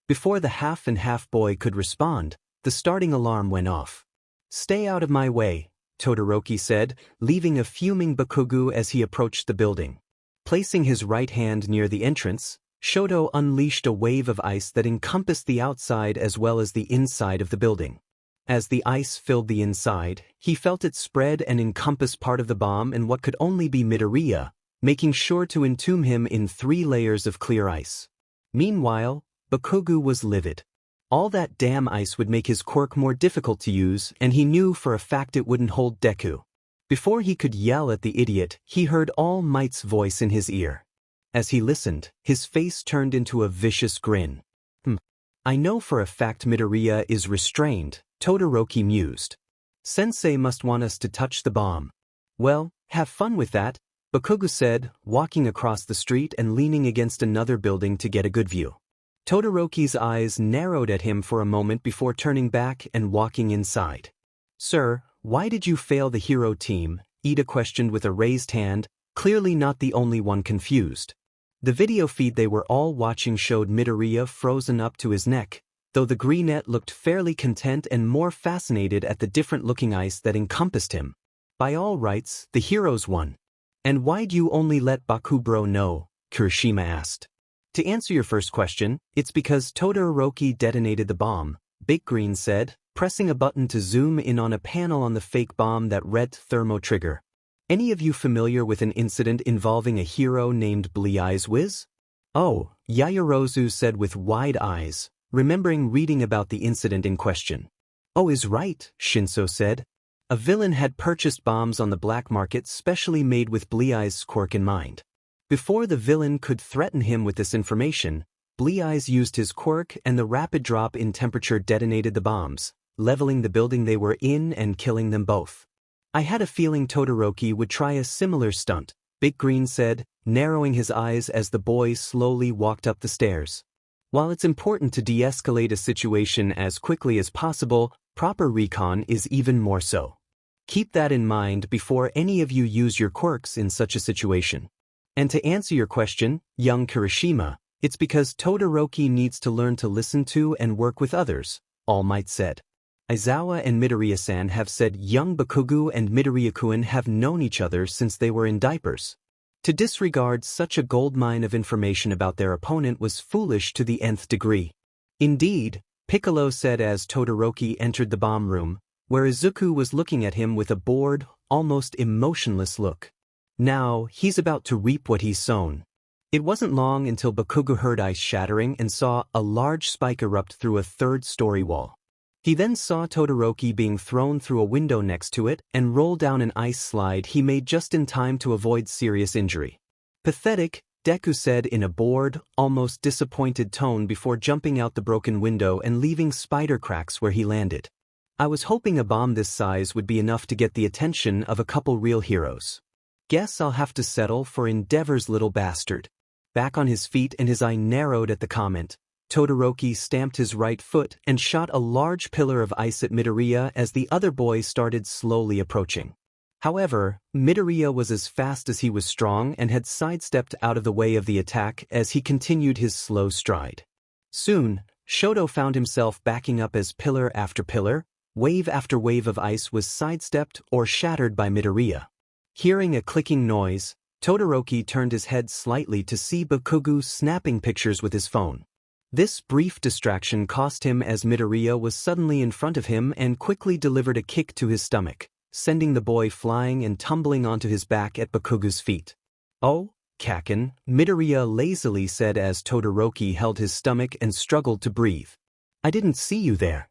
[SPEAKER 1] Before the half and half boy could respond, the starting alarm went off. Stay out of my way, Todoroki said, leaving a fuming Bakugo as he approached the building. Placing his right hand near the entrance, Shoto unleashed a wave of ice that encompassed the outside as well as the inside of the building. As the ice filled the inside, he felt it spread and encompass part of the bomb and what could only be Midoriya, making sure to entomb him in 3 layers of clear ice. Meanwhile, Bakugo was livid. All that damn ice would make his quirk more difficult to use, and he knew for a fact it wouldn't hold Deku. Before he could yell at the idiot, he heard All Might's voice in his ear. As he listened, his face turned into a vicious grin. I know for a fact Midoriya is restrained, Todoroki mused. Sensei must want us to touch the bomb. Well, have fun with that, Bakugo said, walking across the street and leaning against another building to get a good view. Todoroki's eyes narrowed at him for a moment before turning back and walking inside. Sir, why did you fail the hero team? Ida questioned with a raised hand, clearly not the only one confused. The video feed they were all watching showed Midoriya frozen up to his neck, though the greenette looked fairly content and more fascinated at the different-looking ice that encompassed him. By all rights, the heroes won. And why'd you only let Bakubro know? Kirishima asked. To answer your first question, it's because Todoroki detonated the bomb, Big Green said, pressing a button to zoom in on a panel on the fake bomb that read thermo trigger. Any of you familiar with an incident involving a hero named Bleeyes? Oh, Yaoyorozu said with wide eyes, remembering reading about the incident in question. Oh, is right, Shinso said. A villain had purchased bombs on the black market specially made with Bleeyes' quirk in mind. Before the villain could threaten him with this information, Bleeyes used his quirk and the rapid drop in temperature detonated the bombs, leveling the building they were in and killing them both. I had a feeling Todoroki would try a similar stunt, Big Green said, narrowing his eyes as the boy slowly walked up the stairs. While it's important to de-escalate a situation as quickly as possible, proper recon is even more so. Keep that in mind before any of you use your quirks in such a situation. And to answer your question, young Kirishima, it's because Todoroki needs to learn to listen to and work with others, All Might said. Aizawa and Midoriya-san have said young Bakugo and Midoriya-kun have known each other since they were in diapers. To disregard such a goldmine of information about their opponent was foolish to the nth degree. Indeed, Piccolo said as Todoroki entered the bomb room, where Izuku was looking at him with a bored, almost emotionless look. Now, he's about to reap what he's sown. It wasn't long until Bakugo heard ice shattering and saw a large spike erupt through a 3rd-story wall. He then saw Todoroki being thrown through a window next to it and roll down an ice slide he made just in time to avoid serious injury. Pathetic, Deku said in a bored, almost disappointed tone before jumping out the broken window and leaving spider cracks where he landed. I was hoping a bomb this size would be enough to get the attention of a couple real heroes. Guess I'll have to settle for Endeavor's little bastard. Back on his feet and his eye narrowed at the comment, Todoroki stamped his right foot and shot a large pillar of ice at Midoriya as the other boy started slowly approaching. However, Midoriya was as fast as he was strong and had sidestepped out of the way of the attack as he continued his slow stride. Soon, Shoto found himself backing up as pillar after pillar, wave after wave of ice was sidestepped or shattered by Midoriya. Hearing a clicking noise, Todoroki turned his head slightly to see Bakugo snapping pictures with his phone. This brief distraction cost him as Midoriya was suddenly in front of him and quickly delivered a kick to his stomach, sending the boy flying and tumbling onto his back at Bakugo's feet. "Oh, Kaken," Midoriya lazily said as Todoroki held his stomach and struggled to breathe. "I didn't see you there.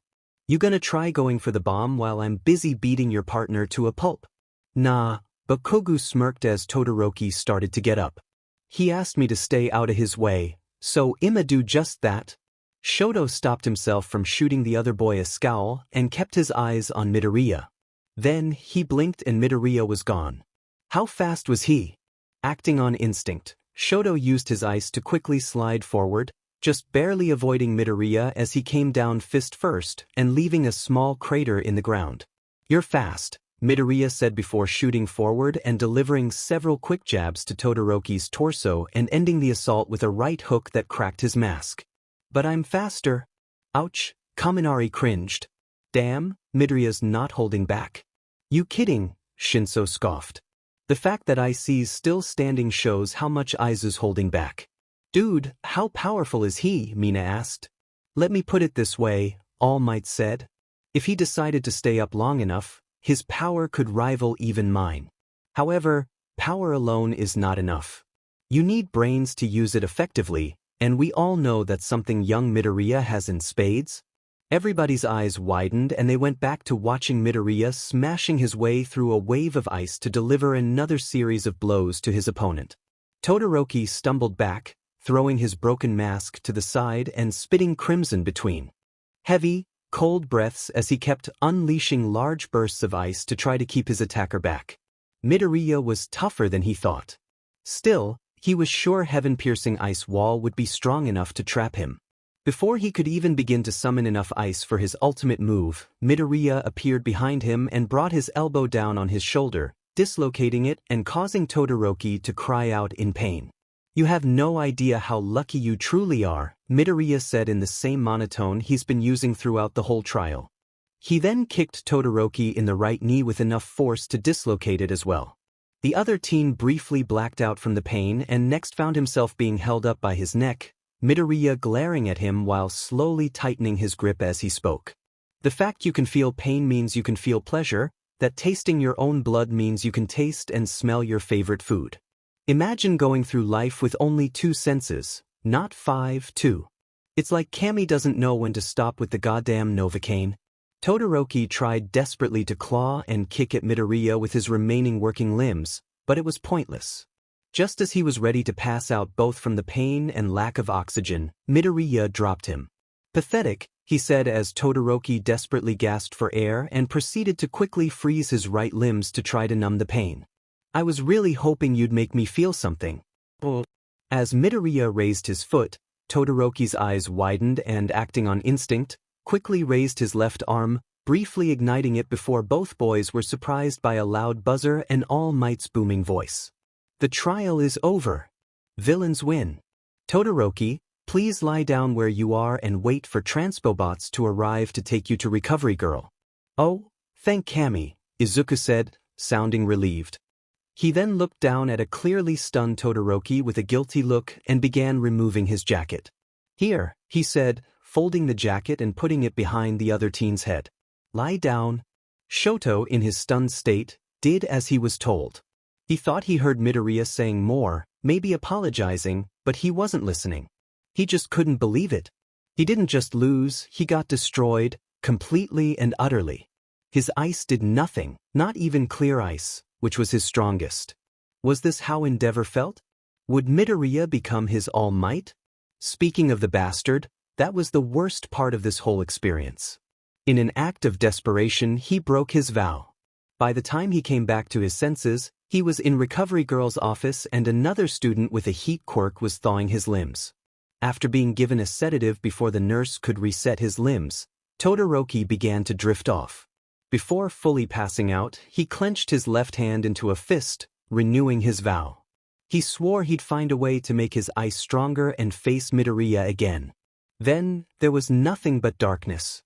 [SPEAKER 1] You gonna try going for the bomb while I'm busy beating your partner to a pulp?" "Nah," Bakugo smirked as Todoroki started to get up. "He asked me to stay out of his way, so I'ma do just that." Shoto stopped himself from shooting the other boy a scowl and kept his eyes on Midoriya. Then he blinked and Midoriya was gone. How fast was he? Acting on instinct, Shoto used his ice to quickly slide forward, just barely avoiding Midoriya as he came down fist first and leaving a small crater in the ground. "You're fast," Midoriya said before shooting forward and delivering several quick jabs to Todoroki's torso and ending the assault with a right hook that cracked his mask. "But I'm faster." "Ouch," Kaminari cringed. "Damn," Midoriya's not holding back. "You kidding?" Shinso scoffed. "The fact that IC's still standing shows how much Aizawa's holding back." "Dude, how powerful is he?" Mina asked. "Let me put it this way," All Might said. "If he decided to stay up long enough, his power could rival even mine. However, power alone is not enough. You need brains to use it effectively, and we all know that's something young Midoriya has in spades." Everybody's eyes widened and they went back to watching Midoriya smashing his way through a wave of ice to deliver another series of blows to his opponent. Todoroki stumbled back, throwing his broken mask to the side and spitting crimson between heavy, cold breaths as he kept unleashing large bursts of ice to try to keep his attacker back. Midoriya was tougher than he thought. Still, he was sure heaven-piercing ice wall would be strong enough to trap him. Before he could even begin to summon enough ice for his ultimate move, Midoriya appeared behind him and brought his elbow down on his shoulder, dislocating it and causing Todoroki to cry out in pain. "You have no idea how lucky you truly are," Midoriya said in the same monotone he's been using throughout the whole trial. He then kicked Todoroki in the right knee with enough force to dislocate it as well. The other teen briefly blacked out from the pain and next found himself being held up by his neck, Midoriya glaring at him while slowly tightening his grip as he spoke. "The fact you can feel pain means you can feel pleasure, that tasting your own blood means you can taste and smell your favorite food. Imagine going through life with only 2 senses, not 5, too. It's like Kami doesn't know when to stop with the goddamn Novocaine." Todoroki tried desperately to claw and kick at Midoriya with his remaining working limbs, but it was pointless. Just as he was ready to pass out both from the pain and lack of oxygen, Midoriya dropped him. "Pathetic," he said as Todoroki desperately gasped for air and proceeded to quickly freeze his right limbs to try to numb the pain. "I was really hoping you'd make me feel something." As Midoriya raised his foot, Todoroki's eyes widened and, acting on instinct, quickly raised his left arm, briefly igniting it before both boys were surprised by a loud buzzer and All Might's booming voice. "The trial is over. Villains win. Todoroki, please lie down where you are and wait for transpobots to arrive to take you to Recovery Girl." "Oh, thank Kami," Izuku said, sounding relieved. He then looked down at a clearly stunned Todoroki with a guilty look and began removing his jacket. "Here," he said, folding the jacket and putting it behind the other teen's head. "Lie down." Shoto, in his stunned state, did as he was told. He thought he heard Midoriya saying more, maybe apologizing, but he wasn't listening. He just couldn't believe it. He didn't just lose, he got destroyed, completely and utterly. His ice did nothing, not even clear ice, which was his strongest. Was this how Endeavor felt? Would Midoriya become his All Might? Speaking of the bastard, that was the worst part of this whole experience. In an act of desperation, he broke his vow. By the time he came back to his senses, he was in Recovery Girl's office and another student with a heat quirk was thawing his limbs. After being given a sedative before the nurse could reset his limbs, Todoroki began to drift off. Before fully passing out, he clenched his left hand into a fist, renewing his vow. He swore he'd find a way to make his ice stronger and face Midoriya again. Then, there was nothing but darkness.